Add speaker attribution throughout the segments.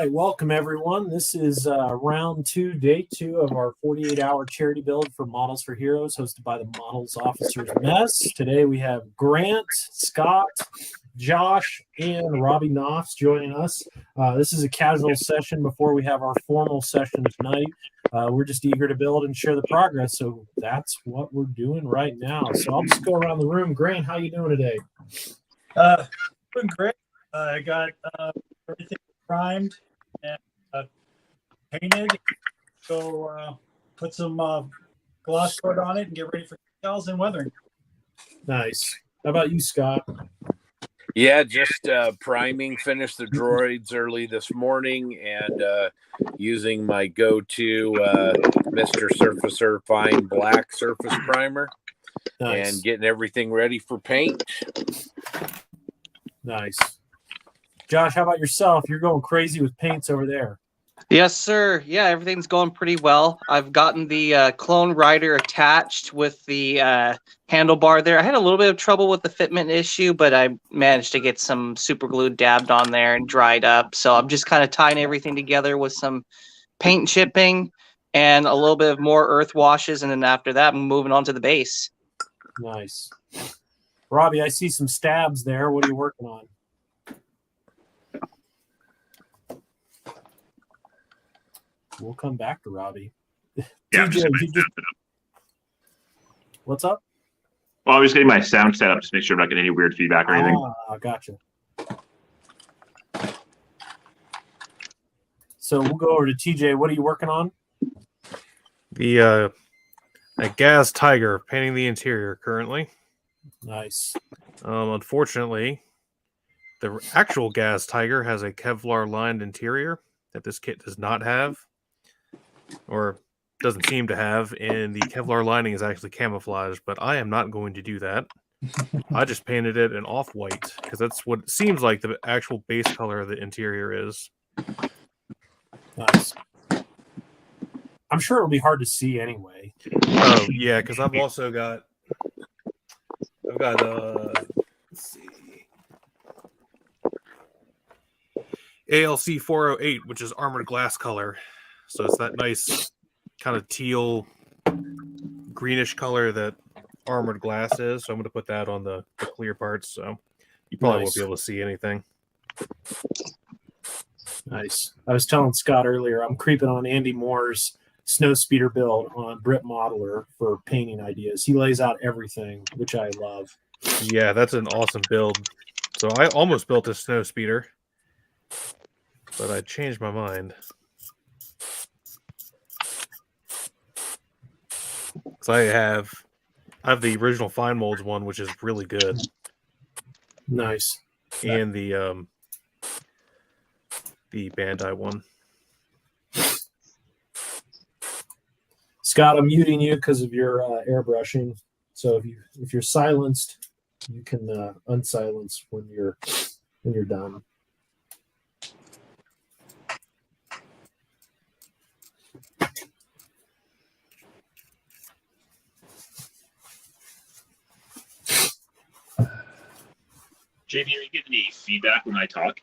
Speaker 1: right, welcome everyone. This is round two, day two of our 48-hour charity build for Models for Heroes, hosted by the Models Officers Mess. Today we have Grant, Scott, Josh, and Robbie Knopfs joining us. This is a casual session before we have our formal session tonight. We're just eager to build and share the progress, so that's what we're doing right now. So I'll just go around the room. Grant, how you doing today?
Speaker 2: Doing great. I got everything primed and painted. So put some gloss coat on it and get ready for decals and weathering.
Speaker 1: Nice. How about you, Scott?
Speaker 3: Yeah, just priming. Finished the droids early this morning and using my go-to Mr. Surfacer Fine Black Surface Primer.
Speaker 1: Nice.
Speaker 3: And getting everything ready for paint.
Speaker 1: Nice. Josh, how about yourself? You're going crazy with paints over there.
Speaker 4: Yes, sir. Yeah, everything's going pretty well. I've gotten the Clone Rider attached with the handlebar there. I had a little bit of trouble with the fitment issue, but I managed to get some super glue dabbed on there and dried up. So I'm just kind of tying everything together with some paint chipping and a little bit of more earth washes. And then after that, I'm moving on to the base.
Speaker 1: Nice. Robbie, I see some stabs there. What are you working on? We'll come back to Robbie.
Speaker 5: Yeah,
Speaker 1: What's up?
Speaker 5: Well, I was getting my sound set up to make sure I'm not getting any weird feedback or anything.
Speaker 1: Gotcha. So we'll go over to TJ. What are you working on?
Speaker 6: The a Gaz Tiger, painting the interior currently.
Speaker 1: Nice.
Speaker 6: Unfortunately, the actual Gaz Tiger has a Kevlar lined interior that this kit does not have, or doesn't seem to have, and the Kevlar lining is actually camouflaged, but I am not going to do that. I just painted it in off-white, because that's what it seems like the actual base color of the interior is.
Speaker 1: Nice. I'm sure it'll be hard to see anyway.
Speaker 6: Oh, yeah, because I've also got... let's see... ALC 408, which is armored glass color. So it's that nice kind of teal greenish color that armored glass is. So I'm going to put that on the clear parts. So you probably won't be able to see anything.
Speaker 1: Nice. I was telling Scott earlier, I'm creeping on Andy Moore's snow speeder build on Brit Modeler for painting ideas. He lays out everything, which I love.
Speaker 6: Yeah, that's an awesome build. So I almost built a snow speeder, but I changed my mind. Because I have the original Fine Molds one, which is really good.
Speaker 1: Nice.
Speaker 6: And the Bandai one.
Speaker 1: Scott, I'm muting you because of your airbrushing. So if you're silenced, you can unsilence when you're done.
Speaker 5: JB, are you getting any feedback when I talk?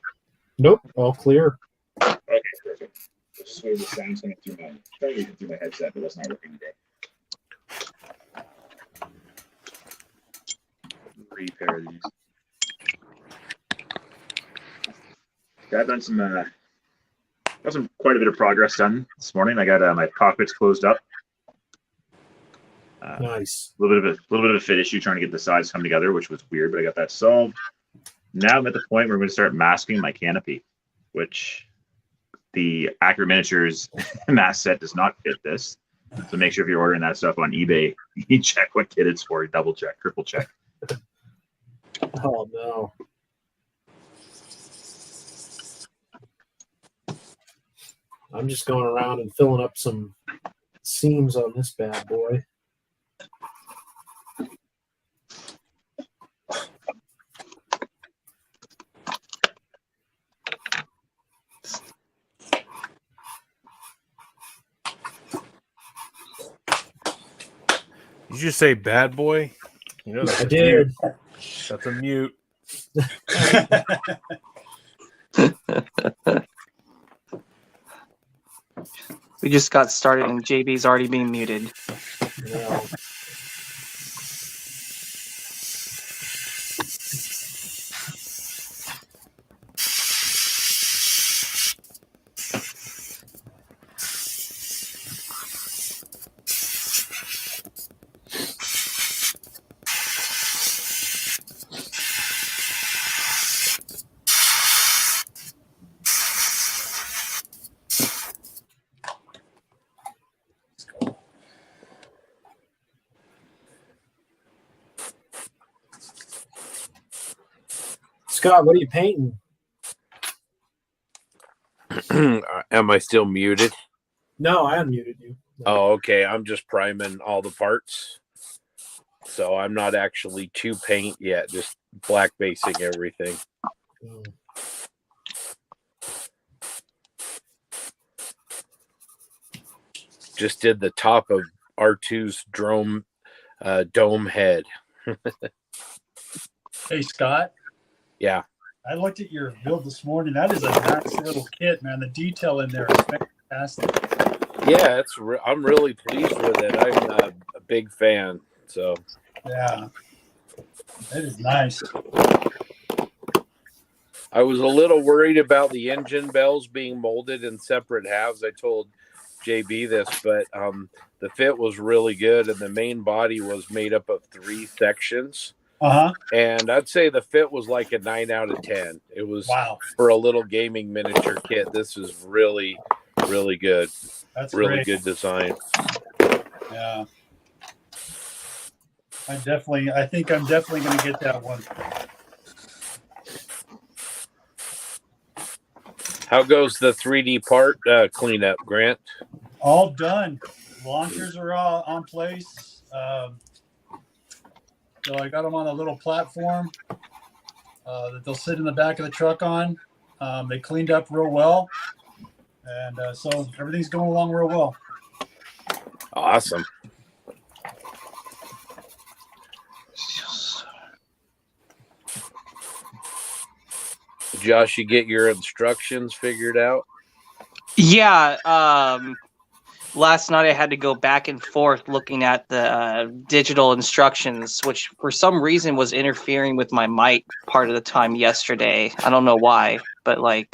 Speaker 1: Nope, all clear.
Speaker 5: Okay, perfect. This way the sound's coming through my headset, but that's not working today. Repair these. Yeah, I've done some quite a bit of progress done this morning. I got my cockpits closed up.
Speaker 1: Nice.
Speaker 5: A little bit of a fit issue trying to get the sides come together, which was weird, but I got that solved. Now I'm at the point where I'm going to start masking my canopy, which the Accurate Miniatures mask set does not fit this. So make sure if you're ordering that stuff on eBay, you check what kit it's for, double check, triple check.
Speaker 1: Oh no. I'm just going around and filling up some seams on this bad boy.
Speaker 6: Did you say bad boy? You know,
Speaker 1: I did.
Speaker 6: That's a mute.
Speaker 4: We just got started and JB's already being muted.
Speaker 1: Yeah. Scott, what are you painting?
Speaker 3: Am I still muted?
Speaker 1: No, I unmuted you.
Speaker 3: Oh, okay. I'm just priming all the parts. So I'm not actually to paint yet, just black basing everything.
Speaker 1: Oh.
Speaker 3: Just did the top of R2's dome head.
Speaker 2: Hey, Scott.
Speaker 3: Yeah.
Speaker 2: I looked at your build this morning. That is a nice little kit, man. The detail in there is fantastic.
Speaker 3: Yeah, I'm really pleased with it. I'm a big fan. So
Speaker 2: Yeah, that is nice.
Speaker 3: I was a little worried about the engine bells being molded in separate halves. I told JB this, but the fit was really good, and the main body was made up of 3 sections. And I'd say the fit was like a 9 out of 10. It was
Speaker 2: Wow.
Speaker 3: For a little gaming miniature kit. This is really, really good.
Speaker 2: That's
Speaker 3: really
Speaker 2: great.
Speaker 3: good design.
Speaker 2: Yeah. I think I'm definitely going to get that one.
Speaker 3: How goes the 3D part cleanup, Grant?
Speaker 2: All done. Launchers are all on place. So I got them on a little platform that they'll sit in the back of the truck on. They cleaned up real well. And so everything's going along real well.
Speaker 3: Awesome. Josh, you get your instructions figured out?
Speaker 4: Yeah. Last night I had to go back and forth looking at the digital instructions, which for some reason was interfering with my mic part of the time yesterday. I don't know why, but like,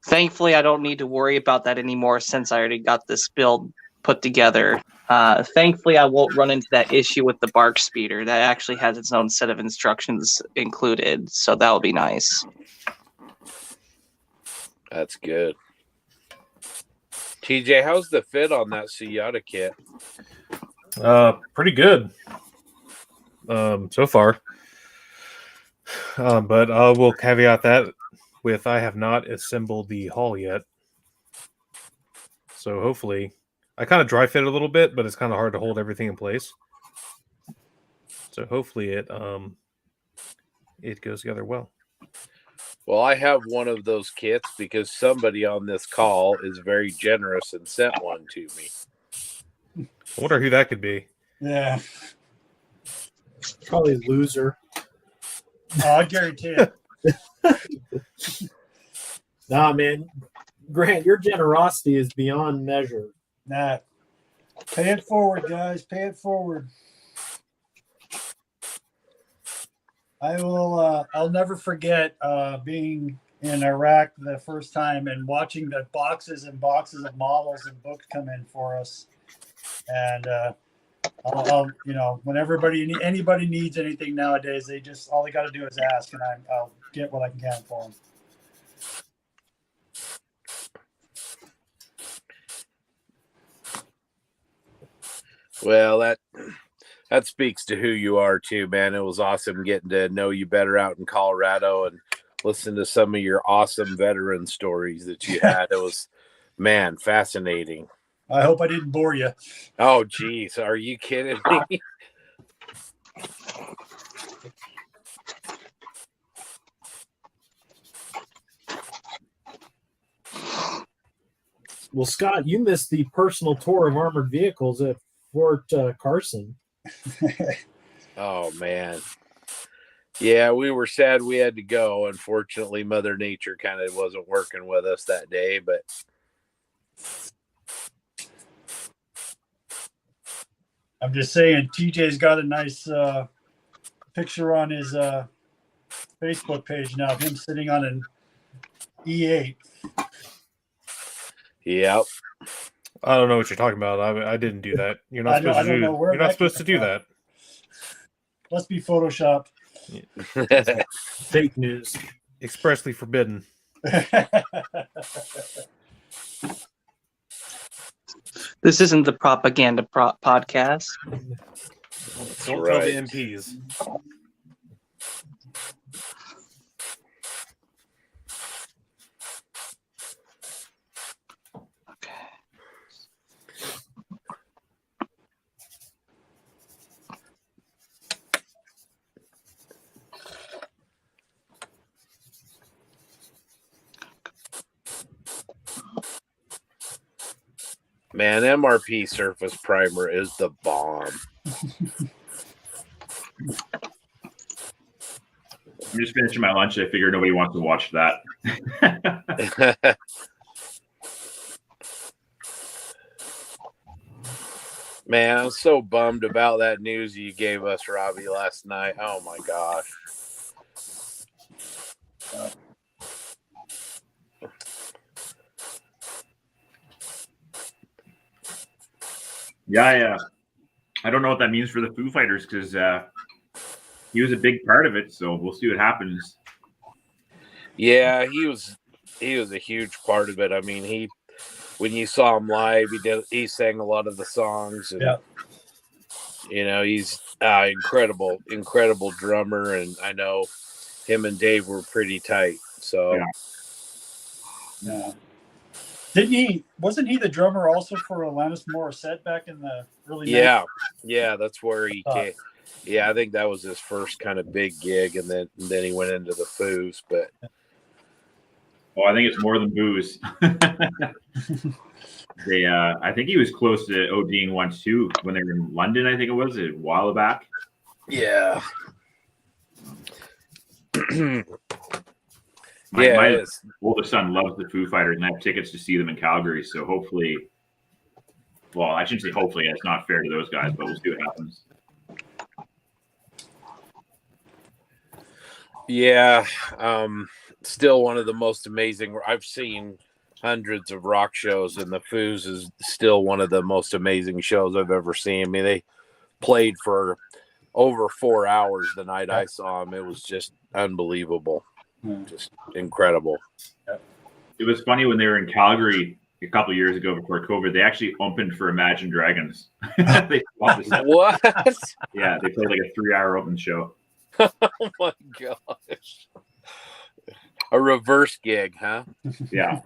Speaker 4: thankfully I don't need to worry about that anymore since I already got this build put together. Thankfully I won't run into that issue with the bark speeder. That actually has its own set of instructions included, so that'll be nice.
Speaker 3: That's good. TJ, how's the fit on that Siyata kit?
Speaker 6: Pretty good. So far. But I will caveat that with I have not assembled the hull yet. So hopefully I kind of dry fit a little bit, but it's kind of hard to hold everything in place. So hopefully it goes together well.
Speaker 3: Well, I have one of those kits because somebody on this call is very generous and sent one to me.
Speaker 6: I wonder who that could be.
Speaker 2: Yeah.
Speaker 1: Probably a loser.
Speaker 2: Oh, I guarantee it.
Speaker 1: Nah, man. Grant, your generosity is beyond measure.
Speaker 2: Nah. Pay it forward, guys. Pay it forward. I'll never forget being in Iraq the first time and watching the boxes and boxes of models and books come in for us. And I'll when anybody needs anything nowadays, all they got to do is ask, and I'll get what I can for them.
Speaker 3: Well, that speaks to who you are too, man. It was awesome getting to know you better out in Colorado and listen to some of your awesome veteran stories that you had. It was, man, fascinating.
Speaker 2: I hope I didn't bore you.
Speaker 3: Oh, geez. Are you kidding me?
Speaker 1: Well, Scott, you missed the personal tour of armored vehicles at Fort Carson.
Speaker 3: Oh, man. Yeah, we were sad we had to go. Unfortunately, Mother Nature kind of wasn't working with us that day, but
Speaker 2: I'm just saying, TJ's got a nice picture on his Facebook page now of him sitting on an E8.
Speaker 3: Yep.
Speaker 6: I don't know what you're talking about. I didn't do that. You're
Speaker 2: I
Speaker 6: not
Speaker 2: don't-
Speaker 6: supposed
Speaker 2: I
Speaker 6: to
Speaker 2: don't
Speaker 6: do.
Speaker 2: know where
Speaker 6: You're not
Speaker 2: that
Speaker 6: supposed to
Speaker 2: came
Speaker 6: do
Speaker 2: from.
Speaker 6: that.
Speaker 2: Must be photoshopped.
Speaker 1: Fake news.
Speaker 6: Expressly forbidden.
Speaker 4: This isn't the propaganda podcast.
Speaker 3: That's
Speaker 6: Don't tell the
Speaker 3: right.
Speaker 6: MPs.
Speaker 3: Man, MRP surface primer is the bomb.
Speaker 5: I'm just finishing my lunch. I figure nobody wants to watch that.
Speaker 3: Man, I'm so bummed about that news you gave us, Robbie, last night. Oh my gosh.
Speaker 5: Yeah. I don't know what that means for the Foo Fighters because he was a big part of it. So we'll see what happens.
Speaker 3: Yeah, he was a huge part of it. I mean, when you saw him live, he sang a lot of the songs, and
Speaker 2: Yeah.
Speaker 3: you know, he's incredible drummer, and I know him and Dave were pretty tight. So
Speaker 2: Yeah. Wasn't he the drummer also for Alanis Morissette back in the early 90s?
Speaker 3: yeah, that's where he came. Yeah, I think that was his first kind of big gig, and then he went into the Foos. But
Speaker 5: I think it's more than booze. I think he was close to ODing once too when they were in London. I think it was a while back.
Speaker 3: yeah,
Speaker 5: My oldest son loves the Foo Fighters, and I have tickets to see them in Calgary. So hopefully, well, I shouldn't say hopefully. That's not fair to those guys, but we'll see what happens.
Speaker 3: Yeah, still one of the most amazing. I've seen hundreds of rock shows, and the Foos is still one of the most amazing shows I've ever seen. I mean, they played for over 4 hours the night I saw them. It was just unbelievable, just incredible.
Speaker 5: It was funny when they were in Calgary a couple of years ago before COVID. They actually opened for Imagine Dragons. They swapped the set.
Speaker 3: What?
Speaker 5: Yeah, they played like a 3-hour open show.
Speaker 3: Oh my gosh! A reverse gig, huh?
Speaker 5: Yeah.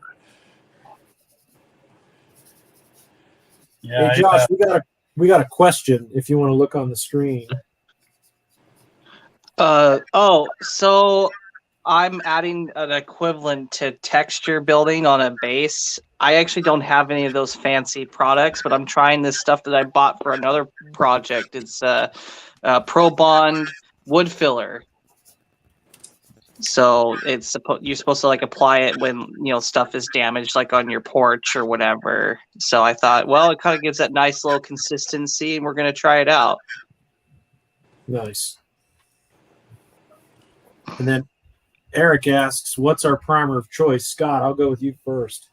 Speaker 2: Yeah.
Speaker 1: Hey, Josh, we got a question. If you want to look on the screen.
Speaker 4: So I'm adding an equivalent to texture building on a base. I actually don't have any of those fancy products, but I'm trying this stuff that I bought for another project. It's Pro Bond wood filler. So you're supposed to like apply it when stuff is damaged, like on your porch or whatever. So I thought, well, it kind of gives that nice little consistency, and we're gonna try it out.
Speaker 1: Nice. And then Eric asks, what's our primer of choice? Scott, I'll go with you first.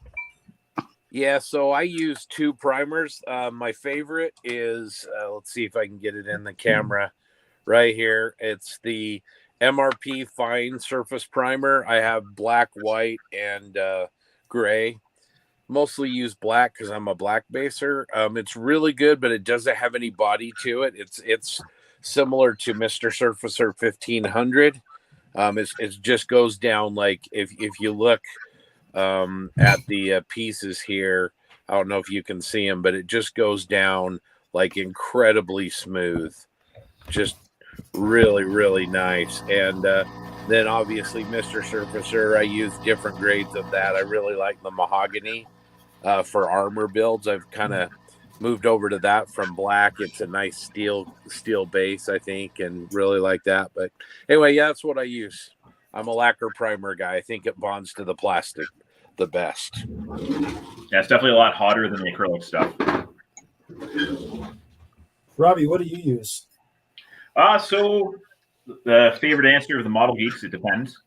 Speaker 3: Yeah, so I use 2 primers. My favorite is, let's see if I can get it in the camera right here. It's the MRP Fine Surface Primer. I have black, white, and gray. Mostly use black because I'm a black baser. It's really good, but it doesn't have any body to it. It's similar to Mr. Surfacer 1500. It just goes down like if you look at the pieces here, I don't know if you can see them, but it just goes down like incredibly smooth, just really, really nice. And then obviously Mr. Surfacer, I use different grades of that. I really like the mahogany for armor builds. I've kind of moved over to that from black. It's a nice steel base, I think, and really like that. But anyway, yeah, that's what I use. I'm a lacquer primer guy. I think it bonds to the plastic the best.
Speaker 5: Yeah, it's definitely a lot hotter than the acrylic stuff.
Speaker 1: Robbie, what do you use?
Speaker 5: So the favorite answer of the Model Geeks, it depends.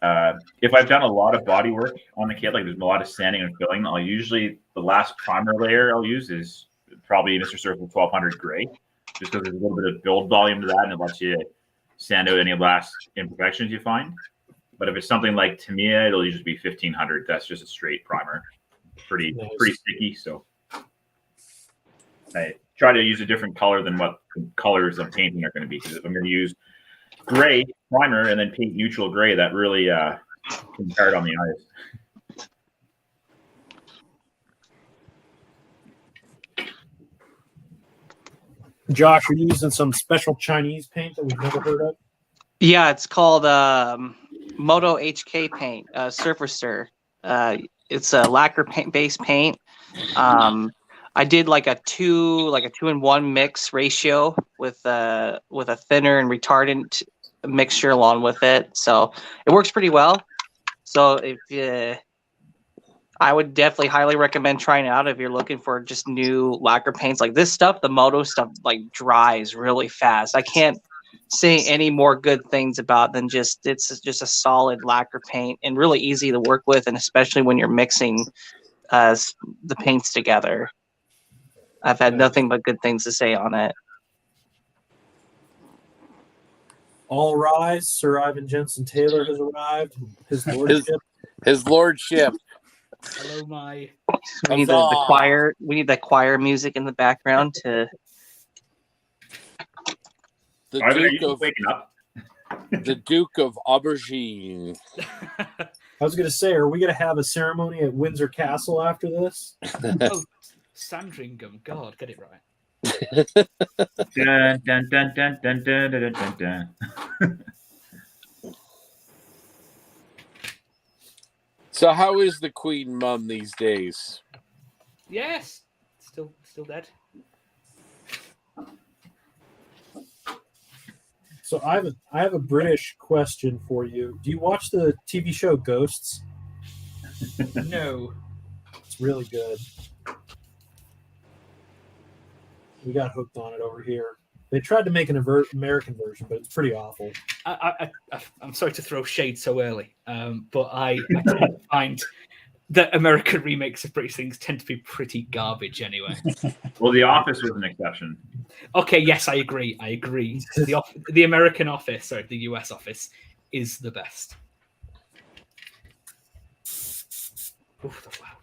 Speaker 5: If I've done a lot of body work on the kit, like there's a lot of sanding and filling, I'll usually, the last primer layer I'll use is probably Mr. Circle 1200 Gray, just because there's a little bit of build volume to that and it lets you sand out any last imperfections you find. But if it's something like Tamiya, it'll usually be 1500. That's just a straight primer. Pretty sticky. So I try to use a different color than what the colors I'm painting are going to be. Because if I'm going to use gray primer and then paint neutral gray, that really can tear it on the eyes.
Speaker 1: Josh, are you using some special Chinese paint that we've never heard of?
Speaker 4: Yeah, it's called Moto HK paint, Surfacer. It's a lacquer paint based paint. I did like a 2-in-1 mix ratio with a thinner and retardant mixture along with it, so it works pretty well. So I would definitely highly recommend trying it out if you're looking for just new lacquer paints. Like this stuff, the Moto stuff, like dries really fast. I can't say any more good things about than it's just a solid lacquer paint and really easy to work with, and especially when you're mixing the paints together. I've had nothing but good things to say on it.
Speaker 1: All rise. Sir Ivan Jensen Taylor has arrived. His lordship.
Speaker 3: His lordship.
Speaker 7: Hello, my.
Speaker 4: We need the choir. We need that choir music in the background to.
Speaker 3: The
Speaker 5: Are
Speaker 3: Duke
Speaker 5: you
Speaker 3: of
Speaker 5: waking up?
Speaker 3: the Duke of Aubergine.
Speaker 1: I was going to say, are we going to have a ceremony at Windsor Castle after this?
Speaker 7: Oh, Sandringham. God, get it right.
Speaker 5: Dun, dun, dun, dun, dun, dun, dun, dun, dun.
Speaker 3: So how is the Queen Mum these days?
Speaker 7: Yes, still dead.
Speaker 1: So I have a British question for you. Do you watch the TV show Ghosts?
Speaker 7: No.
Speaker 1: It's really good. We got hooked on it over here. They tried to make an American version, but it's pretty awful.
Speaker 7: I'm sorry to throw shade so early, but I tend to find that American remakes of British things tend to be pretty garbage anyway.
Speaker 5: Well, The Office was an exception.
Speaker 7: Okay, yes, I agree. The American Office, sorry, the US Office, is the best. Oof, that's loud.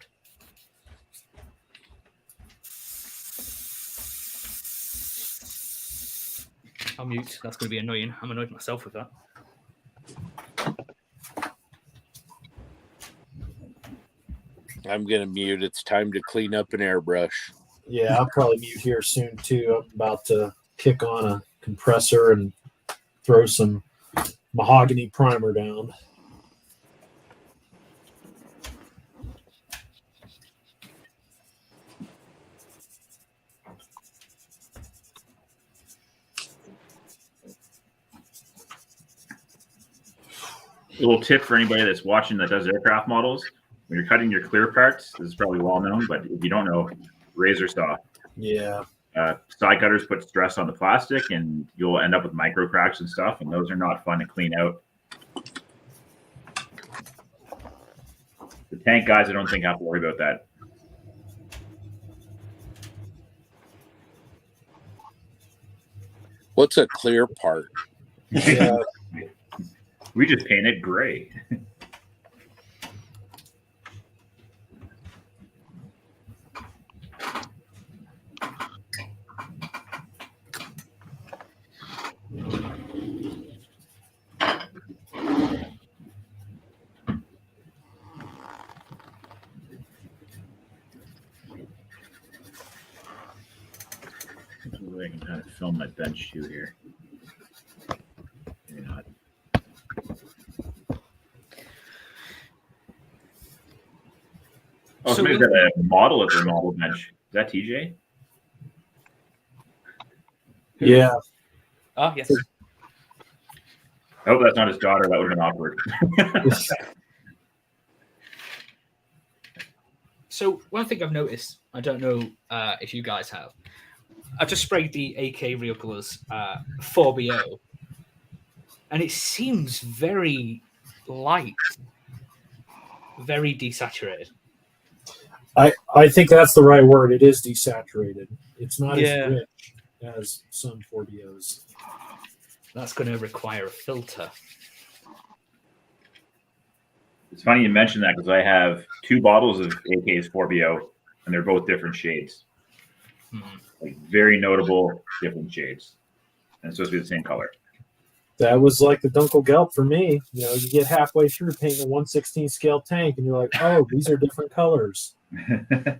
Speaker 7: I'll mute. That's going to be annoying. I'm annoyed myself with that.
Speaker 3: I'm going to mute. It's time to clean up an airbrush.
Speaker 1: Yeah, I'll probably mute here soon too. I'm about to kick on a compressor and throw some mahogany primer down.
Speaker 5: A little tip for anybody that's watching that does aircraft models: when you're cutting your clear parts, this is probably well known, but if you don't know, razor saw.
Speaker 1: Yeah.
Speaker 5: Side cutters put stress on the plastic, and you'll end up with micro cracks and stuff, and those are not fun to clean out. The tank guys, I don't think have to worry about that.
Speaker 3: What's a clear part?
Speaker 1: Yeah.
Speaker 5: We just painted gray. I can kind of film my bench too here. Maybe not. Oh,
Speaker 7: So
Speaker 5: somebody's
Speaker 7: with-
Speaker 5: got a model at their model bench. Is that TJ?
Speaker 1: Yeah.
Speaker 7: Oh, yes.
Speaker 5: I hope that's not his daughter. That would have been awkward.
Speaker 7: So one thing I've noticed, I don't know if you guys have, I just sprayed the AK Real Colors 4BO, and it seems very light, very desaturated.
Speaker 1: I think that's the right word. It is desaturated. It's not
Speaker 7: Yeah.
Speaker 1: as rich as some 4BOs.
Speaker 7: That's going to require a filter.
Speaker 5: It's funny you mentioned that because I have 2 bottles of AK's 4BO, and they're both different shades. Like very notable different shades. And it's supposed to be the same color.
Speaker 1: That was like the Dunkel Gelb for me. You know, you get halfway through painting a 1/16 scale tank, and you're like, oh, these are different colors.
Speaker 5: Yeah.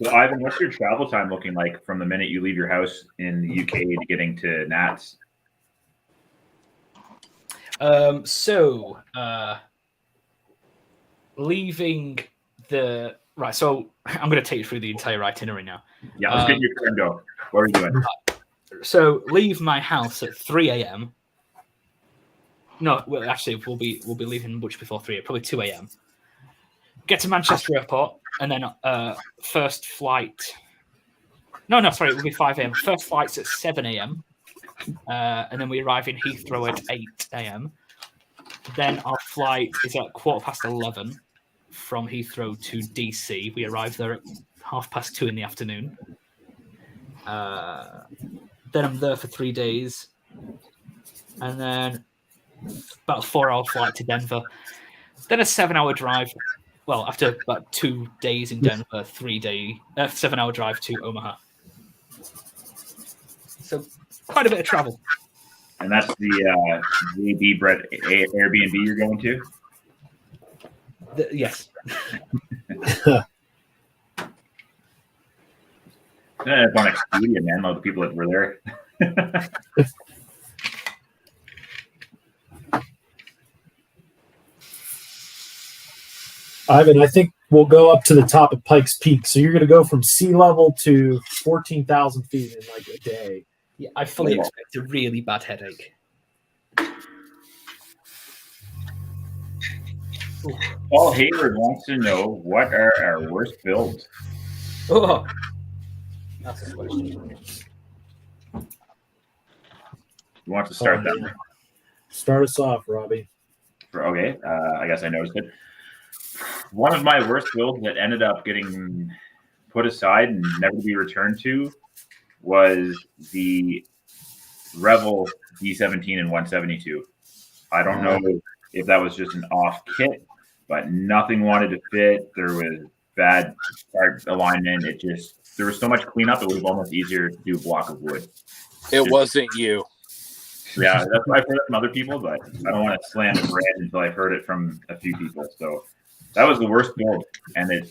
Speaker 5: So, Ivan, what's your travel time looking like from the minute you leave your house in the UK to getting to Nats?
Speaker 7: Leaving the right. So I'm going to take you through the entire itinerary now.
Speaker 5: Yeah, let's get your turn go. What are you doing?
Speaker 7: So leave my house at 3 a.m. No, well, actually, we'll be leaving much before 3, probably 2 a.m. Get to Manchester Airport, and then first flight. No, sorry, it will be 5 a.m. First flight's at 7 a.m. And then we arrive in Heathrow at 8 a.m. Then our flight is at 11:15 from Heathrow to DC. We arrive there at 2:30 in the afternoon. Then I'm there for 3 days, and then about a 4-hour flight to Denver. Then a 7-hour drive. Well, after about 2 days in Denver, 7-hour drive to Omaha. So quite a bit of travel.
Speaker 5: And that's the JB Brett Airbnb you're going to?
Speaker 7: Yes.
Speaker 5: It's on Expedia, man. All the people that were there.
Speaker 1: Ivan, I think we'll go up to the top of Pikes Peak. So you're going to go from sea level to 14,000 feet in like a day.
Speaker 7: Yeah, I fully expect a really bad headache.
Speaker 5: Paul Hayward wants to know, what are our worst builds?
Speaker 7: Oh, that's a question.
Speaker 5: You want to start that?
Speaker 1: Start us off, Robbie.
Speaker 5: Okay, I guess I noticed it. One of my worst builds that ended up getting put aside and never to be returned to was the Revel D17 and 172. I don't know if that was just an off kit, but nothing wanted to fit. There was bad part alignment. There was so much cleanup. It was almost easier to do a block of wood.
Speaker 3: It wasn't you.
Speaker 5: Yeah, that's what I've heard from other people, but I don't want to slam the brand until I've heard it from a few people. So that was the worst build, and it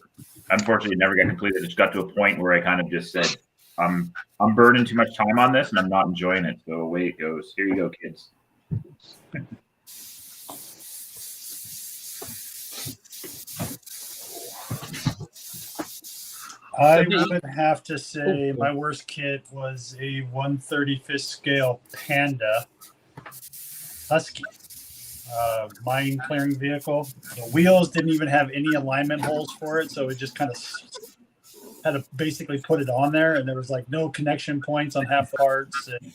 Speaker 5: unfortunately never got completed. It just got to a point where I kind of just said, I'm burning too much time on this, and I'm not enjoying it. So away it goes. Here you go, kids.
Speaker 2: I would have to say my worst kit was a 1/35th scale Panda Husky mine clearing vehicle. The wheels didn't even have any alignment holes for it, so it just kind of had to basically put it on there, and there was like no connection points on half the parts. And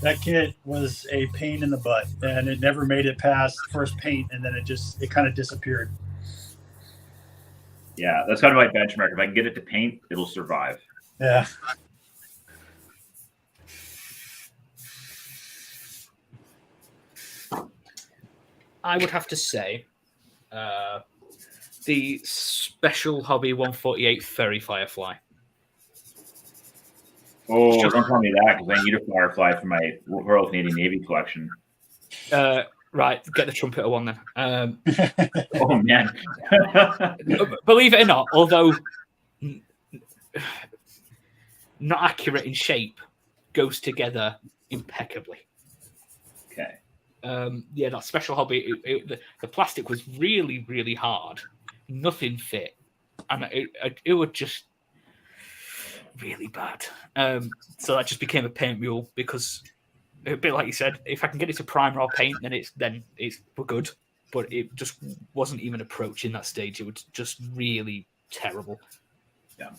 Speaker 2: that kit was a pain in the butt, and it never made it past first paint, and then it kind of disappeared.
Speaker 5: Yeah, that's kind of my benchmark. If I can get it to paint, it'll survive.
Speaker 2: Yeah.
Speaker 7: I would have to say the Special Hobby 148 Ferry Firefly.
Speaker 5: Oh, don't tell me that, because I need a Firefly for my Royal Canadian Navy collection.
Speaker 7: Right, get the trumpeter one then.
Speaker 5: Oh, man.
Speaker 7: Believe it or not, although not accurate in shape, goes together impeccably.
Speaker 5: Okay.
Speaker 7: that special hobby. The plastic was really, really hard. Nothing fit, and it was just really bad. So that just became a paint mule because, a bit like you said, if I can get it to primer or paint, then we're good. But it just wasn't even approaching that stage. It was just really terrible.
Speaker 5: Yeah.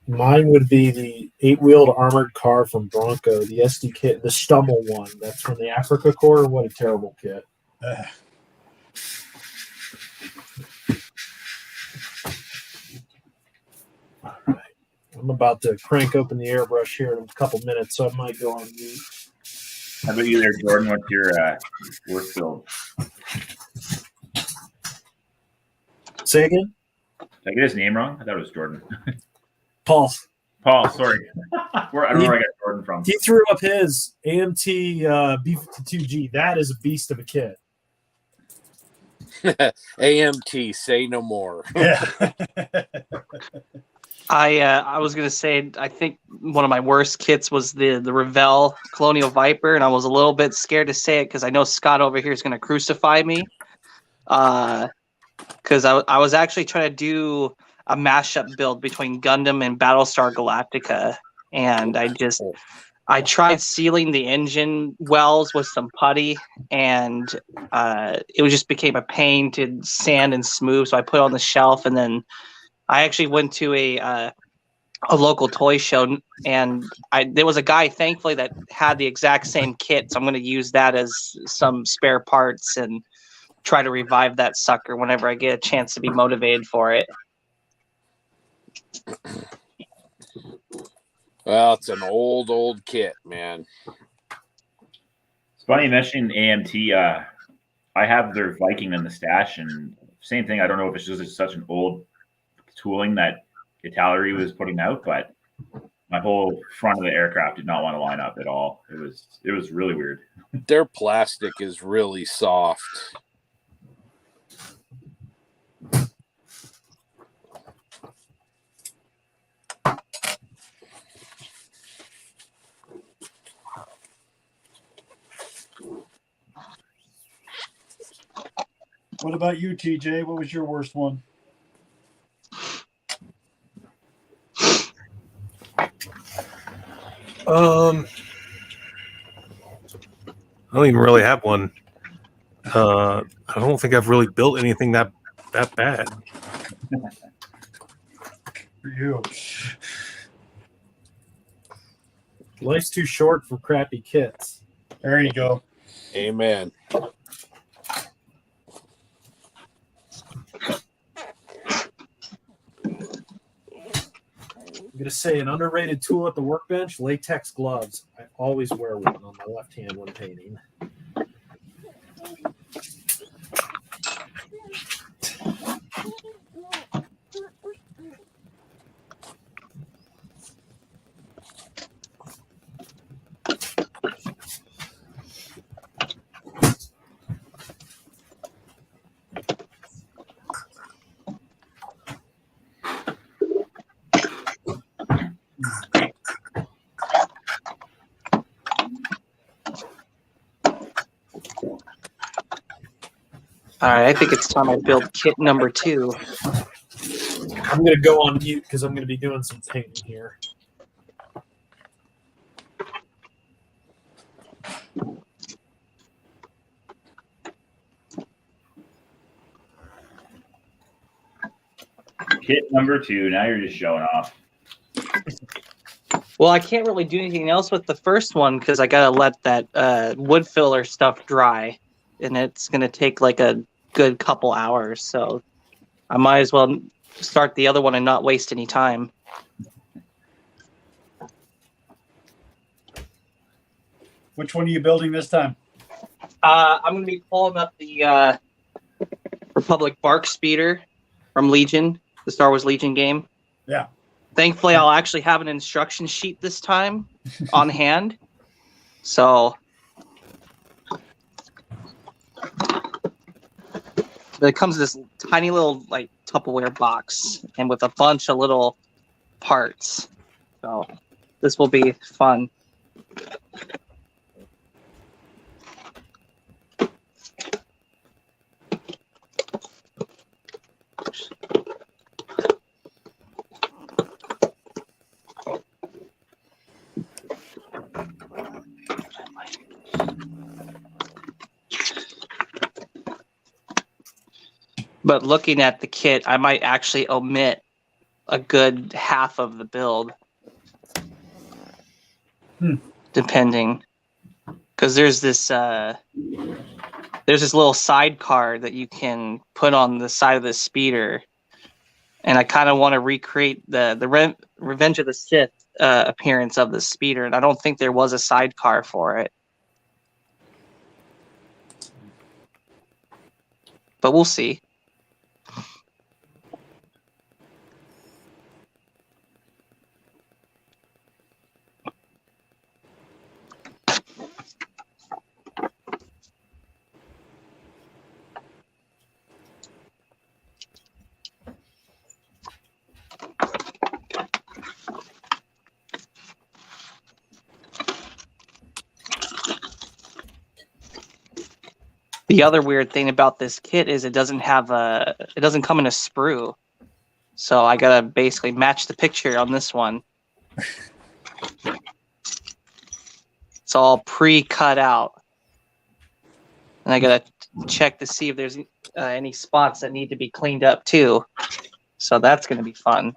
Speaker 1: Mine would be the 8-wheeled armored car from Bronco, the SD kit, the Stummel one. That's from the Africa Corps. What a terrible kit. All right. I'm about to crank open the airbrush here in a couple minutes, so I might go on mute.
Speaker 5: How about you there, Jordan? What's your worst build?
Speaker 1: Say again?
Speaker 5: Did I get his name wrong? I thought it was Jordan.
Speaker 1: Paul.
Speaker 5: Paul, sorry. I don't know where I got Jordan from.
Speaker 1: He threw up his AMT B52G. That is a beast of a kit.
Speaker 3: AMT, say no more.
Speaker 2: Yeah.
Speaker 4: I was gonna say I think one of my worst kits was the Revell Colonial Viper, and I was a little bit scared to say it because I know Scott over here is gonna crucify me. Because I was actually trying to do a mashup build between Gundam and Battlestar Galactica, and I tried sealing the engine wells with some putty, and it just became a pain to sand and smooth. So I put it on the shelf, and then I actually went to a local toy show, and there was a guy, thankfully, that had the exact same kit. So I'm going to use that as some spare parts and try to revive that sucker whenever I get a chance to be motivated for it.
Speaker 3: Well, it's an old kit, man.
Speaker 5: It's funny you mentioning AMT. I have their Viking in the stash, and same thing. I don't know if it's just such an old tooling that Italeri was putting out, but my whole front of the aircraft did not want to line up at all. It was really weird.
Speaker 3: Their plastic is really soft.
Speaker 2: What about you, TJ? What was your worst one?
Speaker 6: I don't even really have one. I don't think I've really built anything that bad.
Speaker 2: For you.
Speaker 1: Life's too short for crappy kits.
Speaker 2: There you go.
Speaker 3: Amen.
Speaker 1: I'm going to say an underrated tool at the workbench, latex gloves. I always wear one on my left hand when painting.
Speaker 4: All right, I think it's time I build kit number 2.
Speaker 1: I'm going to go on mute because I'm going to be doing some painting here.
Speaker 5: Kit number 2. Now you're just showing off.
Speaker 4: Well, I can't really do anything else with the first one because I got to let that wood filler stuff dry. And it's going to take like a good couple hours. So I might as well start the other one and not waste any time.
Speaker 2: Which one are you building this time?
Speaker 4: I'm going to be pulling up the Republic Bark Speeder from Legion, the Star Wars Legion game.
Speaker 2: Yeah.
Speaker 4: Thankfully, I'll actually have an instruction sheet this time on hand. So it comes in this tiny little like Tupperware box and with a bunch of little parts. So This will be fun. But looking at the kit, I might actually omit a good half of the build. Depending. Because there's this little sidecar that you can put on the side of the speeder. And I kind of want to recreate the Revenge of the Sith appearance of the speeder. And I don't think there was a sidecar for it. But we'll see. The other weird thing about this kit is it doesn't come in a sprue. So I gotta basically match the picture on this one. It's all pre-cut out. And I gotta check to see if there's any spots that need to be cleaned up too. So that's gonna be fun.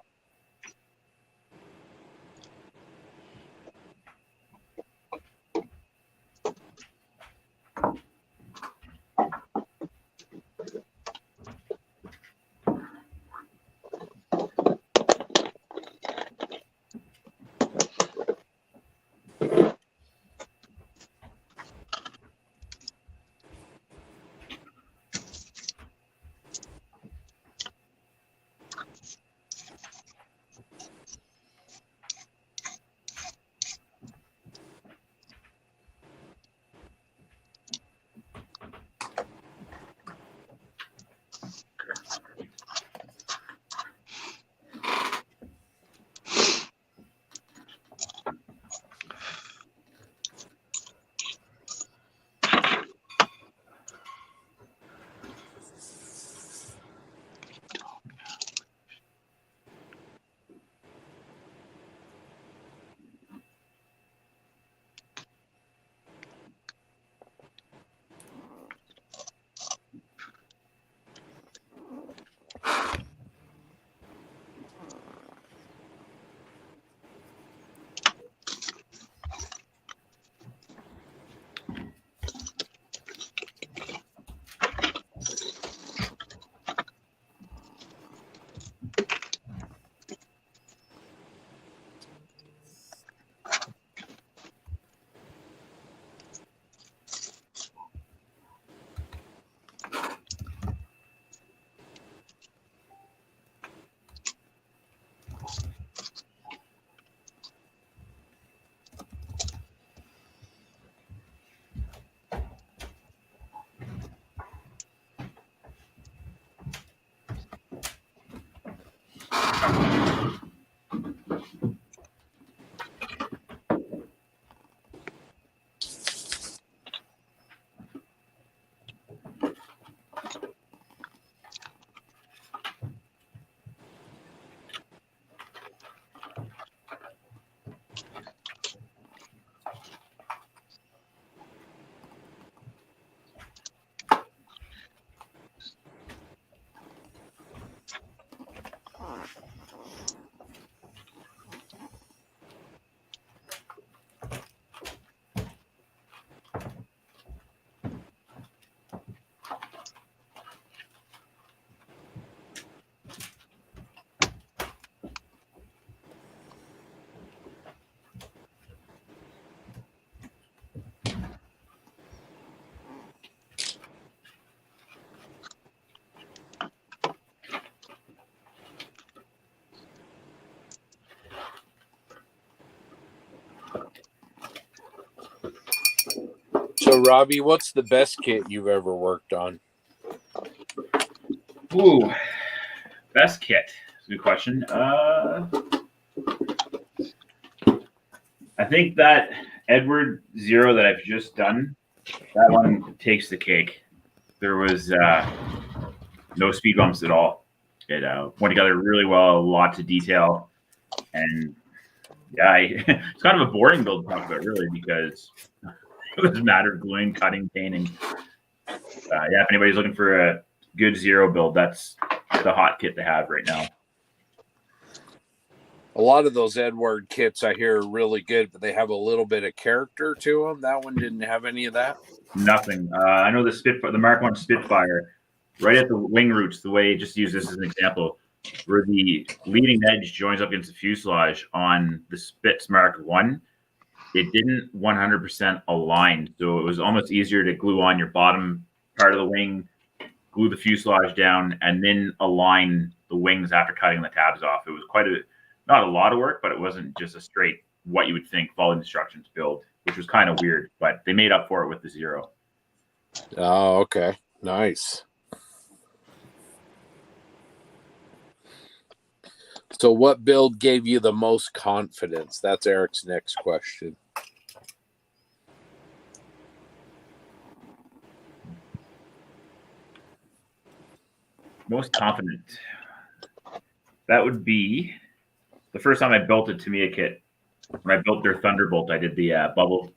Speaker 3: So, Robbie, what's the best kit you've ever worked on?
Speaker 8: Ooh, best kit. That's a good question.
Speaker 5: I think that Edward Zero that I've just done, that one takes the cake. There was no speed bumps at all. It went together really well, lots of detail, and yeah, it's kind of a boring build to talk about, really, because it was a matter of gluing, cutting, painting. Yeah, if anybody's looking for a good Zero build, that's the hot kit to have right now.
Speaker 3: A lot of those Edward kits I hear are really good, but they have a little bit of character to them. That one didn't have any of that.
Speaker 5: Nothing. I know the Spitfire, the Mark 1 Spitfire, right at the wing roots, the way, just use this as an example, where the leading edge joins up against the fuselage on the Spitz Mark 1, it didn't 100% align. So it was almost easier to glue on your bottom part of the wing, glue the fuselage down, and then align the wings after cutting the tabs off. It was not a lot of work, but it wasn't just a straight, what you would think, follow instructions build, which was kind of weird, but they made up for it with the Zero.
Speaker 3: Oh, okay. Nice. So what build gave you the most confidence? That's Eric's next question.
Speaker 5: Most confident. That would be the first time I built a Tamiya kit. When I built their Thunderbolt, I did the bubble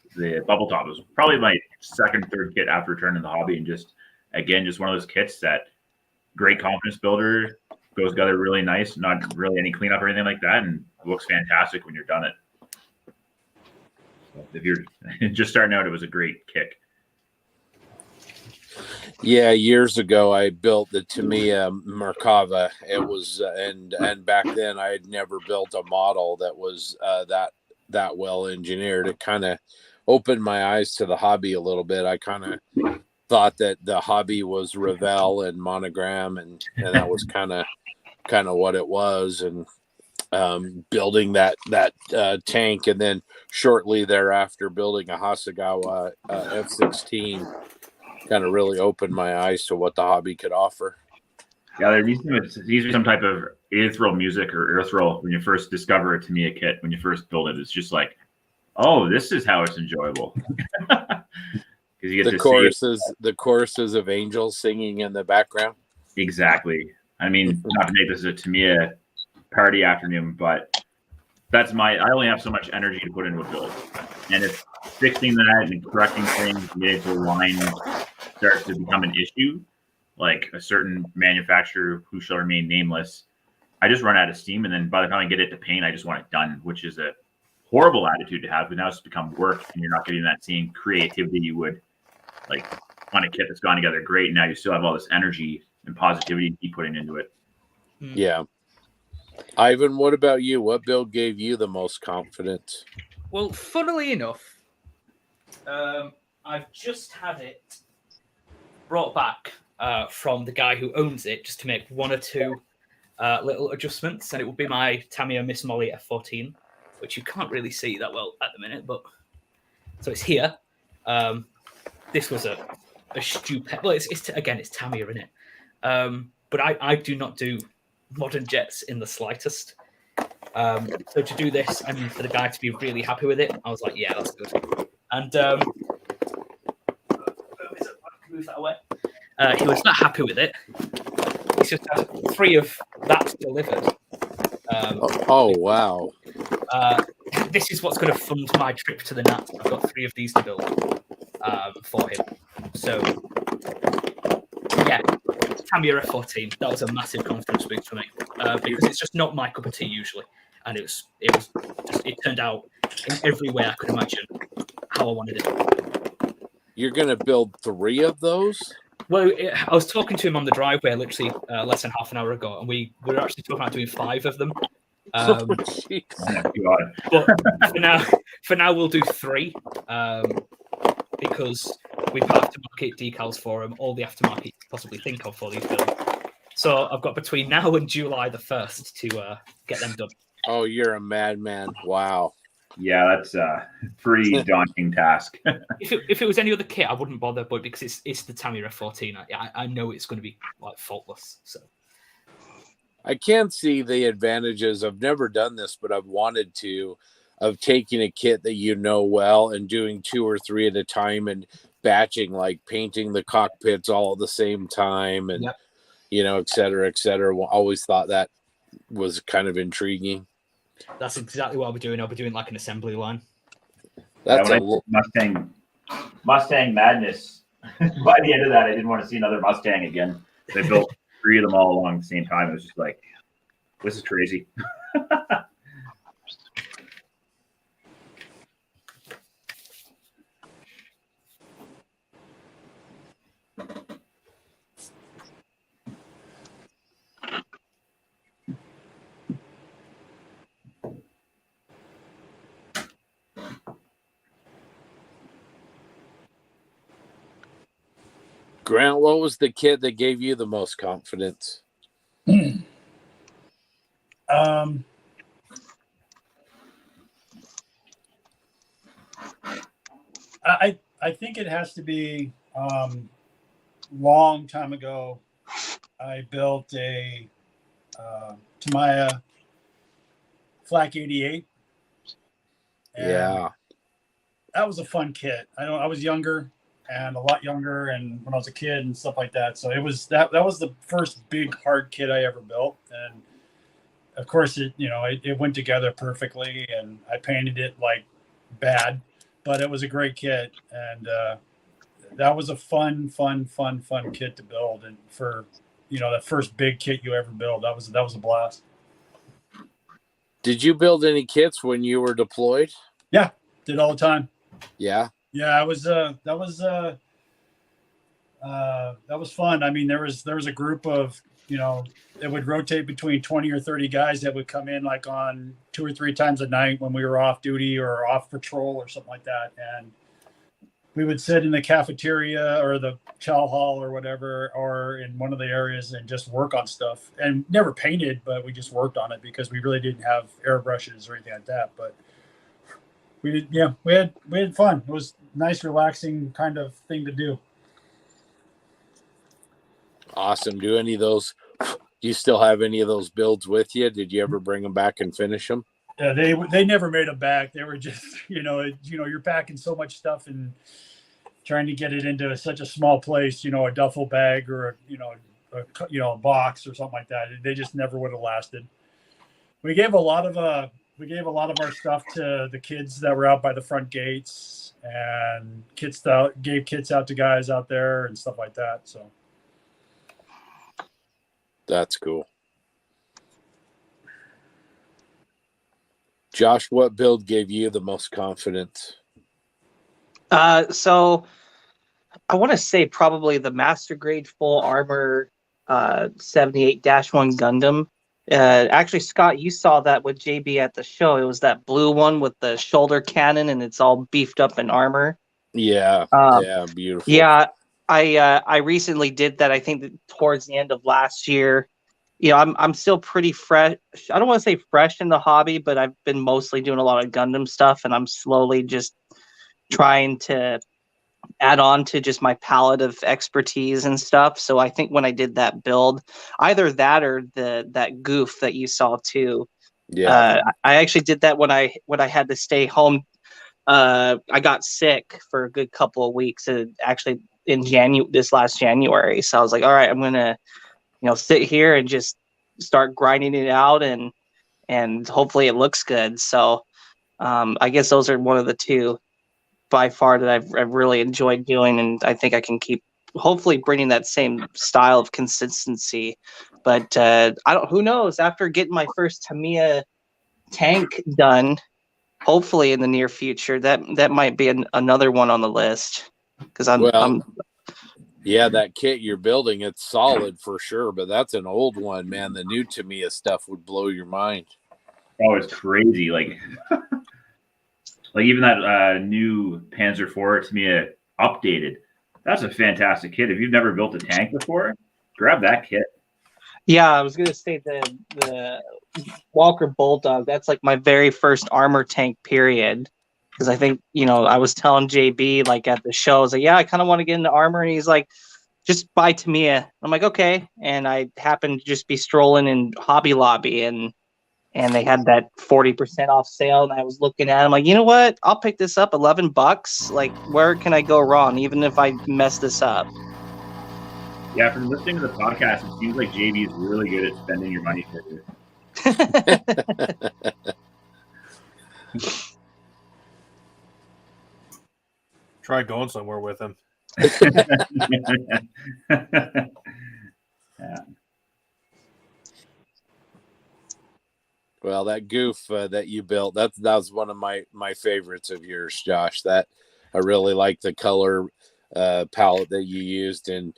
Speaker 5: top. It was probably my second, third kit after returning the hobby, and just one of those kits that great confidence builder, goes together really nice, not really any cleanup or anything like that, and looks fantastic when you're done it. So if you're just starting out, it was a great kick.
Speaker 3: Yeah, years ago I built the Tamiya Merkava. It was and back then I had never built a model that was that well engineered. It kind of opened my eyes to the hobby a little bit. I kind of thought that the hobby was Revell and Monogram, and that was kind of what it was. And building that tank, and then shortly thereafter building a Hasegawa F-16 kind of really opened my eyes to what the hobby could offer.
Speaker 5: Yeah, there needs to be some type of ethereal music or ethereal when you first discover a Tamiya kit. When you first build it, it's just like, oh, this is how it's enjoyable. Because you get
Speaker 3: the choruses of angels singing in the background.
Speaker 5: Exactly. I mean, not to make this a Tamiya party afternoon, but I only have so much energy to put into a build. And if fixing that and correcting things, getting to a line starts to become an issue, like a certain manufacturer who shall remain nameless, I just run out of steam. And then by the time I get it to paint, I just want it done, which is a horrible attitude to have. But now it's become work, and you're not getting that same creativity you would like on a kit that's gone together great. And now you still have all this energy and positivity to keep putting into it.
Speaker 3: Yeah. Ivan, what about you? What build gave you the most confidence?
Speaker 7: Well, funnily enough, I've just had it brought back from the guy who owns it, just to make one or two little adjustments, and it will be my Tamiya Miss Molly F14, which you can't really see that well at the minute, but so it's here. This was a stupid. Well, it's Tamiya, isn't it? But I do not do modern jets in the slightest. So to do this and for the guy to be really happy with it, I was like, yeah, that's good. And move that away. He was not happy with it. He's just had 3 of that delivered.
Speaker 3: Oh wow!
Speaker 7: This is what's going to fund my trip to the Nat. I've got 3 of these to build for him. So yeah, Tamiya F14. That was a massive confidence boost for me because it's just not my cup of tea usually, and it turned out in every way I could imagine how I wanted it.
Speaker 3: You're going to build 3 of those?
Speaker 7: Well, I was talking to him on the driveway literally less than half an hour ago, and we were actually talking about doing 5 of them.
Speaker 5: Oh
Speaker 7: But for now, we'll do 3 because we've got aftermarket decals for them, all the aftermarket you could possibly think of for these builds. So I've got between now and July the 1st to get them done.
Speaker 3: Oh, you're a madman! Wow.
Speaker 5: Yeah, that's a pretty daunting task.
Speaker 7: If it was any other kit, I wouldn't bother, but because it's the Tamiya F14, I know it's going to be like faultless. So
Speaker 3: I can't see the advantages. I've never done this, but I've wanted to, of taking a kit that you know well and doing 2 or 3 at a time and batching, like painting the cockpits all at the same time and,
Speaker 7: Yep.
Speaker 3: et cetera, et cetera. Always thought that was kind of intriguing.
Speaker 7: That's exactly what I'll be doing. I'll be doing like an assembly line.
Speaker 3: That's
Speaker 5: when Mustang Madness. By the end of that, I didn't want to see another Mustang again. They built 3 of them all along at the same time. It was just like, this is crazy.
Speaker 3: Grant, what was the kit that gave you the most confidence?
Speaker 2: I think it has to be long time ago. I built a Tamiya Flak 88. And
Speaker 3: Yeah.
Speaker 2: that was a fun kit. I was younger and a lot younger, and when I was a kid and stuff like that. So it was that was the first big hard kit I ever built, and of course it went together perfectly, and I painted it like bad, but it was a great kit, and that was a fun kit to build, and for that first big kit you ever build, that was a blast.
Speaker 3: Did you build any kits when you were deployed?
Speaker 2: Yeah, did all the time.
Speaker 3: Yeah.
Speaker 2: Yeah, that was fun. I mean, there was a group of, it would rotate between 20 or 30 guys that would come in like on 2 or 3 times a night when we were off duty or off patrol or something like that. And we would sit in the cafeteria or the chow hall or whatever, or in one of the areas and just work on stuff, and never painted, but we just worked on it because we really didn't have airbrushes or anything like that. But we had fun. It was a nice, relaxing kind of thing to do.
Speaker 3: Awesome. Do you still have any of those builds with you? Did you ever bring them back and finish them?
Speaker 2: Yeah, they never made them back. They were just, you're packing so much stuff and trying to get it into such a small place, a duffel bag or a box or something like that. They just never would have lasted. We gave a lot of our stuff to the kids that were out by the front gates, and gave kits out to guys out there and stuff like that. So
Speaker 3: that's cool. Josh, what build gave you the most confidence?
Speaker 4: So I want to say probably the Master Grade Full Armor 78-1 Gundam. Actually, Scott, you saw that with JB at the show. It was that blue one with the shoulder cannon, and it's all beefed up in armor.
Speaker 3: Yeah, beautiful.
Speaker 4: Yeah, I recently did that. I think that towards the end of last year. I'm still pretty fresh. I don't want to say fresh in the hobby, but I've been mostly doing a lot of Gundam stuff, and I'm slowly just trying to add on to just my palette of expertise and stuff. So I think when I did that build, either that or that goof that you saw too.
Speaker 3: Yeah.
Speaker 4: I actually did that when I had to stay home. I got sick for a good couple of weeks, actually in this last January. So I was like, all right, I'm gonna sit here and just start grinding it out, and hopefully it looks good. So I guess those are one of the two by far that I've really enjoyed doing, and I think I can keep hopefully bringing that same style of consistency. But who knows, after getting my first Tamiya tank done, hopefully in the near future, that might be another one on the list, because
Speaker 3: yeah, that kit you're building, it's solid for sure, but that's an old one, man. The new Tamiya stuff would blow your mind.
Speaker 5: Oh, it's crazy. Like even that new Panzer IV Tamiya updated, that's a fantastic kit. If you've never built a tank before, grab that kit.
Speaker 4: Yeah, I was going to say the Walker Bulldog, that's like my very first armor tank period. Because I think, I was telling JB like at the show, I was like, yeah, I kind of want to get into armor. And he's like, just buy Tamiya. I'm like, okay. And I happened to just be strolling in Hobby Lobby, and and they had that 40% off sale. And I was looking at it, I'm like, you know what? I'll pick this up, $11. Like, where can I go wrong, even if I mess this up?
Speaker 5: Yeah, from listening to the podcast, it seems like JB is really good at spending your money for you.
Speaker 6: Try going somewhere with him.
Speaker 5: Yeah.
Speaker 3: Well, that goof that you built, that was one of my favorites of yours, Josh. That I really like the color palette that you used, and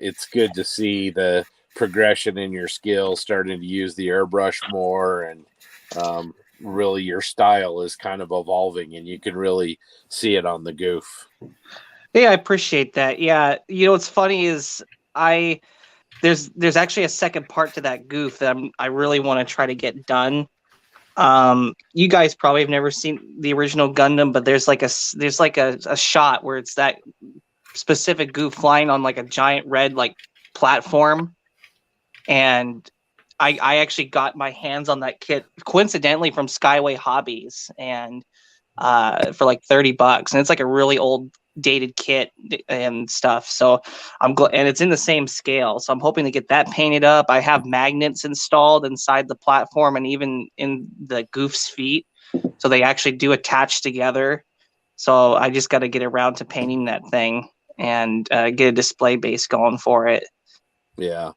Speaker 3: it's good to see the progression in your skill, starting to use the airbrush more, and really your style is kind of evolving, and you can really see it on the goof.
Speaker 4: Yeah, I appreciate that. Yeah, what's funny is there's actually a second part to that goof that I really want to try to get done. You guys probably have never seen the original Gundam, but there's like a shot where it's that specific goof flying on like a giant red like platform, and I actually got my hands on that kit coincidentally from Skyway Hobbies, and for like $30, and it's like a really old dated kit and stuff. So I'm glad, and it's in the same scale. So I'm hoping to get that painted up. I have magnets installed inside the platform and even in the goof's feet, so they actually do attach together. So I just got to get around to painting that thing and get a display base going for it.
Speaker 3: Yeah.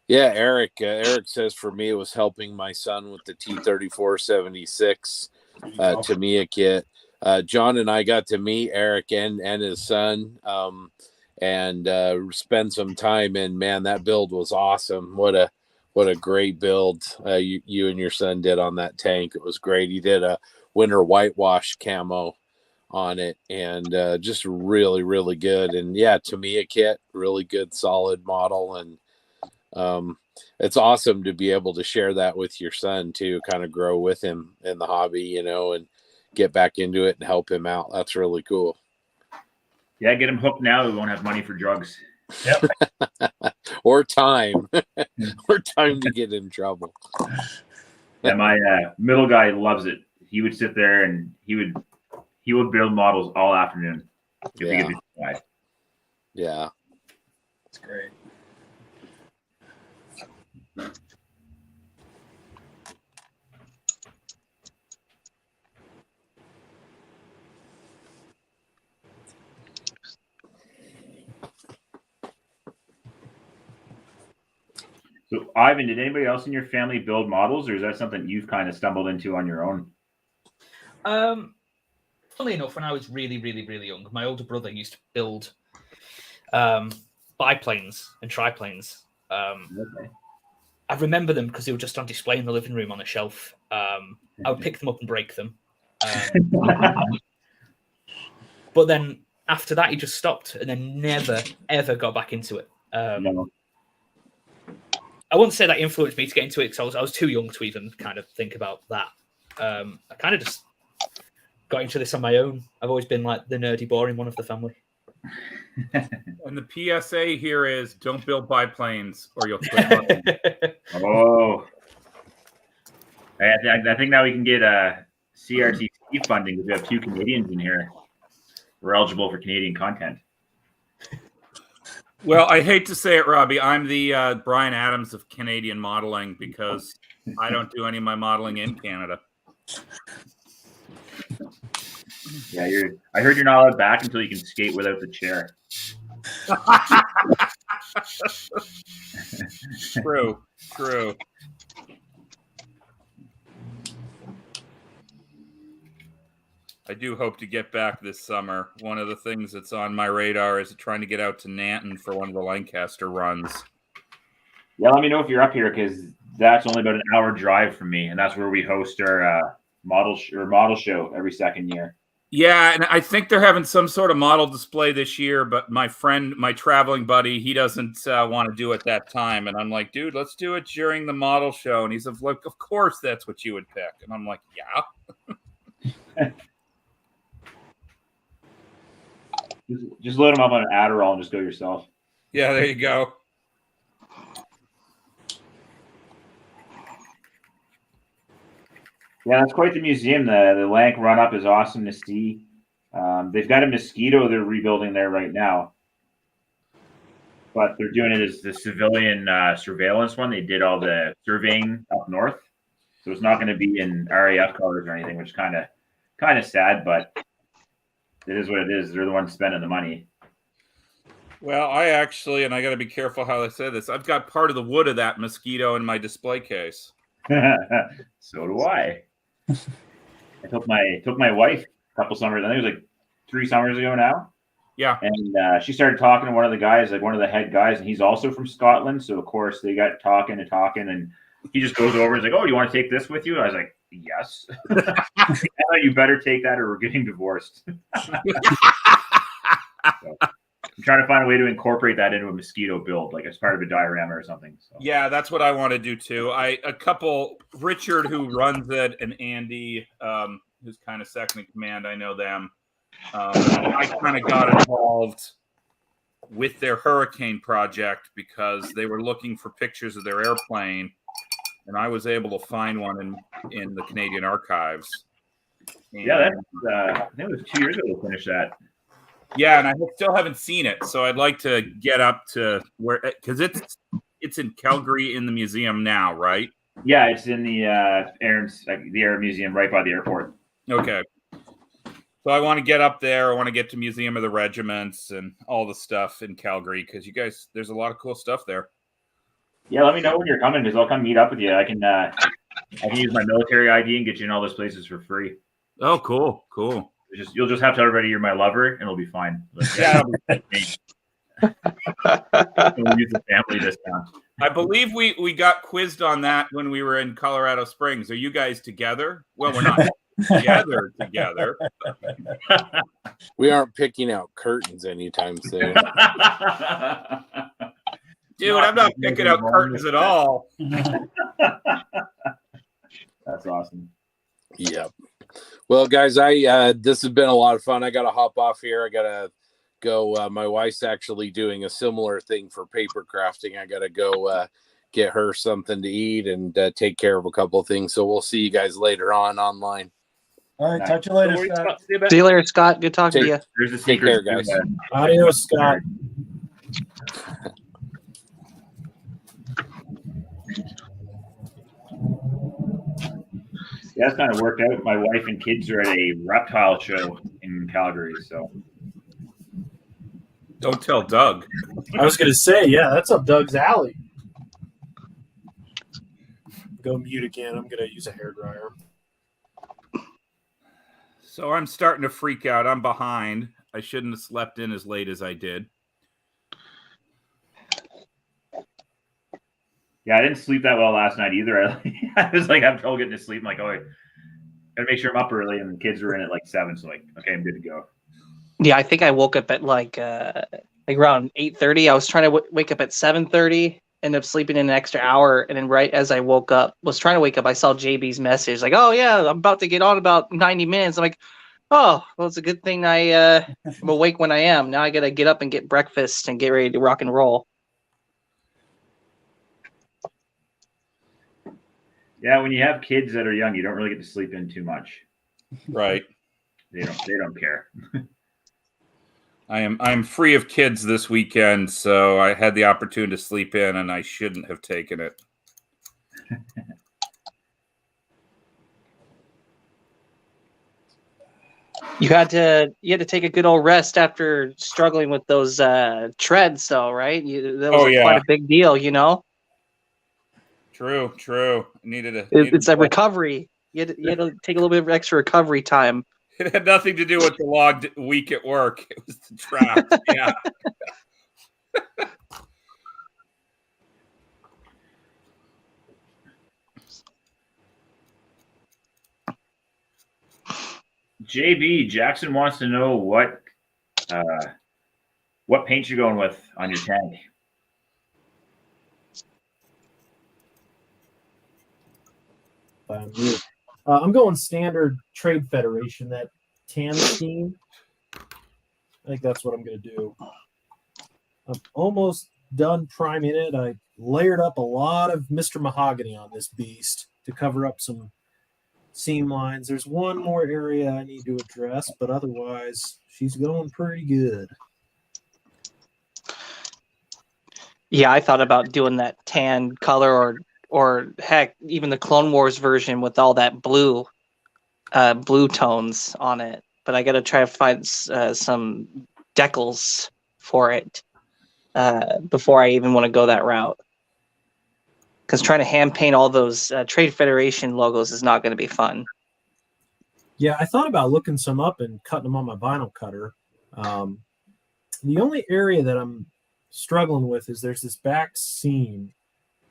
Speaker 3: Yeah, Eric says for me it was helping my son with the T-34-76 Tamiya kit. John and I got to meet Eric and his son and spend some time, and man, that build was awesome. What a great build you and your son did on that tank. It was great. He did a winter whitewash camo on it, and just really, really good. And yeah, Tamiya kit, really good, solid model. And it's awesome to be able to share that with your son too, kind of grow with him in the hobby, and get back into it and help him out. That's really cool.
Speaker 5: Yeah, get him hooked now. We won't have money for drugs.
Speaker 2: Yep.
Speaker 3: Or time. Or time to get in trouble.
Speaker 5: Yeah, my middle guy loves it. He would sit there and he would build models all afternoon if he could be quiet.
Speaker 3: Yeah.
Speaker 2: That's great.
Speaker 5: So, Ivan, did anybody else in your family build models, or is that something you've kind of stumbled into on your own?
Speaker 7: Funnily enough, when I was really, really, really young, my older brother used to build biplanes and triplanes.
Speaker 5: Okay.
Speaker 7: I remember them because they were just on display in the living room on a shelf. I would pick them up and break them. But then after that, he just stopped and then never, ever got back into it.
Speaker 5: No.
Speaker 7: I wouldn't say that influenced me to get into it because I was too young to even kind of think about that. I kind of just got into this on my own. I've always been like the nerdy, boring one of the family.
Speaker 8: And the PSA here is don't build biplanes or you'll quit.
Speaker 5: Oh. I think now we can get CRTC funding because we have 2 Canadians in here. We're eligible for Canadian content.
Speaker 8: Well, I hate to say it, Robbie. I'm the Brian Adams of Canadian modeling because I don't do any of my modeling in Canada.
Speaker 5: Yeah, I heard you're not allowed back until you can skate without the chair.
Speaker 8: True. I do hope to get back this summer. One of the things that's on my radar is trying to get out to Nanton for one of the Lancaster runs.
Speaker 5: Yeah, let me know if you're up here because that's only about an hour drive from me, and that's where we host our model show every second year.
Speaker 8: Yeah, and I think they're having some sort of model display this year, but my traveling buddy, he doesn't want to do it that time. And I'm like, dude, let's do it during the model show. And he's like, of course that's what you would pick. And I'm like, yeah.
Speaker 5: Just load them up on an Adderall and just go yourself.
Speaker 8: Yeah, there you go.
Speaker 5: Yeah, that's quite the museum. The Lank run up is awesome to see. They've got a mosquito they're rebuilding there right now, but they're doing it as the civilian surveillance one. They did all the surveying up north, so it's not going to be in RAF colors or anything, which is kind of sad, but it is what it is. They're the ones spending the money.
Speaker 8: Well, I actually, and I got to be careful how I say this, I've got part of the wood of that mosquito in my display case.
Speaker 5: So do I. I took my wife a couple summers. I think it was like 3 summers ago now.
Speaker 8: Yeah.
Speaker 5: And she started talking to one of the guys, like one of the head guys, and he's also from Scotland. So of course they got talking, and he just goes over and is like, "Oh, do you want to take this with you?" I was like, "Yes." You better take that, or we're getting divorced. So, I'm trying to find a way to incorporate that into a mosquito build, like as part of a diorama or something. So.
Speaker 8: Yeah, that's what I want to do too. Richard, who runs it, and Andy, who's kind of second in command, I know them. I kind of got involved with their hurricane project because they were looking for pictures of their airplane, and I was able to find one in the Canadian Archives. And,
Speaker 5: yeah, I think it was 2 years ago we finished that.
Speaker 8: Yeah, and I still haven't seen it, so I'd like to get up to where, because it's in Calgary in the museum now, right?
Speaker 5: Yeah, it's in the Air Museum right by the airport.
Speaker 8: Okay. So I want to get up there. I want to get to Museum of the Regiments and all the stuff in Calgary because you guys, there's a lot of cool stuff there.
Speaker 5: Yeah, let me know when you're coming because I'll come meet up with you. I can use my military ID and get you in all those places for free.
Speaker 8: Oh, cool.
Speaker 5: You'll just have to tell everybody you're my lover, and it'll be fine.
Speaker 8: Yeah.
Speaker 5: We'll use the family discount.
Speaker 8: I believe we got quizzed on that when we were in Colorado Springs. Are you guys together? Well, we're not together.
Speaker 3: We aren't picking out curtains anytime soon.
Speaker 8: Dude, I'm not picking out curtains at all.
Speaker 5: That's awesome.
Speaker 3: Yep. Well, guys, this has been a lot of fun. I got to hop off here. I got to go. My wife's actually doing a similar thing for paper crafting. I got to go get her something to eat and take care of a couple of things. So we'll see you guys later on online.
Speaker 2: All right, talk to you later, Scott.
Speaker 4: See you later, Scott. Good talking to you.
Speaker 5: There's the
Speaker 3: Take care, guys.
Speaker 1: Adios, Scott.
Speaker 5: Yeah, that's kind of worked out. My wife and kids are at a reptile show in Calgary, so.
Speaker 8: Don't tell Doug.
Speaker 1: I was going to say, yeah, that's up Doug's alley. Go mute again. I'm going to use a hairdryer.
Speaker 8: So I'm starting to freak out. I'm behind. I shouldn't have slept in as late as I did.
Speaker 5: Yeah, I didn't sleep that well last night either. I was like, I'm trouble getting to sleep. I'm like, oh, I gotta make sure I'm up early, and the kids were in at like 7, so like, okay, I'm good to go.
Speaker 4: Yeah, I think I woke up at like around 8:30. I was trying to wake up at 7:30. Ended up sleeping in an extra hour, and then right as I was trying to wake up, I saw JB's message like, "Oh yeah, I'm about to get on about 90 minutes." I'm like, "Oh, well, it's a good thing I'm awake when I am. Now I gotta get up and get breakfast and get ready to rock and roll."
Speaker 5: Yeah, when you have kids that are young, you don't really get to sleep in too much.
Speaker 8: Right.
Speaker 5: They don't care.
Speaker 8: I'm free of kids this weekend, so I had the opportunity to sleep in, and I shouldn't have taken it.
Speaker 4: You had to take a good old rest after struggling with those treads, though, right? That was quite a big deal, you know.
Speaker 8: True.
Speaker 4: It's a recovery. You had to take a little bit of extra recovery time.
Speaker 8: It had nothing to do with the logged week at work. It was the trap. Yeah.
Speaker 5: JB Jackson wants to know what paint you're going with on your tank.
Speaker 1: I'm going standard Trade Federation, that tan scheme. I think that's what I'm going to do. I'm almost done priming it. I layered up a lot of Mr. Mahogany on this beast to cover up some seam lines. There's one more area I need to address, but otherwise she's going pretty good.
Speaker 4: Yeah, I thought about doing that tan color or heck, even the Clone Wars version with all that blue tones on it. But I got to try to find some decals for it before I even want to go that route. Because trying to hand paint all those Trade Federation logos is not going to be fun.
Speaker 1: Yeah, I thought about looking some up and cutting them on my vinyl cutter. The only area that I'm struggling with is there's this back seam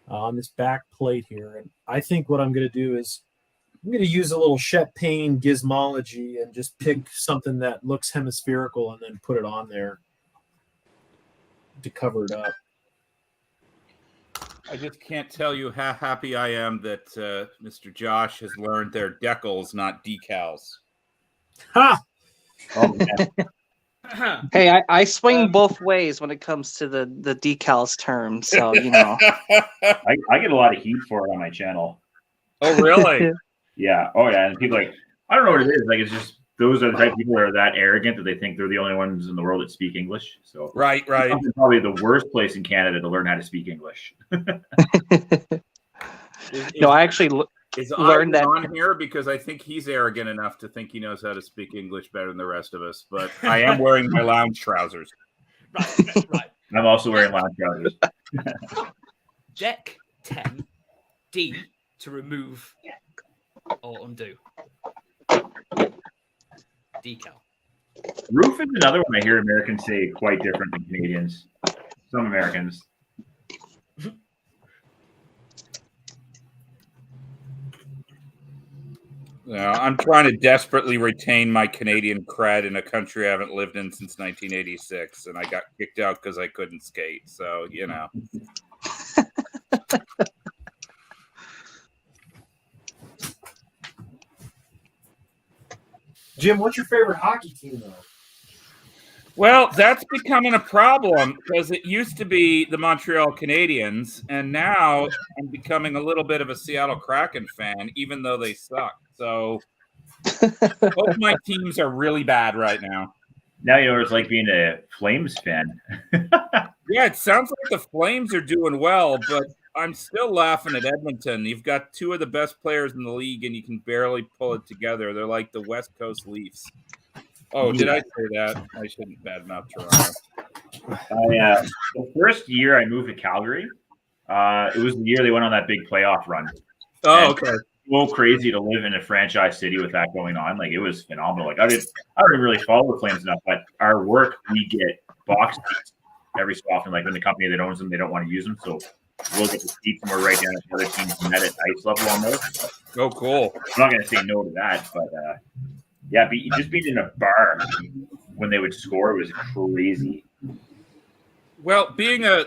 Speaker 1: on this back plate here. And I think what I'm going to do is I'm going to use a little Shep Payne gizmology and just pick something that looks hemispherical and then put it on there to cover it up.
Speaker 8: I just can't tell you how happy I am that Mr. Josh has learned they're decals, not decals.
Speaker 1: Ha!
Speaker 5: Oh, man.
Speaker 4: Hey, I swing both ways when it comes to the decals term. So, you know.
Speaker 5: I get a lot of heat for it on my channel.
Speaker 8: Oh, really?
Speaker 5: Yeah. Oh, yeah. And people like, I don't know what it is. Like, it's just those are the type of people that are that arrogant that they think they're the only ones in the world that speak English. So,
Speaker 8: Right.
Speaker 5: it's probably the worst place in Canada to learn how to speak English.
Speaker 4: No, I actually
Speaker 8: Is
Speaker 4: learned that
Speaker 8: on here because I think he's arrogant enough to think he knows how to speak English better than the rest of us. But I am wearing my lounge trousers.
Speaker 7: Right.
Speaker 5: I'm also wearing lounge trousers.
Speaker 7: Deck 10 D to remove or undo. Decal.
Speaker 5: Roof is another one I hear Americans say quite different than Canadians. Some Americans.
Speaker 8: I'm trying to desperately retain my Canadian cred in a country I haven't lived in since 1986, and I got kicked out because I couldn't skate. So, you know.
Speaker 1: Jim, what's your favorite hockey team, though?
Speaker 8: Well, that's becoming a problem because it used to be the Montreal Canadiens, and now I'm becoming a little bit of a Seattle Kraken fan, even though they suck. So both my teams are really bad right now.
Speaker 5: Now you know what it's like being a Flames fan.
Speaker 8: Yeah, it sounds like the Flames are doing well, but I'm still laughing at Edmonton. You've got two of the best players in the league, and you can barely pull it together. They're like the West Coast Leafs. Oh, did I say that? I shouldn't badmouth Toronto.
Speaker 5: The first year I moved to Calgary, it was the year they went on that big playoff run.
Speaker 8: Oh, okay.
Speaker 5: So crazy to live in a franchise city with that going on. Like, it was phenomenal. Like, I don't really follow the Flames enough, but our work, we get box seats every so often. Like, when the company that owns them, they don't want to use them, so we'll get the seats and we're right down at the other team's net at ice level on those.
Speaker 8: Oh, cool.
Speaker 5: I'm not going to say no to that, but yeah, just being in a bar when they would score was crazy.
Speaker 8: Well, being a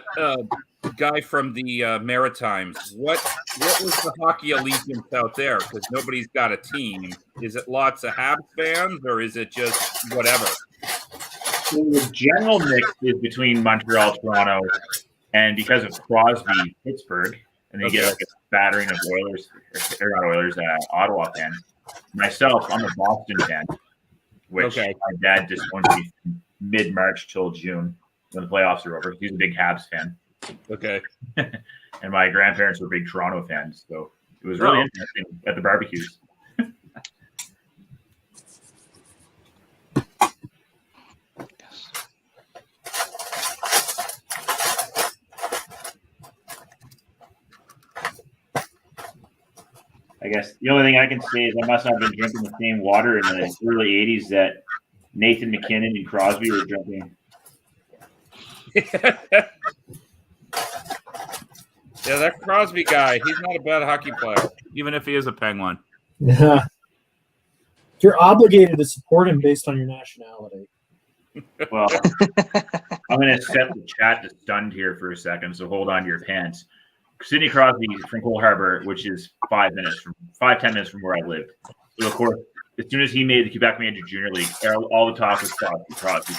Speaker 8: guy from the Maritimes, what was the hockey allegiance out there? Because nobody's got a team. Is it lots of Habs fans, or is it just whatever?
Speaker 5: So the general mix is between Montreal, Toronto, and because of Crosby, Pittsburgh, and they get like a battering of Oilers, or not Oilers, Ottawa fans. Myself, I'm a Boston fan, which my dad just owns me from mid-March till June when the playoffs are over. He's a big Habs fan.
Speaker 8: Okay.
Speaker 5: And my grandparents were big Toronto fans, so it was really interesting at the barbecues. I guess the only thing I can say is I must not have been drinking the same water in the early 80s that Nathan McKinnon and Crosby were drinking.
Speaker 8: Yeah, that Crosby guy, he's not a bad hockey player, even if he is a Penguin.
Speaker 1: Yeah. You're obligated to support him based on your nationality.
Speaker 5: Well, I'm going to set the chat to stunned here for a second, so hold on to your pants. Sidney Crosby from Cole Harbour, which is 10 minutes from where I lived. So, of course, as soon as he made the Quebec Major Junior League, all the talk was Crosby.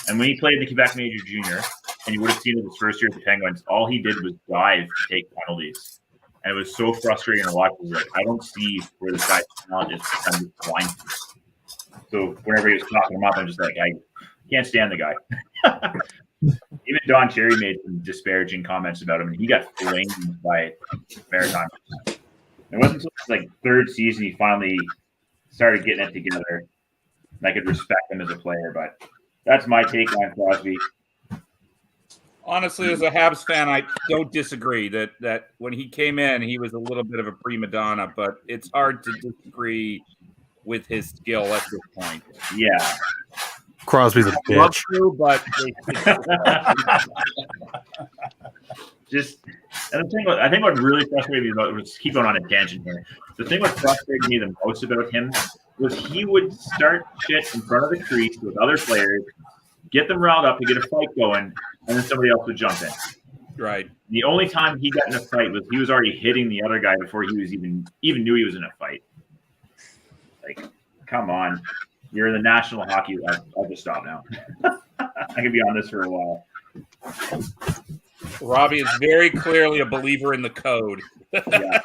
Speaker 5: And when he played the Quebec Major Junior, and you would have seen it his first year at the Penguins, all he did was dive to take penalties. And it was so frustrating to watch. It was like, I don't see where this guy's talent is. I'm just blind. So whenever he was talking him up, I'm just like, I can't stand the guy. Even Don Cherry made some disparaging comments about him, and he got flamed by Maritime. It wasn't until his like third season he finally started getting it together, and I could respect him as a player. But that's my take on Crosby.
Speaker 8: Honestly, as a Habs fan, I don't disagree that when he came in, he was a little bit of a prima donna, but it's hard to disagree with his skill at this point.
Speaker 5: Yeah.
Speaker 6: Crosby's a
Speaker 8: Love
Speaker 6: bitch.
Speaker 8: to, but
Speaker 5: Just and the thing, I think what really frustrated me about, let's keep going on a tangent here. The thing what frustrated me the most about him was he would start shit in front of the crease with other players, get them riled up to get a fight going, and then somebody else would jump in.
Speaker 8: right.
Speaker 5: The only time he got in a fight was he was already hitting the other guy before he was even knew he was in a fight. Like, come on. You're in the National Hockey. I'll just stop now. I could be on this for a while.
Speaker 8: Robbie is very clearly a believer in the code.
Speaker 5: Yeah.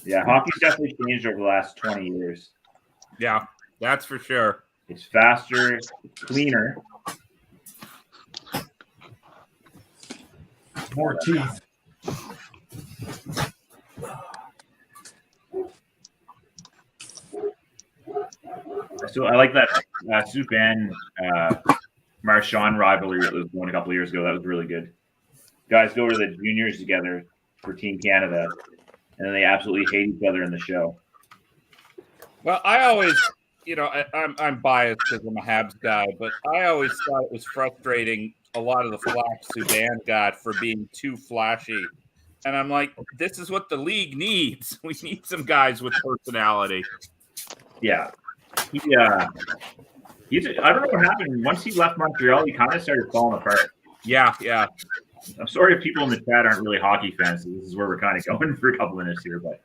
Speaker 5: Yeah, hockey's definitely changed over the last 20 years.
Speaker 8: Yeah, that's for sure.
Speaker 5: It's faster, it's cleaner.
Speaker 2: More teeth.
Speaker 5: So I like that Subban Marchand rivalry that was going a couple of years ago. That was really good. Guys go to the juniors together for Team Canada, and then they absolutely hate each other in the show.
Speaker 8: Well, I always, I'm biased because I'm a Habs guy, but I always thought it was frustrating a lot of the flack Subban got for being too flashy. And I'm like, this is what the league needs. We need some guys with personality.
Speaker 5: Yeah. I don't know what happened. Once he left Montreal, he kind of started falling apart.
Speaker 8: Yeah.
Speaker 5: I'm sorry if people in the chat aren't really hockey fans. So this is where we're kind of going for a couple minutes here. But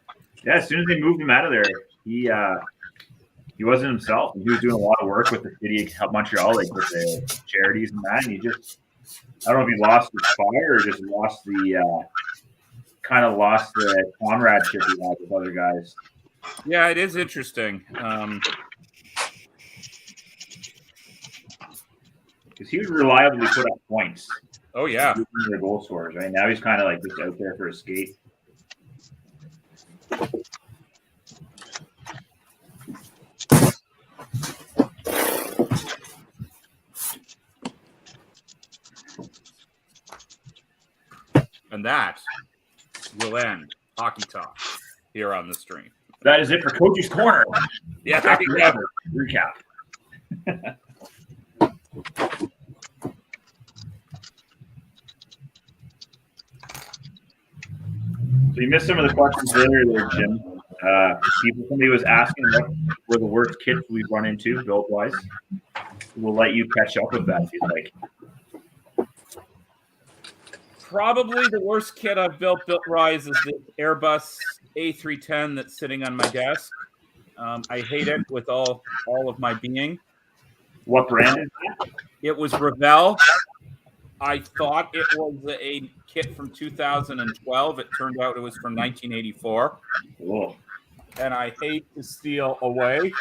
Speaker 5: yeah, as soon as they moved him out of there, he wasn't himself. He was doing a lot of work with the city of Montreal, like with the charities and that. And he just, I don't know if he lost his fire or just lost the comradeship he had with other guys.
Speaker 8: Yeah, it is interesting.
Speaker 5: Because he would reliably put up points.
Speaker 8: Oh, yeah.
Speaker 5: The goal scorers, right? Now he's kind of like just out there for a skate.
Speaker 8: And that will end Hockey Talk here on the stream.
Speaker 5: That is it for Coach's Corner.
Speaker 8: Yeah,
Speaker 5: Recap. So you missed some of the questions earlier there, Jim. Somebody was asking what were the worst kits we've run into build-wise. We'll let you catch up with that if you'd like.
Speaker 8: Probably the worst kit I've built-wise is the Airbus A310 that's sitting on my desk. I hate it with all of my being.
Speaker 5: What brand is that?
Speaker 8: It was Revell. I thought it was a kit from 2012. It turned out it was from 1984.
Speaker 5: Cool.
Speaker 8: And I hate to steal away,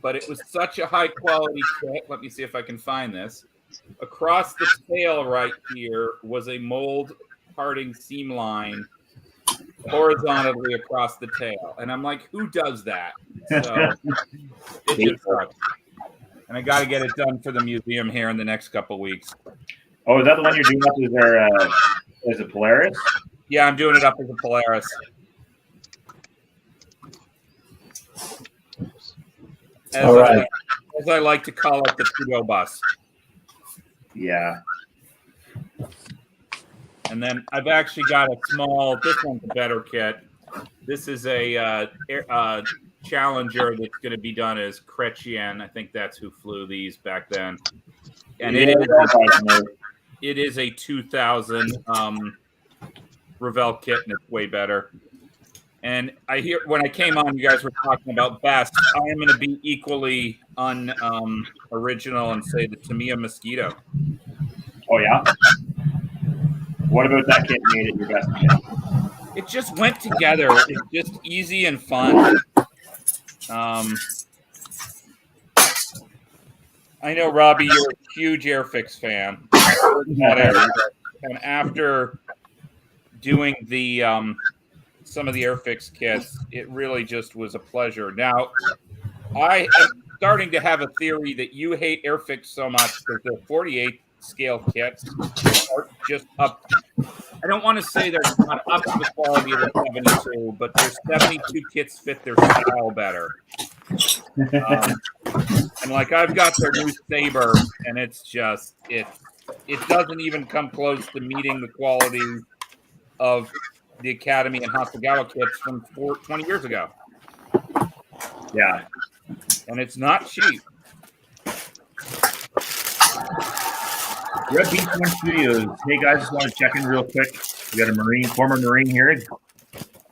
Speaker 8: but it was such a high-quality kit. Let me see if I can find this. Across the tail right here was a mold parting seam line horizontally across the tail. And I'm like, who does that? So it just sucks. And I got to get it done for the museum here in the next couple weeks.
Speaker 5: Oh, is that the one you're doing up as a Polaris?
Speaker 8: Yeah, I'm doing it up as a Polaris.
Speaker 1: All right.
Speaker 8: As I like to call it, the Trudeau bus.
Speaker 5: Yeah.
Speaker 8: And then I've actually got a small, this one's a better kit. This is a Challenger that's going to be done as Chrétien. I think that's who flew these back then. And it is a 2000 Revell kit, and it's way better. And I hear when I came on, you guys were talking about best. I am going to be equally original and say the Tamiya Mosquito.
Speaker 5: Oh, yeah? What about that kit made it your best kit?
Speaker 8: It just went together. It's just easy and fun. I know, Robbie, you're a huge Airfix fan. And after doing the some of the Airfix kits, it really just was a pleasure. Now, I am starting to have a theory that you hate Airfix so much because the 48 scale kits are just up. I don't want to say they're not up to the quality of the 72, but their 72 kits fit their style better. And like I've got their new Saber, and it's just it doesn't even come close to meeting the quality of the Academy and Hasegawa kits from 20 years ago.
Speaker 5: Yeah.
Speaker 8: And it's not cheap.
Speaker 5: Red Beach One Studios. Hey guys, just want to check in real quick. We got a former Marine here.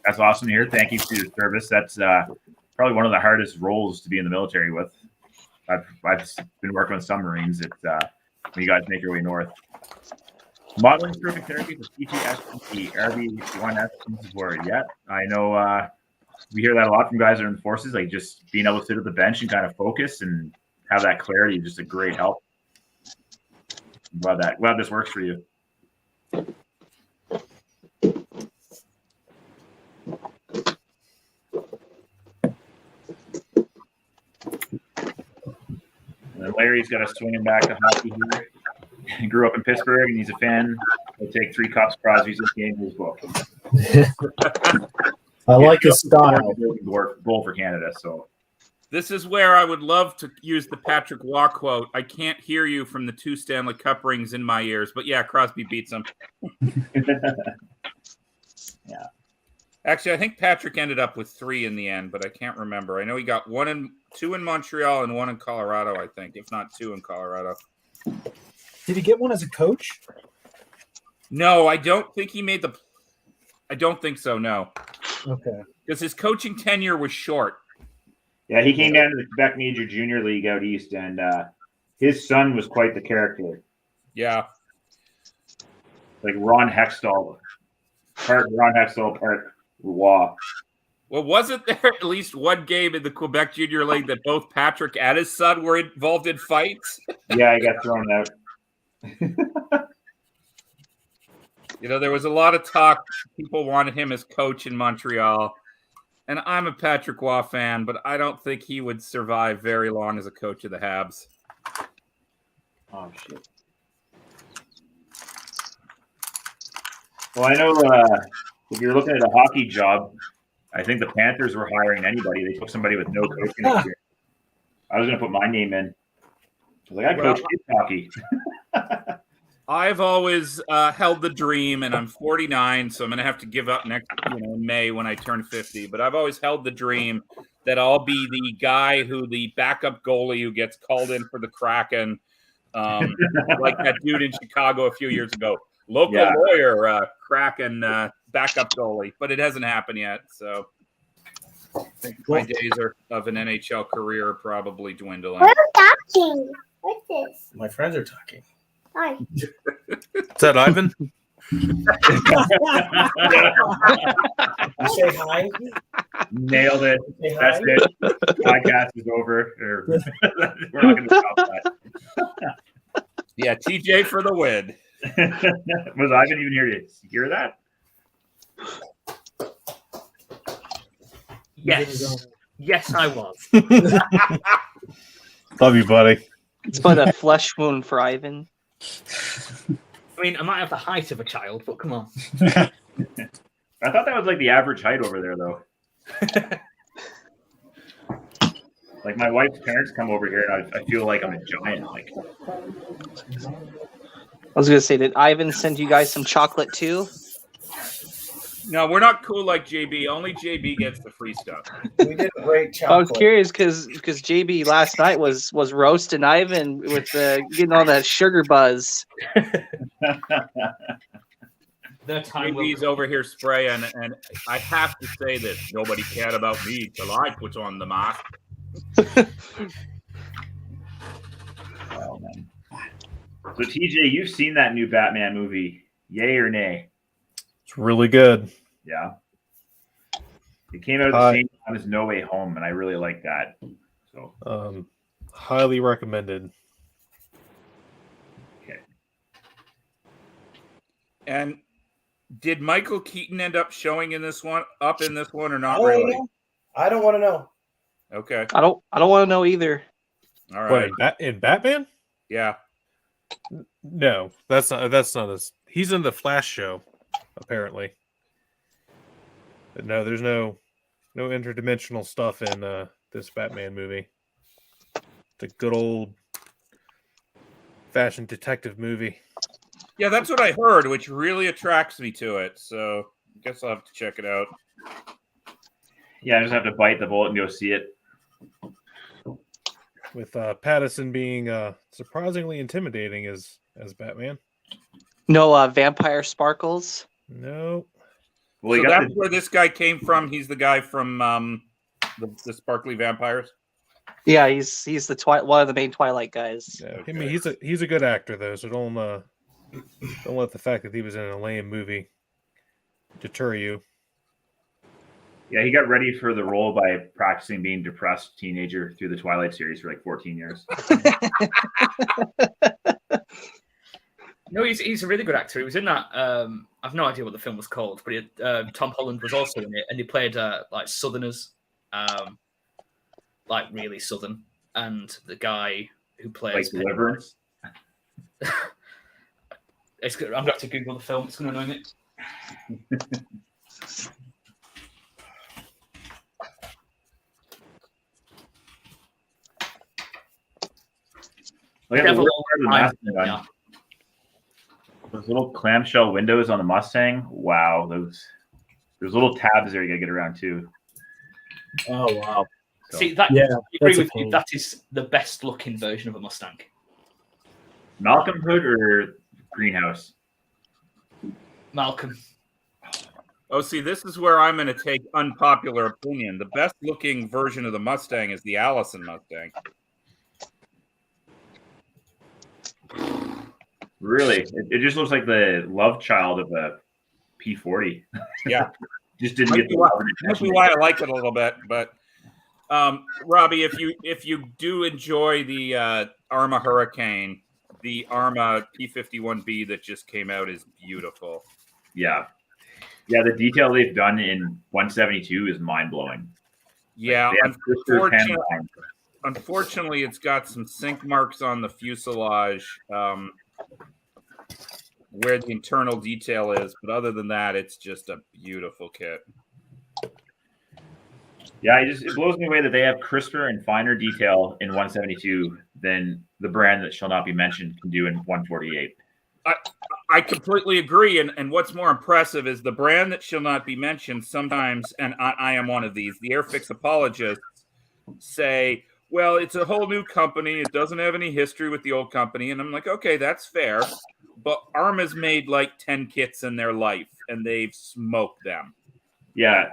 Speaker 5: That's awesome to hear. Thank you for your service. That's probably one of the hardest roles to be in the military with. I've been working with some Marines. It's when you guys make your way north. Modeling perfect therapy for PTSD, RB1S support. Yeah, I know. We hear that a lot from guys that are in the forces, like just being able to sit at the bench and kind of focus and have that clarity. Just a great help. I'm glad this works for you. And Larry's got us swinging back to hockey here. He grew up in Pittsburgh and he's a fan. He'll take 3 cups Crosby's game in his book.
Speaker 1: I like his style.
Speaker 5: Goal for Canada. So
Speaker 8: this is where I would love to use the Patrick Waugh quote. I can't hear you from the 2 Stanley Cup rings in my ears, but yeah, Crosby beats him.
Speaker 5: Yeah.
Speaker 8: Actually, I think Patrick ended up with 3 in the end, but I can't remember. I know he got 2 in Montreal and 1 in Colorado, I think, if not 2 in Colorado.
Speaker 1: Did he get one as a coach?
Speaker 8: No, I don't think he made the. I don't think so. No.
Speaker 1: Okay.
Speaker 8: Because his coaching tenure was short.
Speaker 5: Yeah, he came down to the Quebec Major Junior League out east, and his son was quite the character.
Speaker 8: Yeah.
Speaker 5: Like Ron Hextall. Part Waugh.
Speaker 8: Well, wasn't there at least one game in the Quebec Junior League that both Patrick and his son were involved in fights?
Speaker 5: Yeah, he got thrown out.
Speaker 8: You know, there was a lot of talk. People wanted him as coach in Montreal. And I'm a Patrick Waugh fan, but I don't think he would survive very long as a coach of the Habs.
Speaker 5: Oh, shit. Well, I know if you're looking at a hockey job, I think the Panthers were hiring anybody. They took somebody with no coaching experience. I was going to put my name in. I was like, I coach kids hockey.
Speaker 8: I've always held the dream, and I'm 49, so I'm going to have to give up next May when I turn 50. But I've always held the dream that I'll be the guy who the backup goalie who gets called in for the Kraken, like that dude in Chicago a few years ago. Local lawyer, Kraken backup goalie, but it hasn't happened yet. So I think my days of an NHL career are probably dwindling.
Speaker 9: We're talking. What's this?
Speaker 10: My friends are talking.
Speaker 9: Hi.
Speaker 6: Is that Ivan?
Speaker 10: You say hi.
Speaker 5: Nailed it.
Speaker 10: Say
Speaker 5: That's
Speaker 10: hi.
Speaker 5: it. Podcast is over. We're not going to stop that.
Speaker 8: Yeah, TJ for the win.
Speaker 5: Was Ivan even here to hear that?
Speaker 10: Yes. Yes, I was.
Speaker 6: Love you, buddy.
Speaker 4: It's but a flesh wound for Ivan.
Speaker 7: I mean, I might have the height of a child, but come on.
Speaker 5: I thought that was like the average height over there, though. Like my wife's parents come over here, and I feel like I'm a giant. Like,
Speaker 4: I was gonna say, did Ivan send you guys some chocolate too?
Speaker 8: No, we're not cool like JB. Only JB gets the free stuff.
Speaker 10: We did great chocolate.
Speaker 4: I was curious because JB last night was roasting Ivan with getting all that sugar buzz.
Speaker 7: The time will
Speaker 8: JB's over here spraying, and I have to say this: nobody cared about me till I put on the mask.
Speaker 5: oh man. So TJ, you've seen that new Batman movie Yay or nay?
Speaker 6: It's really good.
Speaker 5: Yeah. It came out at the same time as No Way Home, and I really like that. So
Speaker 6: highly recommended.
Speaker 5: Okay.
Speaker 8: And did Michael Keaton end up showing in this one, or not
Speaker 10: I
Speaker 8: really?
Speaker 10: don't want to know.
Speaker 8: Okay.
Speaker 4: I don't want to know either.
Speaker 8: All right.
Speaker 6: What, in Batman?
Speaker 8: Yeah.
Speaker 6: No, that's not his. He's in the Flash show, apparently. But no, there's no interdimensional stuff in this Batman movie. It's a good old fashioned detective movie.
Speaker 8: Yeah, that's what I heard, which really attracts me to it. So I guess I'll have to check it out.
Speaker 5: Yeah, I just have to bite the bullet and go see it.
Speaker 6: With Pattinson being surprisingly intimidating as Batman.
Speaker 4: No vampire sparkles.
Speaker 6: No.
Speaker 5: Well,
Speaker 8: So that's where this guy came from. He's the guy from the Sparkly Vampires.
Speaker 4: Yeah, he's the one of the main Twilight guys.
Speaker 6: Yeah, I mean, he's a good actor though, so don't let the fact that he was in a lame movie deter you.
Speaker 5: Yeah, he got ready for the role by practicing being depressed teenager through the Twilight series for like 14 years.
Speaker 7: No, he's a really good actor. He was in that. I've no idea what the film was called, but Tom Holland was also in it, and he played like Southerners, like really Southern. And the guy who plays
Speaker 5: like Deliverance.
Speaker 7: I'm going to have to Google the film. It's going to annoy me.
Speaker 5: Look at the Mustang.
Speaker 7: Yeah.
Speaker 5: Those little clamshell windows on the Mustang. Wow, those little tabs there you gotta get around too.
Speaker 1: Oh wow!
Speaker 5: So,
Speaker 7: See that?
Speaker 1: Yeah,
Speaker 7: I agree
Speaker 1: that's a
Speaker 7: with you.
Speaker 1: pain.
Speaker 7: That is the best looking version of a Mustang.
Speaker 5: Malcolm Hood or Greenhouse?
Speaker 7: Malcolm.
Speaker 8: Oh, see, this is where I'm going to take unpopular opinion. The best looking version of the Mustang is the Allison Mustang.
Speaker 5: Really, it just looks like the love child of a P40.
Speaker 8: Yeah.
Speaker 5: Just didn't
Speaker 8: Might
Speaker 5: get
Speaker 8: be
Speaker 5: the
Speaker 8: why,
Speaker 5: love and
Speaker 8: might be
Speaker 5: attention.
Speaker 8: why I like it a little bit, but Robbie, if you do enjoy the Arma Hurricane, the Arma P51B that just came out is beautiful.
Speaker 5: Yeah, the detail they've done in 172 is mind blowing.
Speaker 8: Yeah,
Speaker 5: They have Christopher Penn lines.
Speaker 8: unfortunately, it's got some sink marks on the fuselage where the internal detail is, but other than that, it's just a beautiful kit.
Speaker 5: Yeah, it blows me away that they have crisper and finer detail in 172 than the brand that shall not be mentioned can do in 148.
Speaker 8: I completely agree. And what's more impressive is the brand that shall not be mentioned sometimes, and I am one of these, the Airfix apologists say, well, it's a whole new company. It doesn't have any history with the old company. And I'm like, okay, that's fair. But Arma's made like 10 kits in their life, and they've smoked them.
Speaker 5: Yeah,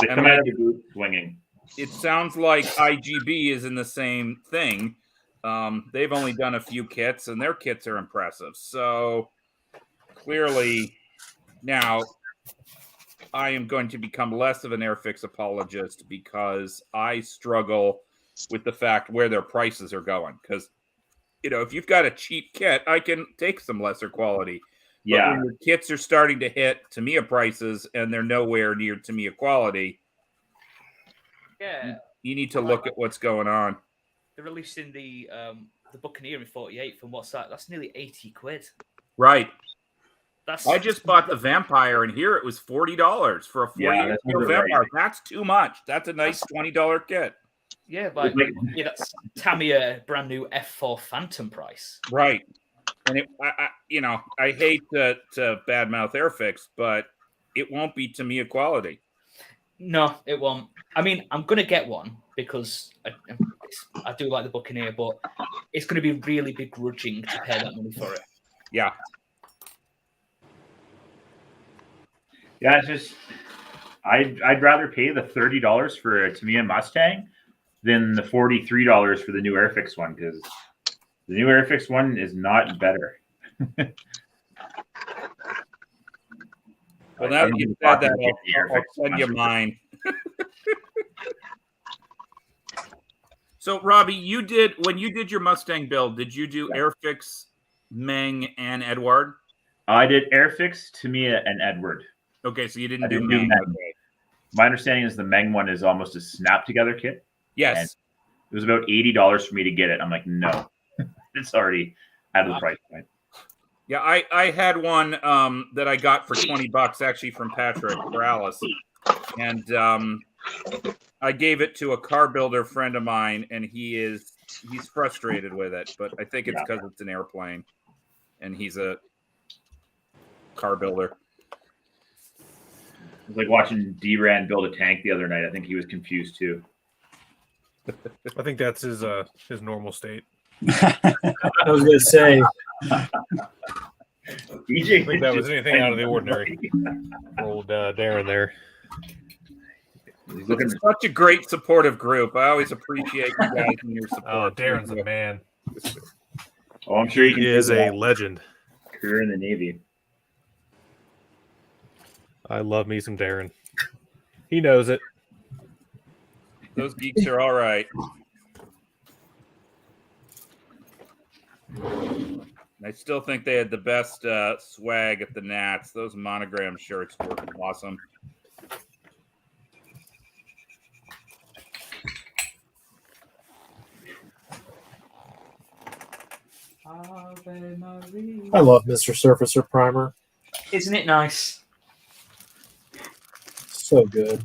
Speaker 5: they
Speaker 8: And
Speaker 5: come
Speaker 8: like-
Speaker 5: out of the boot swinging.
Speaker 8: It sounds like IGB is in the same thing. They've only done a few kits, and their kits are impressive. So clearly, now I am going to become less of an Airfix apologist because I struggle with the fact where their prices are going. Because, if you've got a cheap kit, I can take some lesser quality. But
Speaker 5: Yeah,
Speaker 8: when your kits are starting to hit Tamiya prices and they're nowhere near Tamiya quality,
Speaker 7: Yeah,
Speaker 8: you need to look at what's going on.
Speaker 7: they're releasing the Buccaneer in 48. From what's that? That's nearly 80 quid.
Speaker 8: Right.
Speaker 7: That's
Speaker 8: I just bought the Vampire, and here it was $40 for a 48
Speaker 5: Yeah, that's
Speaker 8: kilo
Speaker 5: about right.
Speaker 8: Vampire. That's too much. That's a nice $20 kit.
Speaker 7: yeah, but
Speaker 5: Like-
Speaker 7: yeah, that's Tamiya brand new F4 Phantom price.
Speaker 8: Right. And I hate to badmouth Airfix, but it won't be Tamiya quality.
Speaker 7: No, it won't. I mean, I'm gonna get one because I do like the Buccaneer, but it's gonna be really begrudging to pay that money for it.
Speaker 8: Yeah.
Speaker 5: yeah. It's just I'd rather pay the $30 for a Tamiya Mustang than the $43 for the new Airfix one, because the new Airfix one is not better.
Speaker 8: Well, now that you said that, I'll send you mine. So, Robbie, when you did your Mustang build, did you do Airfix, Meng, and Edward?
Speaker 5: I did Airfix, Tamiya, and Edward.
Speaker 8: Okay, so you
Speaker 5: I
Speaker 8: didn't do
Speaker 5: didn't do
Speaker 8: Meng.
Speaker 5: Meng.
Speaker 8: Okay.
Speaker 5: My understanding is the Meng one is almost a snap together kit.
Speaker 8: Yes.
Speaker 5: And it was about $80 for me to get it. I'm like, no, it's already out of the price point.
Speaker 8: Yeah, I had one that I got for $20 actually from Patrick Morales, and I gave it to a car builder friend of mine, and he's frustrated with it, but I think it's because it's an airplane, and he's a car builder.
Speaker 5: It was like watching D-Ran build a tank the other night. I think he was confused too.
Speaker 6: I think that's his normal state.
Speaker 1: I was going to say,
Speaker 5: DJ,
Speaker 6: I think that was anything out of the ordinary. Old Darren there.
Speaker 5: He's looking.
Speaker 8: It's such a great supportive group. I always appreciate you guys and your
Speaker 6: Oh,
Speaker 8: support.
Speaker 6: Darren's a man.
Speaker 5: Oh, I'm sure you can.
Speaker 6: He is
Speaker 5: do
Speaker 6: a
Speaker 5: that.
Speaker 6: legend.
Speaker 5: Career in the Navy.
Speaker 6: I love me some Darren. He knows it.
Speaker 8: Those geeks are all right. I still think they had the best swag at the Nats. Those monogram shirts were awesome.
Speaker 1: I love Mr. Surfacer Primer.
Speaker 7: Isn't it nice?
Speaker 1: So good.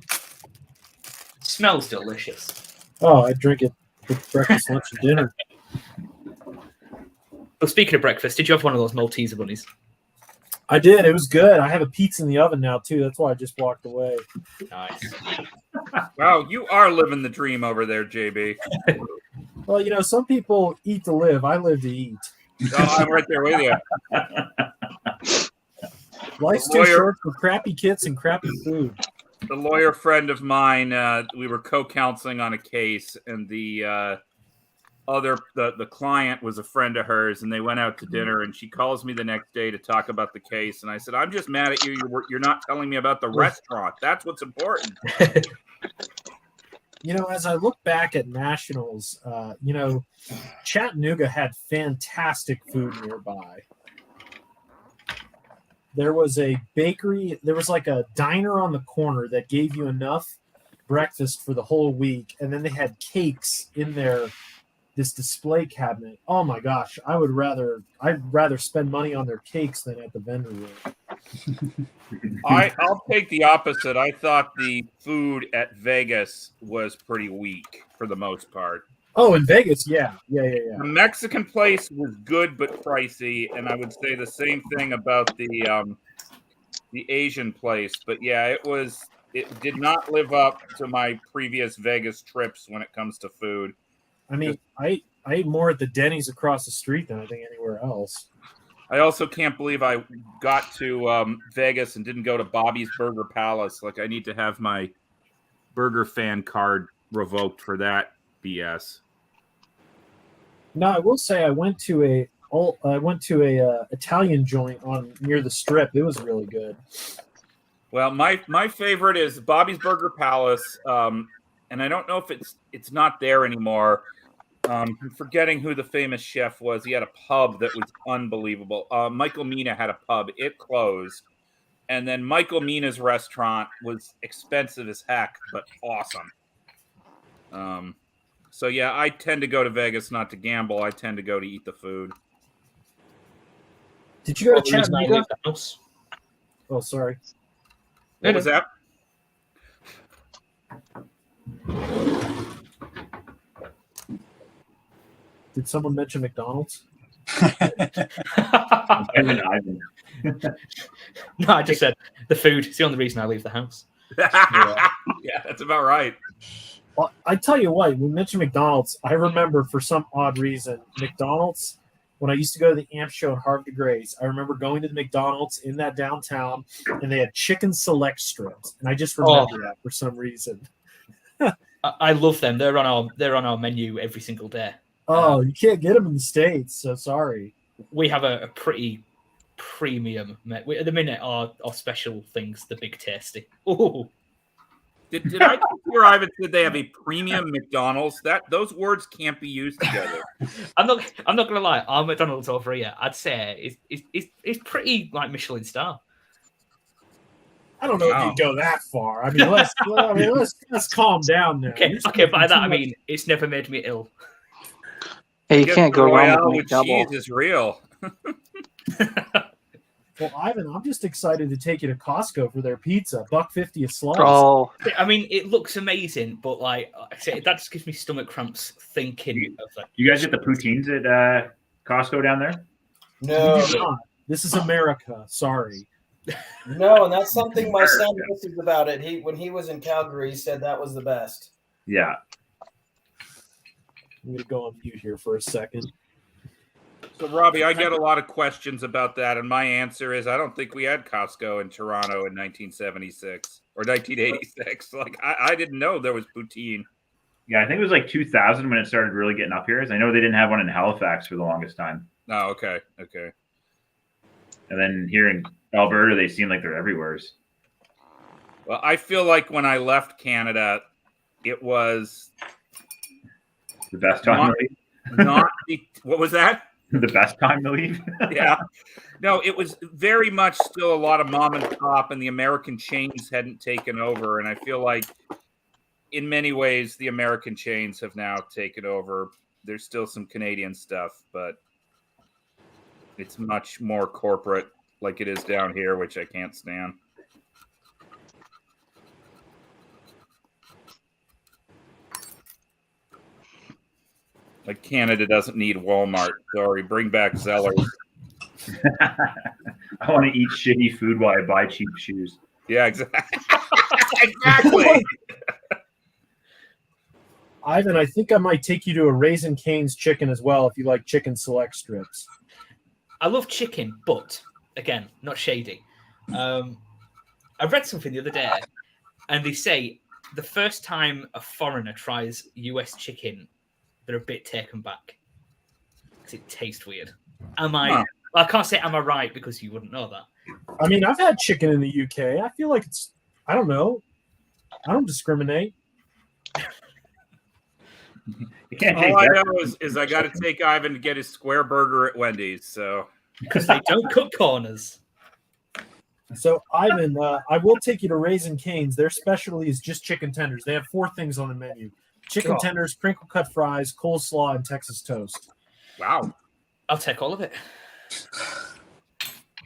Speaker 7: Smells delicious.
Speaker 1: Oh, I drink it with breakfast, lunch, and dinner.
Speaker 7: But speaking of breakfast, did you have one of those Malteser bunnies?
Speaker 1: I did. It was good. I have a pizza in the oven now, too. That's why I just walked away.
Speaker 7: Nice.
Speaker 8: Wow, you are living the dream over there, JB.
Speaker 1: Well, some people eat to live. I live to eat.
Speaker 8: Oh, I'm right there with you.
Speaker 1: Life's too short for crappy kits and crappy food.
Speaker 8: The lawyer friend of mine, we were co-counseling on a case, and the client was a friend of hers, and they went out to dinner, and she calls me the next day to talk about the case, and I said, I'm just mad at you. You're not telling me about the restaurant. That's what's important.
Speaker 1: As I look back at nationals, Chattanooga had fantastic food nearby. There was a bakery. There was like a diner on the corner that gave you enough breakfast for the whole week. And then they had cakes in this display cabinet. Oh my gosh. I'd rather spend money on their cakes than at the vendor room.
Speaker 8: I'll take the opposite. I thought the food at Vegas was pretty weak for the most part.
Speaker 1: Oh, in Vegas, yeah.
Speaker 8: The Mexican place was good but pricey, and I would say the same thing about the Asian place. But yeah, it did not live up to my previous Vegas trips when it comes to food.
Speaker 1: I mean, I ate more at the Denny's across the street than I think anywhere else.
Speaker 8: I also can't believe I got to Vegas and didn't go to Bobby's Burger Palace. Like, I need to have my burger fan card revoked for that BS.
Speaker 1: No, I will say I went to a Italian joint near the Strip. It was really good.
Speaker 8: Well, my favorite is Bobby's Burger Palace, and I don't know if it's not there anymore. I'm forgetting who the famous chef was. He had a pub that was unbelievable. Michael Mina had a pub. It closed. And then Michael Mina's restaurant was expensive as heck, but awesome. So, yeah, I tend to go to Vegas not to gamble. I tend to go to eat the food.
Speaker 1: Did you go to Chattanooga?
Speaker 7: House.
Speaker 1: Oh, sorry.
Speaker 8: What was that?
Speaker 1: Did someone mention McDonald's?
Speaker 7: No, I just said the food. It's the only reason I leave the house.
Speaker 8: Yeah, that's about right.
Speaker 1: Well, I tell you what, we mentioned McDonald's. I remember for some odd reason, McDonald's, when I used to go to the AMP show in Harvard de Grace, I remember going to the McDonald's in that downtown, and they had chicken select strips. And I just remember that for some reason.
Speaker 7: I love them. They're on our menu every single day.
Speaker 1: Oh, you can't get them in the States, so sorry.
Speaker 7: We have a pretty premium. At the minute, our special things, the big tasty. Oh,
Speaker 8: Did I hear Ivan said they have a premium McDonald's? Those words can't be used together.
Speaker 7: I'm not gonna lie. Our McDonald's over here, I'd say, is pretty like Michelin star.
Speaker 1: I don't know if you go that far. I mean, let's calm down there.
Speaker 7: Okay. By that I mean it's never made me ill.
Speaker 4: Hey, you
Speaker 8: Guess
Speaker 4: can't
Speaker 8: the
Speaker 4: go wrong
Speaker 8: Royale
Speaker 4: with
Speaker 8: with
Speaker 4: McDouble.
Speaker 8: cheese is real.
Speaker 1: Well, Ivan, I'm just excited to take you to Costco for their pizza, $1.50 a slice.
Speaker 4: Oh,
Speaker 7: I mean, it looks amazing, but like I say, that just gives me stomach cramps thinking of that.
Speaker 5: You guys get the poutines at Costco down there?
Speaker 10: No,
Speaker 1: We do not. This is America. Sorry.
Speaker 10: no, and that's something my son misses about it. When he was in Calgary, he said that was the best.
Speaker 5: Yeah.
Speaker 1: I'm going to go on mute here for a second.
Speaker 8: So, Robbie, I get a lot of questions about that, and my answer is I don't think we had Costco in Toronto in 1976 or 1986. Like, I didn't know there was poutine.
Speaker 5: Yeah, I think it was like 2000 when it started really getting up here. I know they didn't have one in Halifax for the longest time.
Speaker 8: Oh, okay.
Speaker 5: And then here in Alberta, they seem like they're everywhere.
Speaker 8: Well, I feel like when I left Canada, it was
Speaker 5: The best time to leave.
Speaker 8: not what was that?
Speaker 5: The best time to leave.
Speaker 8: Yeah. No, it was very much still a lot of mom and pop, and the American chains hadn't taken over. And I feel like in many ways, the American chains have now taken over. There's still some Canadian stuff, but it's much more corporate like it is down here, which I can't stand. Like Canada doesn't need Walmart. Sorry, bring back Zellers.
Speaker 5: I want to eat shitty food while I buy cheap shoes.
Speaker 8: Yeah, exactly. Exactly.
Speaker 1: Ivan, I think I might take you to a Raising Cane's chicken as well if you like chicken select strips.
Speaker 7: I love chicken, but again, not shady. I read something the other day, and they say the first time a foreigner tries US chicken, they're a bit taken back because it tastes weird. Am I?
Speaker 8: Huh.
Speaker 7: Well, I can't say am I right because you wouldn't know that.
Speaker 1: I mean, I've had chicken in the UK. I feel like it's, I don't know. I don't discriminate.
Speaker 5: You can't take
Speaker 8: All I
Speaker 5: that.
Speaker 8: know is I got to take Ivan to get his square burger at Wendy's. So
Speaker 7: Because they don't cut corners.
Speaker 1: So, Ivan, I will take you to Raising Cane's. Their specialty is just chicken tenders. They have 4 things on the menu: chicken
Speaker 7: Oh.
Speaker 1: tenders, crinkle cut fries, coleslaw, and Texas toast.
Speaker 8: wow.
Speaker 7: I'll take all of it.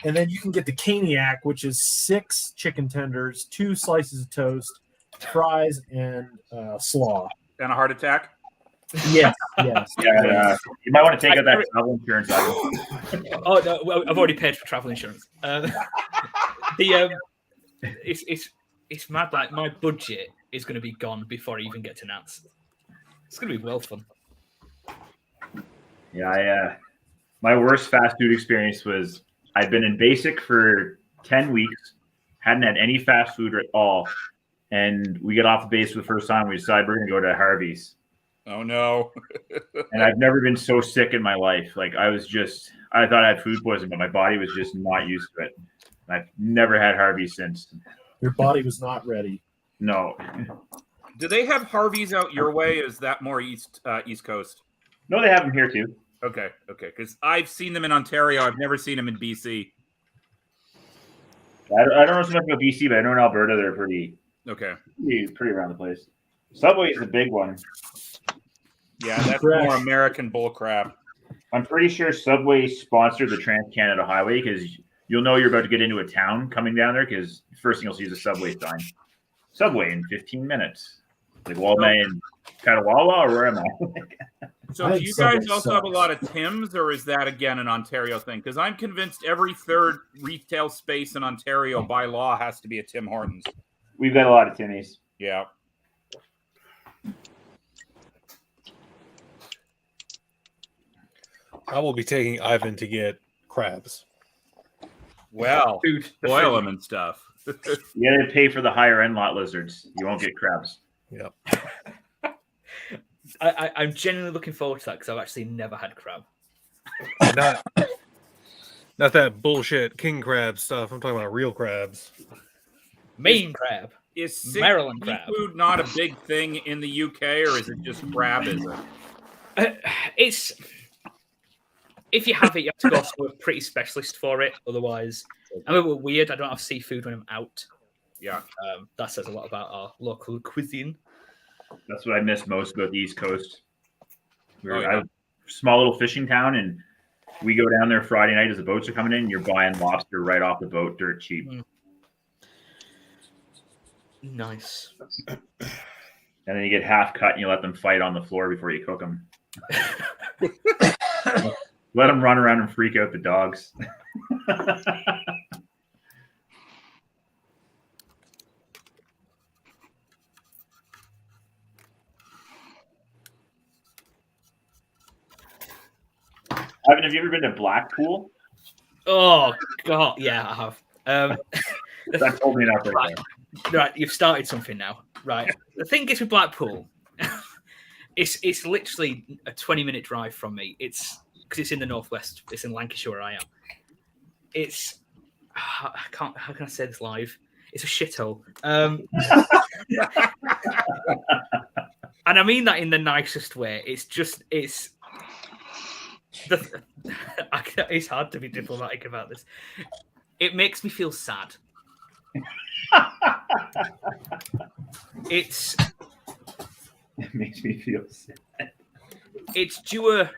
Speaker 1: And then you can get the Caniac, which is 6 chicken tenders, 2 slices of toast, fries, and slaw.
Speaker 8: And a heart attack.
Speaker 1: Yes, yes.
Speaker 5: Yeah, you might want to take out that travel insurance. Ivan.
Speaker 7: Oh no, well, I've already paid for travel insurance. It's mad. Like my budget is going to be gone before I even get to Nats. It's going to be well fun.
Speaker 5: Yeah, my worst fast food experience was I'd been in basic for 10 weeks, hadn't had any fast food at all, and we get off the base for the first time. We decide we're going to go to Harvey's.
Speaker 8: Oh no.
Speaker 5: And I've never been so sick in my life. Like I thought I had food poisoning, but my body was just not used to it. And I've never had Harvey's since.
Speaker 1: Your body was not ready.
Speaker 5: No.
Speaker 8: Do they have Harvey's out your way? Is that more East Coast?
Speaker 5: No, they have them here too.
Speaker 8: Okay. Because I've seen them in Ontario. I've never seen them in BC.
Speaker 5: I don't know so much about BC, but I know in Alberta they're pretty around the place. Subway is a big one.
Speaker 8: Yeah, that's
Speaker 1: Correct.
Speaker 8: more American bullcrap.
Speaker 5: I'm pretty sure Subway sponsored the Trans-Canada Highway because you'll know you're about to get into a town coming down there because the first thing you'll see is a Subway sign. Subway in 15 minutes. Like Walmart and Petawawa, or where am I?
Speaker 8: So
Speaker 1: I
Speaker 8: do
Speaker 1: think
Speaker 8: you guys
Speaker 1: Subway
Speaker 8: also have a
Speaker 1: sucks.
Speaker 8: lot of Tim's, or is that again an Ontario thing? Because I'm convinced every third retail space in Ontario by law has to be a Tim Hortons.
Speaker 5: We've got a lot of Timmy's.
Speaker 8: Yeah.
Speaker 6: I will be taking Ivan to get crabs.
Speaker 8: Well,
Speaker 7: Food.
Speaker 8: boil them and stuff.
Speaker 5: You got to pay for the higher end lot lizards. You won't get crabs.
Speaker 6: Yep.
Speaker 7: I'm genuinely looking forward to that because I've actually never had crab.
Speaker 6: Not Not that bullshit king crab stuff. I'm talking about real crabs.
Speaker 7: Maine crab.
Speaker 8: Is
Speaker 7: Maryland crab.
Speaker 8: seafood not a big thing in the UK, or is it just crab? Is it?
Speaker 7: It's if you have it, you have to go to a pretty specialist for it. Otherwise, I'm a bit weird. I don't have seafood when I'm out.
Speaker 8: Yeah,
Speaker 7: that says a lot about our local cuisine.
Speaker 5: That's what I miss most about the East Coast.
Speaker 8: Oh, yeah.
Speaker 5: I have a small little fishing town, and we go down there Friday night as the boats are coming in. And you're buying lobster right off the boat, dirt cheap.
Speaker 7: Nice.
Speaker 5: And then you get half cut, and you let them fight on the floor before you cook them. Let them run around and freak out the dogs. Ivan, have you ever been to Blackpool?
Speaker 7: Oh God, yeah, I have.
Speaker 5: That told me enough right there.
Speaker 7: Right, you've started something now. Right. The thing is with Blackpool, it's literally a 20-minute drive from me. It's because it's in the northwest. It's in Lancashire where I am. It's I can't. How can I say this live? It's a shithole. And I mean that in the nicest way. It's hard to be diplomatic about this. It makes me feel sad.
Speaker 5: It makes me feel sad.
Speaker 7: It's due a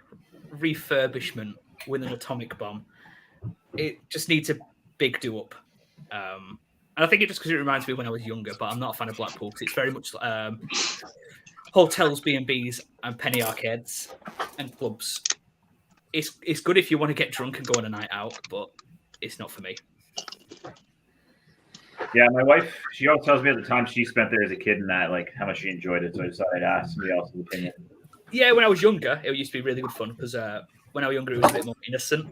Speaker 7: refurbishment with an atomic bomb. It just needs a big do up. And I think it just because it reminds me of when I was younger, but I'm not a fan of Blackpool because it's very much hotels, B&Bs, and penny arcades and clubs. It's good if you want to get drunk and go on a night out, but it's not for me.
Speaker 5: Yeah, my wife, she always tells me at the time she spent there as a kid and that, like, how much she enjoyed it. So I decided I'd ask somebody else's opinion.
Speaker 7: Yeah, when I was younger, it used to be really good fun because when I was younger, it was a bit more innocent.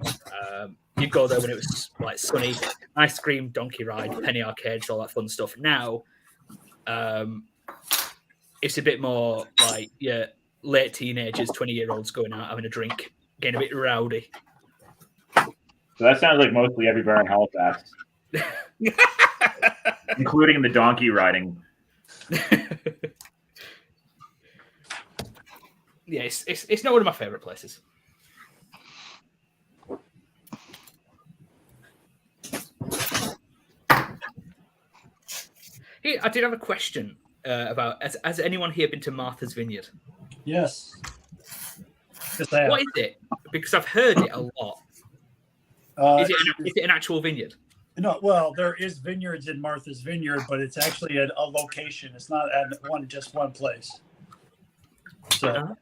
Speaker 7: You'd go there when it was like sunny, ice cream, donkey ride, penny arcades, all that fun stuff. Now, it's a bit more like late teenagers, 20-year-olds going out having a drink, getting a bit rowdy.
Speaker 5: So that sounds like mostly every bar in Halifax, including the donkey riding.
Speaker 7: Yeah, it's not one of my favorite places. Here, I did have a question about has anyone here been to Martha's Vineyard?
Speaker 2: Yes. Yes, I have.
Speaker 7: What is it? Because I've heard it a lot. Is it an actual vineyard?
Speaker 2: No, well, there is vineyards in Martha's Vineyard, but it's actually at a location. It's not at just one place. So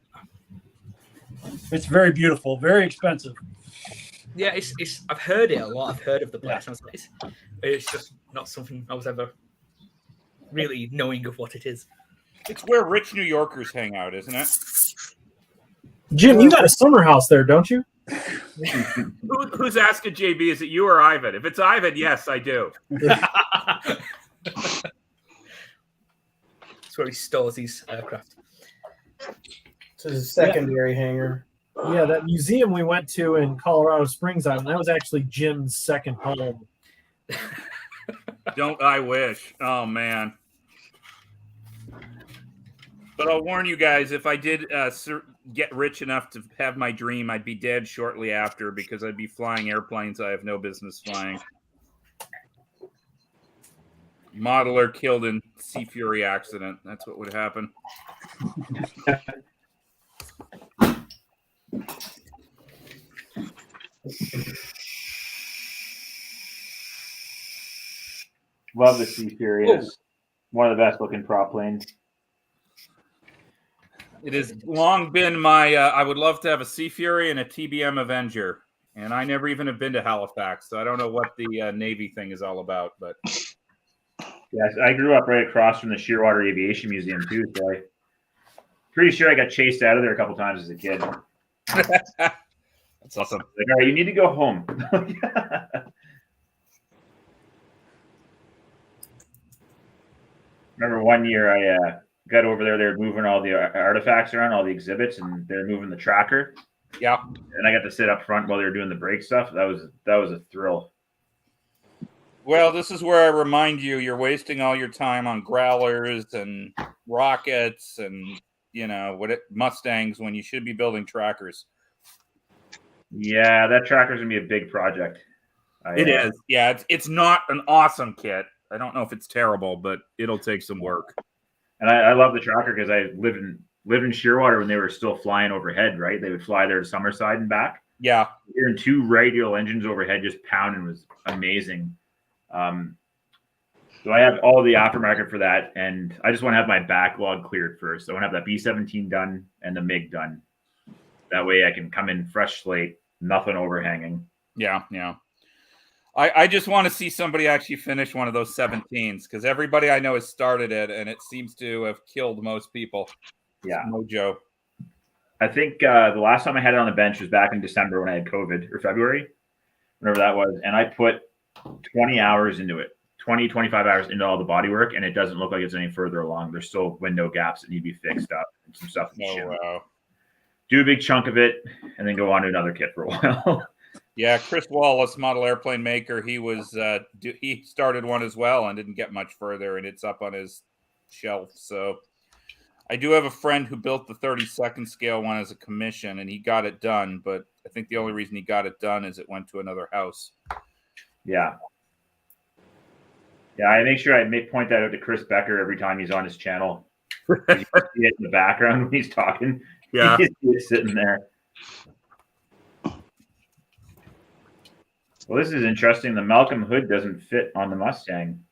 Speaker 2: it's very beautiful, very expensive.
Speaker 7: Yeah, it's. I've heard it a lot. I've heard of the place. Yeah. It's just not something I was ever really knowing of what it is.
Speaker 8: It's where rich New Yorkers hang out, isn't it?
Speaker 1: Jim, you got a summer house there, don't you?
Speaker 8: Who's asking JB? Is it you or Ivan? If it's Ivan, yes, I do.
Speaker 7: That's where he stores his aircraft.
Speaker 10: It's a secondary hangar.
Speaker 1: Yeah, that museum we went to in Colorado Springs, Island, that was actually Jim's second home.
Speaker 8: Don't I wish? Oh, man. But I'll warn you guys, if I did get rich enough to have my dream, I'd be dead shortly after because I'd be flying airplanes I have no business flying. Modeler killed in Sea Fury accident. That's what would happen.
Speaker 5: Love the Sea Fury. It's one of the best looking prop planes.
Speaker 8: It has long been my. I would love to have a Sea Fury and a TBM Avenger, and I never even have been to Halifax, so I don't know what the Navy thing is all about. But
Speaker 5: yes, I grew up right across from the Shearwater Aviation Museum too, so I'm pretty sure I got chased out of there a couple times as a kid.
Speaker 8: That's awesome.
Speaker 5: Like, all right, you need to go home. Remember one year I got over there, they were moving all the artifacts around, all the exhibits, and they're moving the tracker.
Speaker 8: Yeah.
Speaker 5: And I got to sit up front while they were doing the brake stuff. That was a thrill.
Speaker 8: Well, this is where I remind you, you're wasting all your time on growlers and rockets and Mustangs when you should be building trackers.
Speaker 5: Yeah, that tracker's gonna be a big project.
Speaker 8: It is. Yeah, it's not an awesome kit. I don't know if it's terrible, but it'll take some work.
Speaker 5: And I love the tracker because I lived in Shearwater when they were still flying overhead. Right, they would fly there to Summerside and back.
Speaker 8: Yeah,
Speaker 5: hearing 2 radial engines overhead just pounding was amazing. So I have all the aftermarket for that, and I just want to have my backlog cleared first. I want to have that B-17 done and the MiG done. That way I can come in fresh slate, nothing overhanging.
Speaker 8: Yeah. I just want to see somebody actually finish one of those 17s, because everybody I know has started it, and it seems to have killed most people.
Speaker 5: Yeah.
Speaker 8: Mojo.
Speaker 5: I think the last time I had it on the bench was back in December when I had COVID, or February, whenever that was, and I put 20 hours into it. 20, 25 hours into all the body work, and it doesn't look like it's any further along. There's still window gaps that need to be fixed up and some stuff.
Speaker 8: Wow.
Speaker 5: Do a big chunk of it and then go on to another kit for a while.
Speaker 8: Yeah, Chris Wallace, model airplane maker, he started one as well and didn't get much further, and it's up on his shelf. So I do have a friend who built the 32nd scale one as a commission, and he got it done, but I think the only reason he got it done is it went to another house.
Speaker 5: Yeah. Yeah, I make sure I point that out to Chris Becker every time he's on his channel. You can see it in the background when he's talking.
Speaker 8: Yeah.
Speaker 5: He's sitting there. Well, this is interesting. The Malcolm hood doesn't fit on the Mustang.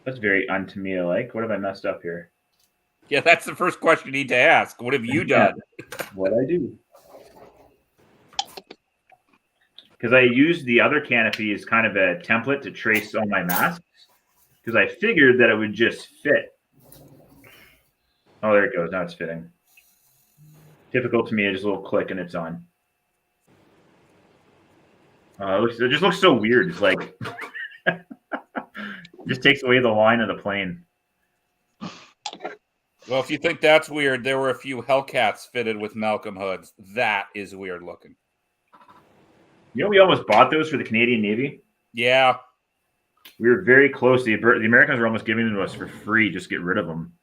Speaker 5: That's very un-Tamiya-like. What have I messed up here?
Speaker 8: Yeah, that's the first question you need to ask. What have you done?
Speaker 5: What I do. Because I used the other canopy as kind of a template to trace all my masks, because I figured that it would just fit. Oh, there it goes. Now it's fitting. Typical to me, just a little click and it's on. It just looks so weird. It's like it just takes away the line of the plane.
Speaker 8: Well, if you think that's weird, there were a few Hellcats fitted with Malcolm hoods. That is weird looking.
Speaker 5: You know, we almost bought those for the Canadian Navy.
Speaker 8: Yeah.
Speaker 5: We were very close. The Americans were almost giving them to us for free. Just get rid of them.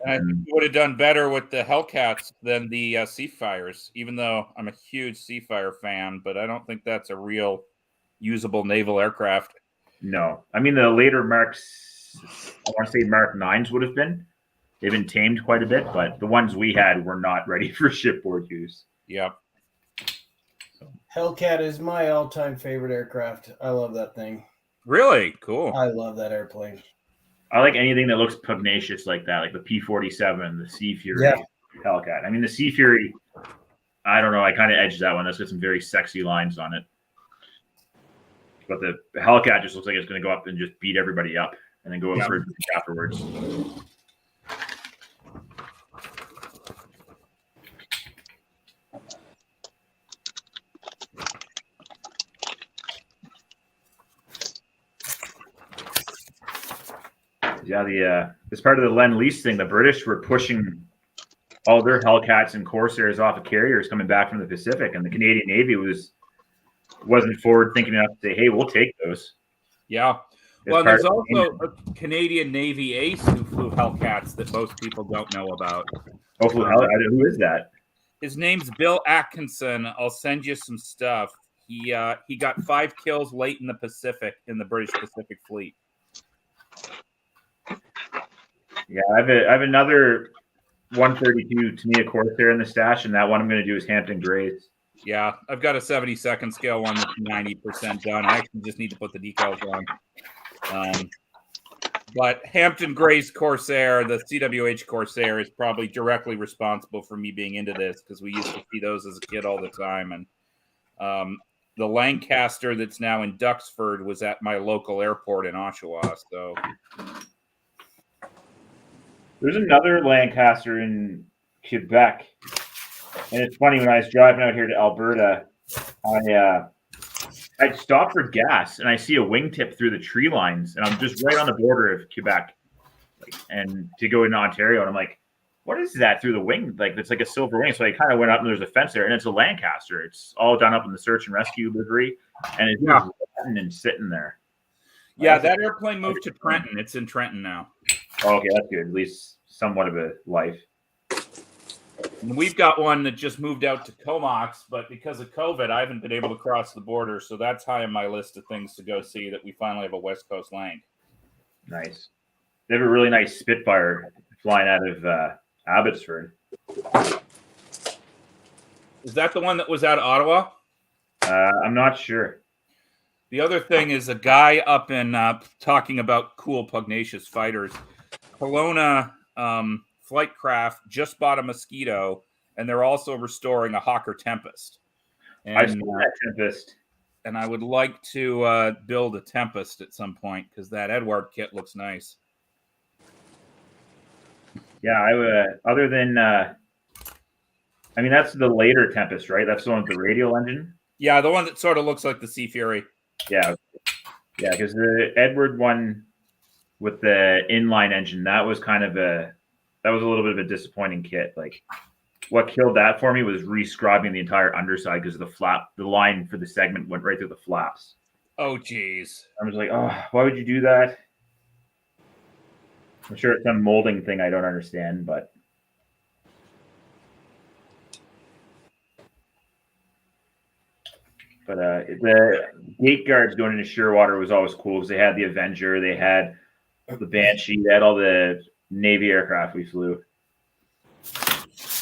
Speaker 8: And I think we would have done better with the Hellcats than the Seafires, even though I'm a huge Seafire fan, but I don't think that's a real usable naval aircraft.
Speaker 5: No. I mean, the later Marks, I want to say Mark 9s would have been. They've been tamed quite a bit, but the ones we had were not ready for shipboard use.
Speaker 8: Yep.
Speaker 10: Hellcat is my all-time favorite aircraft. I love that thing.
Speaker 8: Really? Cool.
Speaker 10: I love that airplane.
Speaker 5: I like anything that looks pugnacious like that, like the P-47, the Sea Fury, Hellcat. I mean, the Sea Fury, I don't know. I kind of edged that one. That's got some very sexy lines on it. But the Hellcat just looks like it's going to go up and just beat everybody up and then go up for afterwards. Yeah, as part of the Lend-Lease thing, the British were pushing all their Hellcats and Corsairs off of carriers coming back from the Pacific, and the Canadian Navy wasn't forward thinking enough to say, "Hey, we'll take those."
Speaker 8: Yeah. Well, there's also a Canadian Navy ace who flew Hellcats that most people don't know about.
Speaker 5: Oh, who is that?
Speaker 8: His name's Bill Atkinson. I'll send you some stuff. He got 5 kills late in the Pacific in the British Pacific Fleet.
Speaker 5: Yeah, I have another 132 Tamiya Corsair in the stash, and that one I'm going to do is Hampton Grays.
Speaker 8: Yeah, I've got a 72nd scale one that's 90% done. I actually just need to put the decals on. But Hampton Grays Corsair, the CWH Corsair, is probably directly responsible for me being into this, because we used to see those as a kid all the time. And the Lancaster that's now in Duxford was at my local airport in Oshawa. So
Speaker 5: there's another Lancaster in Quebec. And it's funny, when I was driving out here to Alberta, I'd stop for gas and I see a wingtip through the tree lines, and I'm just right on the border of Quebec and to go into Ontario. And I'm like, what is that through the wing? Like it's like a silver wing. So I kind of went up and there's a fence there, and it's a Lancaster. It's all done up in the search and rescue livery, and it's just and sitting there.
Speaker 8: Yeah, that airplane moved to Trenton. It's in Trenton now.
Speaker 5: Oh, okay, that's good. At least somewhat of a life.
Speaker 8: And we've got one that just moved out to Comox, but because of COVID, I haven't been able to cross the border. So that's high on my list of things to go see, that we finally have a West Coast Lanc.
Speaker 5: Nice. They have a really nice Spitfire flying out of Abbotsford.
Speaker 8: Is that the one that was out of Ottawa?
Speaker 5: I'm not sure.
Speaker 8: The other thing is a guy up in talking about cool pugnacious fighters. Kelowna Flightcraft just bought a Mosquito, and they're also restoring a Hawker Tempest. And,
Speaker 5: I've seen that Tempest.
Speaker 8: And I would like to build a Tempest at some point because that Edward kit looks nice.
Speaker 5: Yeah, I would. Other than, I mean, that's the later Tempest, right? That's the one with the radial engine.
Speaker 8: Yeah, the one that sort of looks like the Sea Fury.
Speaker 5: Yeah, because the Edward one with the inline engine, that was a little bit of a disappointing kit. Like, what killed that for me was rescrubbing the entire underside because the line for the segment went right through the flaps.
Speaker 8: Oh, geez.
Speaker 5: I was like, oh, why would you do that? I'm sure it's some molding thing I don't understand, but. But the gate guards going into Shearwater was always cool because they had the Avenger, they had the Banshee, they had all the Navy aircraft we flew.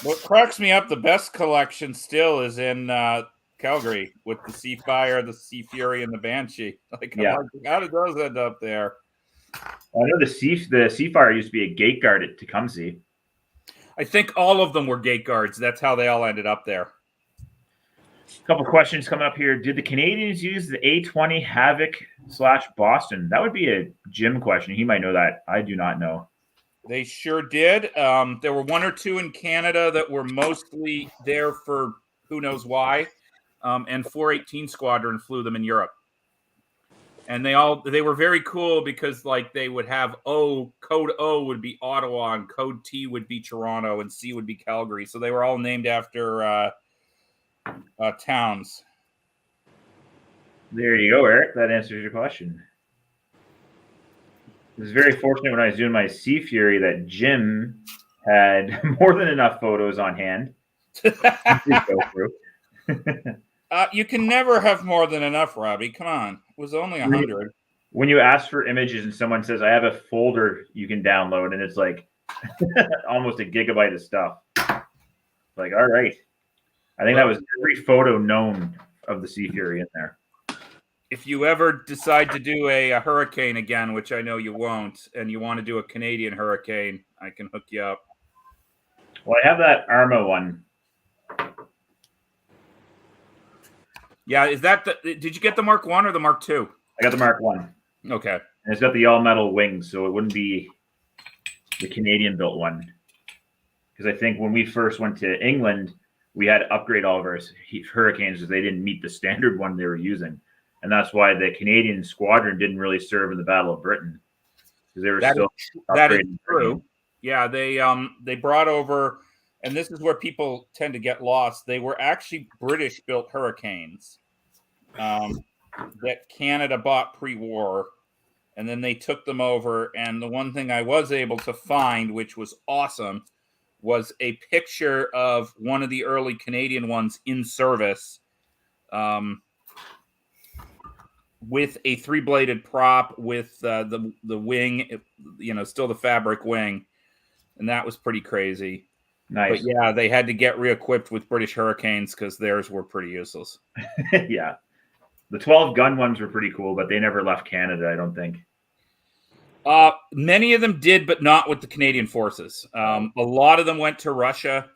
Speaker 8: What cracks me up, the best collection still is in Calgary with the Seafire, the Sea Fury, and the Banshee. Like, how did those end up there?
Speaker 5: I know the Seafire used to be a gate guard at Tecumseh.
Speaker 8: I think all of them were gate guards. That's how they all ended up there.
Speaker 5: A couple questions coming up here. Did the Canadians use the A-20 Havoc / Boston? That would be a Jim question. He might know that. I do not know.
Speaker 8: They sure did. There were one or two in Canada that were mostly there for who knows why. And 418 Squadron flew them in Europe. And they were very cool because like they would have code O would be Ottawa, and code T would be Toronto, and C would be Calgary. So they were all named after towns.
Speaker 5: There you go, Eric. That answers your question. It was very fortunate when I was doing my Sea Fury that Jim had more than enough photos on hand.
Speaker 8: You can never have more than enough, Robbie. Come on. It was only 100.
Speaker 5: When you ask for images and someone says, I have a folder you can download, and it's like almost a gigabyte of stuff. Like, all right. I think that was every photo known of the Sea Fury in there.
Speaker 8: If you ever decide to do a hurricane again, which I know you won't, and you want to do a Canadian hurricane, I can hook you up.
Speaker 5: Well, I have that Arma one.
Speaker 8: Yeah, is that did you get the Mark 1 or the Mark 2?
Speaker 5: I got the Mark 1.
Speaker 8: Okay.
Speaker 5: And it's got the all-metal wings, so it wouldn't be the Canadian-built one. Because I think when we first went to England, we had to upgrade all of our Hurricanes because they didn't meet the standard one they were using. And that's why the Canadian squadron didn't really serve in the Battle of Britain. Because they were still upgrading.
Speaker 8: That is true. Yeah, they brought over, and this is where people tend to get lost. They were actually British-built Hurricanes that Canada bought pre-war, and then they took them over. And the one thing I was able to find, which was awesome, was a picture of one of the early Canadian ones in service with a 3-bladed prop with the wing, still the fabric wing. And that was pretty crazy.
Speaker 5: Nice.
Speaker 8: But yeah, they had to get re-equipped with British Hurricanes because theirs were pretty useless.
Speaker 5: Yeah. The 12-gun ones were pretty cool, but they never left Canada, I don't think.
Speaker 8: Many of them did, but not with the Canadian forces. A lot of them went to Russia.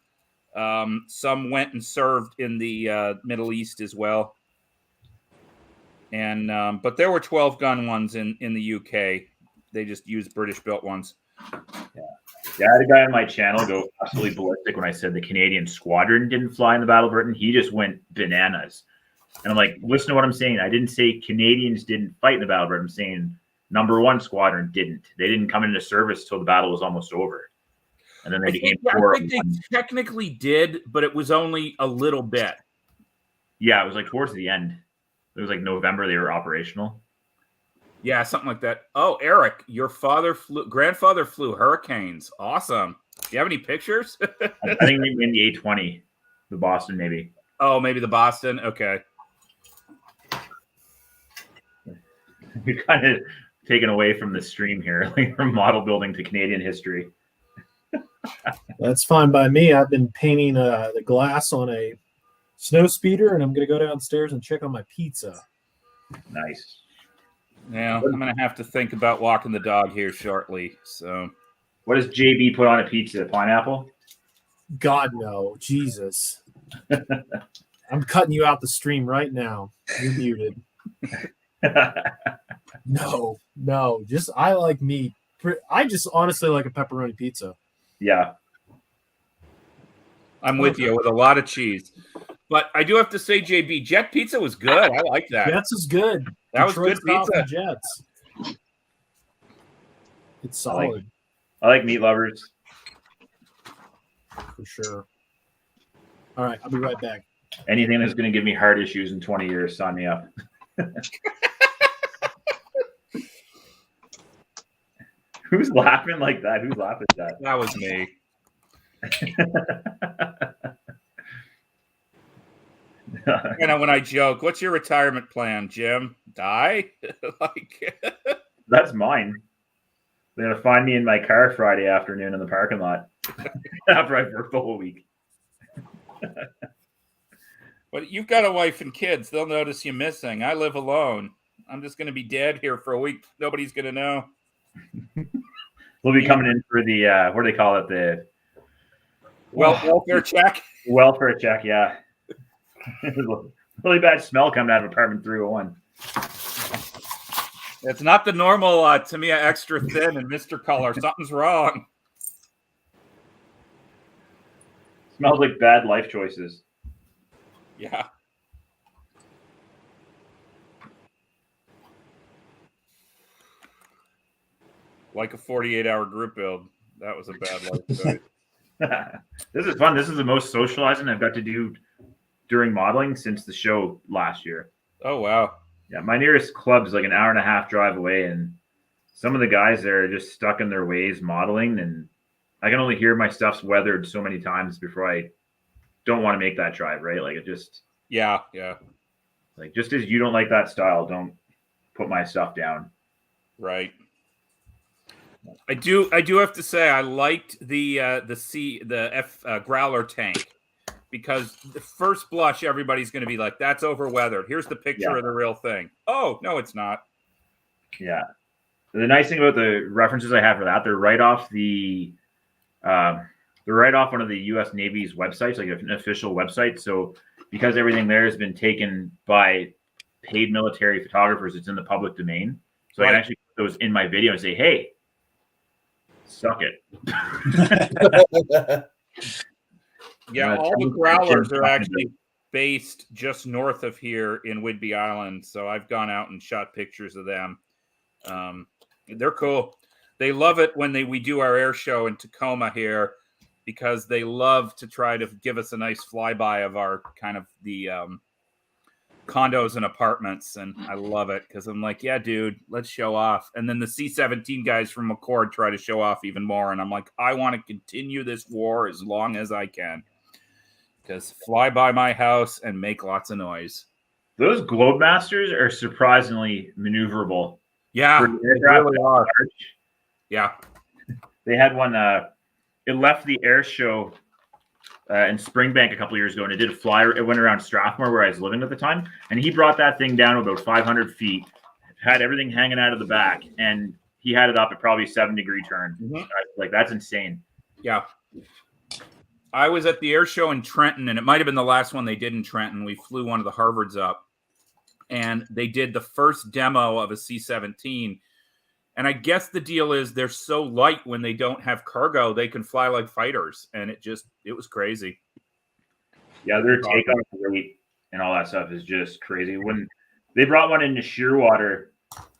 Speaker 8: Some went and served in the Middle East as well. And but there were 12-gun ones in the UK. They just used British-built ones.
Speaker 5: Yeah, I had a guy on my channel go absolutely ballistic when I said the Canadian squadron didn't fly in the Battle of Britain. He just went bananas. And I'm like, listen to what I'm saying. I didn't say Canadians didn't fight in the Battle of Britain. I'm saying number 1 squadron didn't. They didn't come into service till the battle was almost over. and then they
Speaker 8: I
Speaker 5: became
Speaker 8: think, I
Speaker 5: 4.
Speaker 8: think they technically did, but it was only a little bit.
Speaker 5: Yeah, it was like towards the end. It was like November they were operational.
Speaker 8: Yeah, something like that. Oh, Eric, your grandfather flew Hurricanes. Awesome. Do you have any pictures?
Speaker 5: I think maybe in the A20, the Boston maybe.
Speaker 8: Oh, maybe the Boston. Okay.
Speaker 5: We kind of taken away from the stream here, like from model building to Canadian history.
Speaker 1: That's fine by me. I've been painting the glass on a snow speeder, and I'm going to go downstairs and check on my pizza.
Speaker 5: Nice.
Speaker 8: Yeah, I'm gonna have to think about walking the dog here shortly. So,
Speaker 5: what does JB put on a pizza? Pineapple?
Speaker 1: God, no. Jesus. I'm cutting you out the stream right now. You're muted. No. Just, I like meat. I just honestly like a pepperoni pizza.
Speaker 5: Yeah.
Speaker 8: I'm with you with a lot of cheese. But I do have to say, JB, Jet Pizza was good. I like that.
Speaker 1: Jets is good.
Speaker 8: That was
Speaker 1: Detroit
Speaker 8: good
Speaker 1: style
Speaker 8: pizza.
Speaker 1: from Jets. It's solid.
Speaker 5: I like meat lovers.
Speaker 1: For sure. All right, I'll be right back.
Speaker 5: Anything that's going to give me heart issues in 20 years, sign me up. Who's laughing like that? Who's laughing at that?
Speaker 8: That was me. When I joke, what's your retirement plan, Jim? Die?
Speaker 5: That's mine. They're going to find me in my car Friday afternoon in the parking lot after I've worked the whole week.
Speaker 8: But you've got a wife and kids. They'll notice you missing. I live alone. I'm just going to be dead here for a week. Nobody's going to know.
Speaker 5: We'll be coming in for the, what do they call it? The
Speaker 8: welfare check?
Speaker 5: Welfare check, yeah. Really bad smell coming out of apartment 301.
Speaker 8: It's not the normal Tamiya extra thin and Mr. Color. Something's wrong.
Speaker 5: Smells like bad life choices.
Speaker 8: Yeah. Like a 48-hour group build. That was a bad life choice.
Speaker 5: This is fun. This is the most socializing I've got to do during modeling since the show last year.
Speaker 8: Oh, wow.
Speaker 5: Yeah, my nearest club is like an hour and a half drive away, and some of the guys there are just stuck in their ways modeling, and I can only hear my stuff's weathered so many times before I don't want to make that drive, right? Like, it just...
Speaker 8: Yeah.
Speaker 5: Like, just as you don't like that style, don't put my stuff down.
Speaker 8: Right. I do have to say I liked the Growler tank, because the first blush everybody's going to be like, that's over weathered. Here's the picture of the real thing. Oh, no, it's not.
Speaker 5: Yeah. The nice thing about the references I have for that, they're right off one of the U.S. Navy's websites, like an official website. So because everything there has been taken by paid military photographers, it's in the public domain. So I can actually put those in my video and say, hey, suck it.
Speaker 8: Yeah, all the Growlers are actually based just north of here in Whidbey Island. So I've gone out and shot pictures of them. They're cool. They love it when we do our air show in Tacoma here, because they love to try to give us a nice flyby of our kind of the condos and apartments. And I love it, because I'm like, yeah, dude, let's show off. And then the C-17 guys from McCord try to show off even more. And I'm like, I want to continue this war as long as I can, because fly by my house and make lots of noise.
Speaker 5: Those Globemasters are surprisingly maneuverable.
Speaker 8: Yeah,
Speaker 5: they really are.
Speaker 8: Yeah.
Speaker 5: They had one, it left the air show in Springbank a couple years ago, and it did a fly. It went around Strathmore, where I was living at the time, and he brought that thing down to about 500 feet, had everything hanging out of the back, and he had it up at probably a 7-degree turn.
Speaker 8: Mm-hmm.
Speaker 5: Like, that's insane.
Speaker 8: Yeah. I was at the air show in Trenton, and it might have been the last one they did in Trenton. We flew one of the Harvards up, and they did the first demo of a C-17. And I guess the deal is they're so light when they don't have cargo, they can fly like fighters. And it was crazy.
Speaker 5: Yeah, their takeoff rate and all that stuff is just crazy. When they brought one into Shearwater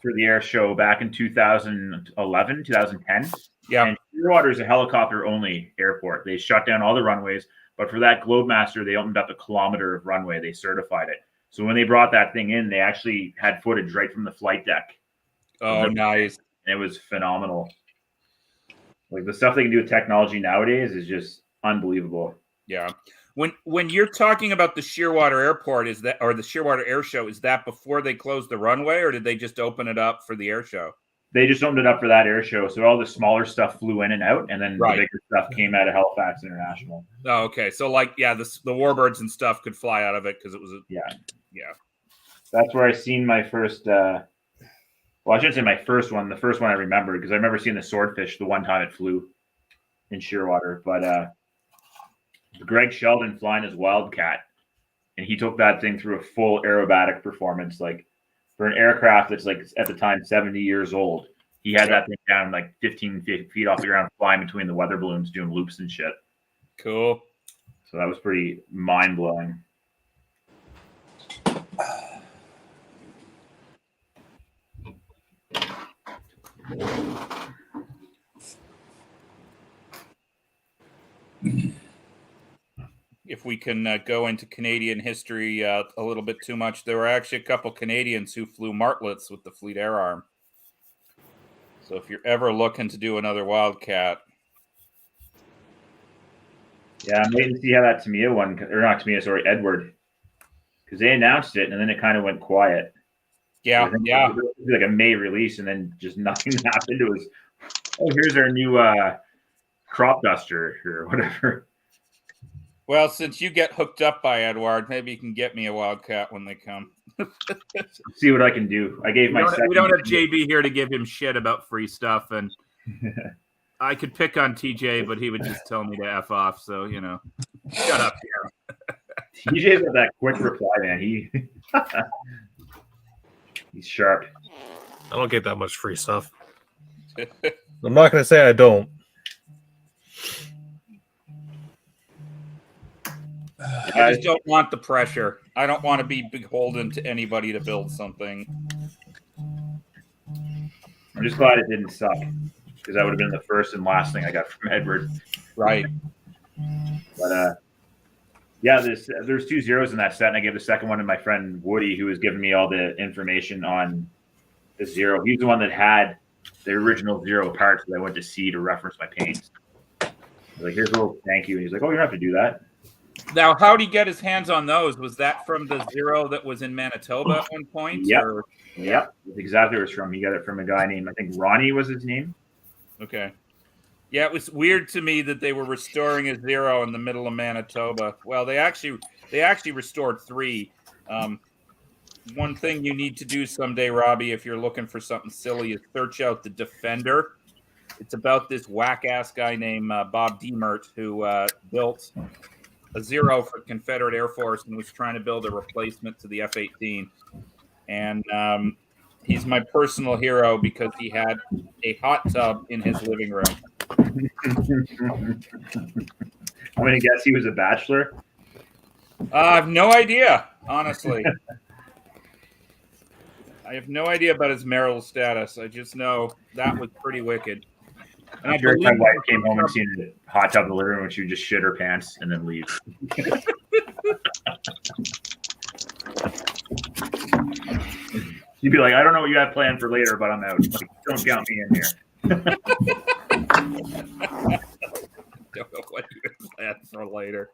Speaker 5: for the air show back in 2011, 2010.
Speaker 8: Yeah.
Speaker 5: And Shearwater is a helicopter only airport. They shut down all the runways, but for that Globemaster, they opened up a kilometer of runway. They certified it. So when they brought that thing in, they actually had footage right from the flight deck.
Speaker 8: Oh, nice.
Speaker 5: And it was phenomenal. Like the stuff they can do with technology nowadays is just unbelievable.
Speaker 8: Yeah. When you're talking about the Shearwater Airport, is that, or the Shearwater Air Show, is that before they closed the runway, or did they just open it up for the air show?
Speaker 5: They just opened it up for that air show. So all the smaller stuff flew in and out, and then
Speaker 8: Right.
Speaker 5: the bigger stuff came out of Halifax International.
Speaker 8: Oh, okay. So like, yeah, the Warbirds and stuff could fly out of it because it was
Speaker 5: Yeah.
Speaker 8: Yeah.
Speaker 5: That's where I seen my first well, I shouldn't say my first one. The first one I remember, because I remember seeing the Swordfish the one time it flew in Shearwater. But Greg Sheldon flying his Wildcat, and he took that thing through a full aerobatic performance. Like for an aircraft that's like at the time 70 years old, he had that thing down like 15 feet off the ground, flying between the weather balloons, doing loops and shit.
Speaker 8: Cool.
Speaker 5: So that was pretty mind blowing.
Speaker 8: If we can go into Canadian history a little bit too much, there were actually a couple Canadians who flew Martlets with the Fleet Air Arm. So if you're ever looking to do another Wildcat,
Speaker 5: Yeah, I'm waiting to see how that Tamiya one, or not Tamiya, sorry, Edward, because they announced it and then it kind of went quiet.
Speaker 8: yeah,
Speaker 5: I think
Speaker 8: yeah,
Speaker 5: it was like a May release, and then just nothing happened. It was, oh, here's our new crop duster or whatever.
Speaker 8: Well, since you get hooked up by Edward, maybe you can get me a Wildcat when they come.
Speaker 5: See what I can do. I gave my
Speaker 8: We don't have JB here to give him shit about free stuff, and I could pick on TJ, but he would just tell me to F off. So, you know, shut up here.
Speaker 5: TJ's got that quick reply, man. He's sharp.
Speaker 6: I don't get that much free stuff. I'm not going to say I don't.
Speaker 8: I just don't want the pressure. I don't want to be beholden to anybody to build something.
Speaker 5: I'm just glad it didn't suck, because that would have been the first and last thing I got from Edward.
Speaker 8: Right.
Speaker 5: But yeah, there's 2 zeros in that set, and I gave the second one to my friend Woody, who was giving me all the information on the zero. He's the one that had the original zero parts that I went to see to reference my paints. Like, here's a little thank you. And he's like, oh, you don't have to do that.
Speaker 8: Now, how did he get his hands on those? Was that from the zero that was in Manitoba at one point?
Speaker 5: Yep.
Speaker 8: Or?
Speaker 5: Yep. That's exactly where it's from. He got it from a guy named, I think Ronnie was his name.
Speaker 8: Okay. Yeah, it was weird to me that they were restoring a zero in the middle of Manitoba. Well, they actually restored 3. One thing you need to do someday, Robbie, if you're looking for something silly, is search out the Defender. It's about this whack-ass guy named Bob Demert who built a zero for Confederate Air Force and was trying to build a replacement to the F-18. And he's my personal hero because he had a hot tub in his living room.
Speaker 5: I'm going to guess he was a bachelor.
Speaker 8: I have no idea, honestly. I have no idea about his marital status. I just know that was pretty wicked. And
Speaker 5: I'm sure my wife came home and seen a hot tub in the living room and she would just shit her pants and then leave. You'd be like, I don't know what you have planned for later, but I'm out. Like, don't count me in here.
Speaker 8: Don't know what you have planned for later.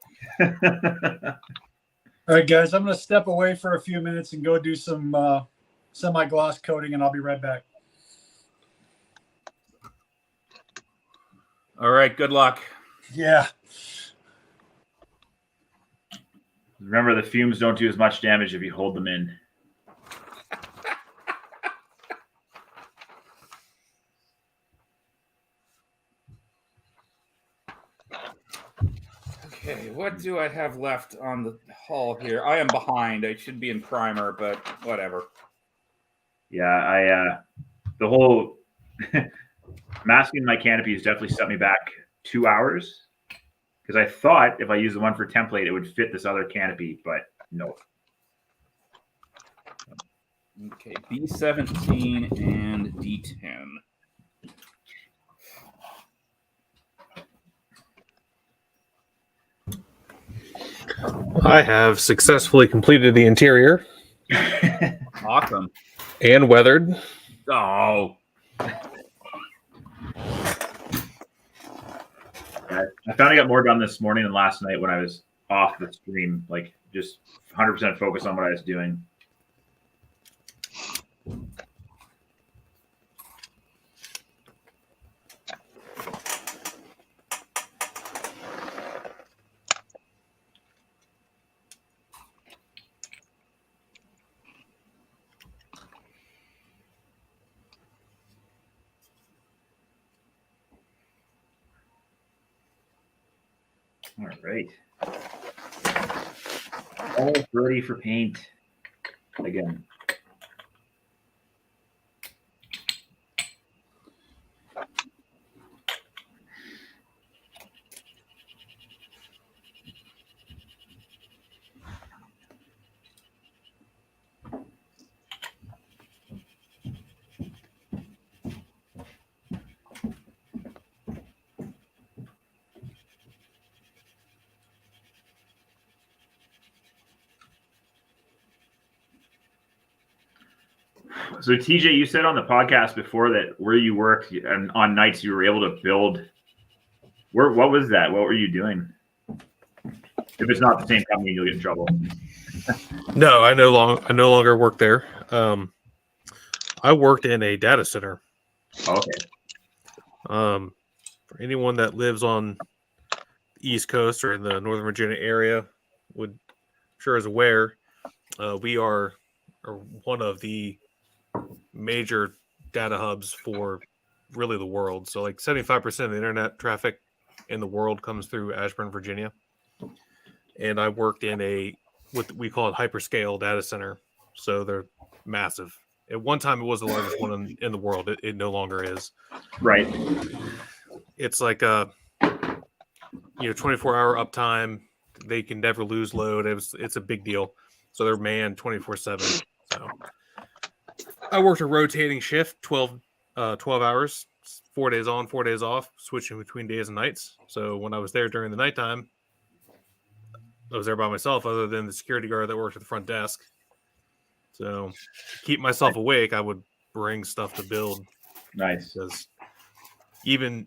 Speaker 2: All right, guys, I'm going to step away for a few minutes and go do some semi-gloss coating, and I'll be right back.
Speaker 8: All right, good luck.
Speaker 2: Yeah.
Speaker 5: Remember, the fumes don't do as much damage if you hold them in.
Speaker 8: Okay, what do I have left on the hull here? I am behind. I should be in primer, but whatever.
Speaker 5: Yeah, the whole masking my canopy has definitely set me back 2 hours, because I thought if I use the one for template, it would fit this other canopy, but no.
Speaker 8: Okay, B17 and D10.
Speaker 6: I have successfully completed the interior
Speaker 8: Awesome.
Speaker 6: and weathered.
Speaker 8: Oh,
Speaker 5: I found I got more done this morning than last night when I was off the stream, like just 100% focused on what I was doing. All right. All ready for paint again. So TJ, you said on the podcast before that where you work and on nights you were able to build. What was that? What were you doing? If it's not the same company, you'll get in trouble.
Speaker 6: No, I no longer work there. I worked in a data center.
Speaker 5: Okay.
Speaker 6: For anyone that lives on the East Coast or in the Northern Virginia area, would sure is aware, we are one of the major data hubs for really the world. So like 75% of the internet traffic in the world comes through Ashburn, Virginia. And I worked in what we call a hyperscale data center. So they're massive. At one time, it was the largest one in the world. It no longer is.
Speaker 5: Right.
Speaker 6: It's like 24-hour uptime. They can never lose load. It's a big deal. So they're manned 24/7. So I worked a rotating shift, 12 hours, 4 days on, 4 days off, switching between days and nights. So when I was there during the nighttime, I was there by myself, other than the security guard that worked at the front desk. So to keep myself awake, I would bring stuff to build.
Speaker 5: Nice.
Speaker 6: Because even,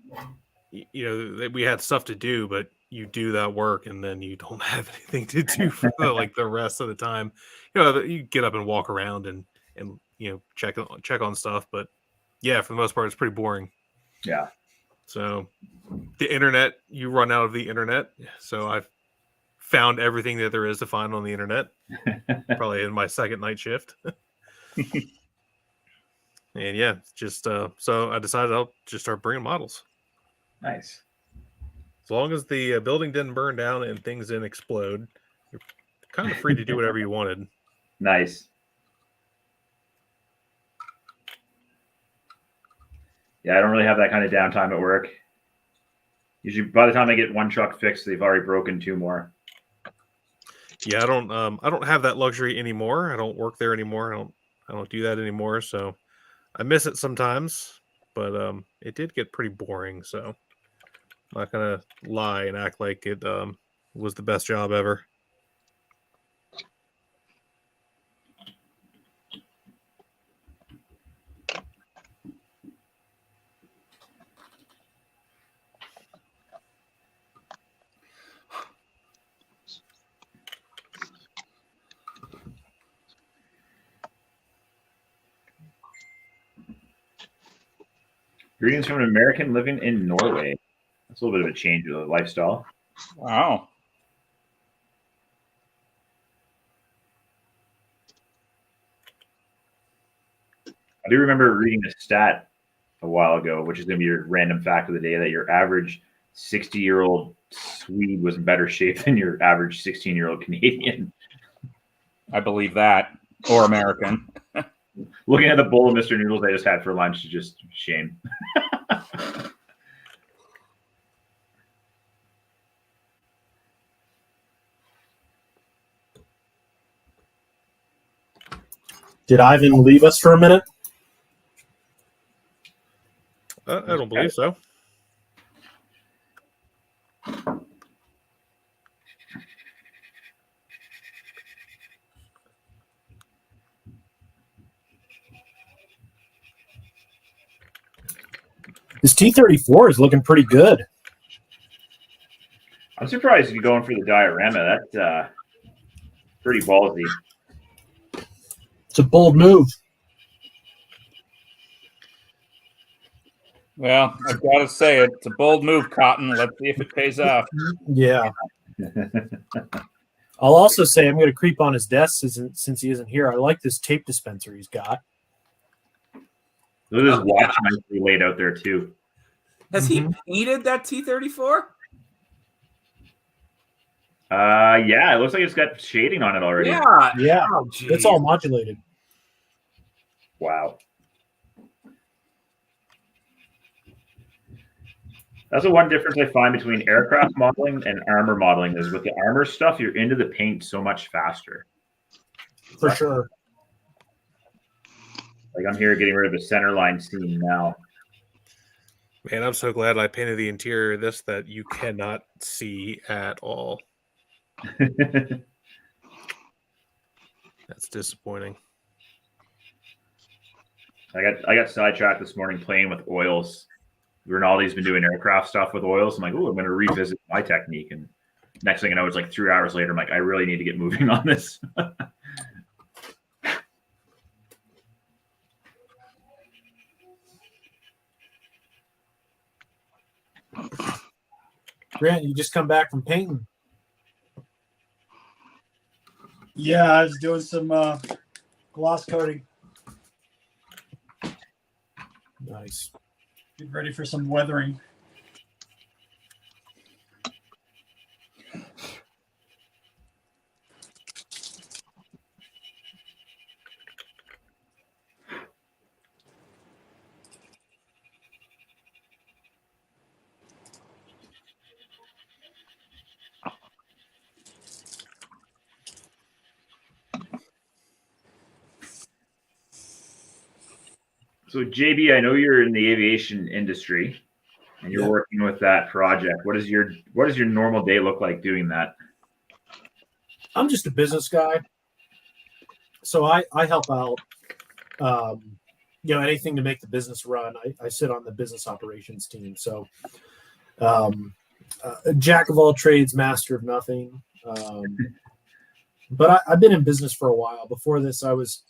Speaker 6: we had stuff to do, but you do that work and then you don't have anything to do for the rest of the time. You get up and walk around and check on stuff. But yeah, for the most part, it's pretty boring.
Speaker 5: Yeah.
Speaker 6: So the internet, you run out of the internet. So I've found everything that there is to find on the internet, probably in my second night shift. And yeah, just so I decided I'll just start bringing models.
Speaker 5: Nice.
Speaker 6: As long as the building didn't burn down and things didn't explode, you're kind of free to do whatever you wanted.
Speaker 5: Nice. Yeah, I don't really have that kind of downtime at work. Usually, by the time I get one truck fixed, they've already broken two more.
Speaker 6: Yeah, I don't have that luxury anymore. I don't work there anymore. I don't do that anymore. So I miss it sometimes, but it did get pretty boring. So I'm not gonna lie and act like it was the best job ever.
Speaker 5: Greetings from an American living in Norway. That's a little bit of a change of the lifestyle.
Speaker 8: wow.
Speaker 5: I do remember reading a stat a while ago, which is going to be your random fact of the day, that your average 60-year-old Swede was in better shape than your average 16-year-old Canadian.
Speaker 8: I believe that. Or American.
Speaker 5: Looking at the bowl of Mr. Noodles I just had for lunch is just shame.
Speaker 1: Did Ivan leave us for a minute?
Speaker 6: I don't believe so.
Speaker 1: This T-34 is looking pretty good.
Speaker 5: I'm surprised you're going for the diorama. That's pretty ballsy.
Speaker 1: It's a bold move.
Speaker 8: Well, I've got to say it. It's a bold move, Cotton. Let's see if it pays off.
Speaker 1: Yeah. I'll also say I'm going to creep on his desk since he isn't here. I like this tape dispenser he's got.
Speaker 5: Look at his watch nicely laid out there too.
Speaker 8: Has he painted that T-34?
Speaker 5: Yeah, it looks like it's got shading on it already.
Speaker 8: Yeah.
Speaker 1: Yeah,
Speaker 8: Oh,
Speaker 1: it's all modulated.
Speaker 5: Wow. That's the one difference I find between aircraft modeling and armor modeling is with the armor stuff, you're into the paint so much faster.
Speaker 1: For sure.
Speaker 5: Like I'm here getting rid of the center line seam now.
Speaker 6: Man, I'm so glad I painted the interior of this that you cannot see at all. That's disappointing.
Speaker 5: I got sidetracked this morning playing with oils. Rinaldi's been doing aircraft stuff with oils. I'm like, oh, I'm going to revisit my technique. And next thing I know, it's like 3 hours later. I'm like, I really need to get moving on this.
Speaker 1: Grant, you just come back from painting.
Speaker 2: Yeah, I was doing some gloss coating.
Speaker 1: Nice.
Speaker 2: Get ready for some weathering.
Speaker 5: So JB, I know you're in the aviation industry and you're working with that project. What does your normal day look like doing that?
Speaker 1: I'm just a business guy. So I help out, anything to make the business run. I sit on the business operations team. So jack of all trades, master of nothing. But I've been in business for a while. Before this, I was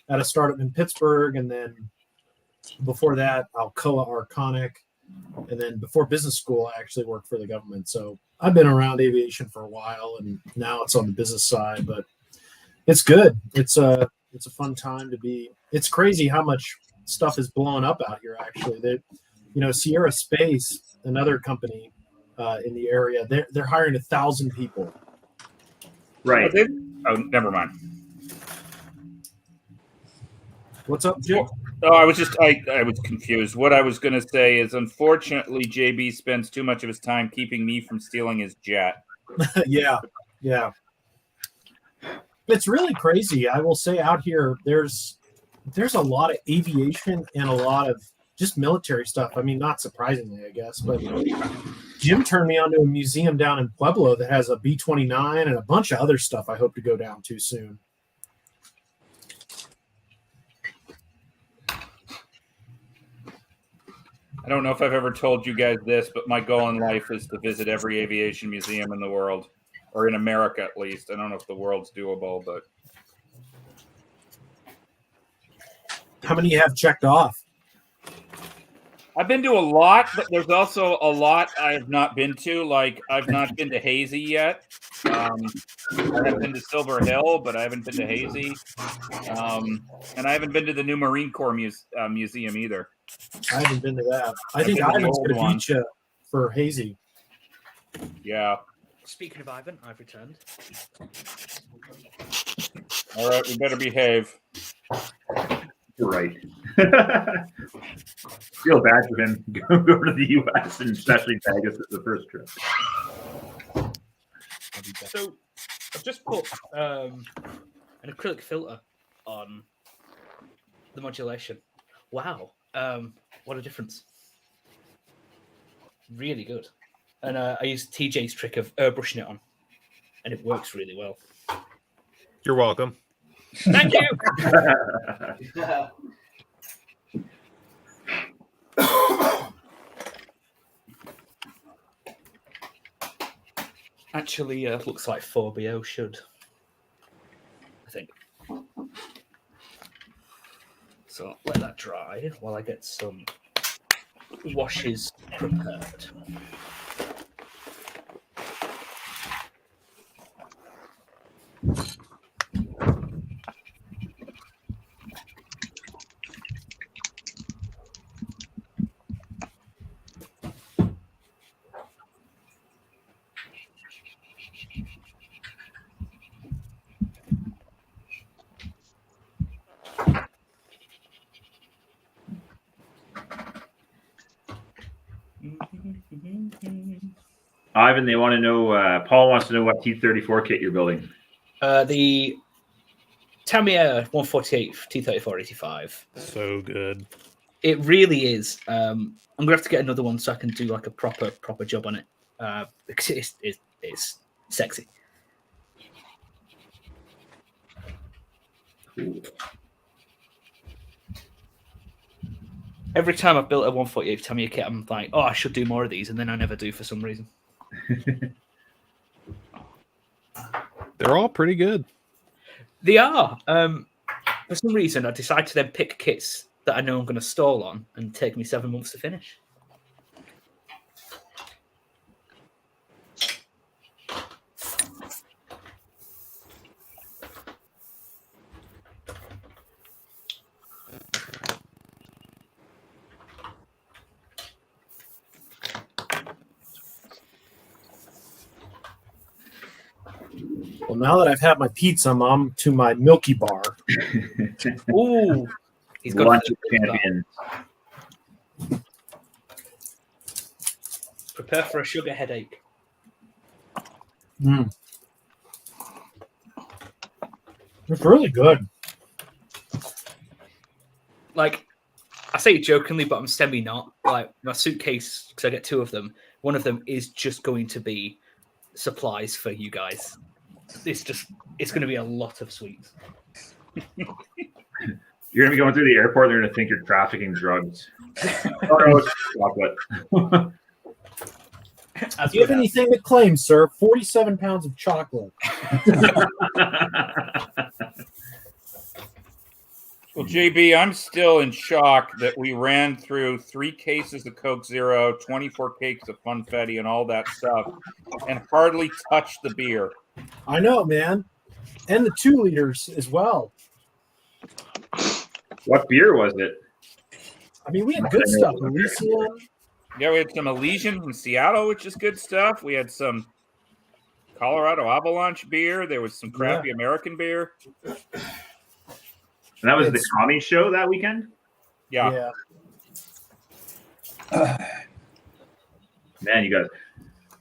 Speaker 1: at a startup in Pittsburgh, and then before that, Alcoa Arconic, and then before business school, I actually worked for the government. So I've been around aviation for a while, and now it's on the business side. But it's good. It's a fun time to be. It's crazy how much stuff is blowing up out here. Actually, Sierra Space, another company in the area, they're hiring 1,000 people.
Speaker 5: Right.
Speaker 8: Oh, never mind.
Speaker 1: What's up, Jim?
Speaker 8: Oh, I was confused. What I was going to say is, unfortunately, JB spends too much of his time keeping me from stealing his jet.
Speaker 1: Yeah. It's really crazy. I will say out here, there's a lot of aviation and a lot of just military stuff. I mean, not surprisingly, I guess, but Jim turned me on to a museum down in Pueblo that has a B-29 and a bunch of other stuff I hope to go down to soon.
Speaker 8: I don't know if I've ever told you guys this, but my goal in life is to visit every aviation museum in the world, or in America at least. I don't know if the world's doable, but
Speaker 1: How many you have checked off?
Speaker 8: I've been to a lot, but there's also a lot I have not been to. Like, I've not been to Hazy yet. I have been to Silver Hill, but I haven't been to Hazy. And I haven't been to the new Marine Corps museum either.
Speaker 1: I haven't been to that. I think
Speaker 8: been to the
Speaker 1: Ivan's
Speaker 8: old
Speaker 1: going to
Speaker 8: one.
Speaker 1: beat you for Hazy.
Speaker 8: Yeah.
Speaker 7: Speaking of Ivan, I've returned.
Speaker 8: All right, we better behave.
Speaker 5: You're right. Feel bad for him. Go to the U.S. and especially Vegas as the first trip.
Speaker 7: So I've just put an acrylic filter on the modulation. Wow. What a difference. Really good. And I used TJ's trick of airbrushing it on, and it works really well.
Speaker 6: You're welcome.
Speaker 7: Thank you. Actually, looks like 4BO should. I think. So let that dry while I get some washes prepared.
Speaker 5: Ivan, they want to know. Paul wants to know what T-34 kit you're building.
Speaker 7: The Tamiya 148 T-34-85.
Speaker 6: So good.
Speaker 7: It really is. I'm gonna have to get another one so I can do like a proper job on it because it's sexy. Every time I've built a 148 Tamiya kit, I'm like, oh, I should do more of these, and then I never do for some reason.
Speaker 6: They're all pretty good.
Speaker 7: They are. For some reason, I decided to then pick kits that I know I'm going to stall on and take me 7 months to finish.
Speaker 1: Well, now that I've had my pizza, I'm on to my Milky Bar.
Speaker 7: Ooh, he's got
Speaker 5: Lunch
Speaker 7: a
Speaker 5: champion.
Speaker 7: Prepare for a sugar headache.
Speaker 1: Mm. It's really good.
Speaker 7: Like, I say it jokingly, but I'm semi not. Like, my suitcase, because I get 2 of them, one of them is just going to be supplies for you guys. It's going to be a lot of sweets.
Speaker 5: You're gonna be going through the airport. They're gonna think you're trafficking drugs. Oh, no, it's chocolate.
Speaker 1: Do you have anything to claim, sir? 47 pounds of chocolate.
Speaker 8: Well, JB, I'm still in shock that we ran through 3 cases of Coke Zero, 24 cakes of Funfetti, and all that stuff, and hardly touched the beer.
Speaker 1: I know, man. And the 2 liters as well.
Speaker 5: What beer was it?
Speaker 1: I mean, we had good stuff. Elysium.
Speaker 8: Yeah, we had some Elysian from Seattle, which is good stuff. We had some Colorado Avalanche beer. There was some crappy American beer.
Speaker 5: And that was the comedy show that weekend?
Speaker 8: Yeah.
Speaker 5: Man, you guys.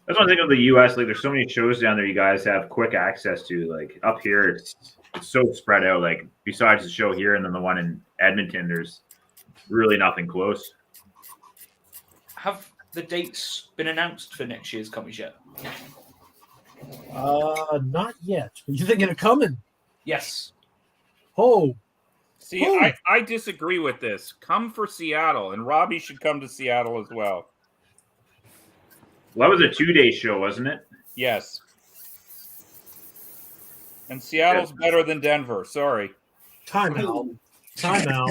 Speaker 5: That's one thing of the U.S. Like, there's so many shows down there you guys have quick access to. Like, up here, it's so spread out. Like, besides the show here and then the one in Edmonton, there's really nothing close.
Speaker 7: Have the dates been announced for next year's comics yet?
Speaker 1: Not yet. Are you thinking of coming?
Speaker 7: Yes.
Speaker 1: Oh.
Speaker 8: See, I disagree with this. Come for Seattle, and Robbie should come to Seattle as well.
Speaker 5: Well, that was a 2-day show, wasn't it?
Speaker 8: Yes. And Seattle's better than Denver. Sorry.
Speaker 1: Time out. Time out.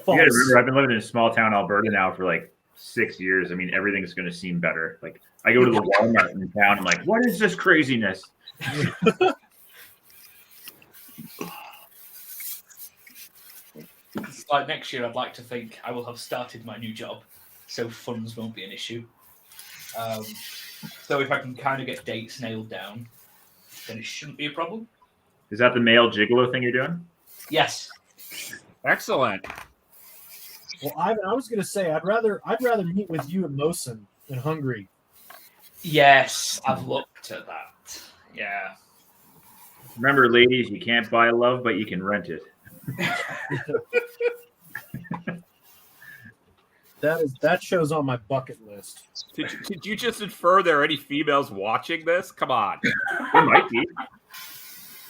Speaker 5: You gotta remember, I've been living in a small town, Alberta now for like 6 years. I mean, everything's going to seem better. Like, I go to the Walmart in town, I'm like, what is this craziness?
Speaker 7: It's like next year, I'd like to think I will have started my new job, so funds won't be an issue. So if I can kind of get dates nailed down, then it shouldn't be a problem.
Speaker 5: Is that the male gigolo thing you're doing?
Speaker 7: Yes.
Speaker 8: Excellent.
Speaker 1: Well, I was going to say I'd rather meet with you in Mosin in Hungary.
Speaker 7: Yes, I've looked at that. Yeah.
Speaker 5: Remember, ladies, you can't buy love, but you can rent it.
Speaker 1: That shows on my bucket list.
Speaker 8: Did you just infer there are any females watching this? Come on.
Speaker 5: There might be.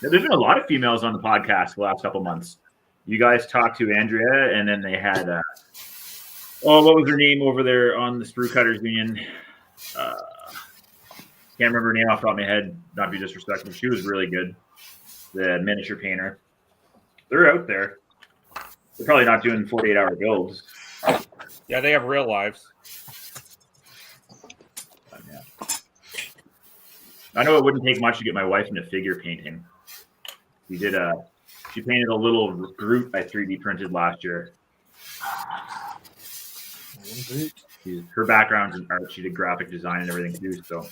Speaker 5: There's been a lot of females on the podcast the last couple months. You guys talked to Andrea, and then they had, what was her name over there on the Sprue Cutters Union? Can't remember her name off the top of my head, not to be disrespectful. She was really good. The miniature painter. They're out there. They're probably not doing 48-hour builds.
Speaker 8: Yeah, they have real lives.
Speaker 5: But, yeah. I know it wouldn't take much to get my wife into figure painting. She painted a little Groot I 3D printed last year. Her background's in art. She did graphic design and everything too. So,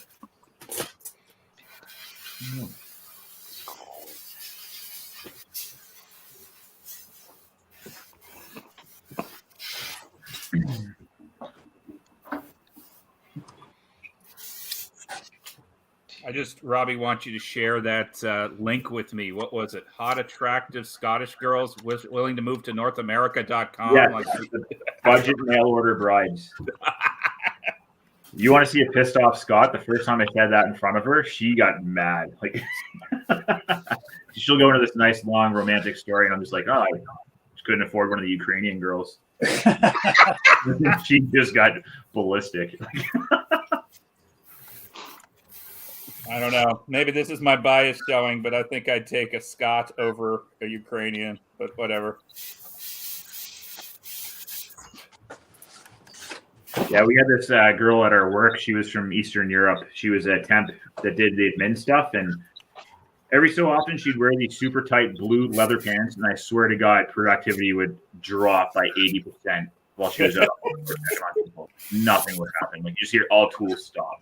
Speaker 8: Robbie wants you to share that link with me. What was it? Hot, attractive Scottish girls willing to move to NorthAmerica.com.
Speaker 5: yeah, budget mail order brides. You want to see a pissed off Scott? The first time I said that in front of her, she got mad. Like, she'll go into this nice long romantic story, and I'm just like, oh, I just couldn't afford one of the Ukrainian girls. She just got ballistic.
Speaker 8: I don't know. Maybe this is my bias showing, but I think I'd take a Scot over a Ukrainian, but whatever.
Speaker 5: Yeah, we had this girl at our work. She was from Eastern Europe. She was a temp that did the admin stuff, and every so often she'd wear these super tight blue leather pants, and I swear to God, productivity would drop by 80% while she was out. Nothing would happen. Like, you just hear all tools stop.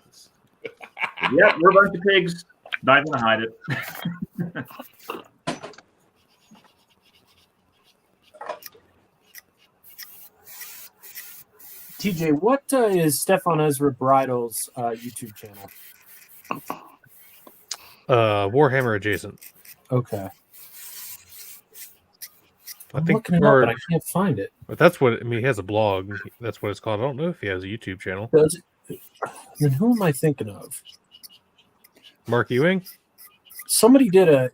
Speaker 5: Yep, we're a bunch of pigs. Not going to hide it.
Speaker 1: TJ, what is Stefan Ezra Bridal's YouTube channel?
Speaker 6: Warhammer adjacent.
Speaker 1: Okay.
Speaker 6: I
Speaker 1: I'm
Speaker 6: think,
Speaker 1: looking it up, but I can't find it.
Speaker 6: but that's what I mean. He has a blog. That's what it's called. I don't know if he has a YouTube channel.
Speaker 1: Does it? Then who am I thinking of?
Speaker 6: Mark Ewing.
Speaker 1: Somebody did a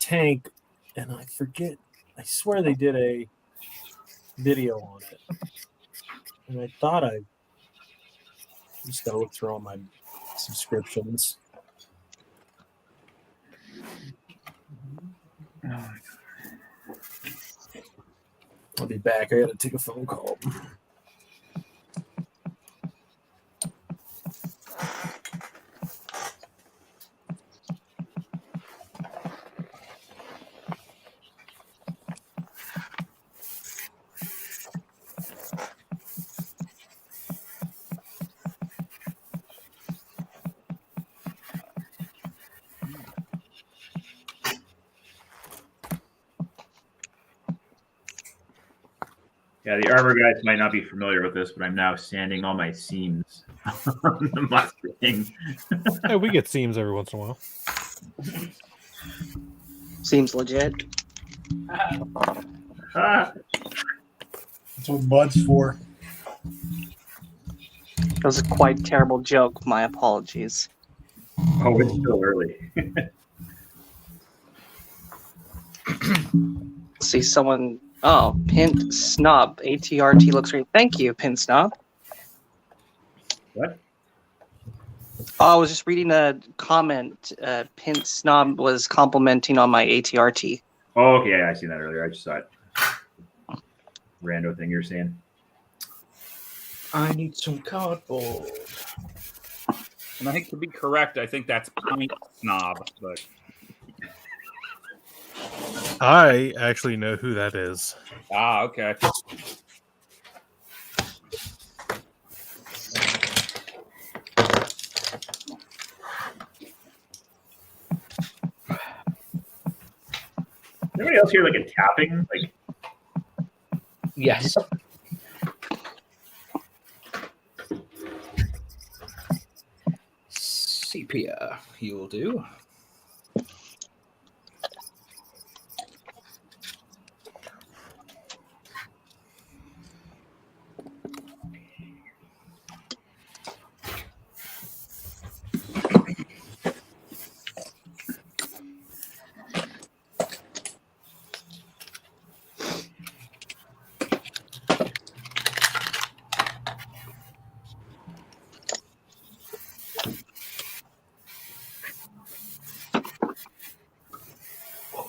Speaker 1: tank, and I forget. I swear they did a video on it, and I thought I just got to look through all my subscriptions. I'll be back. I got to take a phone call.
Speaker 5: Yeah, the armor guys might not be familiar with this, but I'm now sanding all my seams on the Mustang.
Speaker 6: Hey, we get seams every once in a while.
Speaker 4: Seems legit.
Speaker 5: Ah,
Speaker 2: That's what mud's for.
Speaker 4: That was a quite terrible joke. My apologies.
Speaker 5: oh, it's still early.
Speaker 4: See someone. Oh, Pint Snob. ATRT looks great. Thank you, Pint Snob.
Speaker 5: What?
Speaker 4: Oh, I was just reading a comment. Pint Snob was complimenting on my ATRT.
Speaker 5: Oh, okay. Yeah, I seen that earlier. I just saw it. Rando thing you're saying.
Speaker 7: I need some cardboard.
Speaker 8: And I think to be correct, I think that's Pint Snob, but
Speaker 6: I actually know who that is.
Speaker 8: okay.
Speaker 5: Anybody else hear like a tapping? Like,
Speaker 7: Yes. Sepia, you will do.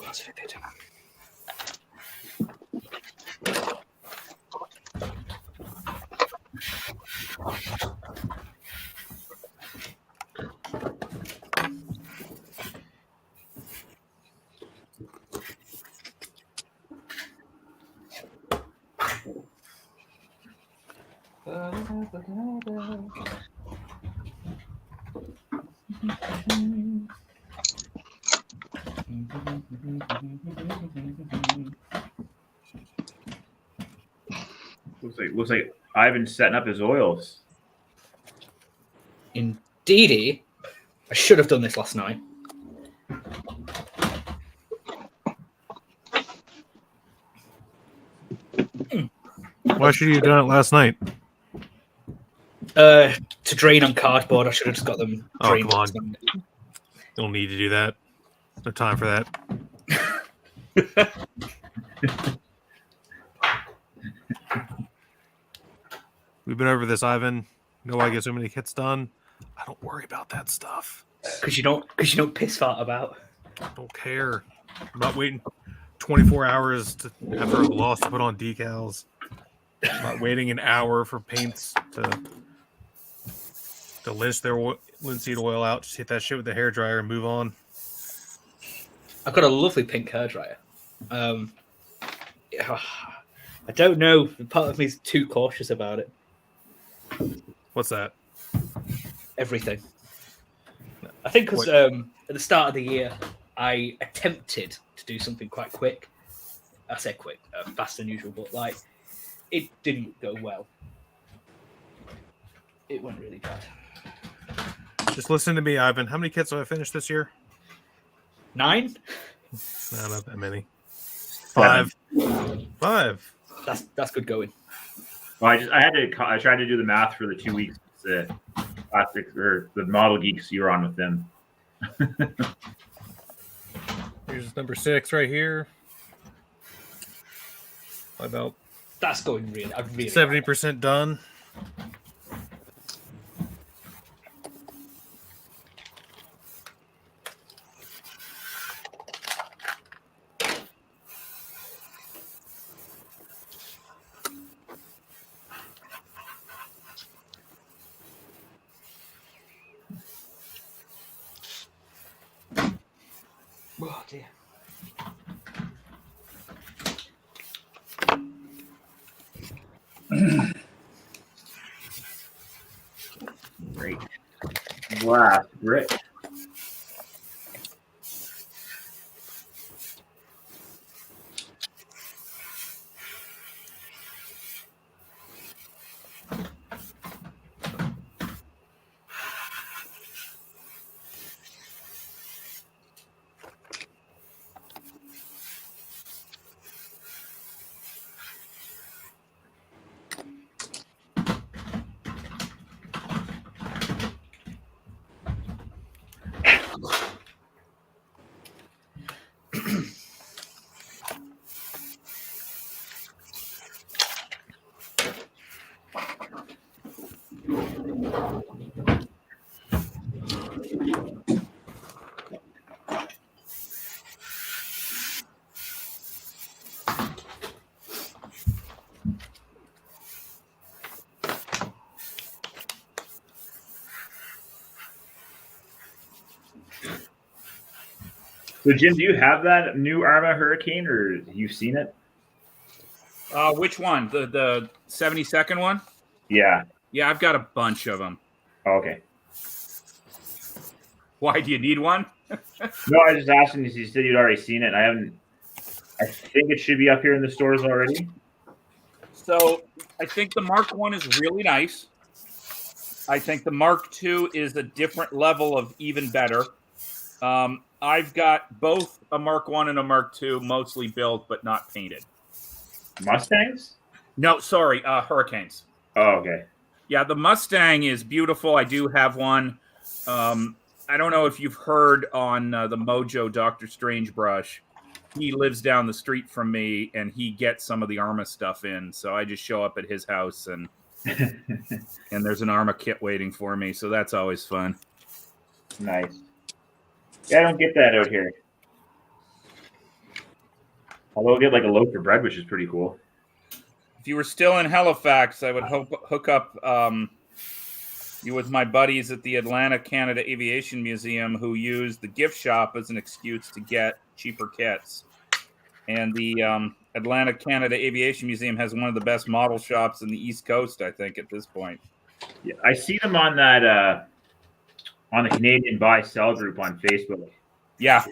Speaker 7: course it did.
Speaker 5: Looks like Ivan's setting up his oils.
Speaker 7: Indeedy, I should have done this last night.
Speaker 6: Why should you have done it last night?
Speaker 7: To drain on cardboard, I should have just got them
Speaker 6: Oh,
Speaker 7: drained.
Speaker 6: come on. Don't need to do that. No time for that. We've been over this, Ivan. You know why I get so many kits done? I don't worry about that stuff.
Speaker 7: Because you don't piss fart about.
Speaker 6: I don't care. I'm not waiting 24 hours after a gloss to put on decals. I'm not waiting an hour for paints to linseed oil out. Just hit that shit with the hairdryer and move on.
Speaker 7: I've got a lovely pink hairdryer. I don't know. Part of me is too cautious about it.
Speaker 6: What's that?
Speaker 7: Everything. I think because at the start of the year, I attempted to do something quite quick. I say quick, faster than usual, but like it didn't go well. It went really bad.
Speaker 6: Just listen to me, Ivan. How many kits have I finished this year?
Speaker 7: 9?
Speaker 6: No, not that many. 5. 5.
Speaker 7: That's good going.
Speaker 5: Well, I tried to do the math for the 2 weeks. The plastic or the Model Geeks you were on with them.
Speaker 6: Here's number 6 right here. About
Speaker 7: That's going really. I'm really
Speaker 6: 70% done.
Speaker 7: Oh dear.
Speaker 5: Great. Wow, great. So, Jim, do you have that new Arma Hurricane, or you've seen it?
Speaker 8: Which one? The 72nd one?
Speaker 5: Yeah.
Speaker 8: Yeah, I've got a bunch of them.
Speaker 5: Oh, okay.
Speaker 8: Why, do you need one?
Speaker 5: No, I was just asking because you said you'd already seen it. I think it should be up here in the stores already.
Speaker 8: So I think the Mark 1 is really nice. I think the Mark 2 is a different level of even better. I've got both a Mark 1 and a Mark 2 mostly built but not painted.
Speaker 5: Mustangs?
Speaker 8: No, sorry, Hurricanes.
Speaker 5: Oh, okay.
Speaker 8: Yeah, the Mustang is beautiful. I do have one. I don't know if you've heard on the Mojo Dr. Strange brush. He lives down the street from me, and he gets some of the Arma stuff in. So I just show up at his house, and there's an Arma kit waiting for me. So that's always fun.
Speaker 5: Nice. Yeah, I don't get that out here. I'll go get like a loaf of bread, which is pretty cool.
Speaker 8: If you were still in Halifax, I would hook up you with my buddies at the Atlanta Canada Aviation Museum who use the gift shop as an excuse to get cheaper kits. And the Atlanta Canada Aviation Museum has one of the best model shops in the East Coast, I think, at this point.
Speaker 5: Yeah, I see them on that on the Canadian buy sell group on Facebook.
Speaker 8: Yeah.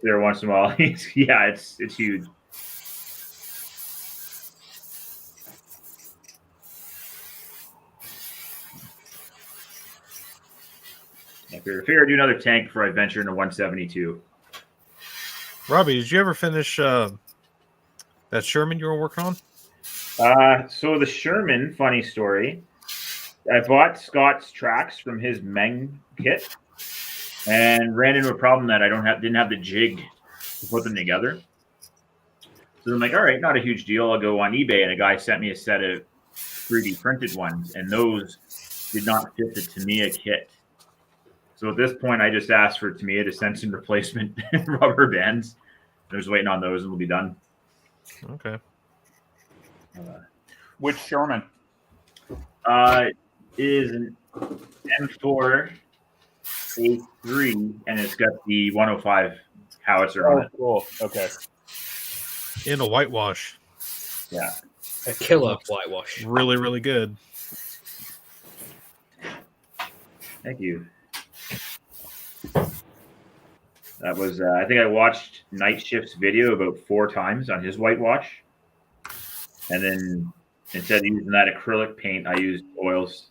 Speaker 5: There once in a while. Yeah, it's huge. I figure I'd do another tank before I venture into 172.
Speaker 6: Robbie, did you ever finish that Sherman you were working on?
Speaker 5: So the Sherman, funny story. I bought Scott's tracks from his Meng kit and ran into a problem that I didn't have the jig to put them together. So I'm like, all right, not a huge deal. I'll go on eBay, and a guy sent me a set of 3D printed ones, and those did not fit the Tamiya kit. So at this point, I just asked for Tamiya to send some replacement rubber bands. I was waiting on those, and we'll be done.
Speaker 6: Okay.
Speaker 8: Which Sherman?
Speaker 5: Is an M4 A3, and it's got the 105 howitzer on it.
Speaker 8: Cool. Okay.
Speaker 6: In a whitewash.
Speaker 5: Yeah.
Speaker 7: A killer whitewash.
Speaker 6: Really, really good.
Speaker 5: Thank you. That was, I think I watched Night Shift's video about 4 times on his whitewash. And then instead of using that acrylic paint, I used oils.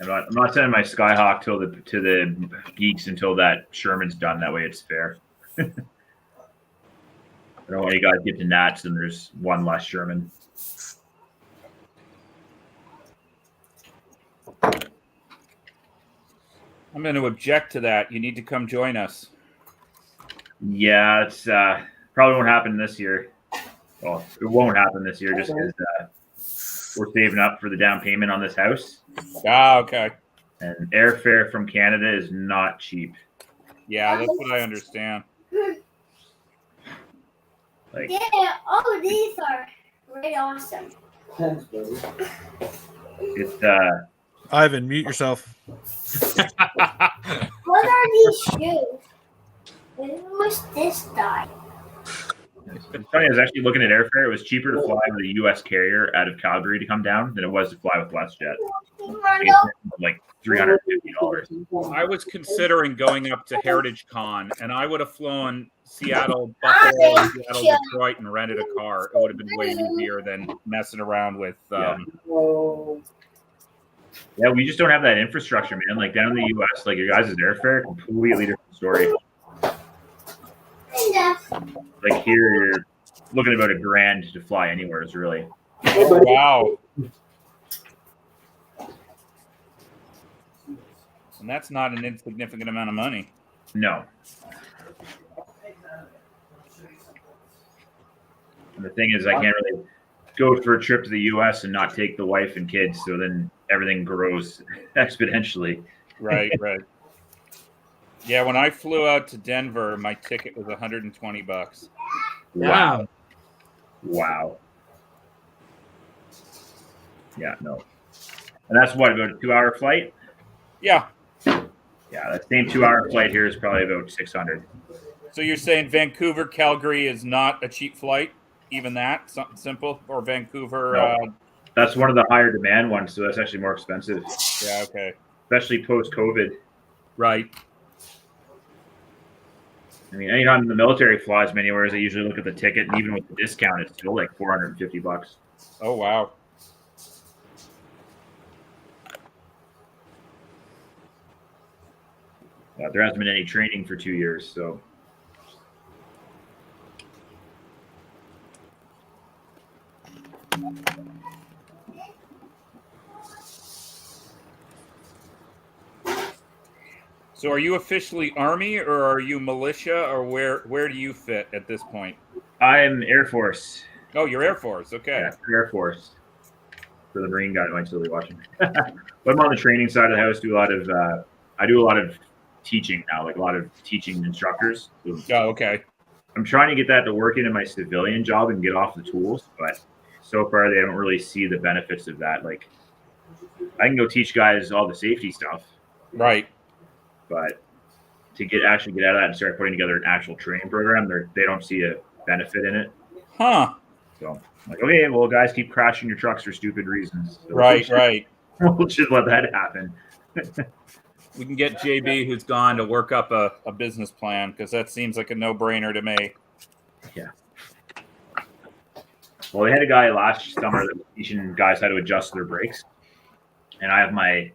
Speaker 5: I'm not sending my Skyhawk to the geeks until that Sherman's done. That way it's fair. I don't want you guys to get to Nats and there's one less Sherman.
Speaker 8: I'm going to object to that. You need to come join us.
Speaker 5: Yeah, it's probably won't happen this year. Well, it won't happen this year just because we're saving up for the down payment on this house.
Speaker 8: Ah, okay.
Speaker 5: And airfare from Canada is not cheap.
Speaker 8: Yeah, that's what I understand.
Speaker 5: Like,
Speaker 9: Yeah, all of these are really awesome.
Speaker 5: it's
Speaker 6: Ivan, mute yourself.
Speaker 9: What are these shoes? When was this die?
Speaker 5: it's funny. I was actually looking at airfare. It was cheaper to fly with a U.S. carrier out of Calgary to come down than it was to fly with WestJet. Like $350.
Speaker 8: I was considering going up to Heritage Con, and I would have flown Seattle, Buffalo, Seattle, Detroit, and rented a car. It would have been way easier than messing around with.
Speaker 5: Yeah, we just don't have that infrastructure, man. Like down in the U.S., like your guys' airfare, completely different story. Like here, you're looking at about $1,000 to fly anywhere. Is really.
Speaker 8: Wow. And that's not an insignificant amount of money.
Speaker 5: No. And the thing is, I can't really go for a trip to the U.S. and not take the wife and kids. So then everything grows exponentially.
Speaker 8: Right, right. Yeah, when I flew out to Denver, my ticket was $120.
Speaker 5: Wow. Wow. Yeah, no. And that's what, about a 2-hour flight?
Speaker 8: Yeah.
Speaker 5: Yeah, that same 2-hour flight here is probably about $600.
Speaker 8: So you're saying Vancouver, Calgary is not a cheap flight? Even that? Something simple? Or Vancouver?
Speaker 5: No. That's one of the higher demand ones, so that's actually more expensive.
Speaker 8: Yeah, okay.
Speaker 5: Especially post-COVID.
Speaker 8: Right.
Speaker 5: I mean, anytime the military flies me anywhere, I usually look at the ticket, and even with the discount, it's still like $450.
Speaker 8: Oh wow.
Speaker 5: There hasn't been any training for 2 years, so.
Speaker 8: So are you officially Army or are you militia or where do you fit at this point?
Speaker 5: I'm Air Force.
Speaker 8: Oh, you're Air Force. Okay.
Speaker 5: Yeah, Air Force. For the Marine guy who might still be watching. But I'm on the training side of the house. I do a lot of teaching now, like a lot of teaching instructors.
Speaker 8: Oh, okay.
Speaker 5: I'm trying to get that to work into my civilian job and get off the tools, but so far they don't really see the benefits of that. Like, I can go teach guys all the safety stuff,
Speaker 8: Right.
Speaker 5: but to actually get out of that and start putting together an actual training program, they don't see a benefit in it.
Speaker 8: Huh.
Speaker 5: So I'm like, okay, well, guys keep crashing your trucks for stupid reasons. So
Speaker 8: Right, right.
Speaker 5: We'll just let that happen.
Speaker 8: We can get JB, who's gone, to work up a business plan because that seems like a no-brainer to me.
Speaker 5: Yeah. Well, they had a guy last summer that was teaching guys how to adjust their brakes, and I have my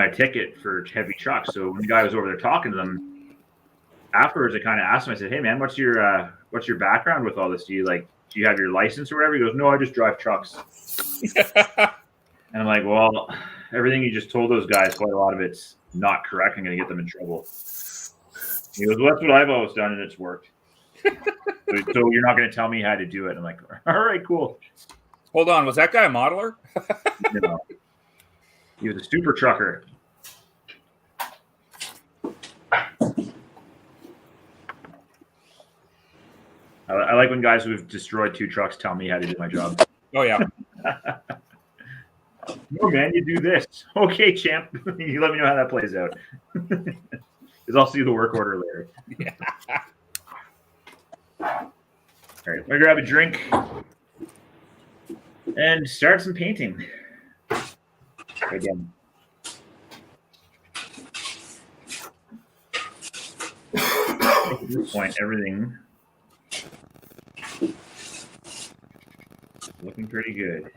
Speaker 5: ticket for heavy trucks. So when the guy was over there talking to them, afterwards I kind of asked him. I said, "Hey, man, what's your background with all this? Do you have your license or whatever?" He goes, "No, I just drive trucks." And I'm like, "Well, everything you just told those guys, quite a lot of it's not correct. I'm going to get them in trouble." He goes, "Well, that's what I've always done, and it's worked." So you're not going to tell me how to do it? I'm like, "All right, cool."
Speaker 8: Hold on, was that guy a modeler?
Speaker 5: No. He was a super trucker. I like when guys who have destroyed 2 trucks tell me how to do my job.
Speaker 8: Oh yeah.
Speaker 5: No, man, you do this. Okay, champ. You let me know how that plays out. Because I'll see the work order later.
Speaker 8: Yeah.
Speaker 5: All right, I'm gonna grab a drink and start some painting. Again. At this point, everything looking pretty good.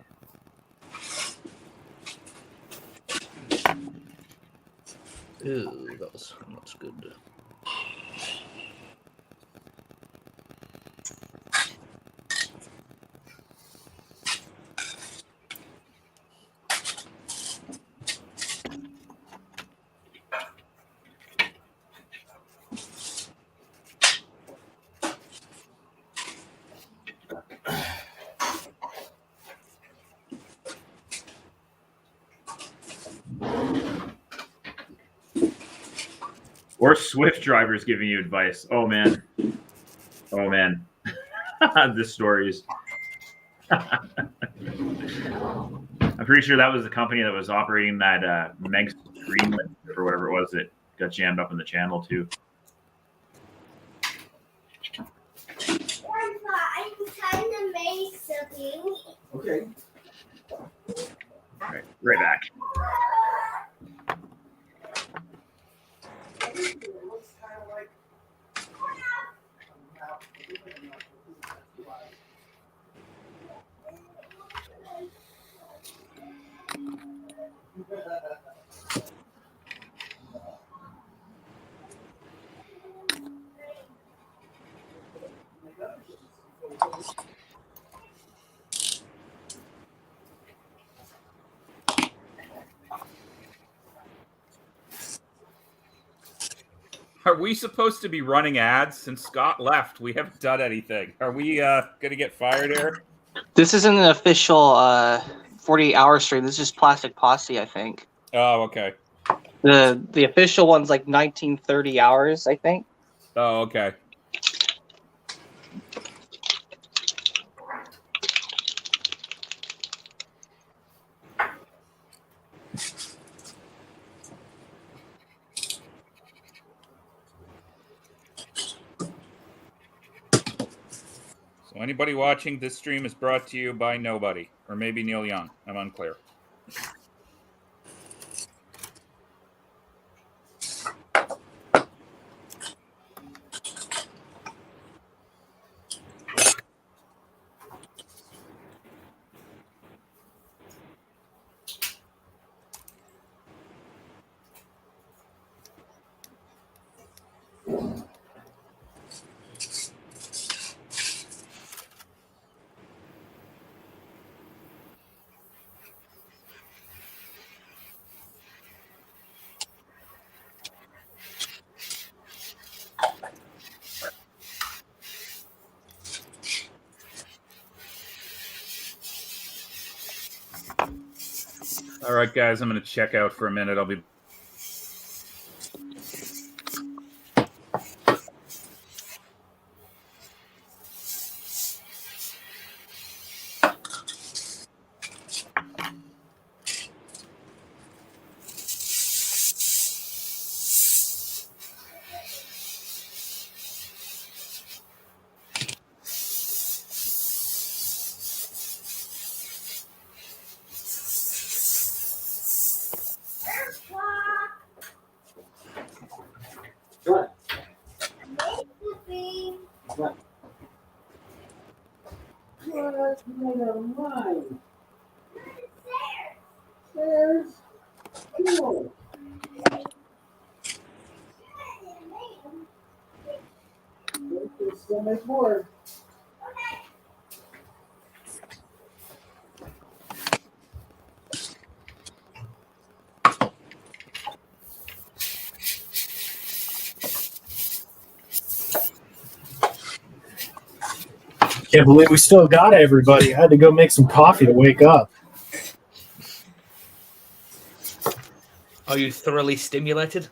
Speaker 7: Ooh, that's good.
Speaker 5: Or Swift drivers giving you advice. Oh man. The stories. I'm pretty sure that was the company that was operating that Meg's Greenland or whatever it was that got jammed up in the channel too.
Speaker 9: I'm trying to make something.
Speaker 10: Okay.
Speaker 5: All right back.
Speaker 8: Are we supposed to be running ads? Since Scott left, we haven't done anything. Are we gonna get fired here?
Speaker 4: This isn't an official 48-hour stream. This is just Plastic Posse, I think.
Speaker 8: Oh, okay.
Speaker 4: The official one's like 1930 hours, I think.
Speaker 8: Oh, okay. So anybody watching, this stream is brought to you by nobody, or maybe Neil Young. I'm unclear. All right, guys, I'm going to check out for a minute. I'll be.
Speaker 1: Can't believe we still got everybody. I had to go make some coffee to wake up.
Speaker 7: Are you thoroughly stimulated?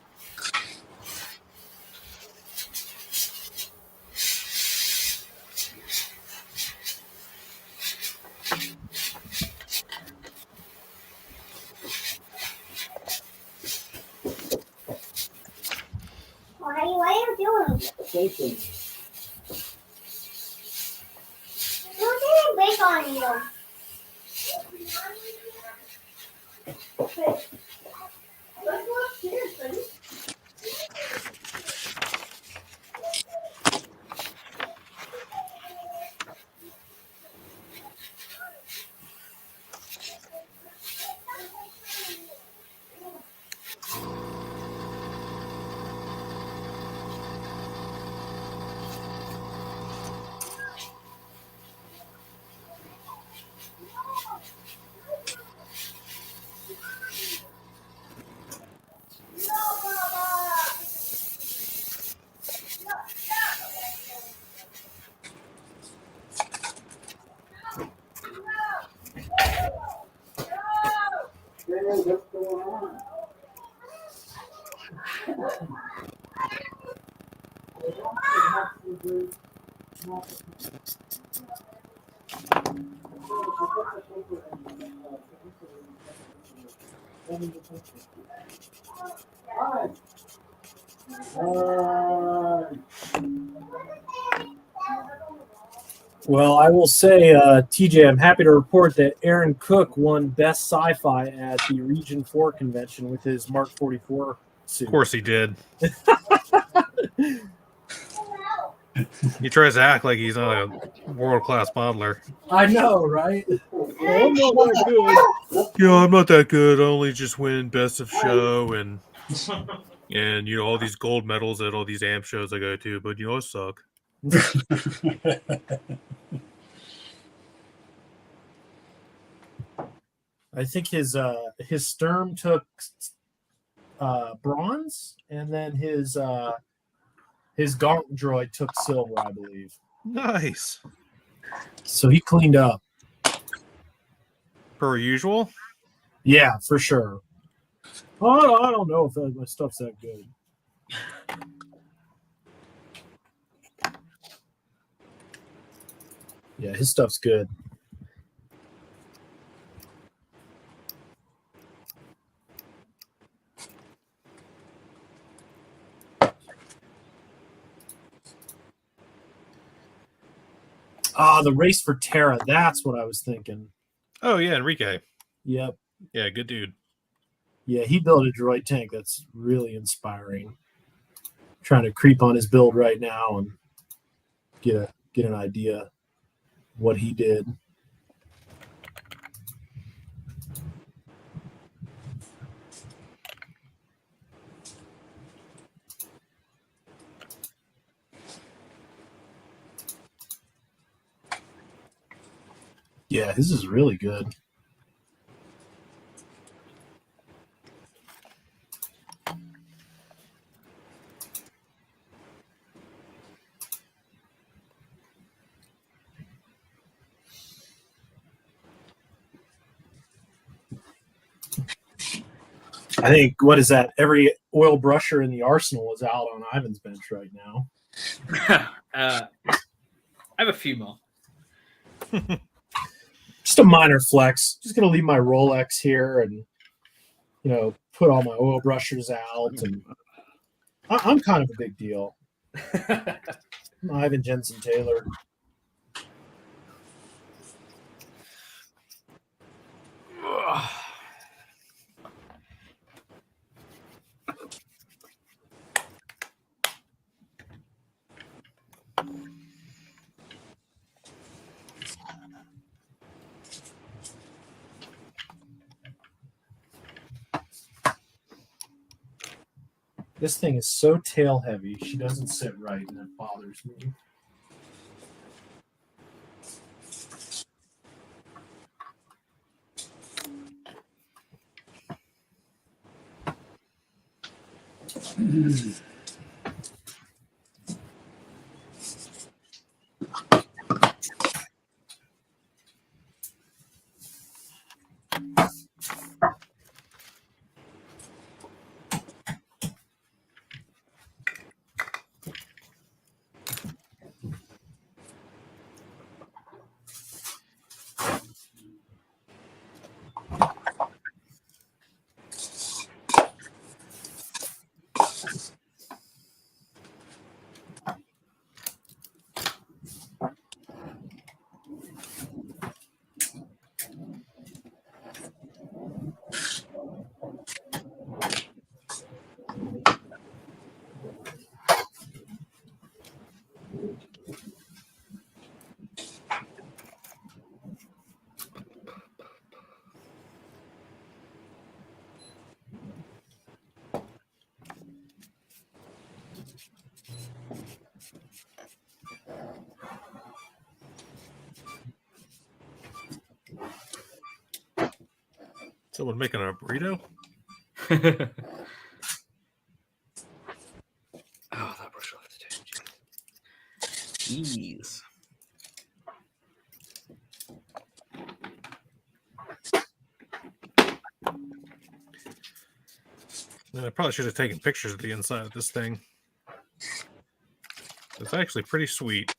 Speaker 9: Why are you doing? Who's getting big on you? Let's go upstairs, buddy.
Speaker 1: Well, I will say, TJ, I'm happy to report that Aaron Cook won Best Sci-Fi at the Region 4 convention with his Mark 44 suit.
Speaker 6: Of course he did. He tries to act like he's not a world-class modeler.
Speaker 1: I know, right? I'm not that good.
Speaker 6: Yeah, I'm not that good. I only just win Best of Show and you know all these gold medals at all these amp shows I go to, but you know I suck.
Speaker 1: I think his Sturm took bronze, and then his Gaunt droid took silver, I believe.
Speaker 6: Nice.
Speaker 1: So he cleaned up.
Speaker 6: Per usual?
Speaker 1: Yeah, for sure. Oh, I don't know if my stuff's that good. Yeah, his stuff's good. Ah, the race for Terra. That's what I was thinking.
Speaker 6: Oh yeah, Enrique.
Speaker 1: Yep.
Speaker 6: Yeah, good dude.
Speaker 1: Yeah, he built a droid tank that's really inspiring. Trying to creep on his build right now and get an idea what he did. Yeah, his is really good. I think, what is that? Every oil brusher in the arsenal is out on Ivan's bench right now.
Speaker 7: I have a few more.
Speaker 1: Just a minor flex. Just going to leave my Rolex here and, put all my oil brushers out. And I'm kind of a big deal. I'm Ivan Jensen Taylor. This thing is so tail heavy. She doesn't sit right, and it bothers me.
Speaker 6: Someone making a burrito?
Speaker 7: Oh, that brush will have to do. Jeez.
Speaker 6: I probably should have taken pictures of the inside of this thing. It's actually pretty sweet.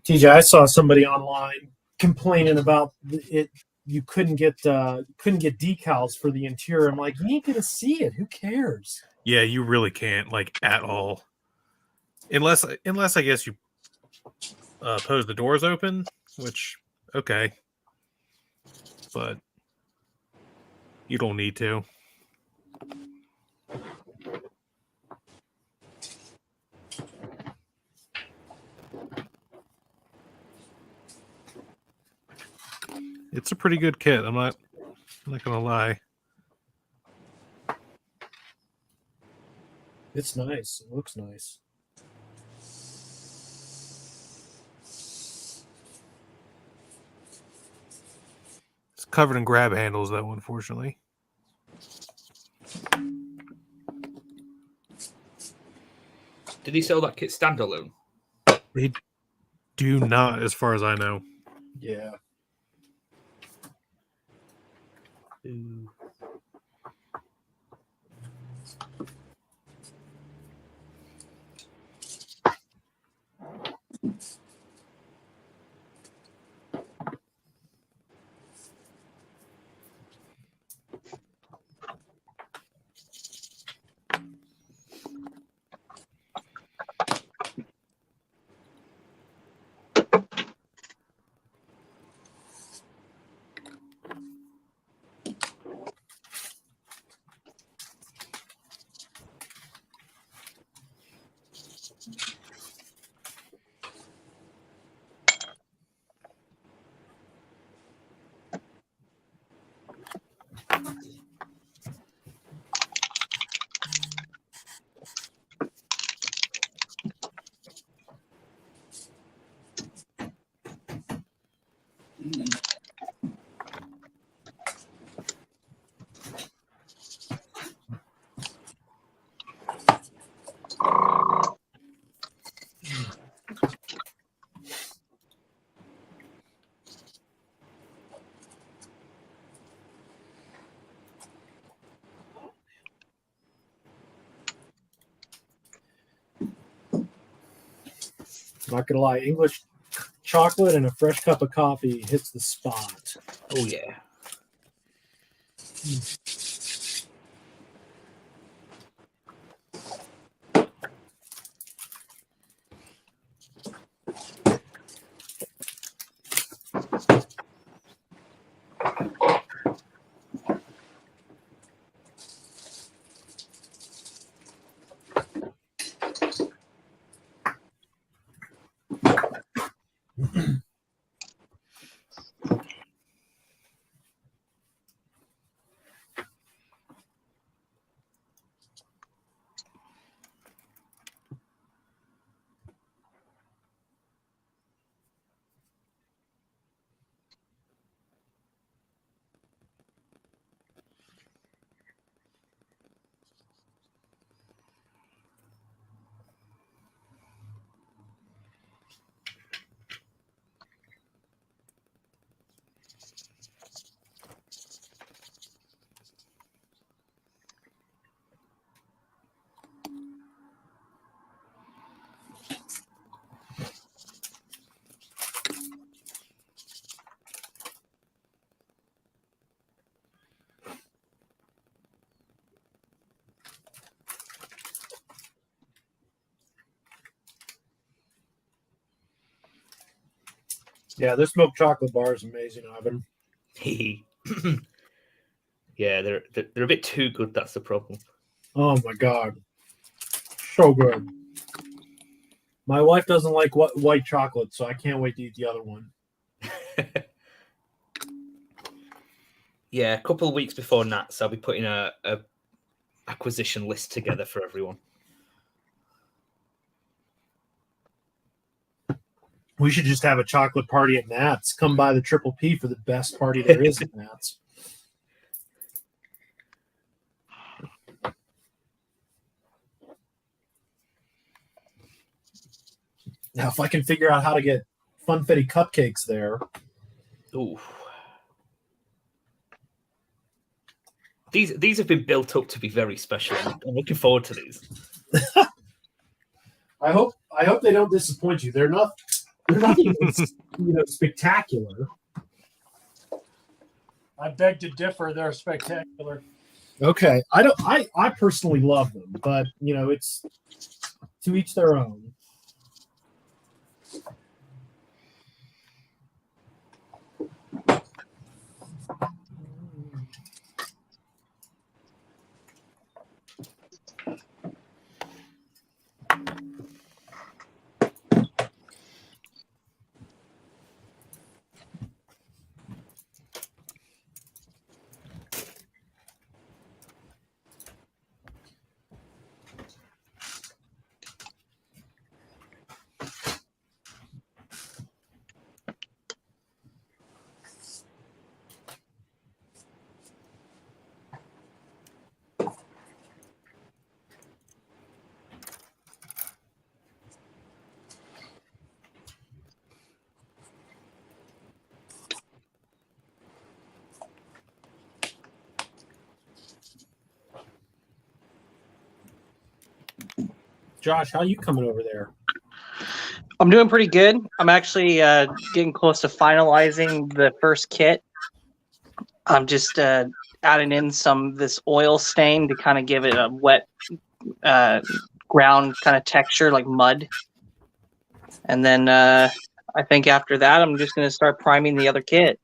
Speaker 1: TJ, I saw somebody online complaining about it. You couldn't get decals for the interior. I'm like, you ain't gonna see it. Who cares?
Speaker 6: Yeah, you really can't, like, at all. Unless I guess you pose the doors open, which, okay. But you don't need to. It's a pretty good kit. I'm not gonna lie.
Speaker 1: It's nice. It looks nice.
Speaker 6: It's covered in grab handles, though, unfortunately.
Speaker 7: Did he sell that kit standalone?
Speaker 6: They do not, as far as I know.
Speaker 1: Yeah.
Speaker 7: Ooh.
Speaker 1: Not gonna lie, English chocolate and a fresh cup of coffee hits the spot.
Speaker 7: Oh yeah.
Speaker 1: Yeah, this milk chocolate bar is amazing, Ivan.
Speaker 7: Yeah, they're a bit too good. That's the problem.
Speaker 1: Oh my god, so good. My wife doesn't like white chocolate, so I can't wait to eat the other one.
Speaker 7: Yeah, a couple of weeks before Nats, I'll be putting a acquisition list together for everyone.
Speaker 1: We should just have a chocolate party at Nats. Come by the Triple P for the best party there is at Nats. Now, if I can figure out how to get Funfetti cupcakes there.
Speaker 7: Ooh. These have been built up to be very special. I'm looking forward to these.
Speaker 1: I hope they don't disappoint you. They're not even, spectacular.
Speaker 2: I beg to differ. They're spectacular.
Speaker 1: Okay. I personally love them, but it's to each their own. Josh, how you coming over there?
Speaker 4: I'm doing pretty good. I'm actually getting close to finalizing the first kit. I'm just adding in this oil stain to kind of give it a wet ground kind of texture like mud. And then I think after that, I'm just going to start priming the other kit.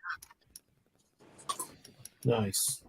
Speaker 1: Nice.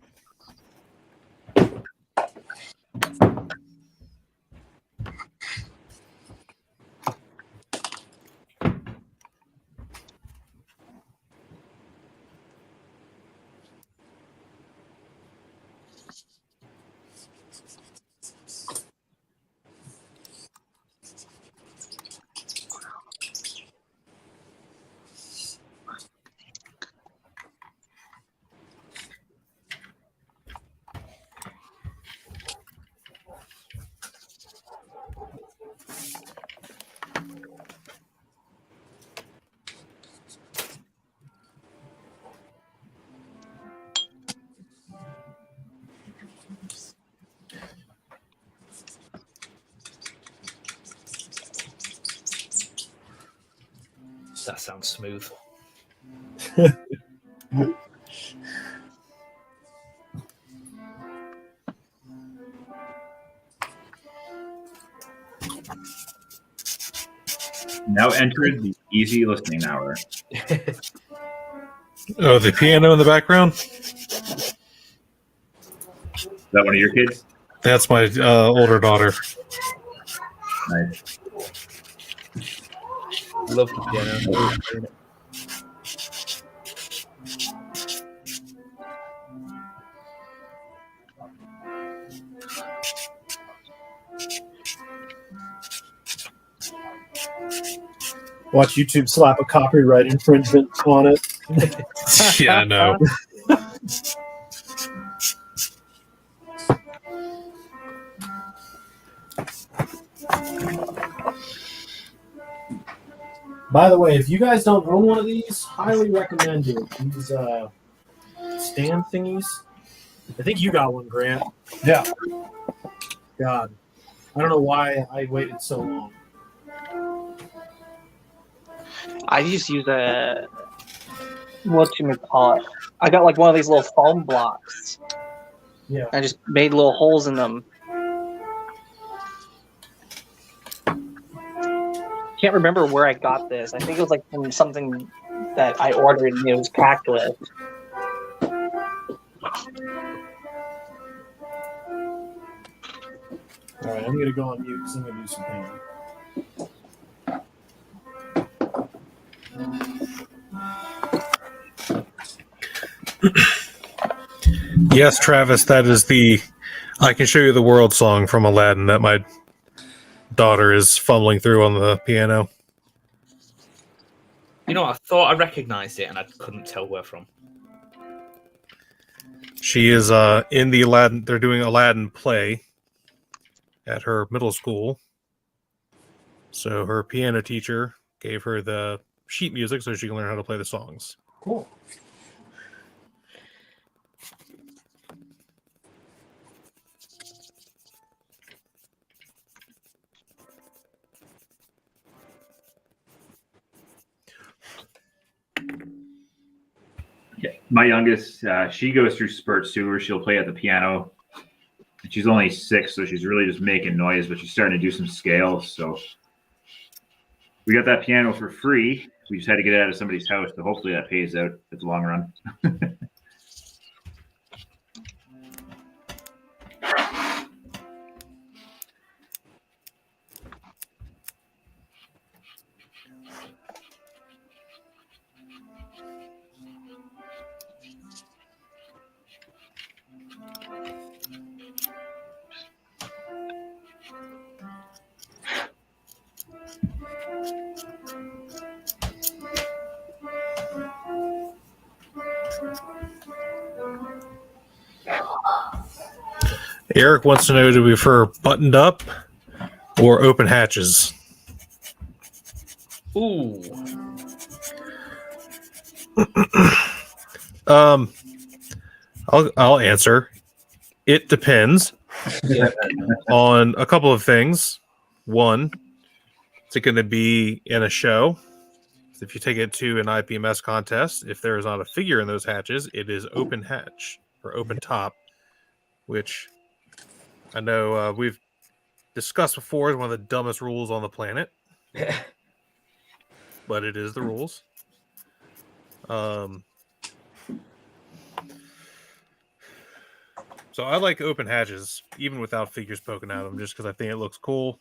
Speaker 7: that sounds smooth.
Speaker 5: Now entered the easy listening hour.
Speaker 6: Oh, the piano in the background?
Speaker 5: Is that one of your kids?
Speaker 6: That's my older daughter.
Speaker 5: Nice.
Speaker 7: Love the piano.
Speaker 1: Watch YouTube slap a copyright infringement on it.
Speaker 6: Yeah, I know.
Speaker 1: By the way, if you guys don't own one of these, highly recommend it. These stand thingies. I think you got one, Grant.
Speaker 2: Yeah.
Speaker 1: God, I don't know why I waited so long.
Speaker 4: I just use a whatchamacallit. I got like one of these little foam blocks.
Speaker 1: Yeah.
Speaker 4: I just made little holes in them. Can't remember where I got this. I think it was like from something that I ordered and it was packed with.
Speaker 1: All right, I'm gonna go on mute because I'm gonna do some painting.
Speaker 6: Yes, Travis, that is the I Can Show You the World song from Aladdin that my daughter is fumbling through on the piano.
Speaker 7: You know, I thought I recognized it and I couldn't tell where from.
Speaker 6: She is in the Aladdin. They're doing Aladdin play at her middle school. So her piano teacher gave her the sheet music so she can learn how to play the songs.
Speaker 1: Cool.
Speaker 5: Yeah, my youngest, she goes through spurts too, where she'll play at the piano. She's only 6, so she's really just making noise, but she's starting to do some scales. So we got that piano for free. We just had to get it out of somebody's house, so hopefully that pays out at the long run.
Speaker 6: Eric wants to know, do we prefer buttoned up or open hatches?
Speaker 7: Ooh.
Speaker 6: I'll answer. It depends on a couple of things. One, is it going to be in a show? If you take it to an IPMS contest, if there is not a figure in those hatches, it is open hatch or open top, which I know we've discussed before is one of the dumbest rules on the planet. But it is the rules. So I like open hatches, even without figures poking out of them, just because I think it looks cool.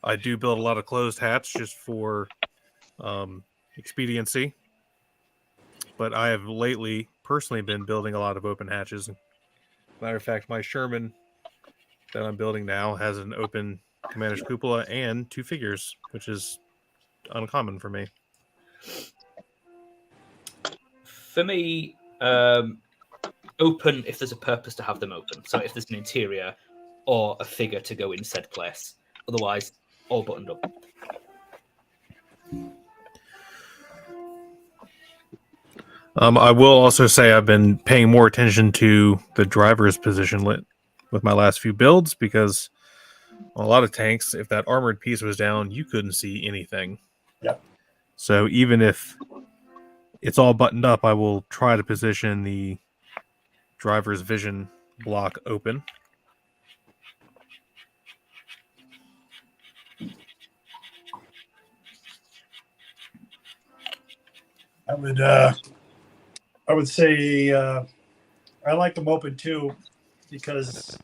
Speaker 6: I do build a lot of closed hatch just for expediency. But I have lately personally been building a lot of open hatches. Matter of fact, my Sherman that I'm building now has an open Commander's Cupola and 2 figures, which is uncommon for me.
Speaker 7: For me, open if there's a purpose to have them open. So if there's an interior or a figure to go in said place. Otherwise, all buttoned up.
Speaker 6: I will also say I've been paying more attention to the driver's position lit with my last few builds, because on a lot of tanks, if that armored piece was down, you couldn't see anything.
Speaker 2: Yep.
Speaker 6: So even if it's all buttoned up, I will try to position the driver's vision block open.
Speaker 2: I would say I like them open too, because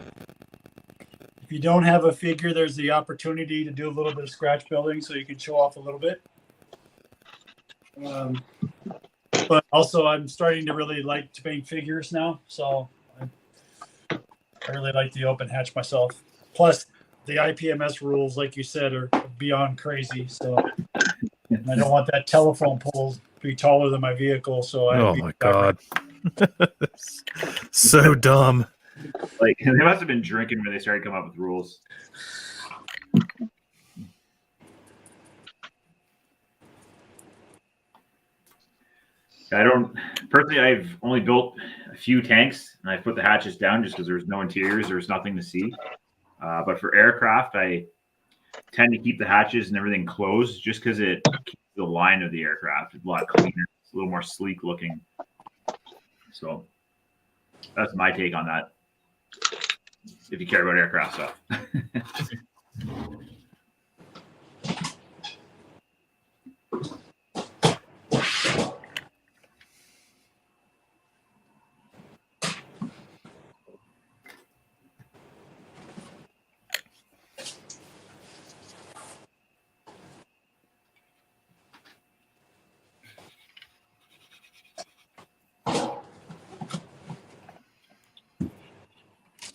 Speaker 2: if you don't have a figure, there's the opportunity to do a little bit of scratch building, so you can show off a little bit. But also, I'm starting to really like to paint figures now, so I really like the open hatch myself. Plus, the IPMS rules, like you said, are beyond crazy. So I don't want that telephone pole to be taller than my vehicle. So
Speaker 6: Oh my god, so dumb.
Speaker 5: Like they must have been drinking when they started coming up with rules. I don't personally. I've only built a few tanks, and I put the hatches down just because there's no interiors, there's nothing to see. But for aircraft, I tend to keep the hatches and everything closed, just because it keeps the line of the aircraft a lot cleaner, it's a little more sleek looking. So that's my take on that. If you care about aircraft stuff.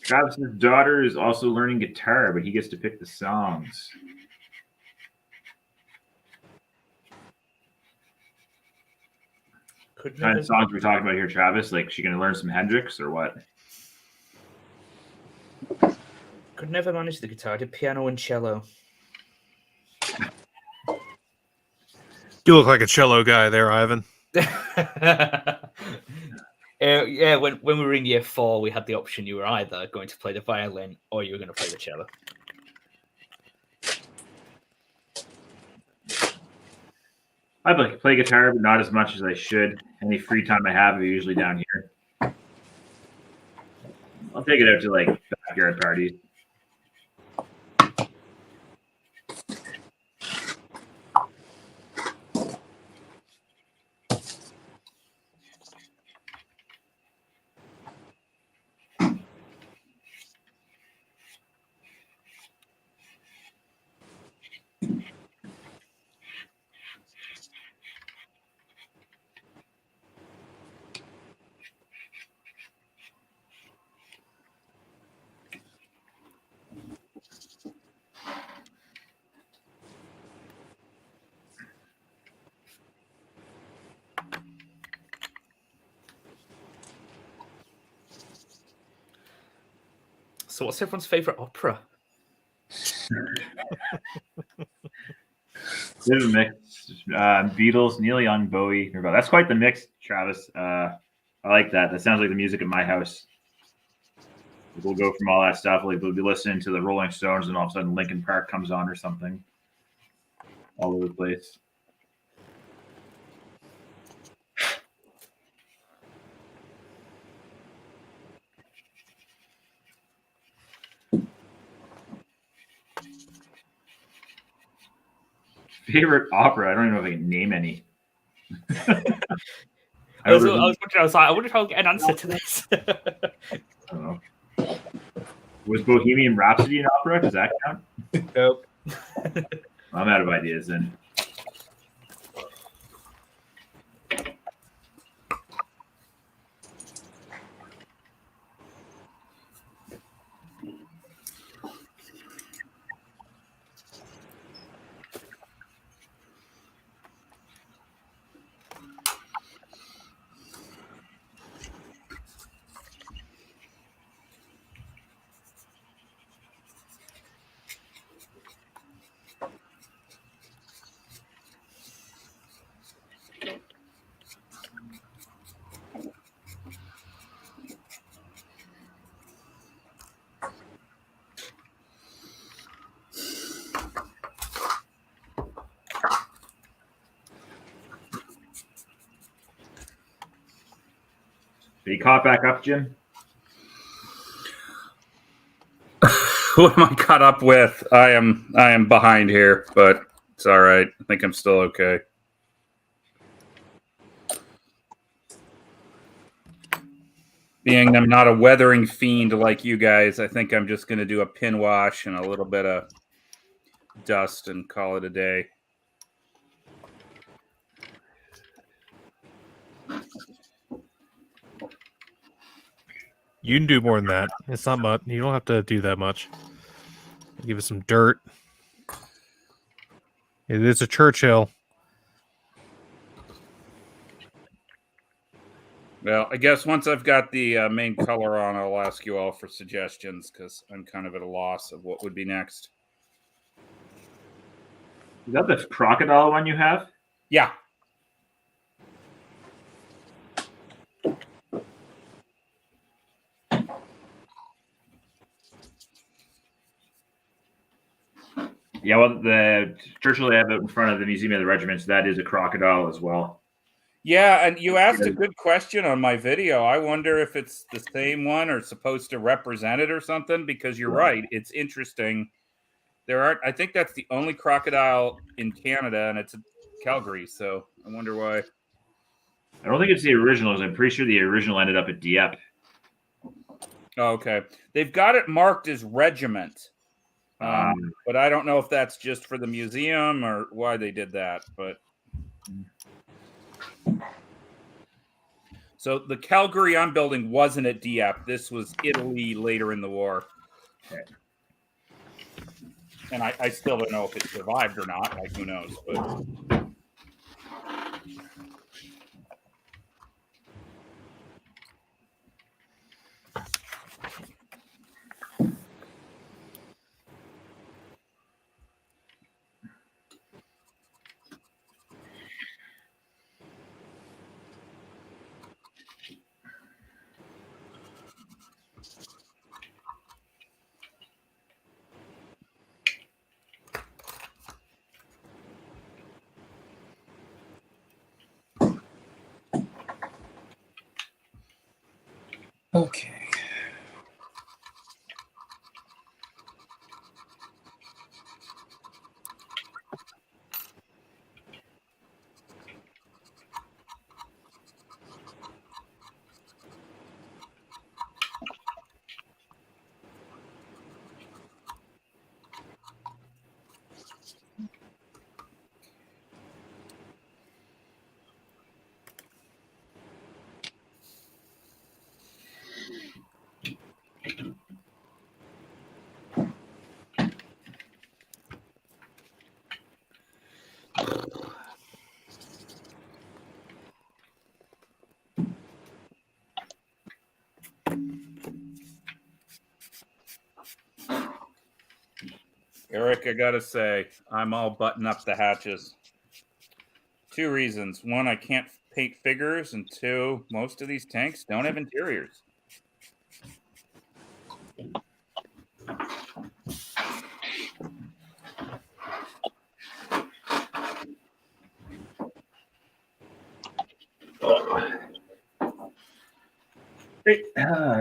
Speaker 5: Travis's daughter is also learning guitar, but he gets to pick the songs. What kind of songs are we talking about here, Travis? Like, she gonna learn some Hendrix or what?
Speaker 7: Could never manage the guitar. I did piano and cello.
Speaker 6: You look like a cello guy there, Ivan.
Speaker 7: Yeah, when we were in year 4, we had the option. You were either going to play the violin or you were going to play the cello.
Speaker 5: I like to play guitar, but not as much as I should. Any free time I have, I'm usually down here. I'll take it out to like backyard parties.
Speaker 7: So, what's everyone's favorite opera?
Speaker 5: Bit of a mix. Beatles, Neil Young, Bowie. That's quite the mix, Travis. I like that. That sounds like the music at my house. We'll go from all that stuff. Like we'll be listening to the Rolling Stones, and all of a sudden Linkin Park comes on or something. All over the place. Favorite opera? I don't even know if I can name any.
Speaker 7: I was I wonder if I'll get an answer to this.
Speaker 5: I don't know. Was Bohemian Rhapsody an opera? Does that count?
Speaker 7: Nope.
Speaker 5: I'm out of ideas then. Are you caught back up, Jim?
Speaker 8: What am I caught up with? I am behind here, but it's all right. I think I'm still okay. Being I'm not a weathering fiend like you guys, I think I'm just going to do a pin wash and a little bit of dust and call it a day.
Speaker 6: You can do more than that. It's not much. You don't have to do that much. Give it some dirt. It is a Churchill.
Speaker 8: Well, I guess once I've got the main color on, I'll ask you all for suggestions because I'm kind of at a loss of what would be next.
Speaker 5: Is that the crocodile one you have?
Speaker 8: Yeah.
Speaker 5: Yeah, well, the Churchill they have out in front of the Museum of the Regiments, that is a crocodile as well.
Speaker 8: Yeah, and you asked a good question on my video. I wonder if it's the same one or supposed to represent it or something, because you're right. It's interesting. I think that's the only crocodile in Canada, and it's in Calgary, so I wonder why.
Speaker 5: I don't think it's the originals. I'm pretty sure the original ended up at Dieppe.
Speaker 8: Oh, okay. They've got it marked as regiment. But I don't know if that's just for the museum or why they did that. But so the Calgary I'm building wasn't at Dieppe. This was Italy later in the war.
Speaker 5: Okay.
Speaker 8: And I still don't know if it survived or not. Like, who knows? But
Speaker 2: Okay.
Speaker 8: Eric, I gotta say, I'm all button up the hatches. 2 reasons. 1, I can't paint figures, and 2, most of these tanks don't have interiors.
Speaker 5: Hey,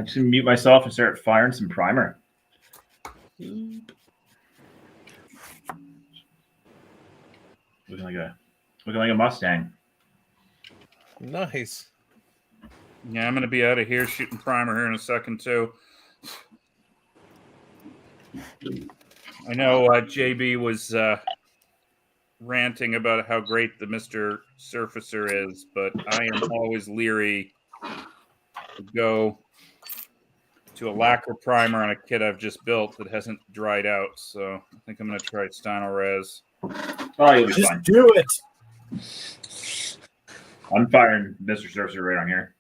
Speaker 5: just mute myself and start firing some primer. Looking like a Mustang.
Speaker 6: Nice.
Speaker 8: Yeah, I'm going to be out of here shooting primer here in a second, too. I know JB was ranting about how great the Mr. Surfacer is, but I am always leery to go to a lacquer primer on a kit I've just built that hasn't dried out. So I think I'm going to try Stynylrez.
Speaker 5: Oh, you'll be
Speaker 1: Just
Speaker 5: fine.
Speaker 1: do it.
Speaker 5: I'm firing Mr. Surfacer right on here.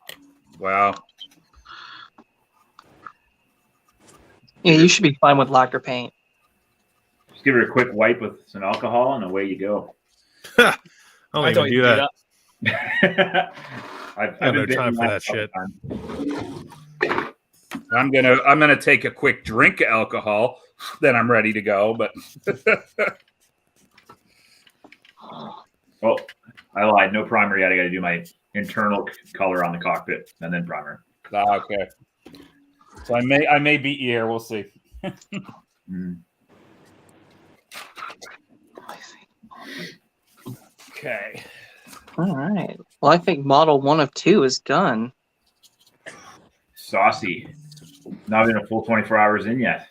Speaker 8: Wow.
Speaker 4: Yeah, you should be fine with lacquer paint.
Speaker 5: Just give it a quick wipe with some alcohol, and away you go.
Speaker 6: I don't even do that.
Speaker 5: I've
Speaker 6: I have no
Speaker 5: been
Speaker 6: time for that
Speaker 5: bitten
Speaker 6: shit.
Speaker 8: I'm gonna take a quick drink of alcohol, then I'm ready to go. But
Speaker 5: oh, I lied. No primer yet. I got to do my internal color on the cockpit and then primer.
Speaker 8: Okay. So I may beat you here. We'll see. Okay.
Speaker 4: All right. Well, I think model 1 of 2 is done.
Speaker 5: Saucy. Not even a full 24 hours in yet.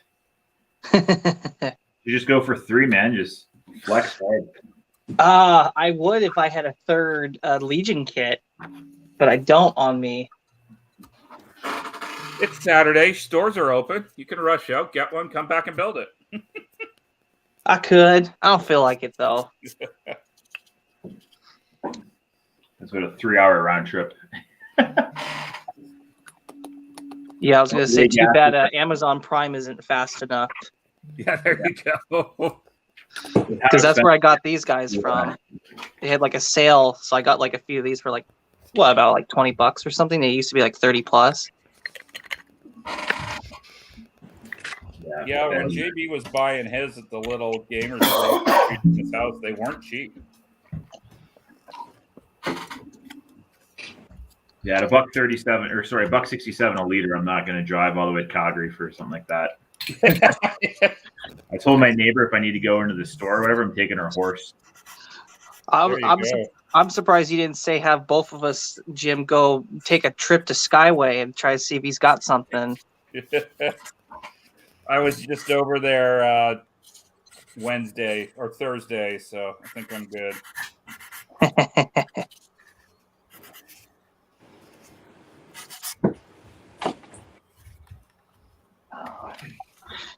Speaker 5: You just go for 3, man. Just flex hard.
Speaker 4: I would if I had a third Legion kit, but I don't on me.
Speaker 8: It's Saturday. Stores are open. You can rush out, get one, come back and build it.
Speaker 4: I could. I don't feel like it though.
Speaker 5: That's what a 3-hour round trip.
Speaker 4: Yeah, I was gonna say,
Speaker 5: Big
Speaker 4: too bad
Speaker 5: asset.
Speaker 4: Amazon Prime isn't fast enough.
Speaker 8: Yeah, there you go.
Speaker 4: Because that's where I got these guys from. They had like a sale, so I got like a few of these for like, what, about like $20 or something. They used to be like 30 plus.
Speaker 8: Yeah, when JB was buying his at the little gamers place in his house, they weren't cheap.
Speaker 5: Yeah, at $1.37 or sorry, $1.67 a liter. I'm not going to drive all the way to Calgary for something like that. I told my neighbor if I need to go into the store or whatever, I'm taking her horse.
Speaker 4: I'm surprised you didn't say have both of us, Jim, go take a trip to Skyway and try to see if he's got something.
Speaker 8: I was just over there Wednesday or Thursday, so I think I'm good.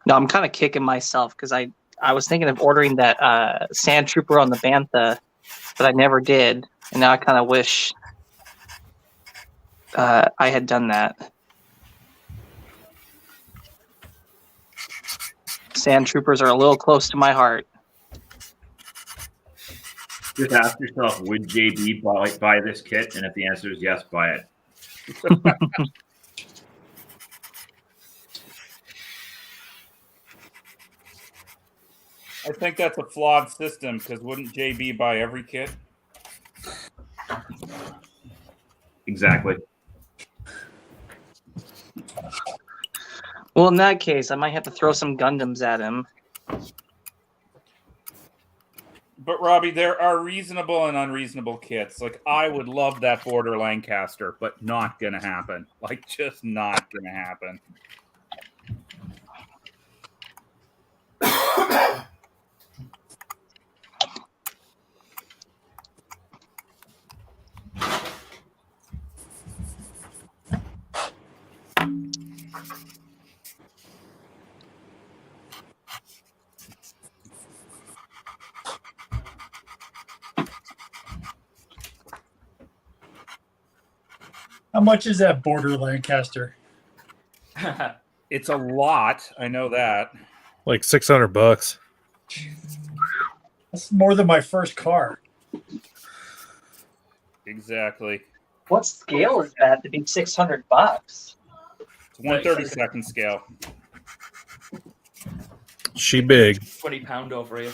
Speaker 4: No, I'm kind of kicking myself because I was thinking of ordering that Sand Trooper on the Bantha, but I never did, and now I kind of wish I had done that. Sand Troopers are a little close to my heart.
Speaker 5: Just ask yourself, would JB buy this kit? And if the answer is yes, buy it.
Speaker 8: I think that's a flawed system because wouldn't JB buy every kit?
Speaker 5: Exactly.
Speaker 4: Well, in that case, I might have to throw some Gundams at him.
Speaker 8: But Robbie, there are reasonable and unreasonable kits. Like I would love that Border Lancaster, but not gonna happen. Like just not gonna happen.
Speaker 2: How much is that Border Lancaster?
Speaker 8: It's a lot. I know that.
Speaker 6: Like $600.
Speaker 2: That's more than my first car.
Speaker 8: Exactly.
Speaker 4: What scale is that to be $600?
Speaker 8: It's 1/32 scale.
Speaker 6: She big.
Speaker 7: £20 over here.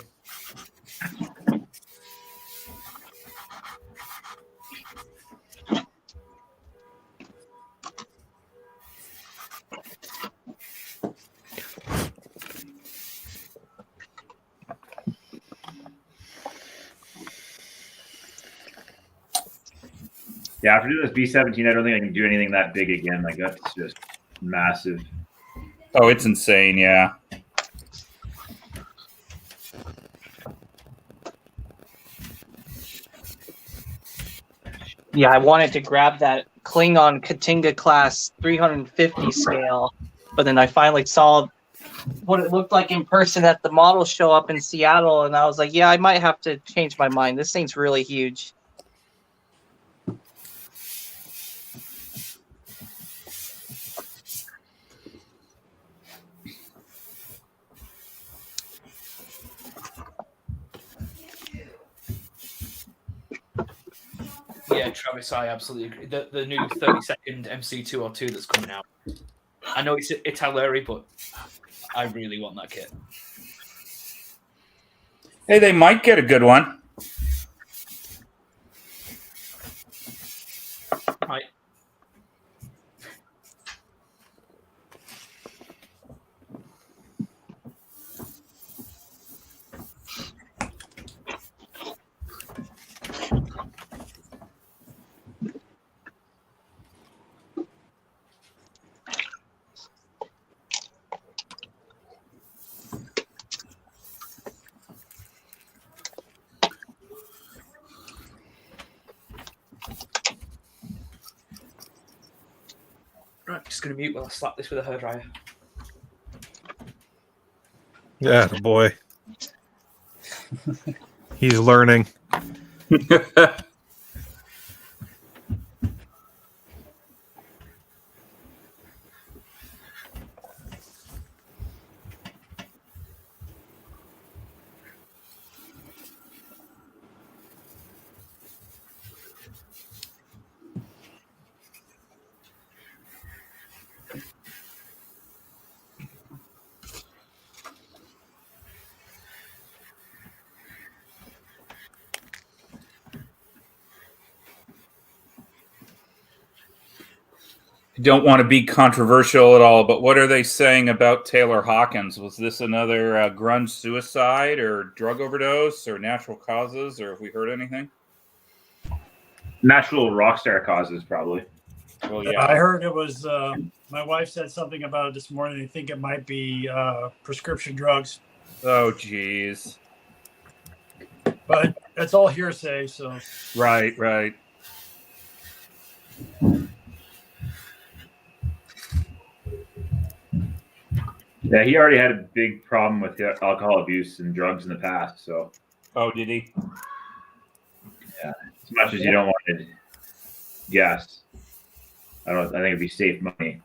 Speaker 5: Yeah, after doing this B-17, I don't think I can do anything that big again. Like that's just massive.
Speaker 8: Oh, it's insane. Yeah.
Speaker 4: Yeah, I wanted to grab that Klingon Katinga class 350 scale, but then I finally saw what it looked like in person at the model show up in Seattle, and I was like, yeah, I might have to change my mind. This thing's really huge.
Speaker 7: Yeah, Travis, I absolutely agree. The new 30-second MC202 that's coming out. I know it's Italeri, but I really want that kit.
Speaker 8: Hey, they might get a good one.
Speaker 7: Right. going to mute while I slap this with a hairdryer.
Speaker 6: Yeah, boy. He's learning.
Speaker 8: Don't want to be controversial at all, but what are they saying about Taylor Hawkins? Was this another grunge suicide or drug overdose or natural causes, or have we heard anything?
Speaker 5: Natural rock star causes, probably.
Speaker 8: Well,
Speaker 2: I
Speaker 8: yeah.
Speaker 2: heard it was. My wife said something about it this morning. They think it might be prescription drugs,
Speaker 8: Oh, geez.
Speaker 2: but that's all hearsay. So
Speaker 8: Right, right.
Speaker 5: Yeah, he already had a big problem with alcohol abuse and drugs in the past. So,
Speaker 8: Oh, did he?
Speaker 5: as much as you don't want to guess, I think it'd be safe money.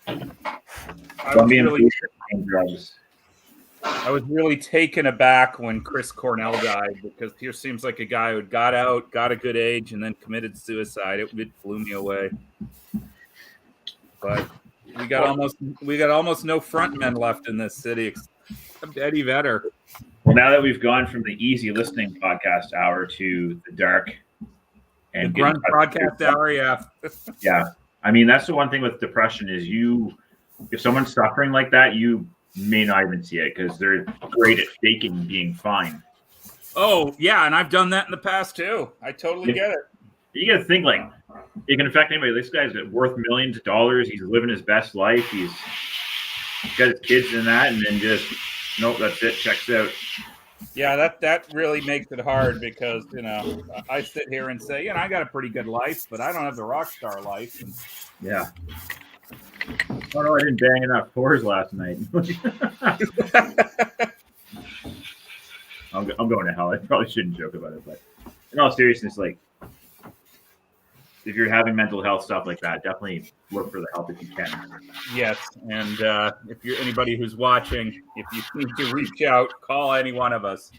Speaker 8: I
Speaker 5: Don't
Speaker 8: was,
Speaker 5: be
Speaker 8: really,
Speaker 5: influenced by drugs.
Speaker 8: I was really taken aback when Chris Cornell died, because here seems like a guy who got out, got a good age, and then committed suicide. It blew me away. But we got almost no frontmen left in this city except Eddie Vedder.
Speaker 5: Well, now that we've gone from the easy listening podcast hour to the dark
Speaker 8: The
Speaker 5: and
Speaker 8: Grunt Broadcast Hour, yeah.
Speaker 5: yeah, I mean that's the one thing with depression is if someone's suffering like that, you may not even see it because they're great at faking being fine.
Speaker 8: Oh, yeah, and I've done that in the past too. I totally get it.
Speaker 5: You got to think like it can affect anybody. This guy's worth millions of dollars. He's living his best life. He's got his kids in that, and then just nope, that's it. Checks out.
Speaker 8: Yeah, that really makes it hard because, I sit here and say, I got a pretty good life, but I don't have the rock star life. And
Speaker 5: Yeah. Oh no, I didn't bang enough fours last night. I'm going to hell. I probably shouldn't joke about it, but in all seriousness, like if you're having mental health stuff like that, definitely look for the help if you can.
Speaker 8: yes, and if you're anybody who's watching, if you need to reach out, call any one of us.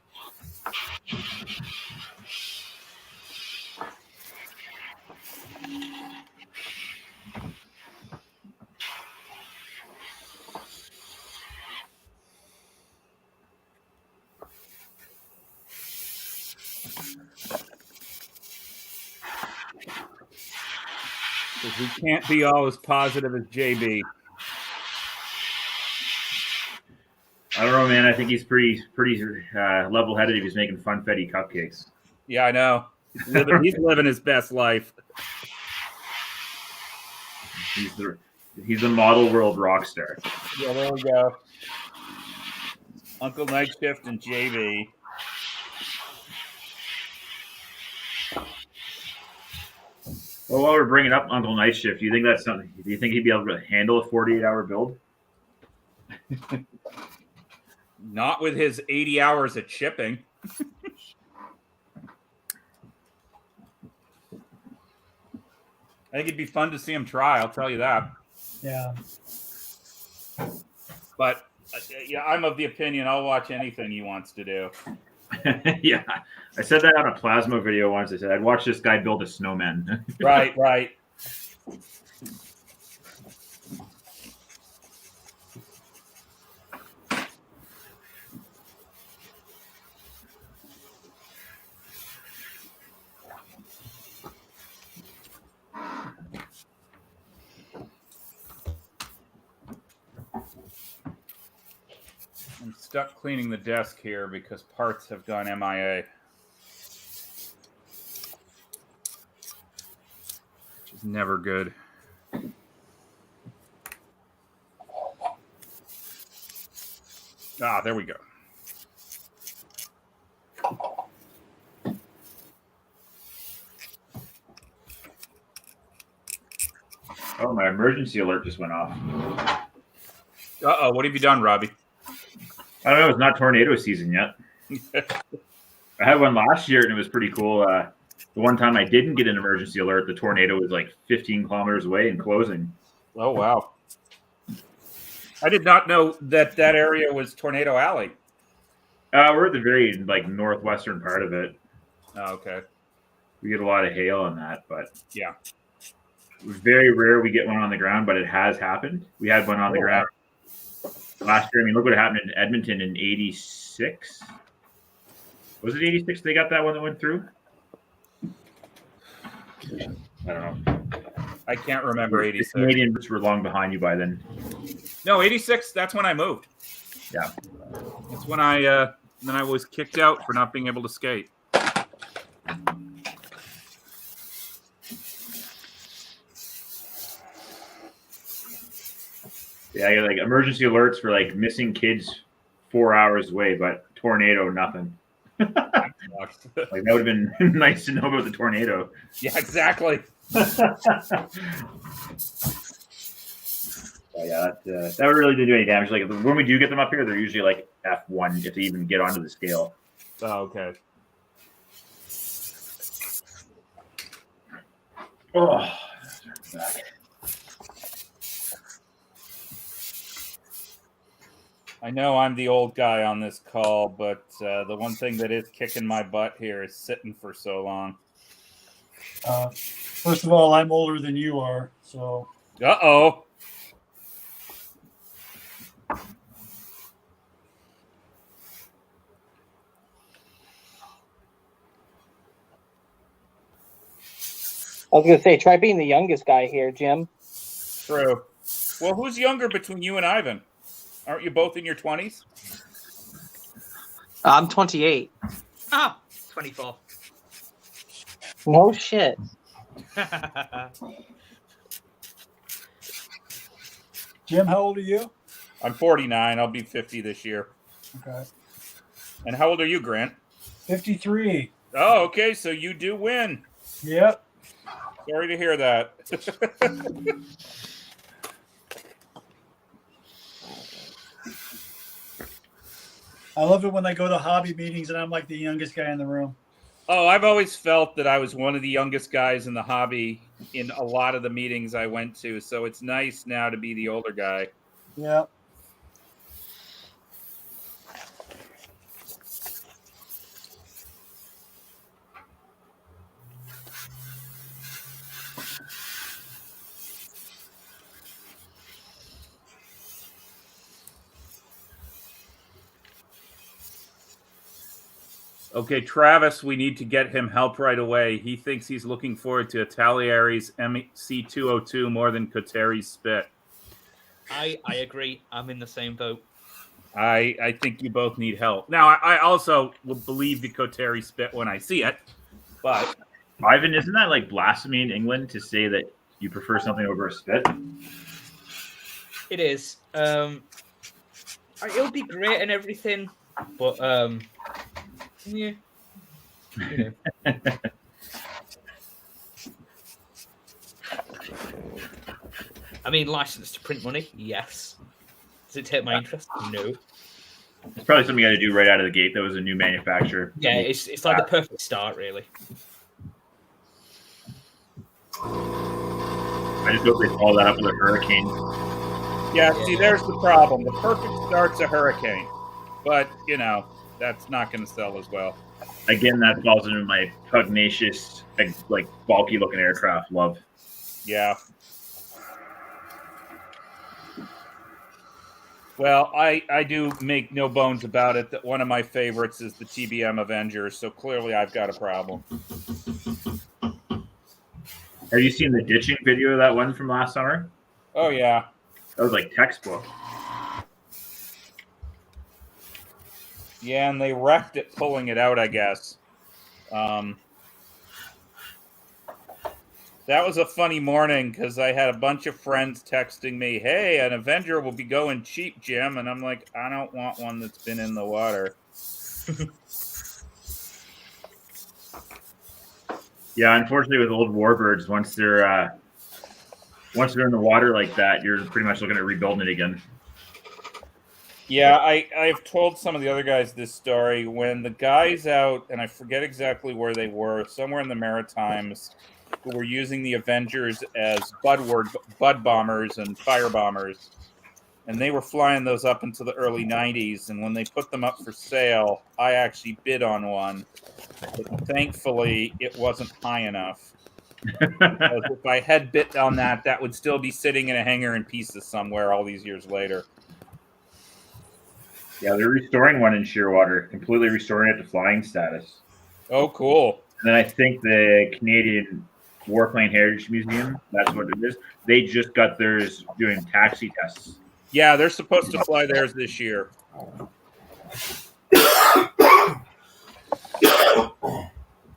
Speaker 8: Because we can't be all as positive as JB.
Speaker 5: I don't know, man. I think he's pretty level-headed if he's making funfetti cupcakes.
Speaker 8: Yeah, I know. He's living his best life.
Speaker 5: He's the model world rock star.
Speaker 8: Yeah, there we go. Uncle Night Shift and JB.
Speaker 5: Well, while we're bringing up Uncle Night Shift, do you think that's something? Do you think he'd be able to handle a 48-hour build?
Speaker 8: Not with his 80 hours of chipping. I think it'd be fun to see him try. I'll tell you that.
Speaker 2: yeah,
Speaker 8: But yeah, I'm of the opinion I'll watch anything he wants to do.
Speaker 5: Yeah, I said that on a plasma video once. I said I'd watch this guy build a snowman.
Speaker 8: Right, right. I'm stuck cleaning the desk here because parts have gone MIA. Which is never good. Ah, there we go.
Speaker 5: Oh my emergency alert just went off.
Speaker 8: Uh-oh, what have you done, Robbie?
Speaker 5: I don't know. It's not tornado season yet. I had one last year, and it was pretty cool. The one time I didn't get an emergency alert, the tornado was like 15 kilometers away and closing.
Speaker 8: Oh, wow. I did not know that that area was Tornado Alley.
Speaker 5: We're at the very northwestern part of it.
Speaker 8: Oh, okay.
Speaker 5: We get a lot of hail on that, but
Speaker 8: Yeah.
Speaker 5: very rare we get one on the ground, but it has happened. We had one on the ground last year. I mean, look what happened in Edmonton in '86. Was it '86 they got that one that went through? I don't know.
Speaker 8: I can't remember
Speaker 5: The
Speaker 8: 86.
Speaker 5: Canadians were long behind you by then.
Speaker 8: No, 86, that's when I moved.
Speaker 5: Yeah.
Speaker 8: That's when I was kicked out for not being able to skate.
Speaker 5: Yeah, I got emergency alerts for missing kids 4 hours away, but tornado, nothing. That would have been nice to know about the tornado.
Speaker 8: Yeah, exactly.
Speaker 5: That really didn't do any damage. When we do get them up here, they're usually F1 if they even get onto the scale.
Speaker 8: Oh, okay.
Speaker 5: Oh,
Speaker 8: I know I'm the old guy on this call, but the one thing that is kicking my butt here is sitting for so long.
Speaker 2: First of all, I'm older than you are, so.
Speaker 8: Uh-oh.
Speaker 4: I was gonna say, try being the youngest guy here, Jim.
Speaker 8: True. Well, who's younger between you and Ivan? Aren't you both in your 20s?
Speaker 4: I'm 28.
Speaker 7: Oh, 24.
Speaker 4: No shit.
Speaker 2: Jim, how old are you?
Speaker 8: I'm 49. I'll be 50 this year.
Speaker 2: Okay.
Speaker 8: And how old are you, Grant?
Speaker 2: 53.
Speaker 8: Oh, okay. So you do win.
Speaker 2: Yep.
Speaker 8: Sorry to hear that.
Speaker 2: I love it when I go to hobby meetings and I'm like the youngest guy in the room.
Speaker 8: Oh, I've always felt that I was one of the youngest guys in the hobby in a lot of the meetings I went to. So it's nice now to be the older guy.
Speaker 2: Yeah.
Speaker 8: Okay, Travis, we need to get him help right away. He thinks he's looking forward to Italiari's MC202 more than Coteri's Spit.
Speaker 7: I agree. I'm in the same boat.
Speaker 8: I think you both need help. Now, I also will believe the Coteri Spit when I see it, but...
Speaker 5: Ivan, isn't that blasphemy in England to say that you prefer something over a spit?
Speaker 7: It is. It'll be great and everything, but yeah. You know. I mean, license to print money, yes. Does it take my interest? No.
Speaker 5: It's probably something you got to do right out of the gate. That was a new manufacturer.
Speaker 7: Yeah, it's like the perfect start, really.
Speaker 5: I just hope they follow that up with a hurricane.
Speaker 8: Yeah, see, there's the problem. The perfect start's a hurricane. But, that's not going to sell as well.
Speaker 5: Again, that falls into my pugnacious, bulky-looking aircraft love.
Speaker 8: Yeah. Well, I do make no bones about it that one of my favorites is the TBM Avengers, so clearly I've got a problem.
Speaker 5: Have you seen the ditching video of that one from last summer?
Speaker 8: Oh, yeah.
Speaker 5: That was textbook.
Speaker 8: Yeah, and they wrecked it pulling it out, I guess. That was a funny morning because I had a bunch of friends texting me, hey, an Avenger will be going cheap, Jim. And I'm like, I don't want one that's been in the water.
Speaker 5: Yeah, unfortunately with old warbirds, once they're once they're in the water like that, you're pretty much looking at rebuilding it again.
Speaker 8: Yeah, I've told some of the other guys this story. When the guys out, and I forget exactly where they were, somewhere in the Maritimes, who were using the Avengers as bud bombers and fire bombers, and they were flying those up into the early 90s. And when they put them up for sale, I actually bid on one. But thankfully, it wasn't high enough. Because if I had bid on that, that would still be sitting in a hangar in pieces somewhere all these years later.
Speaker 5: Yeah, they're restoring one in Shearwater, completely restoring it to flying status.
Speaker 8: Oh, cool.
Speaker 5: And then I think the Canadian Warplane Heritage Museum, that's what it is. They just got theirs doing taxi tests.
Speaker 8: Yeah, they're supposed to fly theirs this year.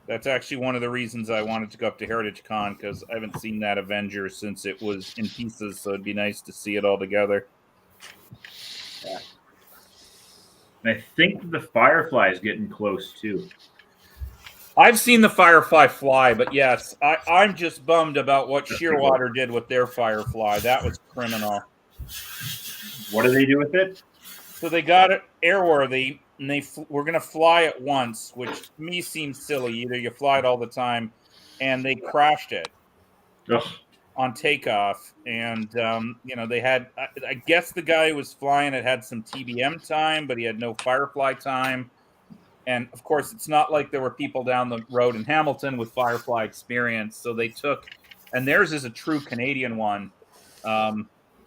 Speaker 8: That's actually one of the reasons I wanted to go up to Heritage Con, because I haven't seen that Avenger since it was in pieces, so it'd be nice to see it all together.
Speaker 5: Yeah. And I think the Firefly is getting close too.
Speaker 8: I've seen the Firefly fly, but yes, I'm just bummed about what Shearwater did with their Firefly. That was criminal.
Speaker 5: What do they do with it?
Speaker 8: So they got it airworthy, and were going to fly it once, which to me seems silly. Either you fly it all the time, and they crashed it on takeoff. And, they had, I guess the guy who was flying it had some TBM time, but he had no Firefly time. And, of course, it's not like there were people down the road in Hamilton with Firefly experience. So they took, and theirs is a true Canadian one,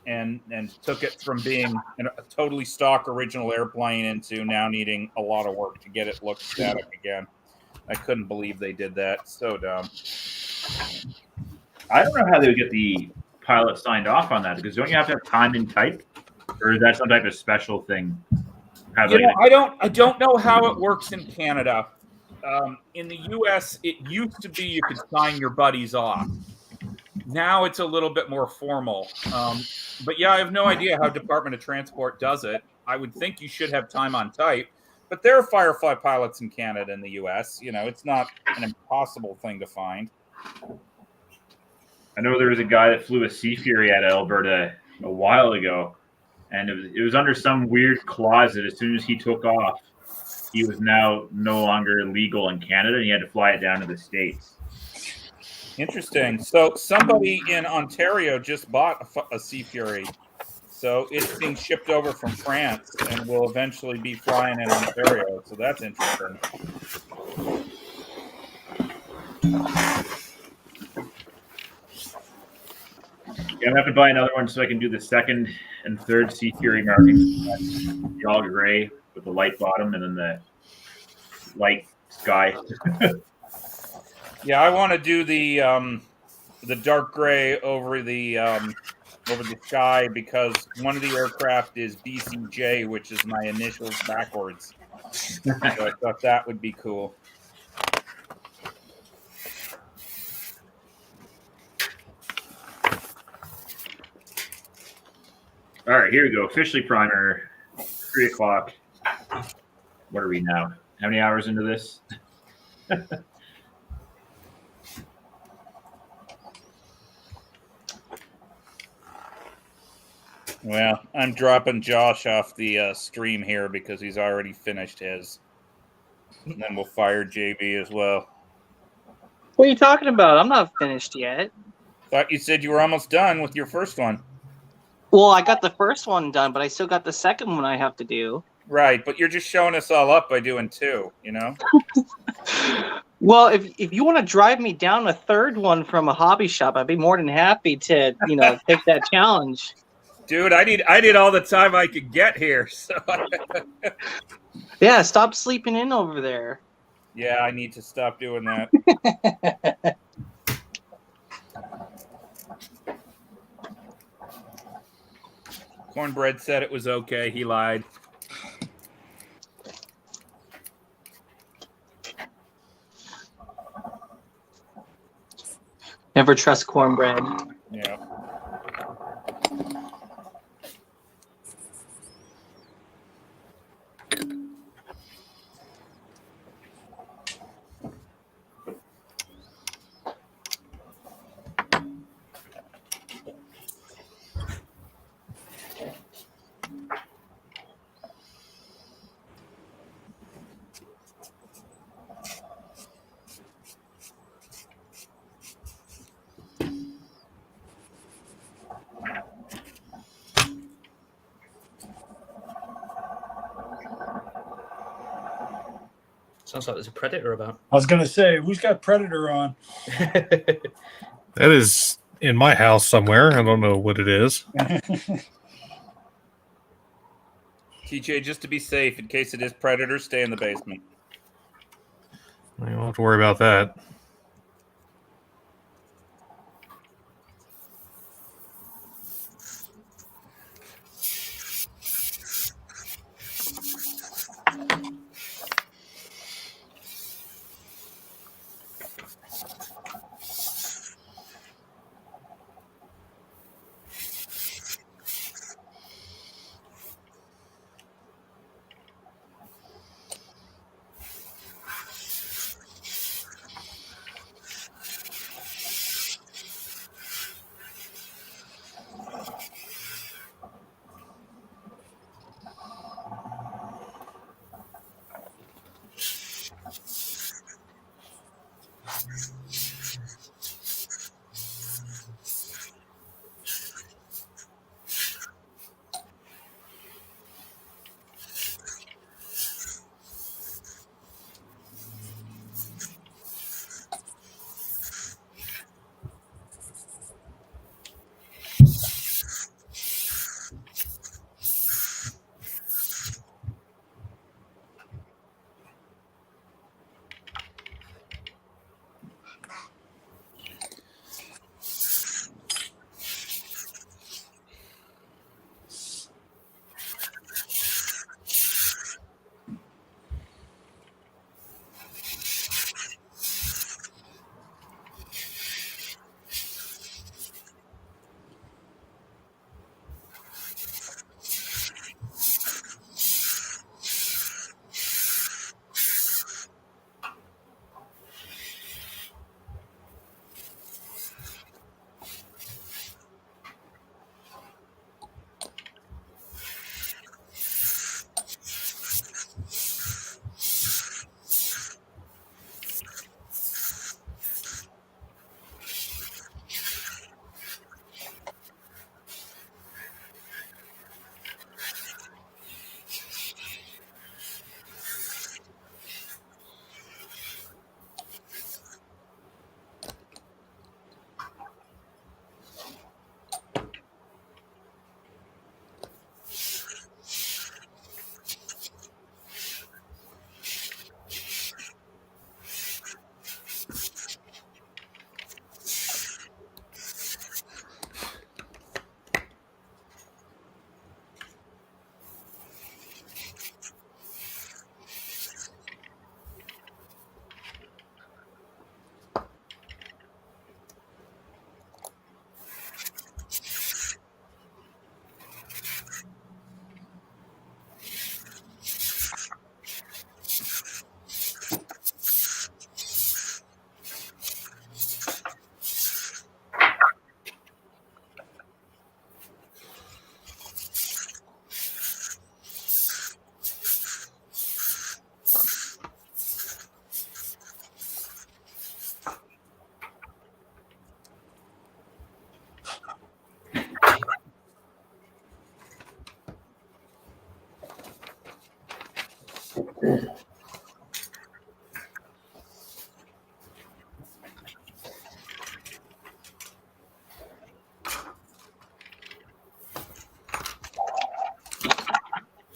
Speaker 8: and took it from being a totally stock original airplane into now needing a lot of work to get it look static again. I couldn't believe they did that. So dumb.
Speaker 5: I don't know how they would get the pilot signed off on that, because don't you have to have time and type, or is that some type of special thing?
Speaker 8: I don't know how it works in Canada. In the U.S., it used to be you could sign your buddies off. Now it's a little bit more formal. But yeah, I have no idea how Department of Transport does it. I would think you should have time on type, but there are Firefly pilots in Canada and the U.S. It's not an impossible thing to find.
Speaker 5: I know there was a guy that flew a Sea Fury out of Alberta a while ago, and it was under some weird clause that as soon as he took off, he was now no longer legal in Canada, and he had to fly it down to the States.
Speaker 8: Interesting. So somebody in Ontario just bought a Sea Fury. So it's being shipped over from France and will eventually be flying in Ontario. So that's interesting.
Speaker 5: Yeah, I'm gonna have to buy another one so I can do the second and third Sea Fury markings. The all gray with the light bottom and then the light sky.
Speaker 8: Yeah, I want to do the dark gray over the sky, because one of the aircraft is BCJ, which is my initials backwards. So I thought that would be cool.
Speaker 5: All right, here we go. Officially primer, 3 o'clock. What are we now? How many hours into this?
Speaker 8: Well, I'm dropping Josh off the stream here because he's already finished his. And then we'll fire JB as well.
Speaker 4: What are you talking about? I'm not finished yet.
Speaker 8: Thought you said you were almost done with your first one.
Speaker 4: Well, I got the first one done, but I still got the second one I have to do.
Speaker 8: Right, but you're just showing us all up by doing 2,
Speaker 4: Well, if you want to drive me down a third one from a hobby shop, I'd be more than happy to, take that challenge.
Speaker 8: Dude, I need all the time I could get here. So
Speaker 4: yeah, stop sleeping in over there.
Speaker 8: Yeah, I need to stop doing that. Cornbread said it was okay. He lied.
Speaker 4: Never trust cornbread.
Speaker 8: Yeah.
Speaker 7: Sounds like there's a predator about.
Speaker 2: I was gonna say, who's got Predator on?
Speaker 6: That is in my house somewhere. I don't know what it is.
Speaker 8: TJ, just to be safe, in case it is Predator, stay in the basement.
Speaker 6: I don't have to worry about that.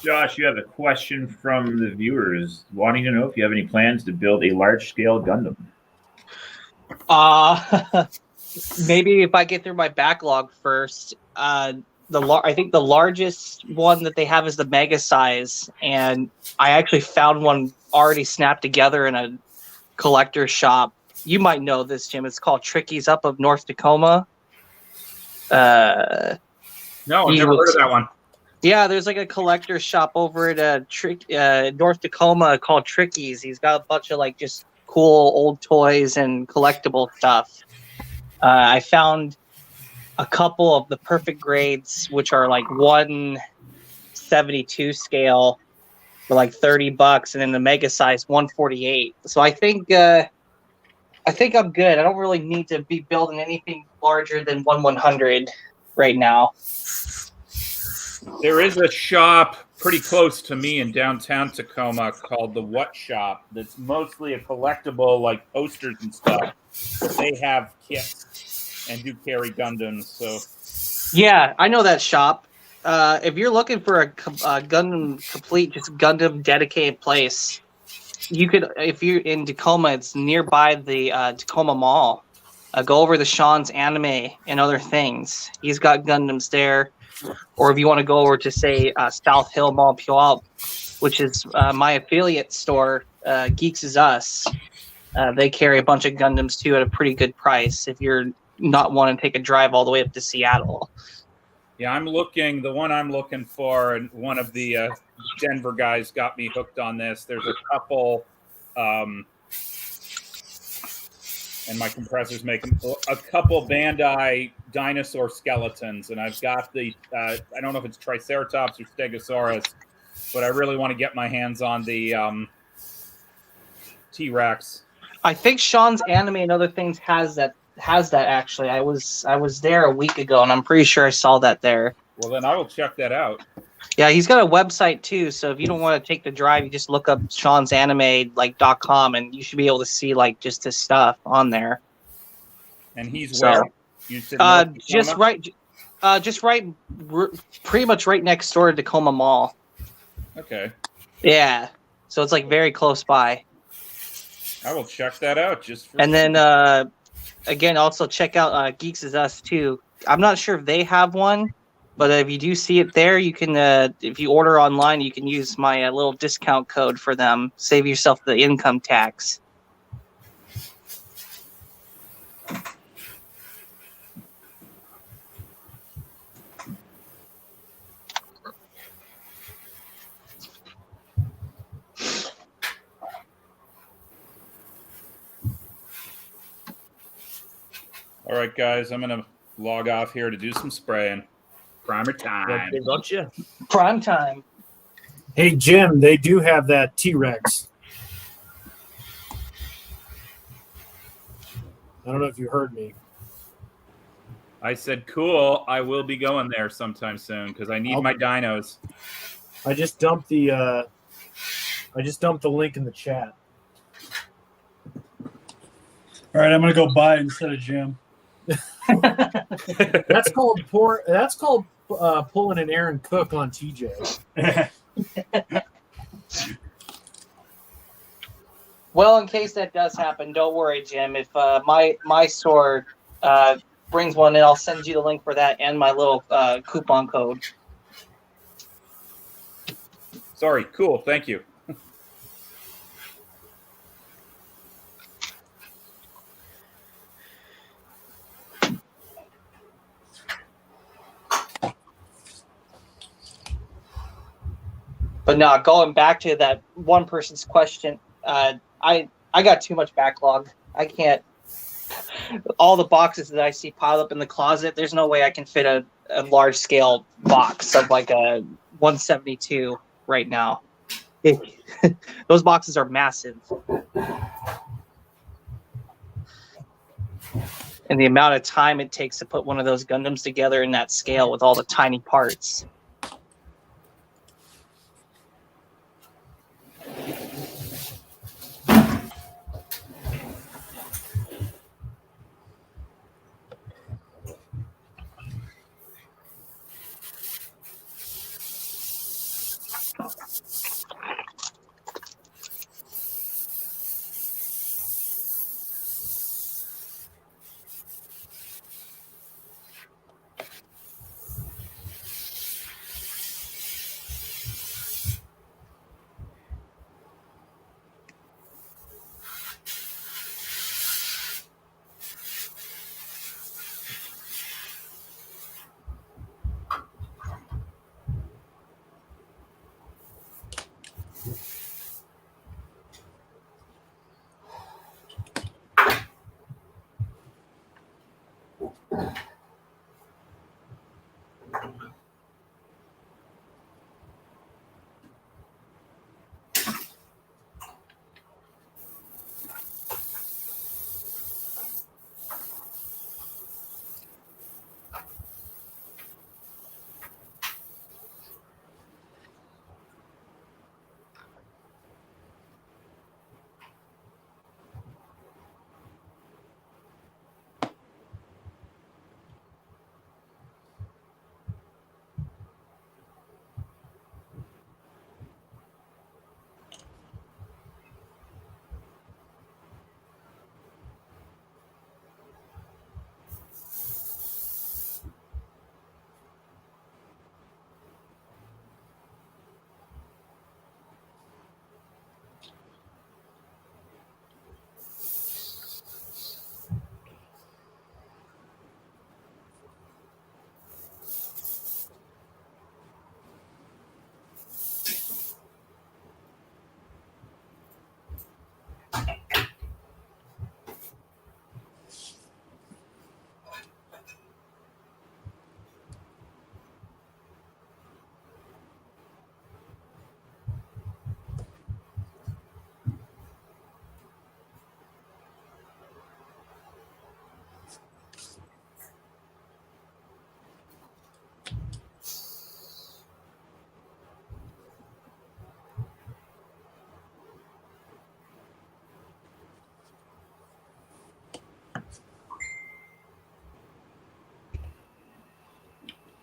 Speaker 5: Josh, you have a question from the viewers wanting to know if you have any plans to build a large-scale Gundam.
Speaker 4: Maybe if I get through my backlog first. I think the largest one that they have is the mega size, and I actually found one already snapped together in a collector shop. You might know this, Jim. It's called Tricky's up of North Tacoma.
Speaker 8: No, I've never heard of that one.
Speaker 4: Yeah, there's like a collector shop over at North Tacoma called Tricky's. He's got a bunch of like just cool old toys and collectible stuff. I found a couple of the perfect grades, which are like 172 scale for like $30, and then the mega size 148. So I think I'm good. I don't really need to be building anything larger than 1/100 right now.
Speaker 8: There is a shop pretty close to me in downtown Tacoma called the What Shop. That's mostly a collectible, like posters and stuff. But they have kits and do carry Gundams. So
Speaker 4: Yeah, I know that shop. If you're looking for a Gundam complete, just Gundam dedicated place, you could, if you're in Tacoma, it's nearby the Tacoma Mall. Go over to Sean's Anime and other things. He's got Gundams there. Or if you want to go over to, say, South Hill Mall Puyallup, which is my affiliate store, Geeks Is Us. They carry a bunch of Gundams too at a pretty good price if you're not wanting to take a drive all the way up to Seattle.
Speaker 8: yeah, the one I'm looking for, and one of the Denver guys got me hooked on this. There's a couple, and my compressor's making a couple Bandai dinosaur skeletons, and I've got the, I don't know if it's Triceratops or Stegosaurus, but I really want to get my hands on the T-Rex.
Speaker 4: I think Sean's Anime and other things has that actually. I was there a week ago and I'm pretty sure I saw that there.
Speaker 8: Well, then I will check that out.
Speaker 4: Yeah, he's got a website too, so if you don't want to take the drive, you just look up Sean's Anime .com and you should be able to see like just his stuff on there.
Speaker 8: And he's
Speaker 4: So,
Speaker 8: where? You said North
Speaker 4: just
Speaker 8: Tacoma?
Speaker 4: pretty much right next door to Tacoma Mall.
Speaker 8: Okay.
Speaker 4: Yeah. So it's like very close by.
Speaker 8: I will check that out just for
Speaker 4: And then again, also check out Geeks Is Us too. I'm not sure if they have one, but if you do see it there, you can if you order online, you can use my little discount code for them. Save yourself the income tax.
Speaker 8: All right, guys, I'm gonna log off here to do some spraying. Primer time.
Speaker 7: They got you.
Speaker 4: Prime time.
Speaker 1: Hey, Jim, they do have that T-Rex. I don't know if you heard me.
Speaker 8: I said, cool. I will be going there sometime soon because I need my dinos.
Speaker 1: I just dumped the link in the chat.
Speaker 2: All right, I'm gonna go buy it instead of Jim.
Speaker 1: That's called pulling an Aaron Cook on TJ.
Speaker 4: Well, in case that does happen, don't worry, Jim. If my store brings one in, I'll send you the link for that and my little coupon code.
Speaker 8: Sorry. Cool. Thank you.
Speaker 4: But no, going back to that one person's question, I got too much backlog. I can't. All the boxes that I see piled up in the closet, there's no way I can fit a large scale box of like a 172 right now. Those boxes are massive. And the amount of time it takes to put one of those Gundams together in that scale with all the tiny parts.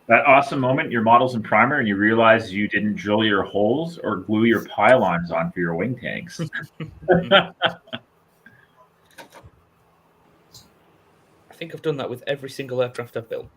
Speaker 5: That awesome moment, your model's in primer, and you realize you didn't drill your holes or glue your pylons on for your wing tanks.
Speaker 7: I think I've done that with every single aircraft I've built.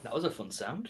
Speaker 7: That was a fun sound.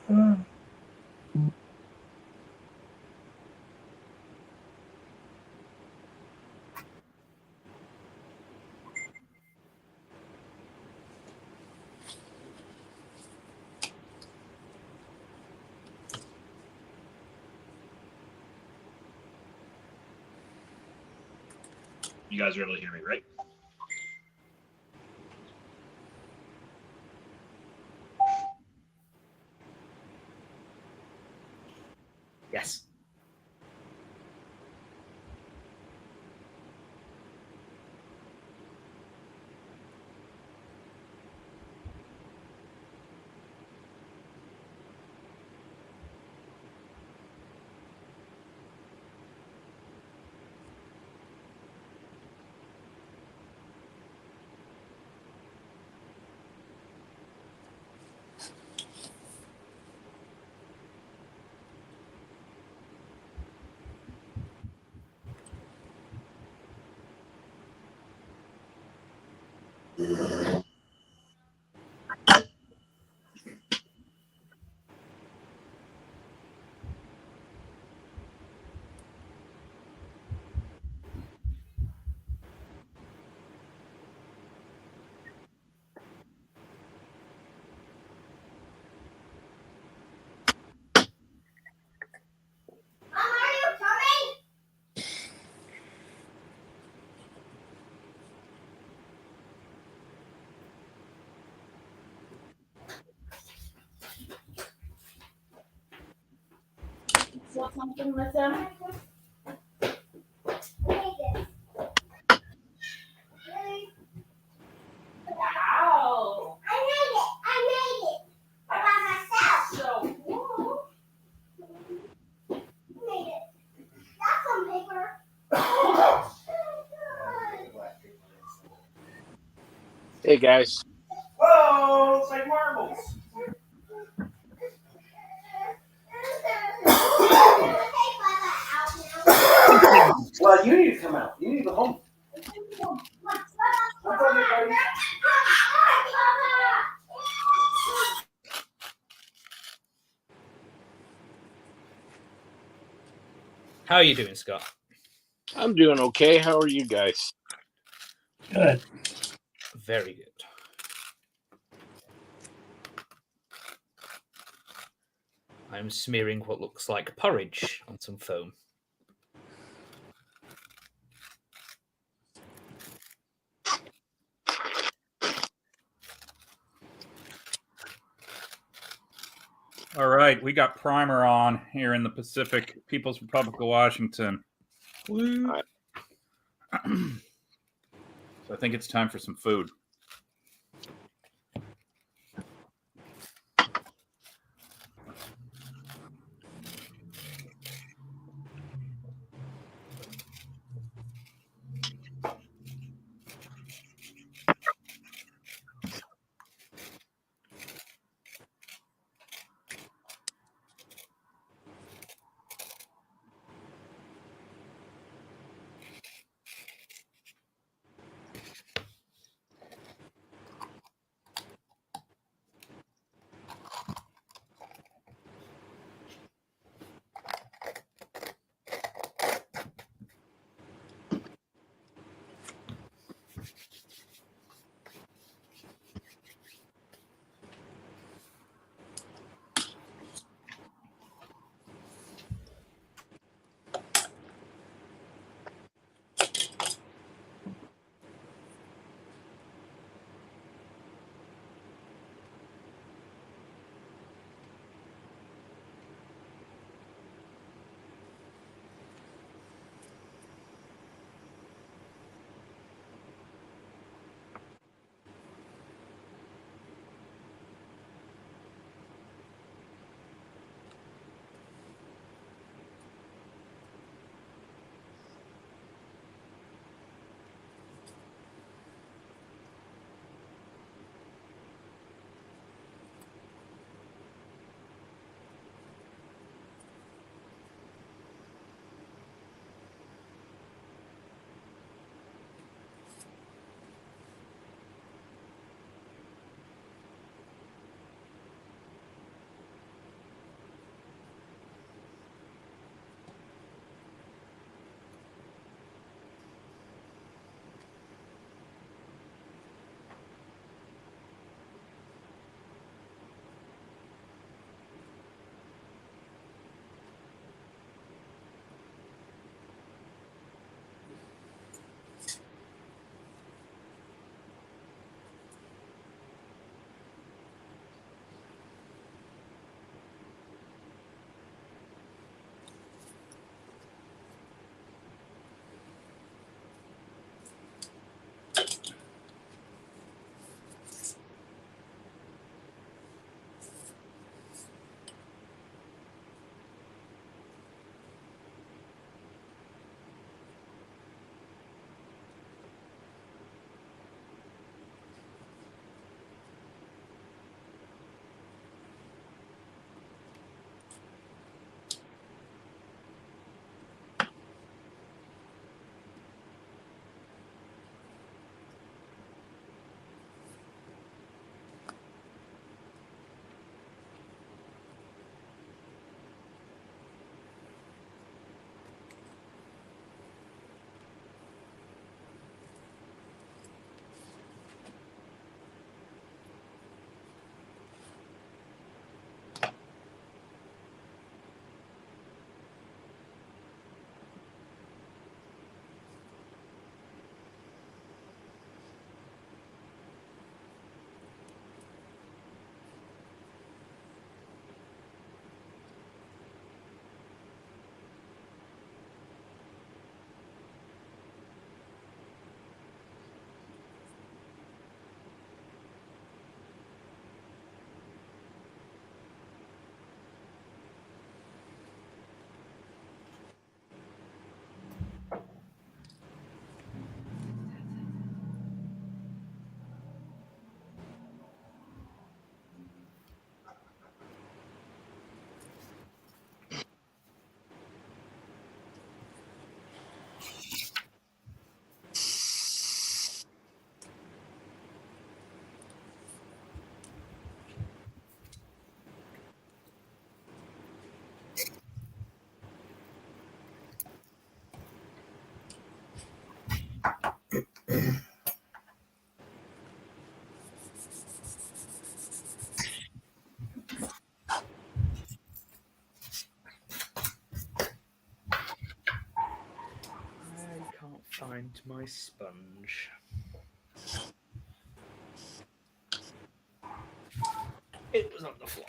Speaker 5: You guys are able to hear me, right?
Speaker 7: Yes.
Speaker 9: Mom, are you coming? Want something with them? Wow! I made it! I made it! By myself! So cool! I made it. That's some paper.
Speaker 3: Hey guys.
Speaker 10: Whoa, it's like marbles. Well, you need to come out. You need to go home.
Speaker 7: How are you doing, Scott?
Speaker 3: I'm doing okay. How are you guys?
Speaker 2: Good.
Speaker 7: Very good. I'm smearing what looks like porridge on some foam.
Speaker 8: All right, we got primer on here in the Pacific People's Republic of Washington.
Speaker 3: Woo.
Speaker 8: So I think it's time for some food.
Speaker 7: I can't find my sponge. It was on the floor.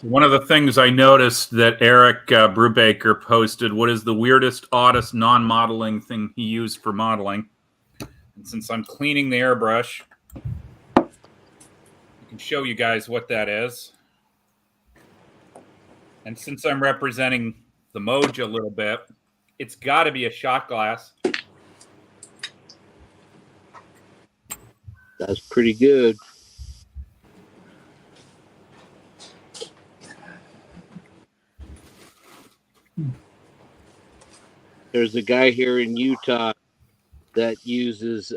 Speaker 8: One of the things I noticed that Eric Brubaker posted, what is the weirdest, oddest non-modeling thing he used for modeling? And since I'm cleaning the airbrush, I can show you guys what that is. And since I'm representing the Moja a little bit, it's got to be a shot glass.
Speaker 3: That's pretty good. There's a guy here in Utah that uses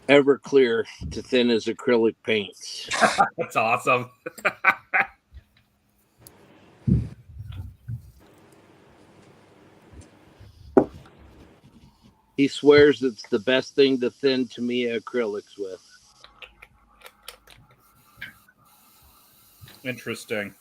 Speaker 3: Everclear to thin his acrylic paints.
Speaker 8: That's awesome.
Speaker 3: He swears it's the best thing to thin Tamiya acrylics with.
Speaker 8: Interesting.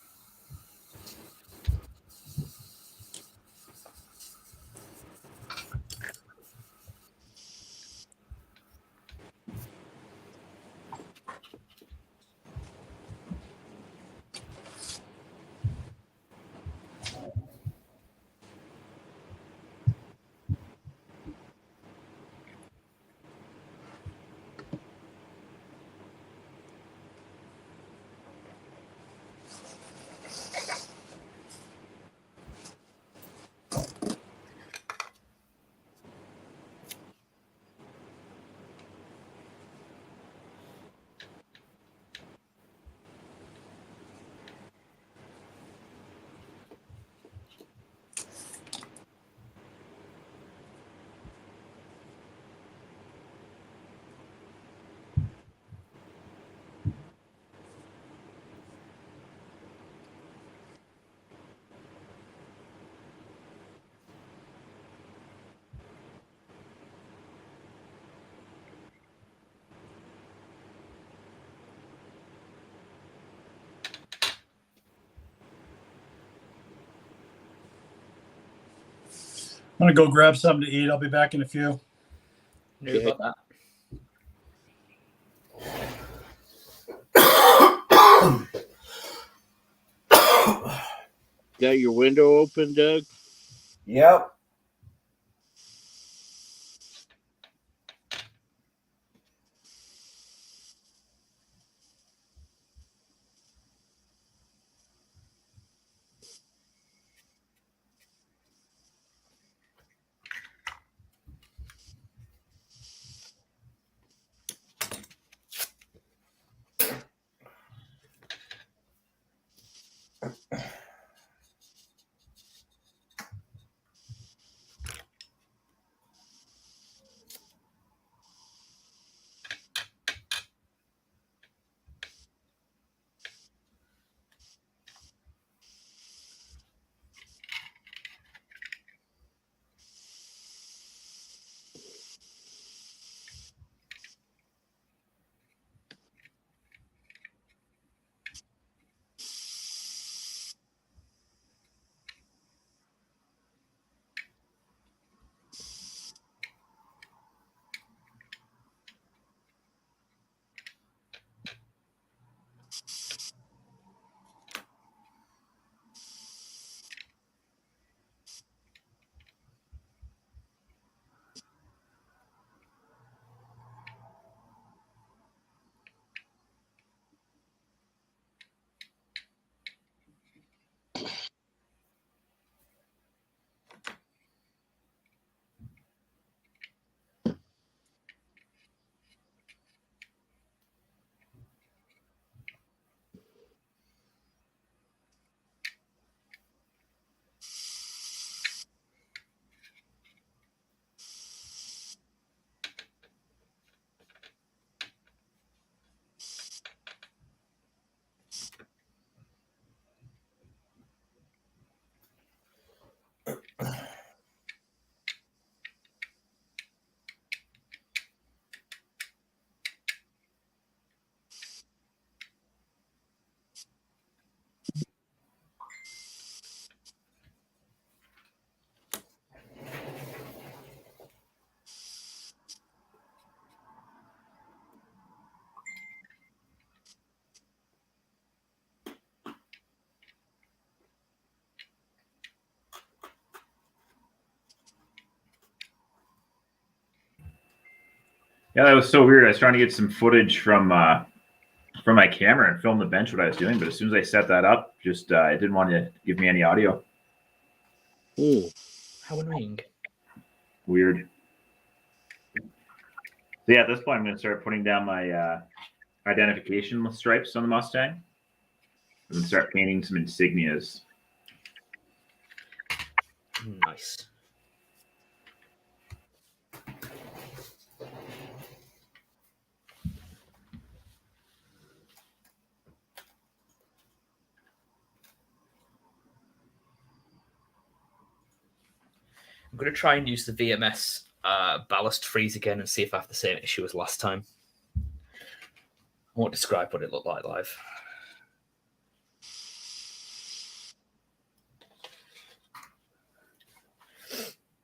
Speaker 2: gonna go grab something to eat. I'll be back in a few.
Speaker 7: Knew about that.
Speaker 3: Got your window open, Doug?
Speaker 10: Yep.
Speaker 5: Yeah, that was so weird. I was trying to get some footage from my camera and film the bench what I was doing, but as soon as I set that up, just it didn't want to give me any audio.
Speaker 7: How annoying.
Speaker 5: Weird. So yeah, at this point, I'm going to start putting down my identification stripes on the Mustang and start painting some insignias.
Speaker 7: Nice. I'm going to try and use the VMS ballast freeze again and see if I have the same issue as last time. I won't describe what it looked like live.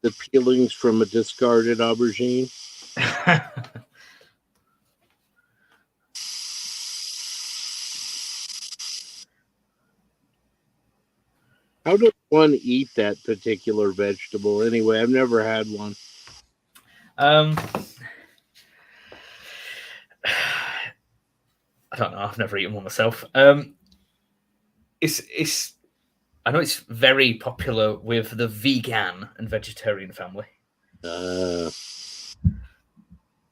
Speaker 3: The peelings from a discarded aubergine. How does one eat that particular vegetable? Anyway, I've never had one.
Speaker 7: I don't know. I've never eaten one myself. It's. I know it's very popular with the vegan and vegetarian family. A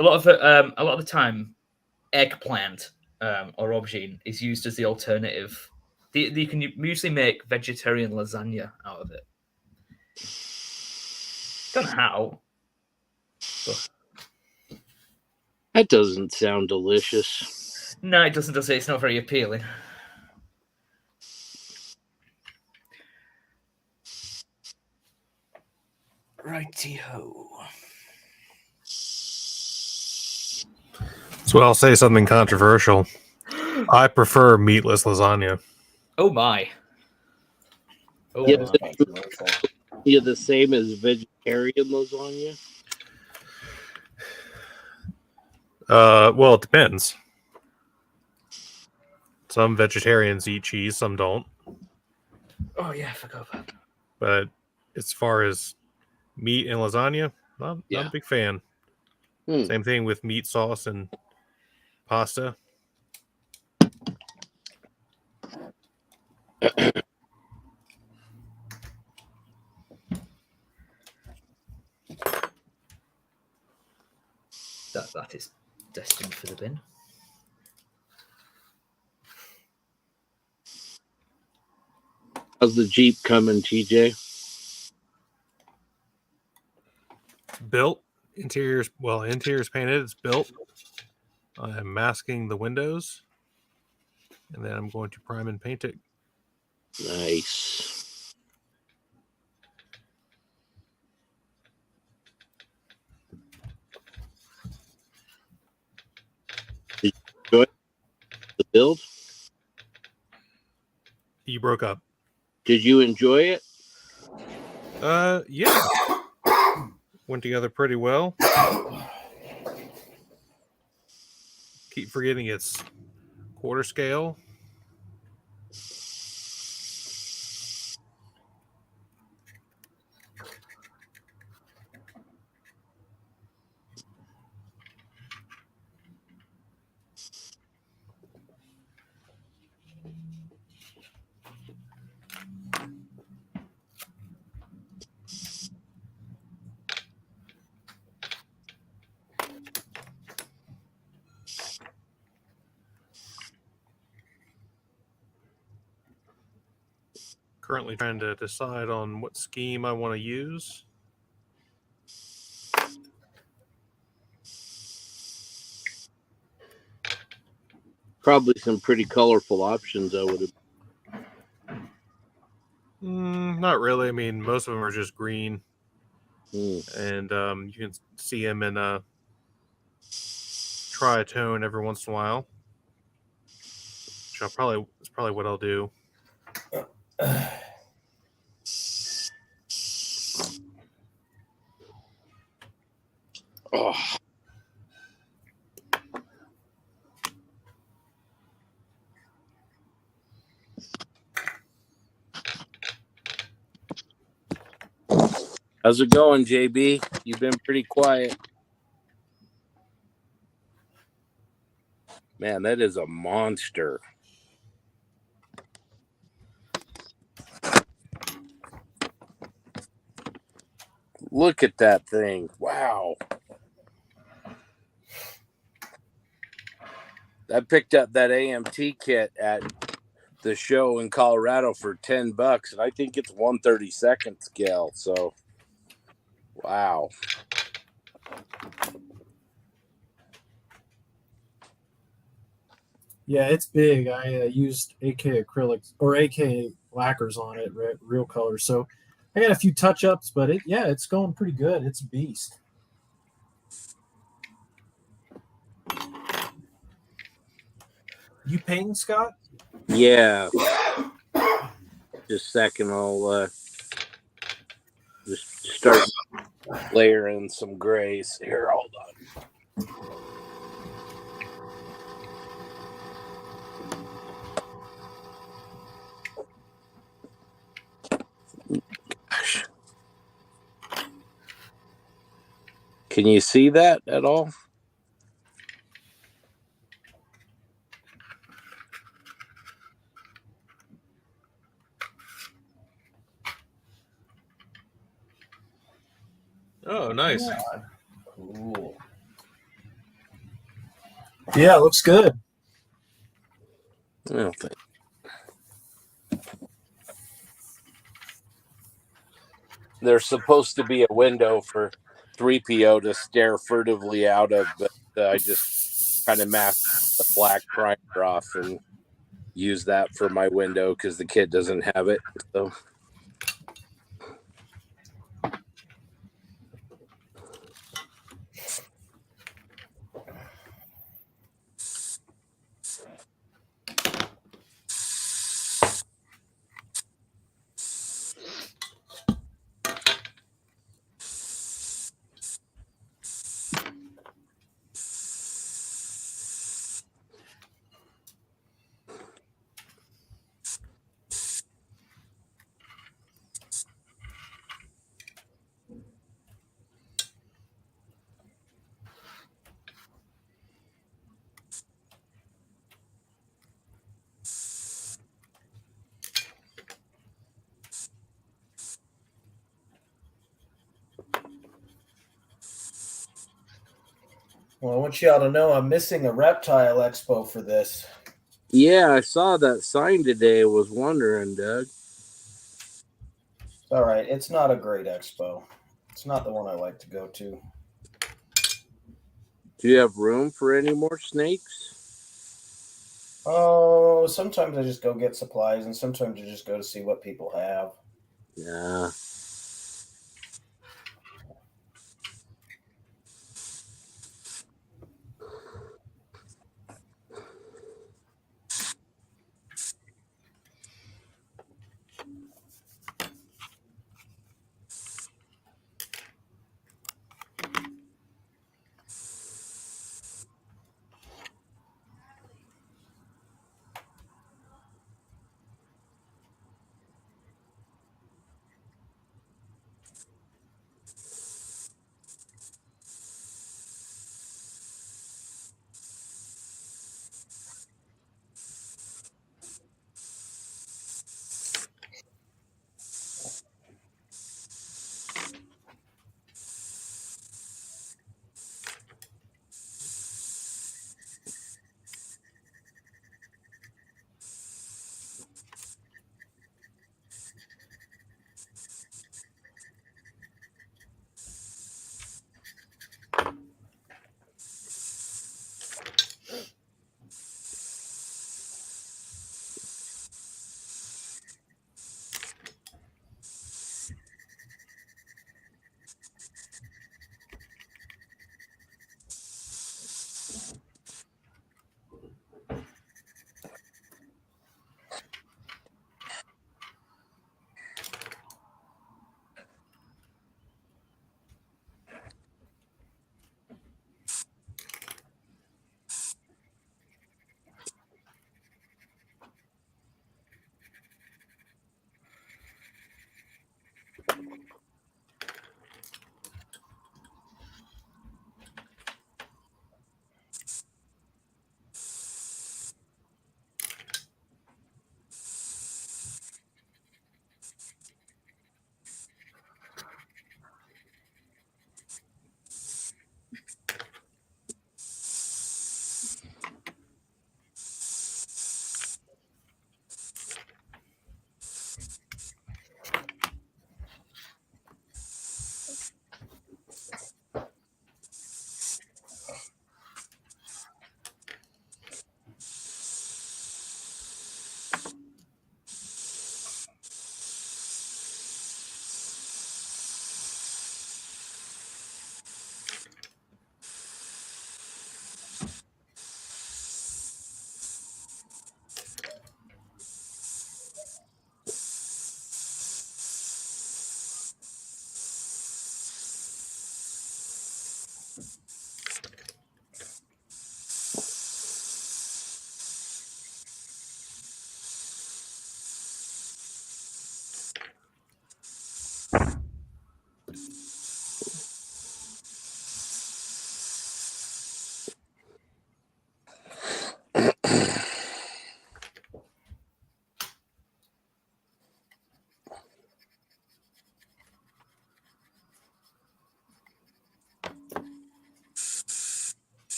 Speaker 7: lot of the time, eggplant or aubergine is used as the alternative. You can usually make vegetarian lasagna out of it. Don't know how. But...
Speaker 3: That doesn't sound delicious.
Speaker 7: No, it doesn't. Does it? It's not very appealing. Righty-ho.
Speaker 6: So I'll say something controversial. I prefer meatless lasagna.
Speaker 7: Oh my. Oh
Speaker 3: Yes,
Speaker 7: my.
Speaker 11: You the same as vegetarian lasagna?
Speaker 6: Well, it depends. Some vegetarians eat cheese, some don't.
Speaker 7: Oh yeah, I forgot about that.
Speaker 6: But as far as meat and lasagna, not
Speaker 11: Yeah.
Speaker 6: a big fan. Same thing with meat sauce and pasta.
Speaker 7: That is destined for the bin.
Speaker 11: How's the Jeep coming, TJ?
Speaker 6: Built. Interior's painted. It's built. I'm masking the windows. And then I'm going to prime and paint it.
Speaker 11: Nice. Did you enjoy the build?
Speaker 6: You broke up.
Speaker 11: Did you enjoy it?
Speaker 6: Yeah. Went together pretty well. Keep forgetting it's quarter scale. Currently trying to decide on what scheme I want to use.
Speaker 11: Probably some pretty colorful options, I would have.
Speaker 6: Not really. I mean, most of them are just green.
Speaker 11: Mm.
Speaker 6: And you can see them in a tritone every once in a while. Which it's probably what I'll do.
Speaker 11: Oh. How's it going, JB? You've been pretty quiet. Man, that is a monster. Look at that thing. Wow. I picked up that AMT kit at the show in Colorado for $10, and I think it's 1/32 scale. So, wow.
Speaker 1: Yeah, it's big. I used AK acrylics or AK lacquers on it, real color. So I got a few touch ups, but it's going pretty good. It's a beast. You painting, Scott?
Speaker 11: Yeah. Just a second, I'll just start layering some grays here. Hold on. Gosh. Can you see that at all?
Speaker 6: Oh, nice.
Speaker 10: Cool.
Speaker 1: Yeah, it looks good.
Speaker 11: I don't think. There's supposed to be a window for 3PO to stare furtively out of, but I just kind of masked the black primer off and use that for my window because the kid doesn't have it. So.
Speaker 10: Well, I want y'all to know I'm missing a reptile expo for this.
Speaker 11: Yeah, I saw that sign today. I was wondering, Doug.
Speaker 10: All right, it's not a great expo. It's not the one I like to go to.
Speaker 11: Do you have room for any more snakes?
Speaker 10: Oh, sometimes I just go get supplies, and sometimes I just go to see what people have.
Speaker 11: Yeah.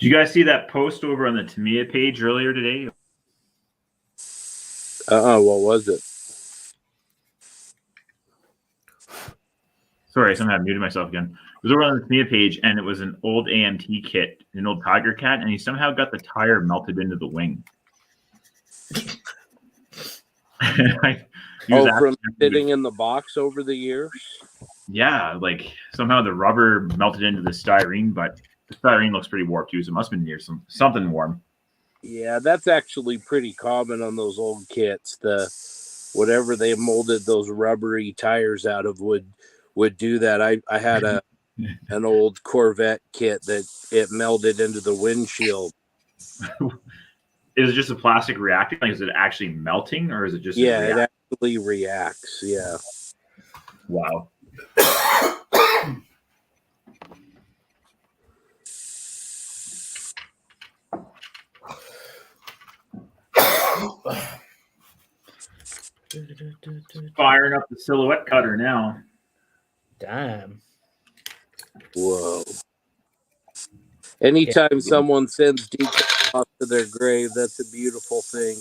Speaker 5: Did you guys see that post over on the Tamiya page earlier today?
Speaker 11: What was it?
Speaker 5: Sorry, somehow I muted myself again. It was over on the Tamiya page, and it was an old AMT kit, an old Tiger Cat, and he somehow got the tire melted into the wing. He was
Speaker 11: from
Speaker 5: asking-
Speaker 11: sitting in the box over the years.
Speaker 5: Yeah, like somehow the rubber melted into the styrene, but the styrene looks pretty warped too, so it must have been near something warm.
Speaker 11: Yeah, that's actually pretty common on those old kits. The whatever they molded those rubbery tires out of would do that. I had an old Corvette kit that it melded into the windshield.
Speaker 5: Is it just a plastic reacting? Like, is it actually melting, or is it just
Speaker 11: Yeah, it actually reacts. Yeah.
Speaker 5: Wow. Firing up the silhouette cutter now.
Speaker 7: Damn.
Speaker 11: Whoa. Anytime someone sends decals off to their grave, that's a beautiful thing.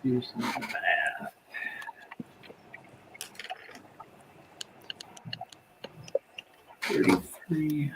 Speaker 5: Do some math. 33.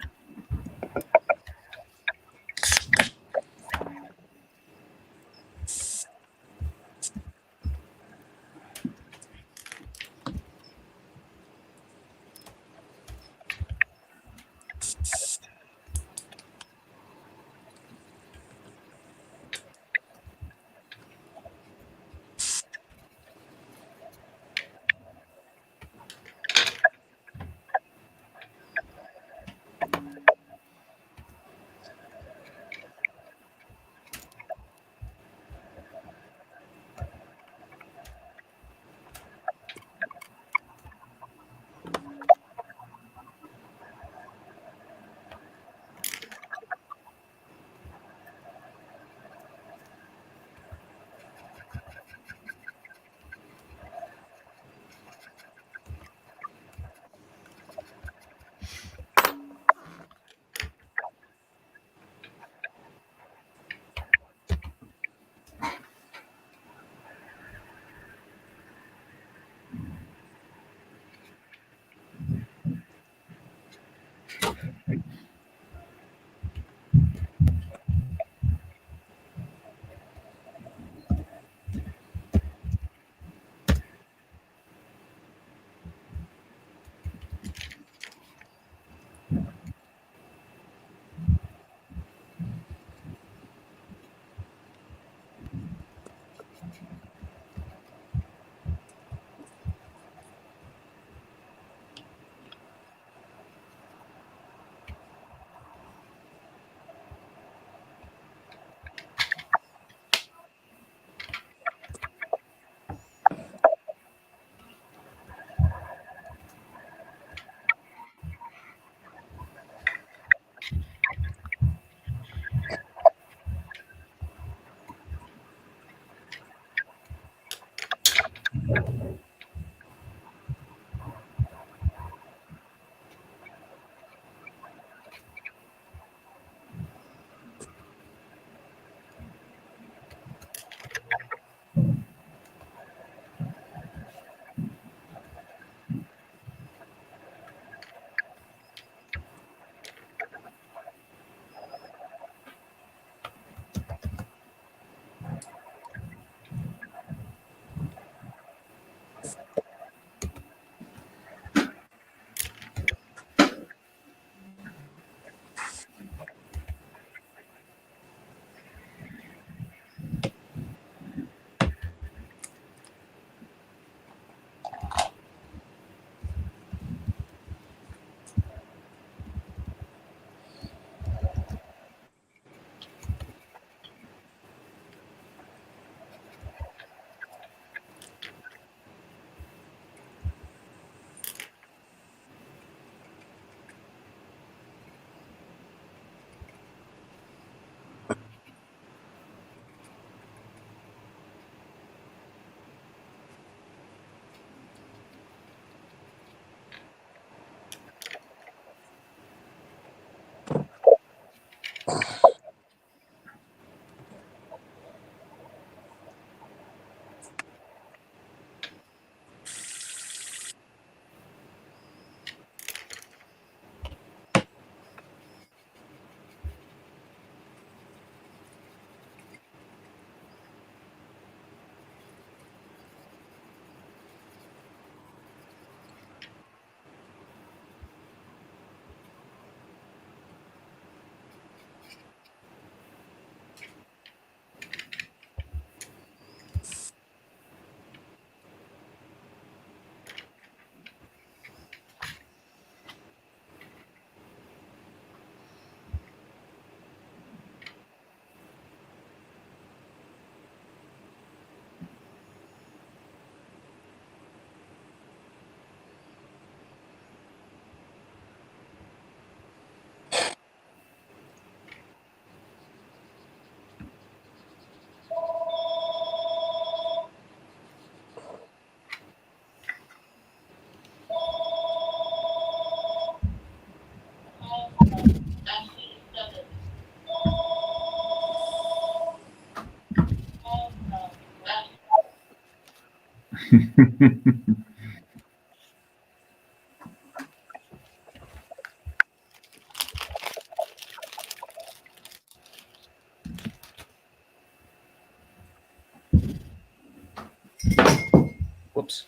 Speaker 7: Whoops.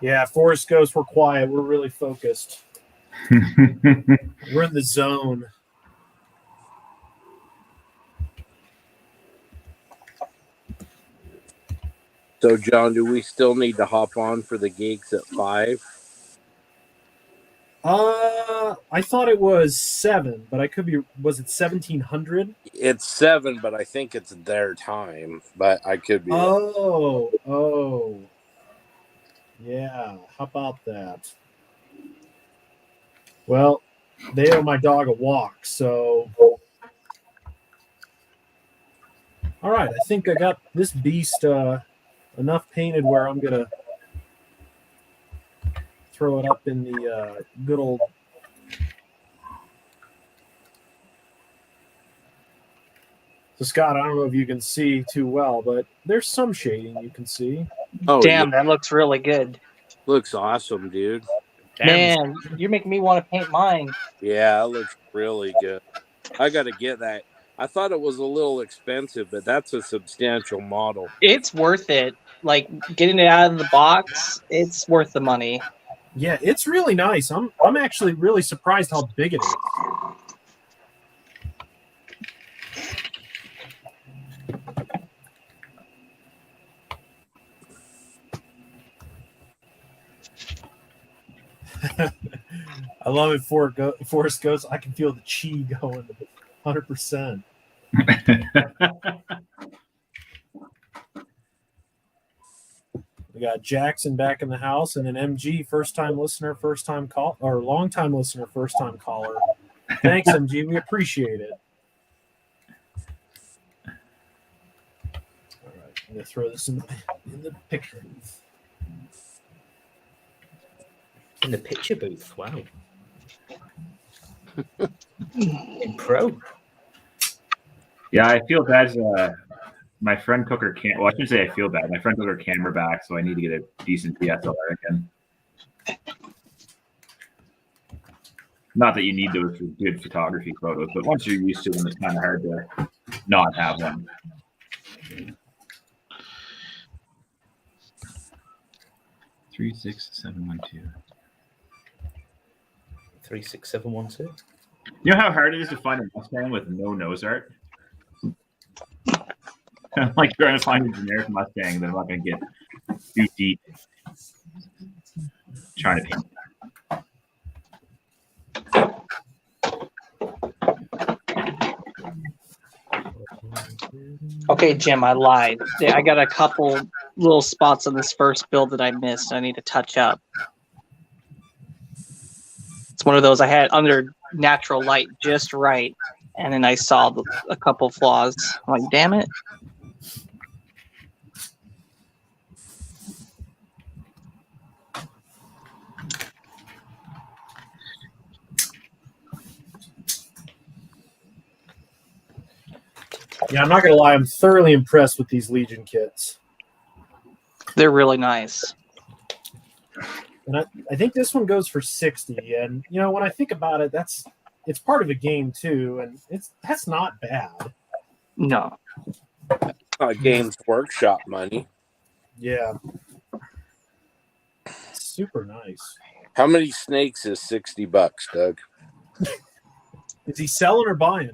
Speaker 1: Yeah, Forest Ghost, we're quiet. We're really focused. We're in the zone.
Speaker 11: So, John, do we still need to hop on for the gigs at 5?
Speaker 1: I thought it was 7, but I could be. Was it 1700?
Speaker 11: It's 7, but I think it's their time. But I could be.
Speaker 1: Oh. Yeah, how about that? Well, they owe my dog a walk, so. All right, I think I got this beast enough painted where I'm going to throw it up in the good old. So, Scott, I don't know if you can see too well, but there's some shading you can see.
Speaker 11: Oh,
Speaker 4: Damn,
Speaker 11: yeah.
Speaker 4: that looks really good.
Speaker 11: Looks awesome, dude.
Speaker 4: Man, you're making me want to paint mine.
Speaker 11: Yeah, it looks really good. I got to get that. I thought it was a little expensive, but that's a substantial model.
Speaker 4: It's worth it. Like getting it out of the box, it's worth the money.
Speaker 1: Yeah, it's really nice. I'm actually really surprised how big it is. I love it. Forest Ghost. I can feel the chi going 100%. We got Jackson back in the house and an MG, first time listener, first time call, or long time listener, first time caller. Thanks, MG. We appreciate it. All right, I'm gonna throw this in the picture.
Speaker 7: In the picture booth. Wow. In pro.
Speaker 5: Yeah, I feel bad. My friend took her well, I shouldn't say I feel bad. My friend took her camera back, so I need to get a decent DSLR again. Not that you need those for good photography photos, but once you're used to them, it's kind of hard to not have one.
Speaker 12: 36712.
Speaker 7: 36712.
Speaker 5: You know how hard it is to find a Mustang with no nose art? Like trying to find a generic Mustang that I'm not going to get too deep trying to paint.
Speaker 4: Okay, Jim, I lied. I got a couple little spots on this first build that I missed. I need to touch up. It's one of those I had under natural light just right, and then I saw a couple flaws. I'm like, damn it.
Speaker 1: Yeah, I'm not gonna lie. I'm thoroughly impressed with these Legion kits.
Speaker 4: They're really nice.
Speaker 1: And I think this one goes for 60. And you know, when I think about it, it's part of a game too, and that's not bad.
Speaker 4: No.
Speaker 3: Games Workshop money.
Speaker 1: Yeah. Super nice.
Speaker 3: How many snakes is $60, Doug?
Speaker 1: Is he selling or buying?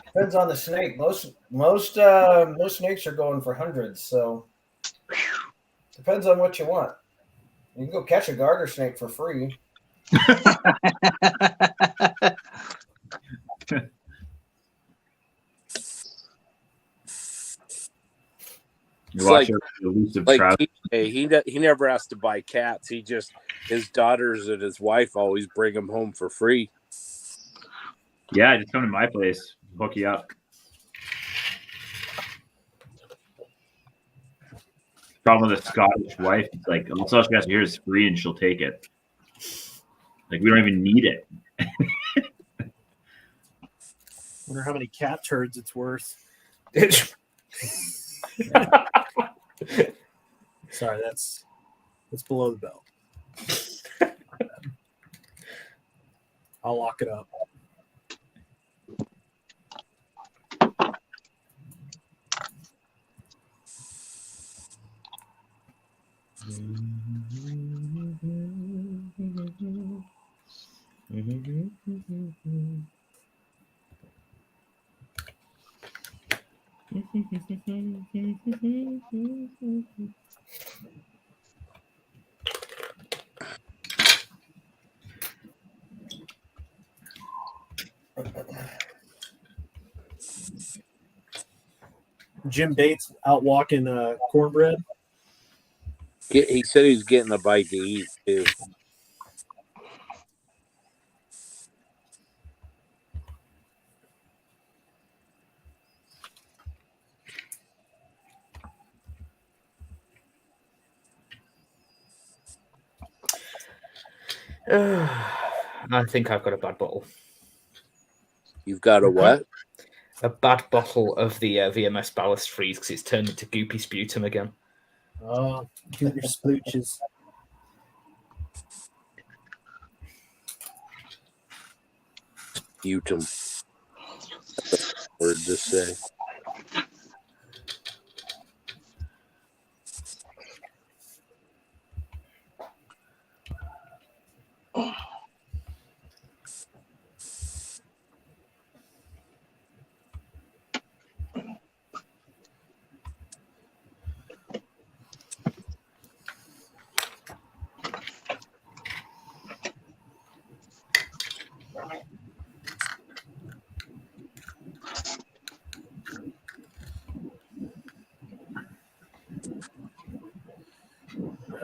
Speaker 10: Depends on the snake. Most snakes are going for hundreds, so depends on what you want. You can go catch a garter snake for free.
Speaker 5: You
Speaker 3: It's
Speaker 5: watch
Speaker 3: like-
Speaker 5: the elusive
Speaker 3: Like
Speaker 5: trout.
Speaker 3: he never has to buy cats. His daughters and his wife always bring them home for free.
Speaker 5: Yeah, just come to my place. Hook you up. Problem with a Scottish wife, it's like all she has to hear is free and she'll take it. Like we don't even need it.
Speaker 1: Wonder how many cat turds it's worth. Sorry, that's below the belt. I'll lock it up. Jim Bates out walking cornbread.
Speaker 3: He said he's getting a bite to eat too.
Speaker 7: I think I've got a bad bottle.
Speaker 3: You've got a what?
Speaker 7: A bad bottle of the VMS Ballast Freeze because it's turned into goopy sputum again.
Speaker 1: Oh, do your splooches.
Speaker 3: Sputum. Word to say.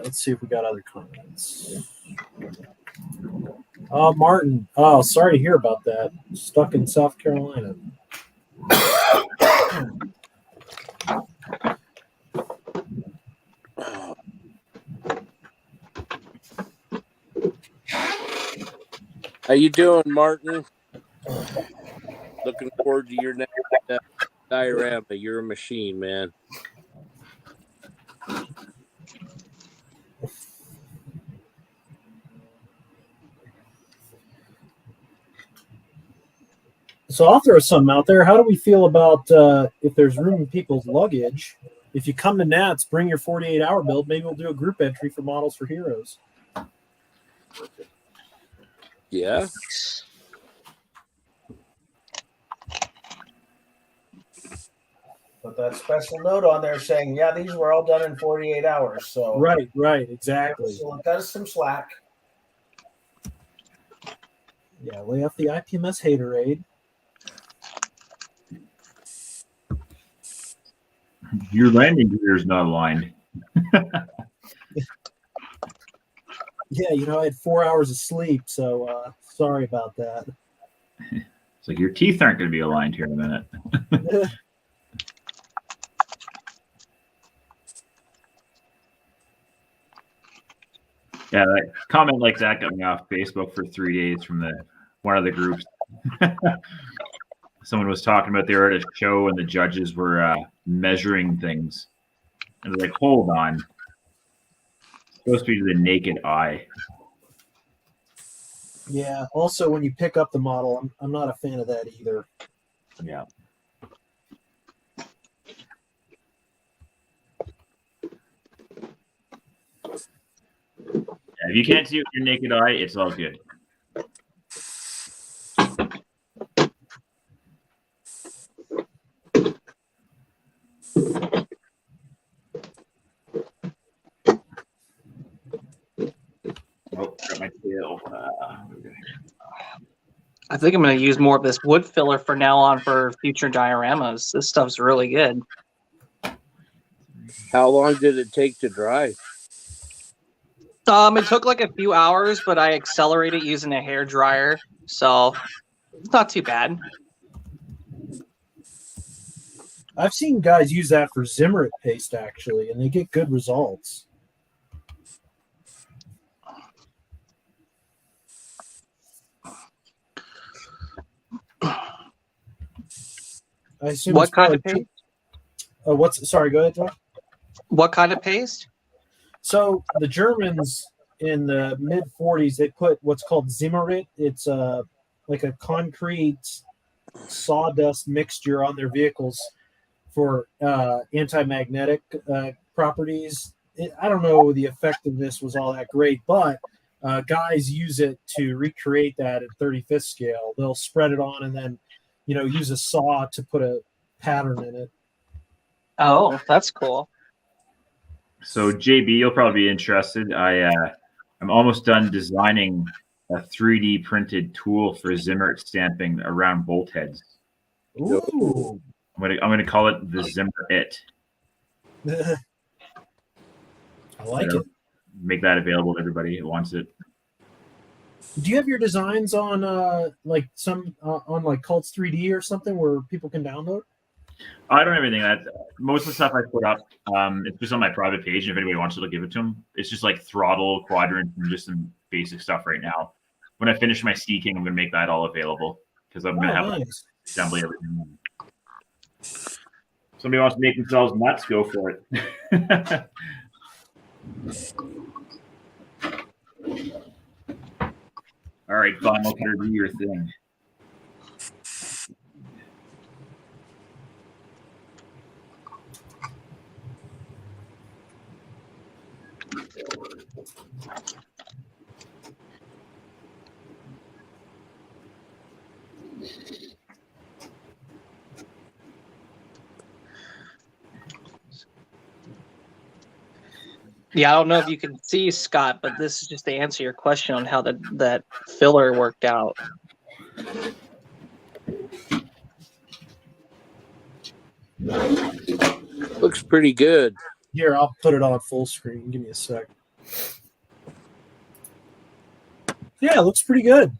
Speaker 1: Let's see if we got other comments. Martin. Oh, sorry to hear about that. Stuck in South Carolina.
Speaker 3: How you doing, Martin? Looking forward to your next diorama. You're a machine, man.
Speaker 1: So I'll throw some out there. How do we feel about if there's room in people's luggage? If you come to Nats, bring your 48-hour build. Maybe we'll do a group entry for Models for Heroes.
Speaker 3: Yeah.
Speaker 10: Put that special note on there saying, yeah, these were all done in 48 hours. So
Speaker 1: Right, exactly.
Speaker 10: So cut us some slack.
Speaker 1: Yeah, lay off the IPMS haterade.
Speaker 5: Your landing gear is not aligned.
Speaker 1: Yeah, I had 4 hours of sleep, so sorry about that.
Speaker 5: It's like your teeth aren't going to be aligned here in a minute. Yeah, that comment like that got me off Facebook for 3 days from one of the groups. Someone was talking about they were at a show and the judges were measuring things. And they're like, hold on. supposed to be to the naked eye.
Speaker 1: Yeah. Also, when you pick up the model, I'm not a fan of that either.
Speaker 5: Yeah. If you can't see it with your naked eye, it's all good. Oh, got my tail.
Speaker 4: I think I'm going to use more of this wood filler for now on for future dioramas. This stuff's really good.
Speaker 11: How long did it take to dry?
Speaker 4: It took like a few hours, but I accelerated using a hair dryer, so it's not too bad.
Speaker 1: I've seen guys use that for Zimmerit paste actually, and they get good results. I assume
Speaker 4: What
Speaker 1: it's
Speaker 4: kind of
Speaker 1: probably-
Speaker 4: paste?
Speaker 1: Sorry, go ahead, John.
Speaker 4: What kind of paste?
Speaker 1: So the Germans in the mid 40s, they put what's called Zimmerit. It's like a concrete sawdust mixture on their vehicles for anti-magnetic properties. I don't know the effectiveness was all that great, but guys use it to recreate that at 35th scale. They'll spread it on and then, use a saw to put a pattern in it.
Speaker 4: Oh, that's cool.
Speaker 5: So JB, you'll probably be interested. I'm almost done designing a 3D printed tool for Zimmerit stamping around bolt heads.
Speaker 1: Ooh.
Speaker 5: I'm gonna call it the Zimmerit.
Speaker 1: I like it.
Speaker 5: Make that available to everybody who wants it.
Speaker 1: Do you have your designs on on like Cults 3D or something where people can download?
Speaker 5: I don't have anything. Most of the stuff I put up, it's just on my private page, and if anybody wants it, I'll give it to them. It's just like throttle, quadrant, and just some basic stuff right now. When I finish my Sea King, I'm gonna make that all available because I'm gonna have
Speaker 1: nice.
Speaker 5: assembly everything. Somebody wants to make themselves nuts, go for it. All right, Final Cutter, do your thing.
Speaker 4: Yeah, I don't know if you can see, Scott, but this is just to answer your question on how that filler worked out.
Speaker 11: Looks pretty good.
Speaker 1: Here, I'll put it on full screen. Give me a sec. Yeah, it looks pretty good.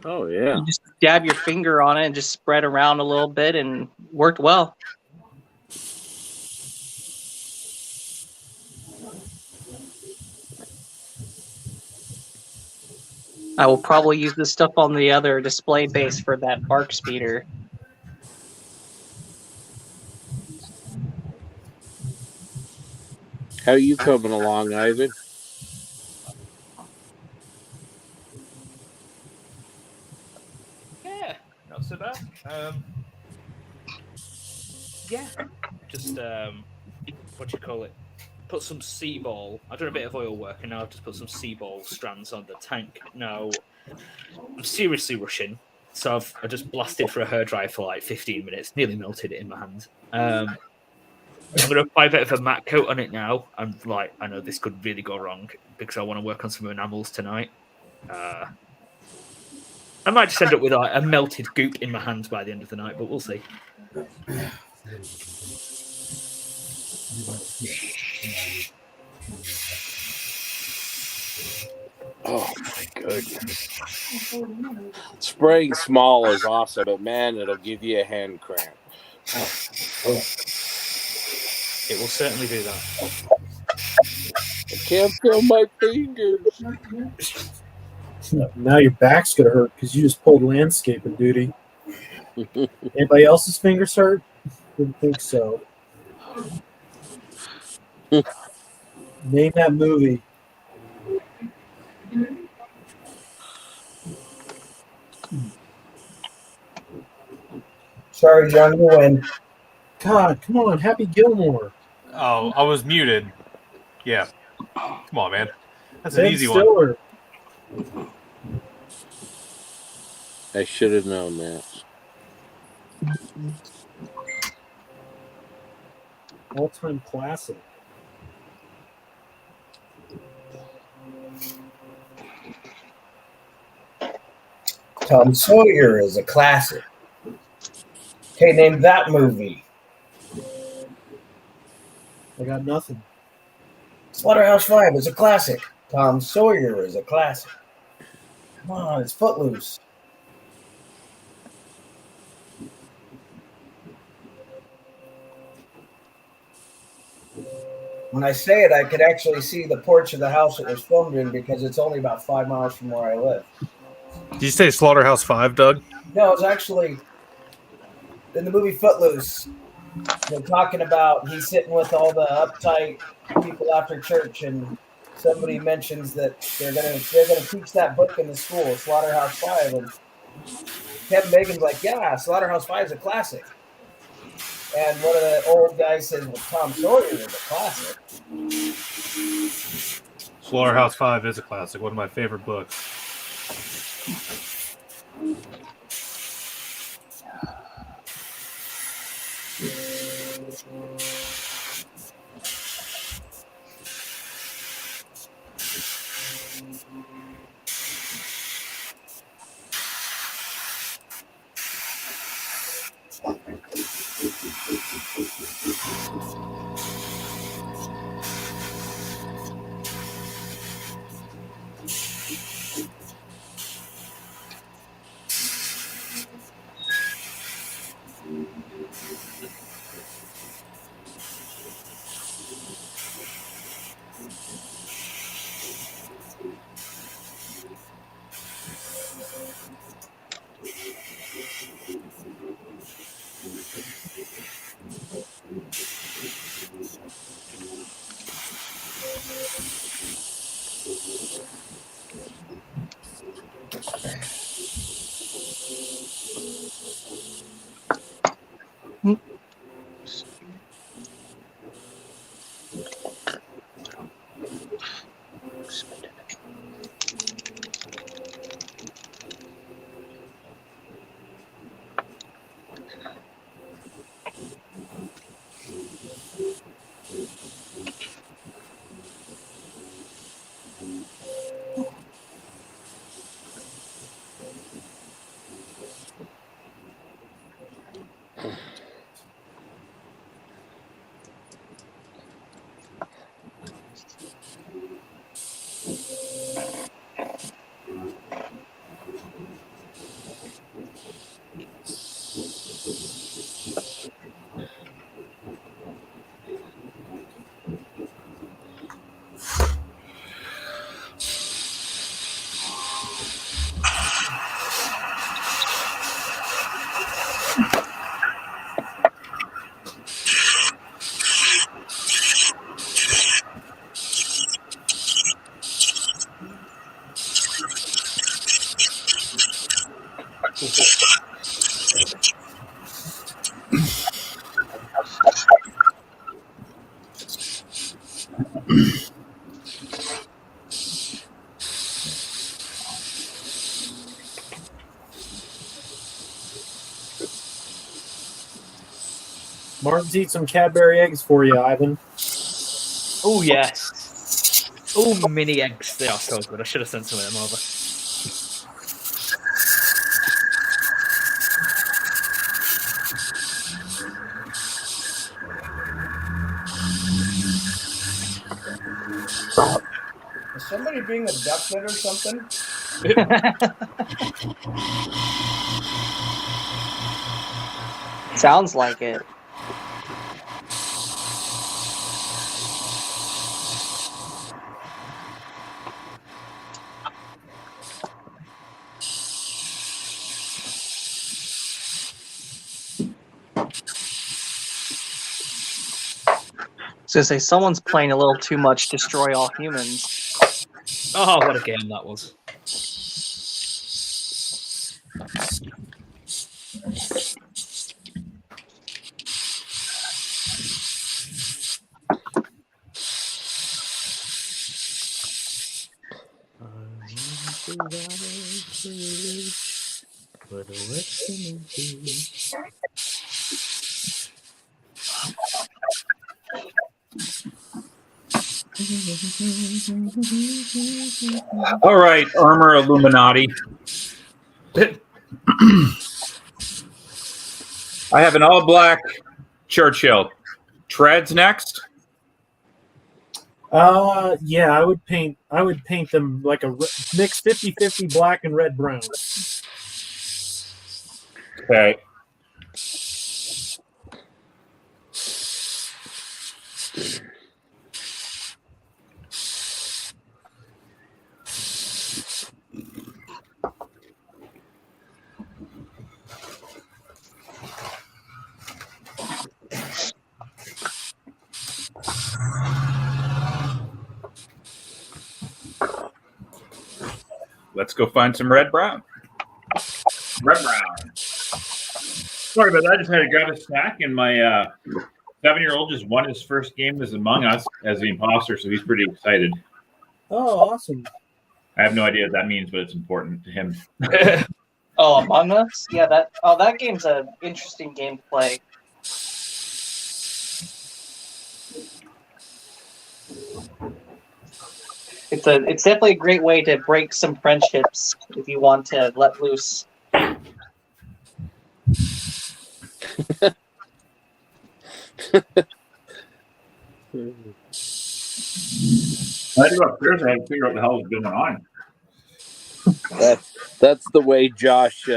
Speaker 11: Oh yeah.
Speaker 4: You just dab your finger on it and just spread around a little bit and worked well. I will probably use this stuff on the other display base for that arc speeder.
Speaker 11: How are you coming along, Ivan?
Speaker 7: Yeah, not so bad. Yeah, just what do you call it? Put some sea ball. I've done a bit of oil work, and now I've just put some sea ball strands on the tank. Now I'm seriously rushing, so I just blasted for a hairdryer for like 15 minutes, nearly melted it in my hand. I'm going to apply a bit of a matte coat on it now. I know this could really go wrong because I want to work on some enamels tonight. I might just end up with a melted goop in my hands by the end of the night, but we'll see.
Speaker 11: Oh my goodness. Spraying small is awesome, but man, it'll give you a hand cramp.
Speaker 7: It will certainly do that.
Speaker 11: I can't feel my fingers.
Speaker 1: Now your back's gonna hurt because you just pulled landscaping duty. Anybody else's fingers hurt? Didn't think so. Name that movie.
Speaker 10: Sorry, John, you win.
Speaker 1: God, come on, Happy Gilmore.
Speaker 6: Oh, I was muted. Yeah. Come on, man. That's an
Speaker 1: Ben
Speaker 6: easy one.
Speaker 1: Stiller.
Speaker 11: I should have known that.
Speaker 1: All-time classic.
Speaker 10: Tom Sawyer is a classic. Okay, name that movie.
Speaker 1: I got nothing.
Speaker 10: Slaughterhouse-Five is a classic. Tom Sawyer is a classic. Come on, it's Footloose. When I say it, I could actually see the porch of the house it was filmed in because it's only about 5 miles from where I live.
Speaker 6: Did you say Slaughterhouse 5, Doug?
Speaker 10: No, it's actually in the movie Footloose. They're talking about he's sitting with all the uptight people after church, and somebody mentions that they're gonna teach that book in the school, Slaughterhouse Five, and Kevin Bacon's like, "Yeah, Slaughterhouse Five is a classic." And one of the old guys says, "Well, Tom Sawyer is a classic."
Speaker 6: Slaughterhouse 5 is a classic. One of my favorite books.
Speaker 1: Martin's eat some Cadbury eggs for you, Ivan.
Speaker 7: Oh yes. Oh, mini eggs. They are so good. I should have sent some of them over.
Speaker 10: Is somebody being abducted or something?
Speaker 4: Sounds like it. was gonna say someone's playing a little too much Destroy All Humans.
Speaker 7: Oh, what a game that was!
Speaker 8: All right, Armor Illuminati. I have an all black Churchill. Treads next.
Speaker 1: Yeah, I would paint them like a mix 50-50 black and red brown.
Speaker 8: Okay. Let's go find some red brown. Red brown. Sorry about that. I just had to grab a snack, and my 7-year-old just won his first game as Among Us as the imposter, so he's pretty excited.
Speaker 1: Oh, awesome!
Speaker 8: I have no idea what that means, but it's important to him.
Speaker 4: Oh, Among Us? Yeah, that game's an interesting gameplay. It's definitely a great way to break some friendships if you want to let loose.
Speaker 8: I had to go upstairs. I had to figure out what the hell was going on.
Speaker 3: That's the way Josh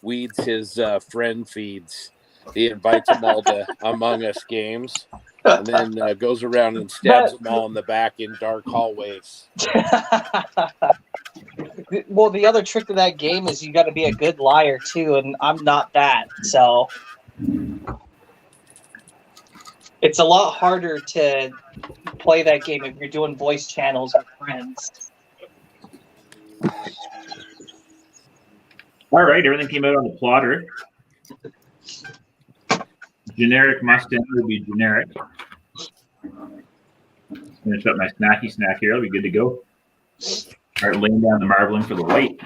Speaker 3: weeds his friend feeds. He invites them all to Among Us games, and then goes around and stabs them all in the back in dark hallways.
Speaker 4: Well, the other trick to that game is you got to be a good liar too, and I'm not that, so it's a lot harder to play that game if you're doing voice channels with friends.
Speaker 5: All right, everything came out on the plotter. Generic Mustang will be generic. Finish up my snacky snack here. I'll be good to go. Start laying down the marbling for the white.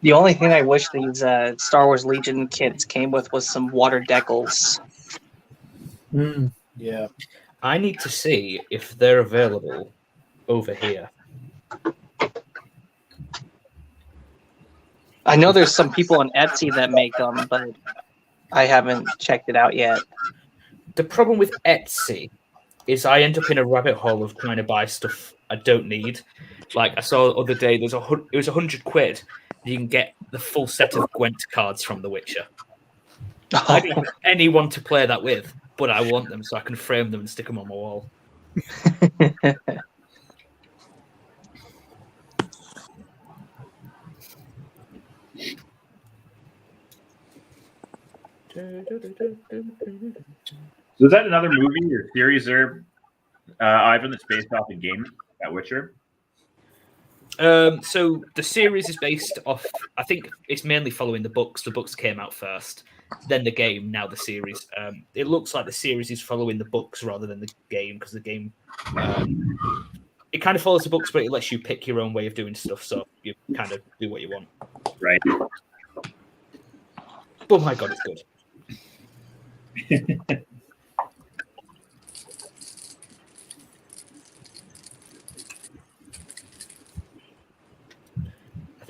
Speaker 4: The only thing I wish these Star Wars Legion kits came with was some water decals.
Speaker 1: Yeah.
Speaker 7: I need to see if they're available over here.
Speaker 4: I know there's some people on Etsy that make them, but I haven't checked it out yet.
Speaker 7: The problem with Etsy is I end up in a rabbit hole of trying to buy stuff I don't need. Like I saw the other day, it was £100. You can get the full set of Gwent cards from The Witcher. I don't have anyone to play that with, but I want them so I can frame them and stick them on my wall.
Speaker 5: So is that another movie or series there, Ivan, that's based off a game, that Witcher?
Speaker 7: So the series is based off, I think it's mainly following the books. The books came out first, then the game, now the series. It looks like the series is following the books rather than the game, because the game, it kind of follows the books, but it lets you pick your own way of doing stuff, so you kind of do what you want.
Speaker 5: Right.
Speaker 7: Oh my god, it's good.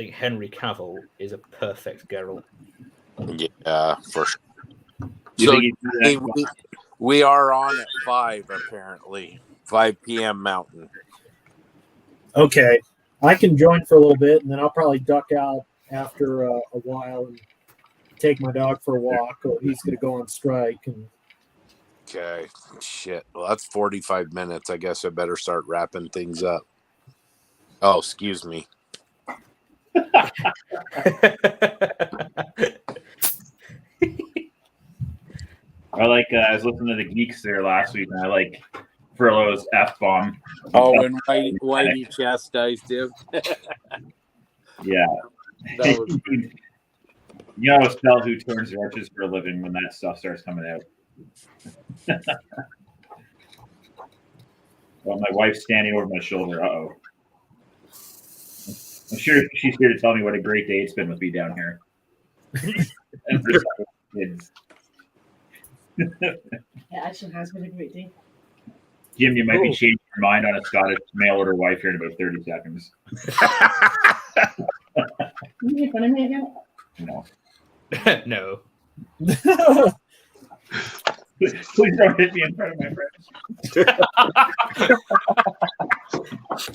Speaker 7: think Henry Cavill is a perfect Geralt.
Speaker 3: Yeah, for sure.
Speaker 5: You
Speaker 3: So
Speaker 5: think he'd do
Speaker 3: hey,
Speaker 5: that?
Speaker 3: we are on at 5 apparently, 5 p.m. Mountain.
Speaker 1: Okay, I can join for a little bit, and then I'll probably duck out after a while and take my dog for a walk, or he's going to go on strike. And
Speaker 3: Okay, shit. Well, that's 45 minutes. I guess I better start wrapping things up. Oh, excuse me.
Speaker 5: I was listening to the Geeks there last week, and I like Furlow's F-bomb.
Speaker 3: Oh, and Whitey chastised him.
Speaker 5: Yeah.
Speaker 3: That was
Speaker 5: You always tell who turns arches for a living when that stuff starts coming out. Well, my wife's standing over my shoulder. Uh-oh. I'm sure she's here to tell me what a great day it's been with me down here. And for kids.
Speaker 12: It actually has been a great day.
Speaker 5: Jim, you might be changing your mind on a Scottish mail order wife here in about 30 seconds.
Speaker 12: You make fun of me again?
Speaker 5: No.
Speaker 7: No.
Speaker 5: Please don't hit me in front of my friends.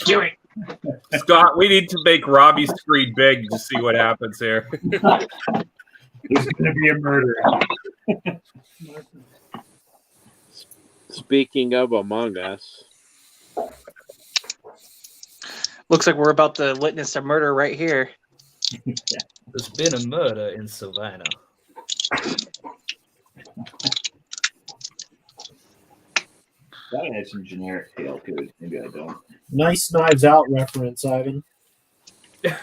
Speaker 7: Do it.
Speaker 8: Scott, we need to make Robbie's screen big to see what happens here.
Speaker 5: There's going to be a murder.
Speaker 3: Speaking of Among Us.
Speaker 4: Looks like we're about to witness a murder right here.
Speaker 7: There's been a murder in Savannah.
Speaker 5: That had some generic tail to it. Maybe I don't.
Speaker 1: nice Knives Out reference, Ivan.
Speaker 7: That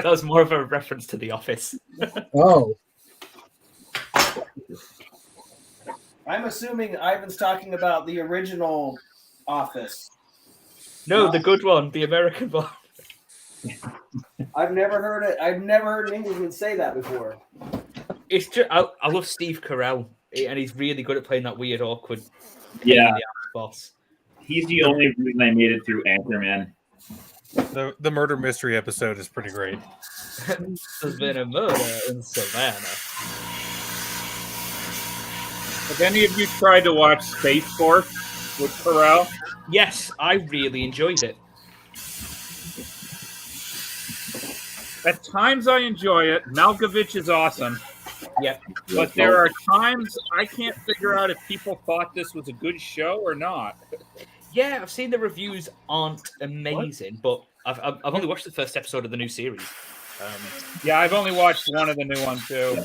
Speaker 7: was more of a reference to The Office.
Speaker 1: Oh,
Speaker 10: I'm assuming Ivan's talking about the original Office.
Speaker 7: No, the good one, the American one.
Speaker 10: I've never heard it. I've never heard an Englishman say that before.
Speaker 7: It's just I love Steve Carell, and he's really good at playing that weird, awkward.
Speaker 5: Yeah,
Speaker 7: boss.
Speaker 5: he's the only reason I made it through Anchorman.
Speaker 6: The murder mystery episode is pretty great.
Speaker 7: There's been a murder in Savannah.
Speaker 8: Have any of you tried to watch Space Force with Carell?
Speaker 7: Yes, I really enjoyed it.
Speaker 8: At times I enjoy it. Malkovich is awesome.
Speaker 7: Yep.
Speaker 8: But there are times I can't figure out if people thought this was a good show or not.
Speaker 7: Yeah, I've seen the reviews aren't amazing, but I've only watched the first episode of the new series.
Speaker 8: Yeah, I've only watched one of the new ones too.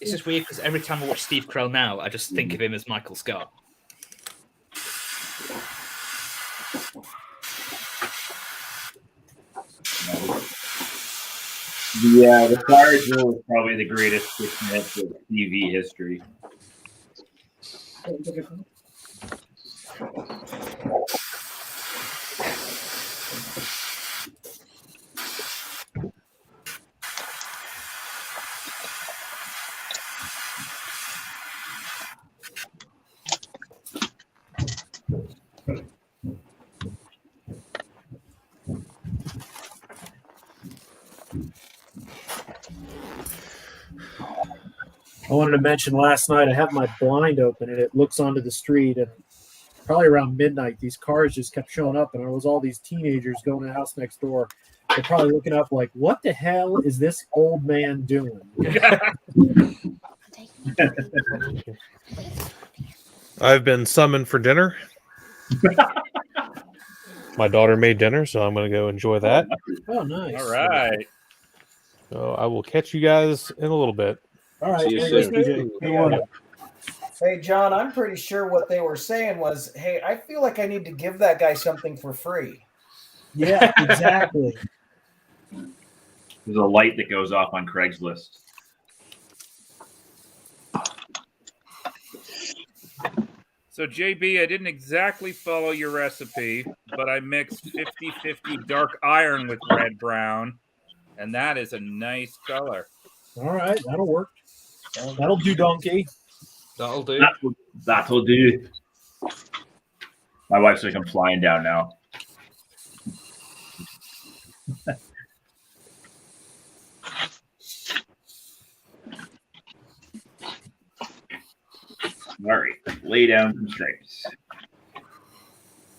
Speaker 7: It's just weird because every time I watch Steve Carell now, I just think of him as Michael Scott.
Speaker 5: Yeah, the Fire Drill is probably the greatest 6 minutes of TV history.
Speaker 1: I wanted to mention last night I have my blind open and it looks onto the street, and probably around midnight these cars just kept showing up, and there was all these teenagers going to the house next door. They're probably looking up like, what the hell is this old man doing?
Speaker 6: I've been summoned for dinner. My daughter made dinner, so I'm going to go enjoy that.
Speaker 1: Oh, nice.
Speaker 8: All right.
Speaker 6: So I will catch you guys in a little bit.
Speaker 1: All right.
Speaker 3: See you
Speaker 1: Thanks,
Speaker 3: soon.
Speaker 1: PJ. Good morning.
Speaker 10: Hey, John, I'm pretty sure what they were saying was, hey, I feel like I need to give that guy something for free.
Speaker 1: Yeah, exactly.
Speaker 5: There's a light that goes off on Craigslist.
Speaker 8: So, JB, I didn't exactly follow your recipe, but I mixed 50-50 dark iron with red brown, and that is a nice color.
Speaker 1: All right, that'll work. That'll do, donkey.
Speaker 7: That'll do.
Speaker 5: That'll do. My wife's like, I'm flying down now. All right, lay down some stripes.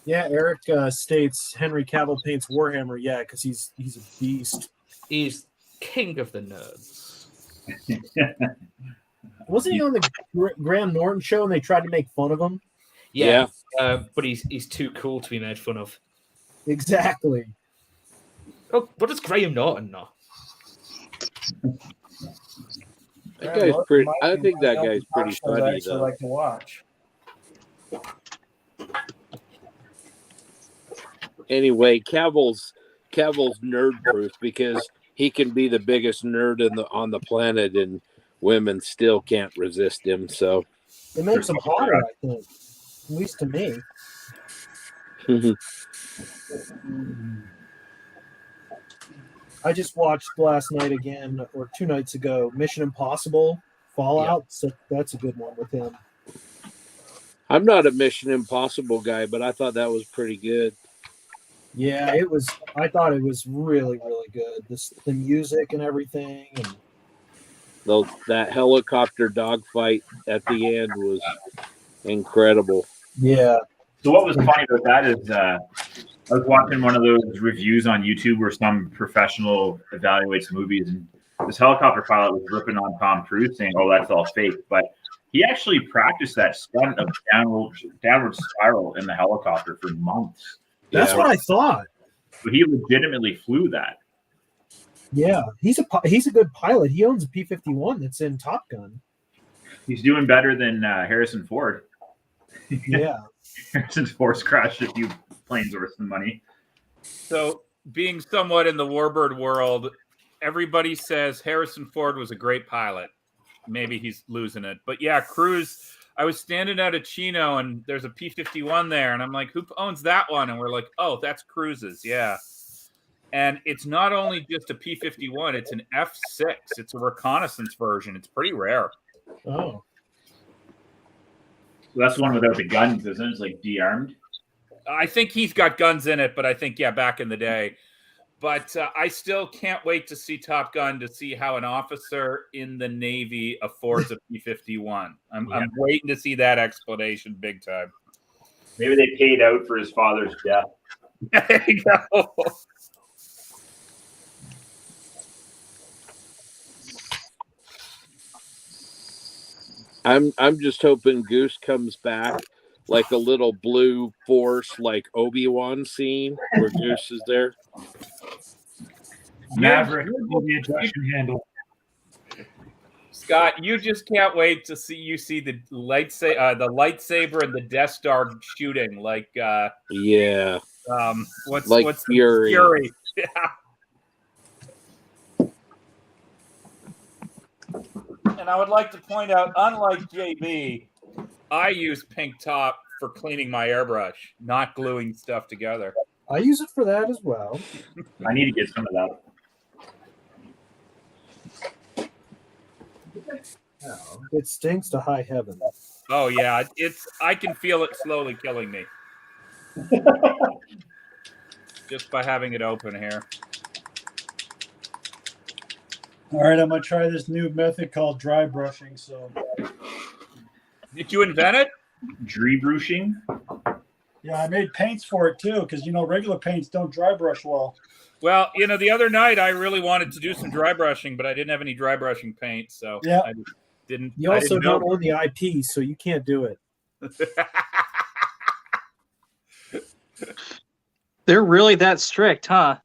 Speaker 1: Yeah, Eric states Henry Cavill paints Warhammer. Yeah, because he's a beast.
Speaker 7: He's king of the nerds.
Speaker 1: Wasn't he on the Graham Norton show and they tried to make fun of him?
Speaker 7: Yeah. But he's too cool to be made fun of.
Speaker 1: Exactly.
Speaker 7: Oh, what does Graham Norton know?
Speaker 11: That guy's pretty. I think that guy's pretty
Speaker 10: I
Speaker 11: funny
Speaker 10: actually
Speaker 11: though.
Speaker 10: like to watch.
Speaker 11: Anyway, Cavill's nerd proof because he can be the biggest nerd on the planet and women still can't resist him. So
Speaker 1: It makes him hotter, I think. At least to me. I just watched last night again, or 2 nights ago, Mission Impossible Fallout. So that's a good one with him.
Speaker 11: I'm not a Mission Impossible guy, but I thought that was pretty good.
Speaker 1: Yeah, it was. I thought it was really, really good. The music and everything, and
Speaker 11: That helicopter dogfight at the end was incredible.
Speaker 1: yeah.
Speaker 5: So what was funny about that is I was watching one of those reviews on YouTube where some professional evaluates movies, and this helicopter pilot was ripping on Tom Cruise, saying, "Oh, that's all fake," but he actually practiced that stunt of downward spiral in the helicopter for months.
Speaker 1: That's what I thought.
Speaker 5: So he legitimately flew that.
Speaker 1: Yeah, he's a good pilot. He owns a P-51 that's in Top Gun.
Speaker 5: He's doing better than Harrison Ford.
Speaker 1: Yeah.
Speaker 5: Harrison Ford's crashed a few planes worth of money.
Speaker 8: So, being somewhat in the Warbird world, everybody says Harrison Ford was a great pilot. Maybe he's losing it. But yeah, Cruise, I was standing out of Chino and there's a P-51 there. And I'm like, who owns that one? And we're like, oh, that's Cruise's. Yeah. And it's not only just a P-51, it's an F-6. It's a reconnaissance version. It's pretty rare.
Speaker 1: Oh.
Speaker 5: So that's the one without the guns, isn't it? It's like de-armed.
Speaker 8: I think he's got guns in it, but I think, yeah, back in the day. But I still can't wait to see Top Gun to see how an officer in the Navy affords a P-51. I'm waiting to see that explanation big time.
Speaker 5: Maybe they paid out for his father's death.
Speaker 8: There you go.
Speaker 11: I'm just hoping Goose comes back like a little blue force, like Obi-Wan scene where Goose is there.
Speaker 2: Maverick will be ejection handle.
Speaker 8: Scott, you just can't wait to see the lightsaber and the Death Star shooting like
Speaker 11: Yeah.
Speaker 8: what's
Speaker 11: Fury.
Speaker 8: Fury. Yeah. And I would like to point out, unlike JB, I use pink top for cleaning my airbrush, not gluing stuff together.
Speaker 1: I use it for that as well.
Speaker 5: I need to get some of that.
Speaker 1: Oh, it stinks to high heaven.
Speaker 8: Oh yeah, I can feel it slowly killing me. Just by having it open here.
Speaker 2: All right, I'm gonna try this new method called dry brushing. So,
Speaker 8: Did you invent it?
Speaker 5: Dry brushing?
Speaker 2: yeah, I made paints for it too, because regular paints don't dry brush well.
Speaker 8: Well, the other night I really wanted to do some dry brushing, but I didn't have any dry brushing paint, so
Speaker 2: Yeah.
Speaker 8: I didn't.
Speaker 1: You
Speaker 8: I
Speaker 1: also
Speaker 8: didn't know.
Speaker 1: don't own the IP, so you can't do it.
Speaker 4: They're really that strict, huh?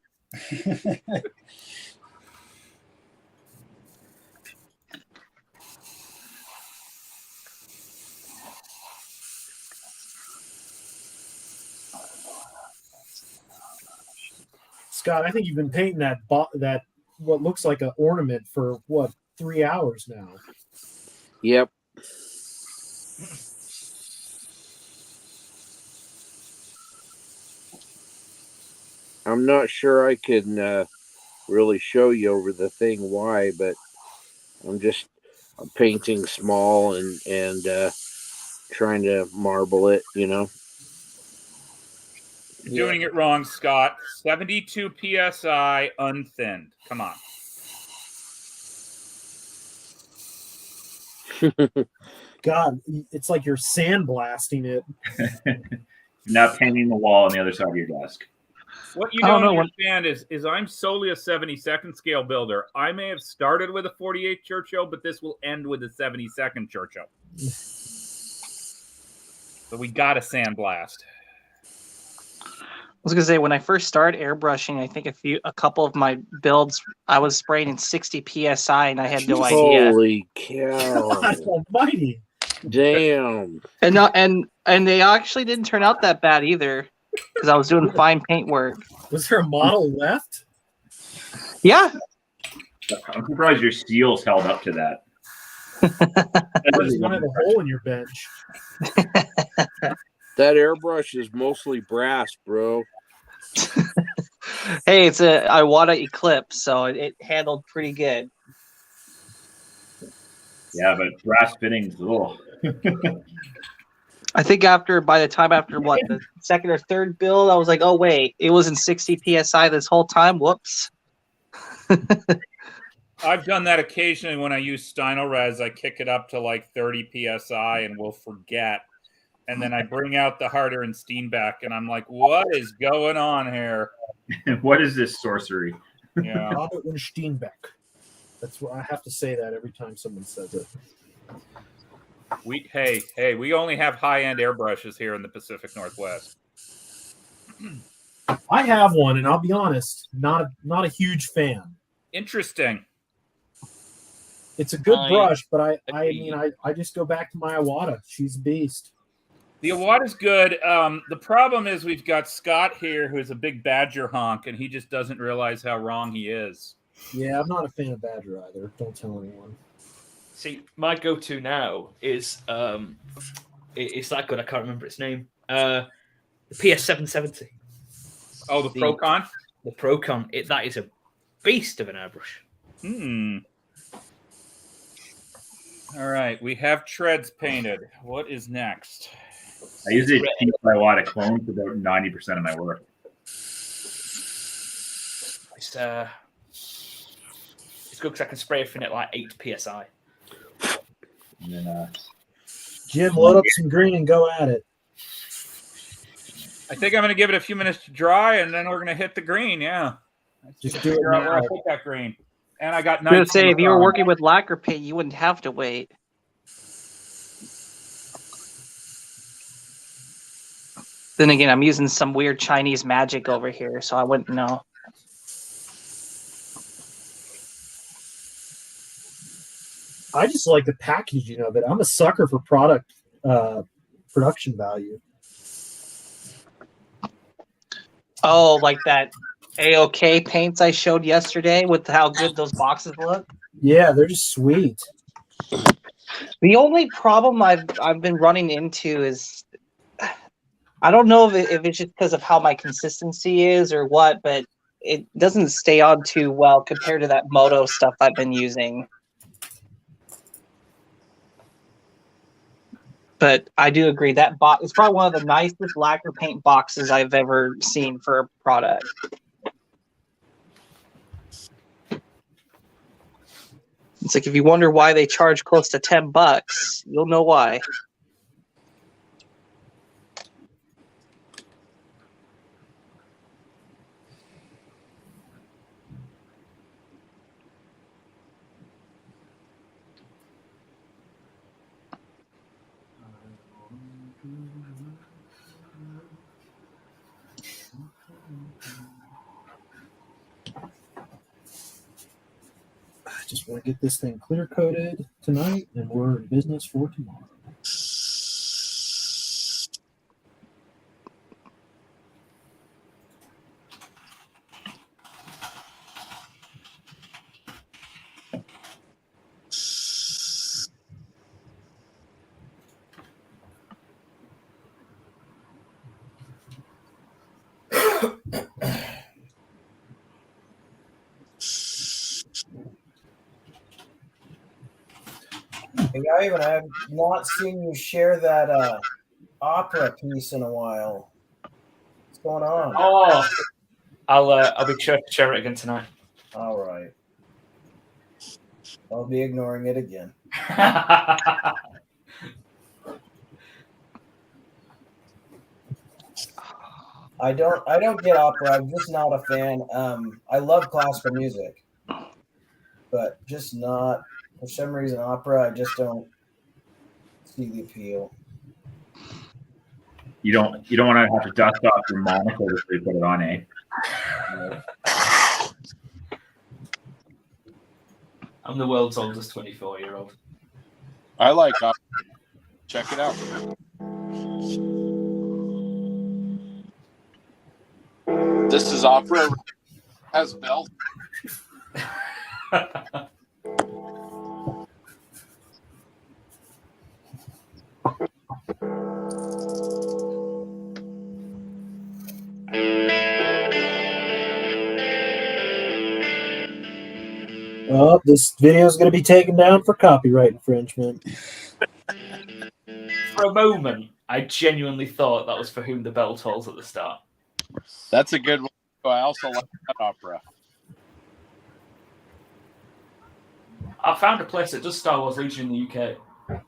Speaker 1: Scott, I think you've been painting that what looks like an ornament for 3 hours now.
Speaker 11: Yep. I'm not sure I can really show you over the thing why, but I'm painting small and trying to marble it,
Speaker 8: doing it wrong, Scott. 72 psi unthinned. Come on.
Speaker 1: God, it's like you're sandblasting it.
Speaker 5: Now painting the wall on the other side of your desk.
Speaker 8: What you
Speaker 4: I don't
Speaker 8: don't
Speaker 4: know
Speaker 8: understand is I'm solely a 72nd scale builder. I may have started with a 48 Churchill, but this will end with a 72nd Churchill. So we got a sandblast.
Speaker 4: I was gonna say when I first started airbrushing, I think a couple of my builds I was spraying in 60 psi, and I had no idea.
Speaker 3: Holy cow!
Speaker 1: God almighty.
Speaker 3: Damn.
Speaker 4: And they actually didn't turn out that bad either, because I was doing fine paint work.
Speaker 1: Was there a model left?
Speaker 4: Yeah,
Speaker 5: I'm surprised your seals held up to that.
Speaker 1: I just wanted a hole in your bench.
Speaker 3: That airbrush is mostly brass, bro.
Speaker 4: hey, it's a Iwata Eclipse, so it handled pretty good.
Speaker 5: Yeah, but brass fittings. Ugh.
Speaker 4: I think by the time after the second or third build, I was like, oh wait, it was in 60 psi this whole time. Whoops.
Speaker 8: I've done that occasionally when I use Stynylrez. I kick it up to like 30 psi and we'll forget. And then I bring out the Harder and Steenbeck, and I'm like, what is going on here?
Speaker 5: What is this sorcery?
Speaker 8: Yeah.
Speaker 1: Robert and Steenbeck. That's what I have to say that every time someone says it.
Speaker 8: We only have high-end airbrushes here in the Pacific Northwest.
Speaker 1: I have one, and I'll be honest, not a huge fan.
Speaker 8: Interesting.
Speaker 1: It's a good
Speaker 7: I
Speaker 1: brush, but
Speaker 7: agree.
Speaker 1: I just go back to my Iwata. She's a beast.
Speaker 8: The Awad is good. The problem is we've got Scott here, who's a big Badger honk, and he just doesn't realize how wrong he is.
Speaker 1: Yeah, I'm not a fan of Badger either. Don't tell anyone.
Speaker 7: See, my go-to now is it's that good. I can't remember its name. The PS770.
Speaker 8: Oh, the Procon?
Speaker 7: The Procon. That is a beast of an airbrush.
Speaker 8: All right, we have treads painted. What is next?
Speaker 5: I usually keep my Iwata clone for about 90% of my work.
Speaker 7: It's good because I can spray everything at like 8 psi.
Speaker 5: And then,
Speaker 1: Jim, load up some green and go at it.
Speaker 8: I think I'm going to give it a few minutes to dry, and then we're going to hit the green. Yeah,
Speaker 1: Just do it
Speaker 8: figure out where I
Speaker 1: now.
Speaker 8: put that green. And I got
Speaker 4: I was gonna say,
Speaker 8: 19
Speaker 4: if you were
Speaker 8: on.
Speaker 4: working with lacquer paint, you wouldn't have to wait. Then again, I'm using some weird Chinese magic over here, so I wouldn't know.
Speaker 1: I just like the packaging of it. I'm a sucker for product production value.
Speaker 4: Oh, like that AOK paints I showed yesterday with how good those boxes look.
Speaker 1: Yeah, they're just sweet.
Speaker 4: The only problem I've been running into is I don't know if it's just because of how my consistency is or what, but it doesn't stay on too well compared to that Moto stuff I've been using. But I do agree that box is probably one of the nicest lacquer paint boxes I've ever seen for a product. It's like if you wonder why they charge close to $10, you'll know why.
Speaker 1: I just want to get this thing clear coated tonight, and we're in business for tomorrow.
Speaker 10: Hey, Ivan, I have not seen you share that opera piece in a while. What's going on?
Speaker 7: Oh, I'll be sure to share it again tonight.
Speaker 10: All right. I'll be ignoring it again. I don't get opera. I'm just not a fan. I love classical music, but just not for some reason opera. I just don't see the appeal.
Speaker 5: You don't want to have to dust off your monocle before you put it on, eh?
Speaker 7: I'm the world's oldest 24-year-old.
Speaker 11: I like opera. Check it out. This is opera. Has bell.
Speaker 1: Oh, this video is going to be taken down for copyright infringement.
Speaker 7: For a moment, I genuinely thought that was For Whom the Bell Tolls at the start.
Speaker 11: That's a good one. I also like that opera.
Speaker 7: I found a place that does Star Wars Legion in the UK.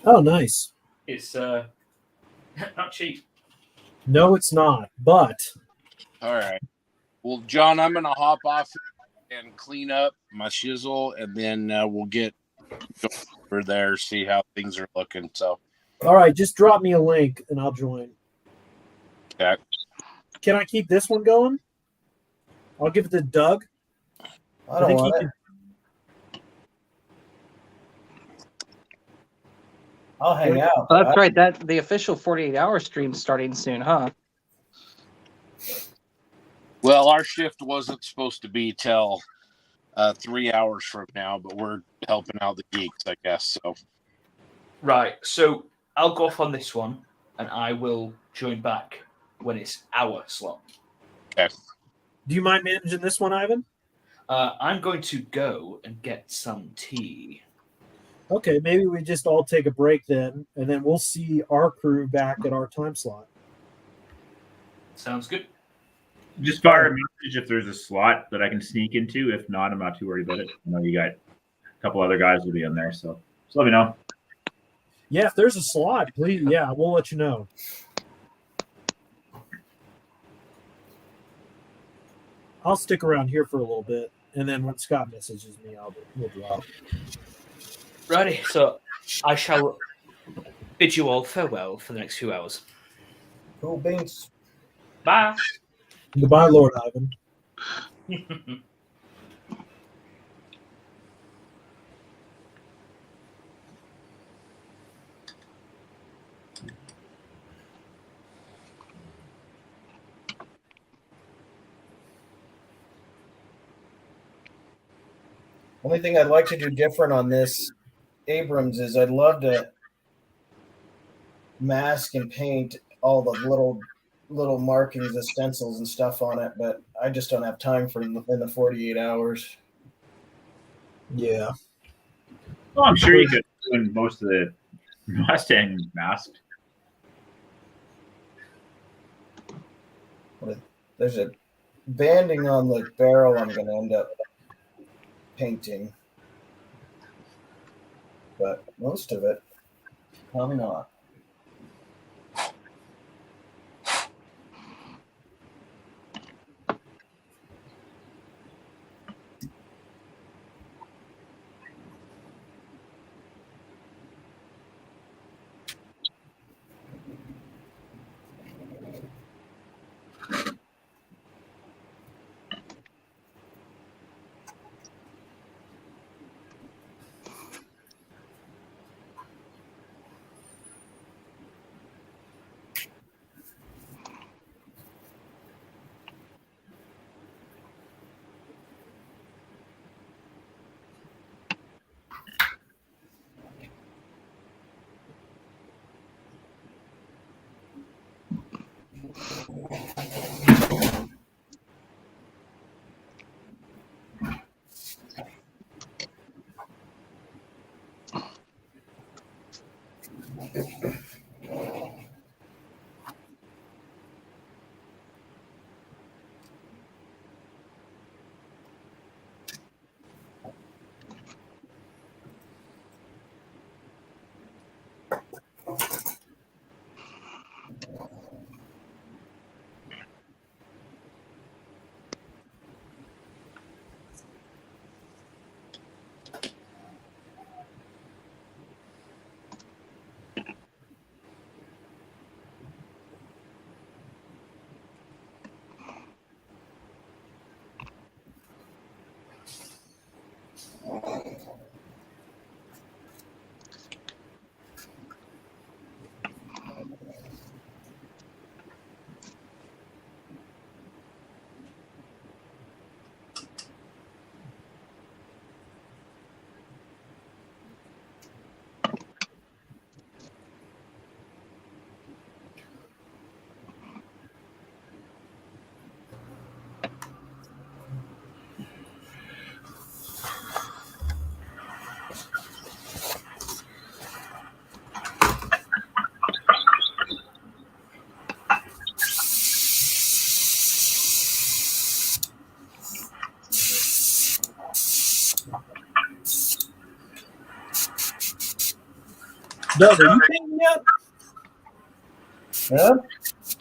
Speaker 1: Oh, nice.
Speaker 7: It's not cheap.
Speaker 1: No, it's not. But
Speaker 11: All right. Well, John, I'm going to hop off and clean up my shizzle, and then we'll get over there, see how things are looking. So,
Speaker 1: all right, just drop me a link and I'll join.
Speaker 11: okay.
Speaker 1: Can I keep this one going? I'll give it to Doug.
Speaker 10: I don't want it. I'll hang out.
Speaker 4: Oh, that's right. That the official 48-hour stream's starting soon, huh?
Speaker 11: Well, our shift wasn't supposed to be till 3 hours from now, but we're helping out the geeks, I guess. So,
Speaker 7: Right. So I'll go off on this one, and I will join back when it's our slot.
Speaker 11: okay.
Speaker 1: Do you mind managing this one, Ivan?
Speaker 7: I'm going to go and get some tea.
Speaker 1: Okay, maybe we just all take a break then, and then we'll see our crew back at our time slot.
Speaker 7: Sounds good.
Speaker 5: Just fire a message if there's a slot that I can sneak into. If not, I'm not too worried about it. I know you got a couple other guys will be in there, so just let me know.
Speaker 1: Yeah, if there's a slot, please, yeah, we'll let you know. I'll stick around here for a little bit, and then when Scott messages me, we'll drop.
Speaker 7: Righty. So I shall bid you all farewell for the next few hours.
Speaker 10: Cool beans.
Speaker 7: Bye.
Speaker 1: Goodbye, Lord Ivan.
Speaker 10: Only thing I'd like to do different on this Abrams is I'd love to mask and paint all the little markings, the stencils and stuff on it, but I just don't have time for it in the 48 hours.
Speaker 1: Yeah.
Speaker 5: Well, I'm sure you could do most of the Mustang masked.
Speaker 10: There's a banding on the barrel I'm going to end up painting, but most of it, probably not.
Speaker 1: Doug, are you painting yet?
Speaker 10: Huh?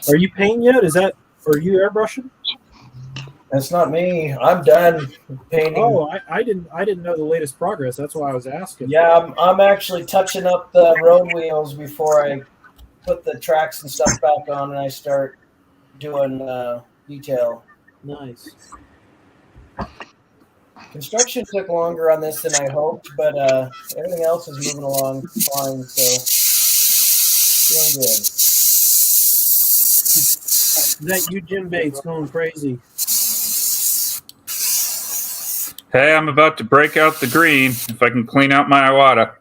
Speaker 1: Are you painting yet? Are you airbrushing?
Speaker 10: That's not me. I'm done painting.
Speaker 1: Oh, I didn't know the latest progress. That's why I was asking.
Speaker 10: Yeah, I'm actually touching up the road wheels before I put the tracks and stuff back on, and I start doing detail.
Speaker 1: Nice.
Speaker 10: Construction took longer on this than I hoped, but everything else is moving along fine, so doing good.
Speaker 1: That you, Jim Bates, going crazy.
Speaker 8: Hey, I'm about to break out the green. If I can clean out my Iwata.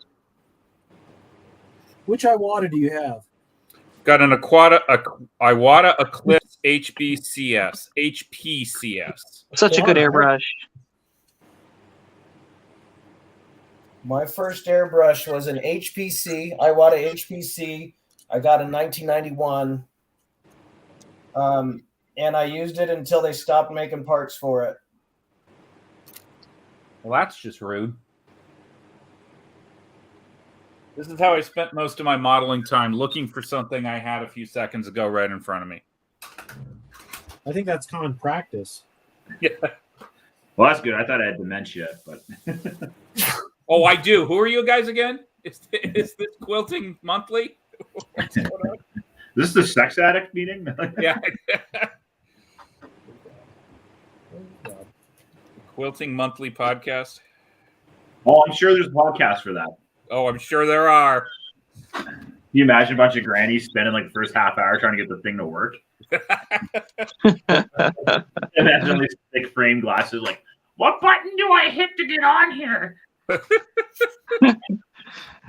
Speaker 1: Which Iwata do you have?
Speaker 8: Got an Iwata Eclipse HPCS.
Speaker 4: Such a good airbrush.
Speaker 10: My first airbrush was an HPC, Iwata HPC. I got in 1991. And I used it until they stopped making parts for it.
Speaker 8: Well, that's just rude. This is how I spent most of my modeling time, looking for something I had a few seconds ago right in front of me.
Speaker 1: I think that's common practice.
Speaker 8: Yeah.
Speaker 5: Well, that's good. I thought I had dementia, but
Speaker 8: Oh, I do. Who are you guys again? Is this Quilting Monthly? What's going on?
Speaker 5: This is the sex addict meeting.
Speaker 8: Yeah. Quilting Monthly podcast.
Speaker 5: Oh, I'm sure there's a podcast for that.
Speaker 8: Oh, I'm sure there are.
Speaker 5: Can you imagine a bunch of grannies spending like the first half hour trying to get the thing to work? Imagine all these thick frame glasses, like, what button do I hit to get on here?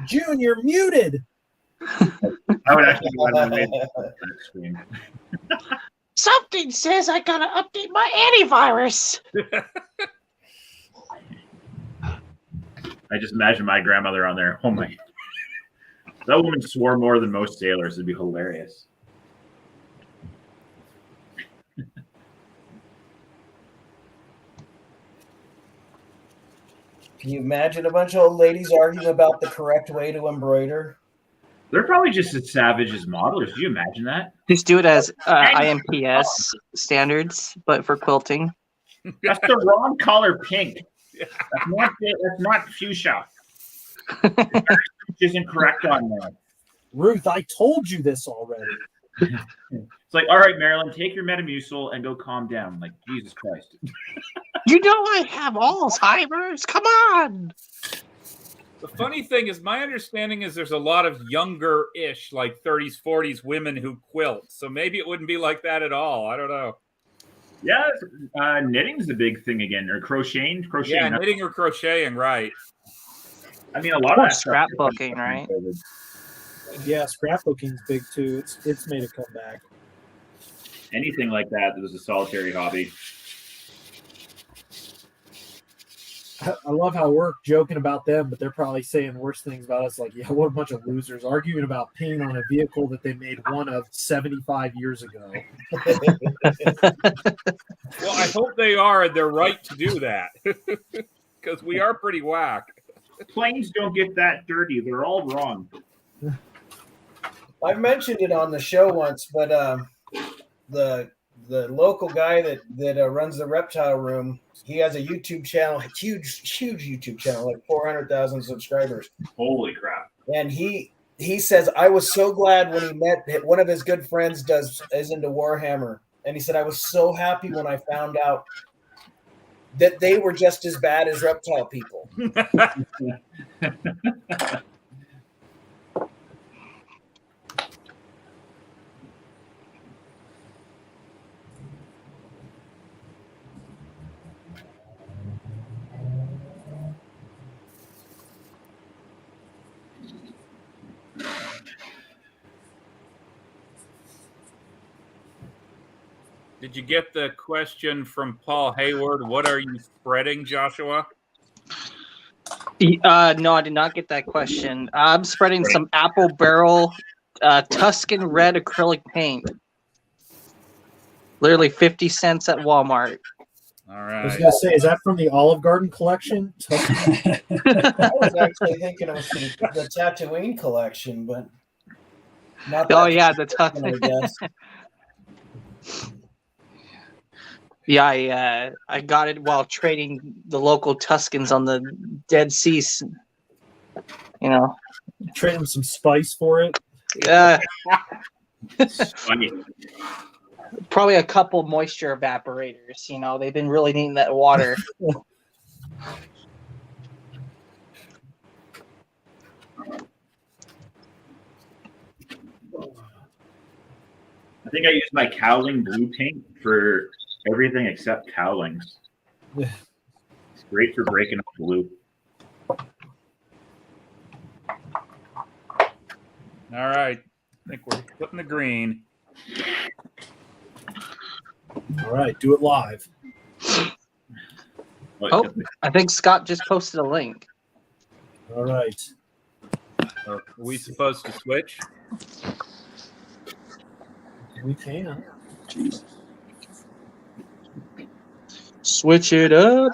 Speaker 1: June, you're muted.
Speaker 5: I would actually go ahead and make that screen.
Speaker 12: Something says I gotta update my antivirus.
Speaker 5: I just imagine my grandmother on there. Oh my. That woman swore more than most sailors. It'd be hilarious.
Speaker 10: Can you imagine a bunch of old ladies arguing about the correct way to embroider?
Speaker 5: They're probably just as savage as modelers. Could you imagine that?
Speaker 4: Just do it as IMPS standards, but for quilting.
Speaker 5: That's the wrong color pink. That's not fuchsia. Which isn't correct on there.
Speaker 1: Ruth, I told you this already.
Speaker 5: It's like, all right, Marilyn, take your Metamucil and go calm down. Like, Jesus Christ.
Speaker 12: You know I have Alzheimer's. Come on.
Speaker 8: The funny thing is, my understanding is there's a lot of younger-ish, like 30s, 40s women who quilt. So maybe it wouldn't be like that at all. I don't know.
Speaker 5: Yeah, knitting's the big thing again, or crocheting.
Speaker 8: Yeah, knitting or crocheting, right?
Speaker 5: I mean, a lot of that
Speaker 4: scrapbooking, right?
Speaker 1: Yeah, scrapbooking's big too. It's made a comeback.
Speaker 5: Anything like that was a solitary hobby.
Speaker 1: I love how we're joking about them, but they're probably saying worse things about us. Like, yeah, what a bunch of losers arguing about paint on a vehicle that they made one of 75 years ago.
Speaker 8: Well, I hope they are, and they're right to do that. Because we are pretty whack.
Speaker 5: Planes don't get that dirty. They're all wrong.
Speaker 10: I've mentioned it on the show once, but the local guy that runs the reptile room, he has a YouTube channel, huge YouTube channel, like 400,000 subscribers.
Speaker 5: Holy crap!
Speaker 10: And he he says, I was so glad when he met one of his good friends is into Warhammer. And he said, I was so happy when I found out that they were just as bad as reptile people.
Speaker 8: Did you get the question from Paul Hayward? What are you spreading, Joshua?
Speaker 4: No, I did not get that question. I'm spreading some Apple Barrel Tuscan red acrylic paint. Literally 50 cents at Walmart.
Speaker 8: All
Speaker 1: I was
Speaker 8: right.
Speaker 1: going to say, is that from the Olive Garden collection?
Speaker 10: I was actually thinking it was from the Tatooine collection, but not
Speaker 4: Oh
Speaker 10: that
Speaker 4: yeah, the
Speaker 10: Tuscan, I
Speaker 4: Tuscan.
Speaker 10: guess.
Speaker 4: Yeah, I got it while trading the local Tuscans on the Dead Sea. You know,
Speaker 1: Trading some spice for it.
Speaker 5: Funny.
Speaker 4: Probably a couple moisture evaporators. You know, they've been really needing that water.
Speaker 5: I think I used my cowling blue paint for everything except cowlings. It's great for breaking up blue.
Speaker 8: All right. I think we're putting the green.
Speaker 1: All right, do it live.
Speaker 4: Oh, I think Scott just posted a link.
Speaker 1: All right.
Speaker 8: Are we supposed to switch?
Speaker 1: We can.
Speaker 4: Switch it up.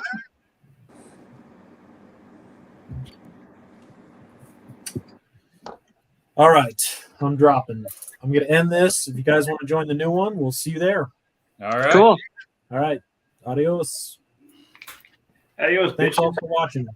Speaker 1: All right, I'm dropping. I'm going to end this. If you guys want to join the new one, we'll see you there.
Speaker 8: All right.
Speaker 4: Cool.
Speaker 1: All right. Adios.
Speaker 5: Adios,
Speaker 1: Thanks
Speaker 5: bitches.
Speaker 1: all for watching.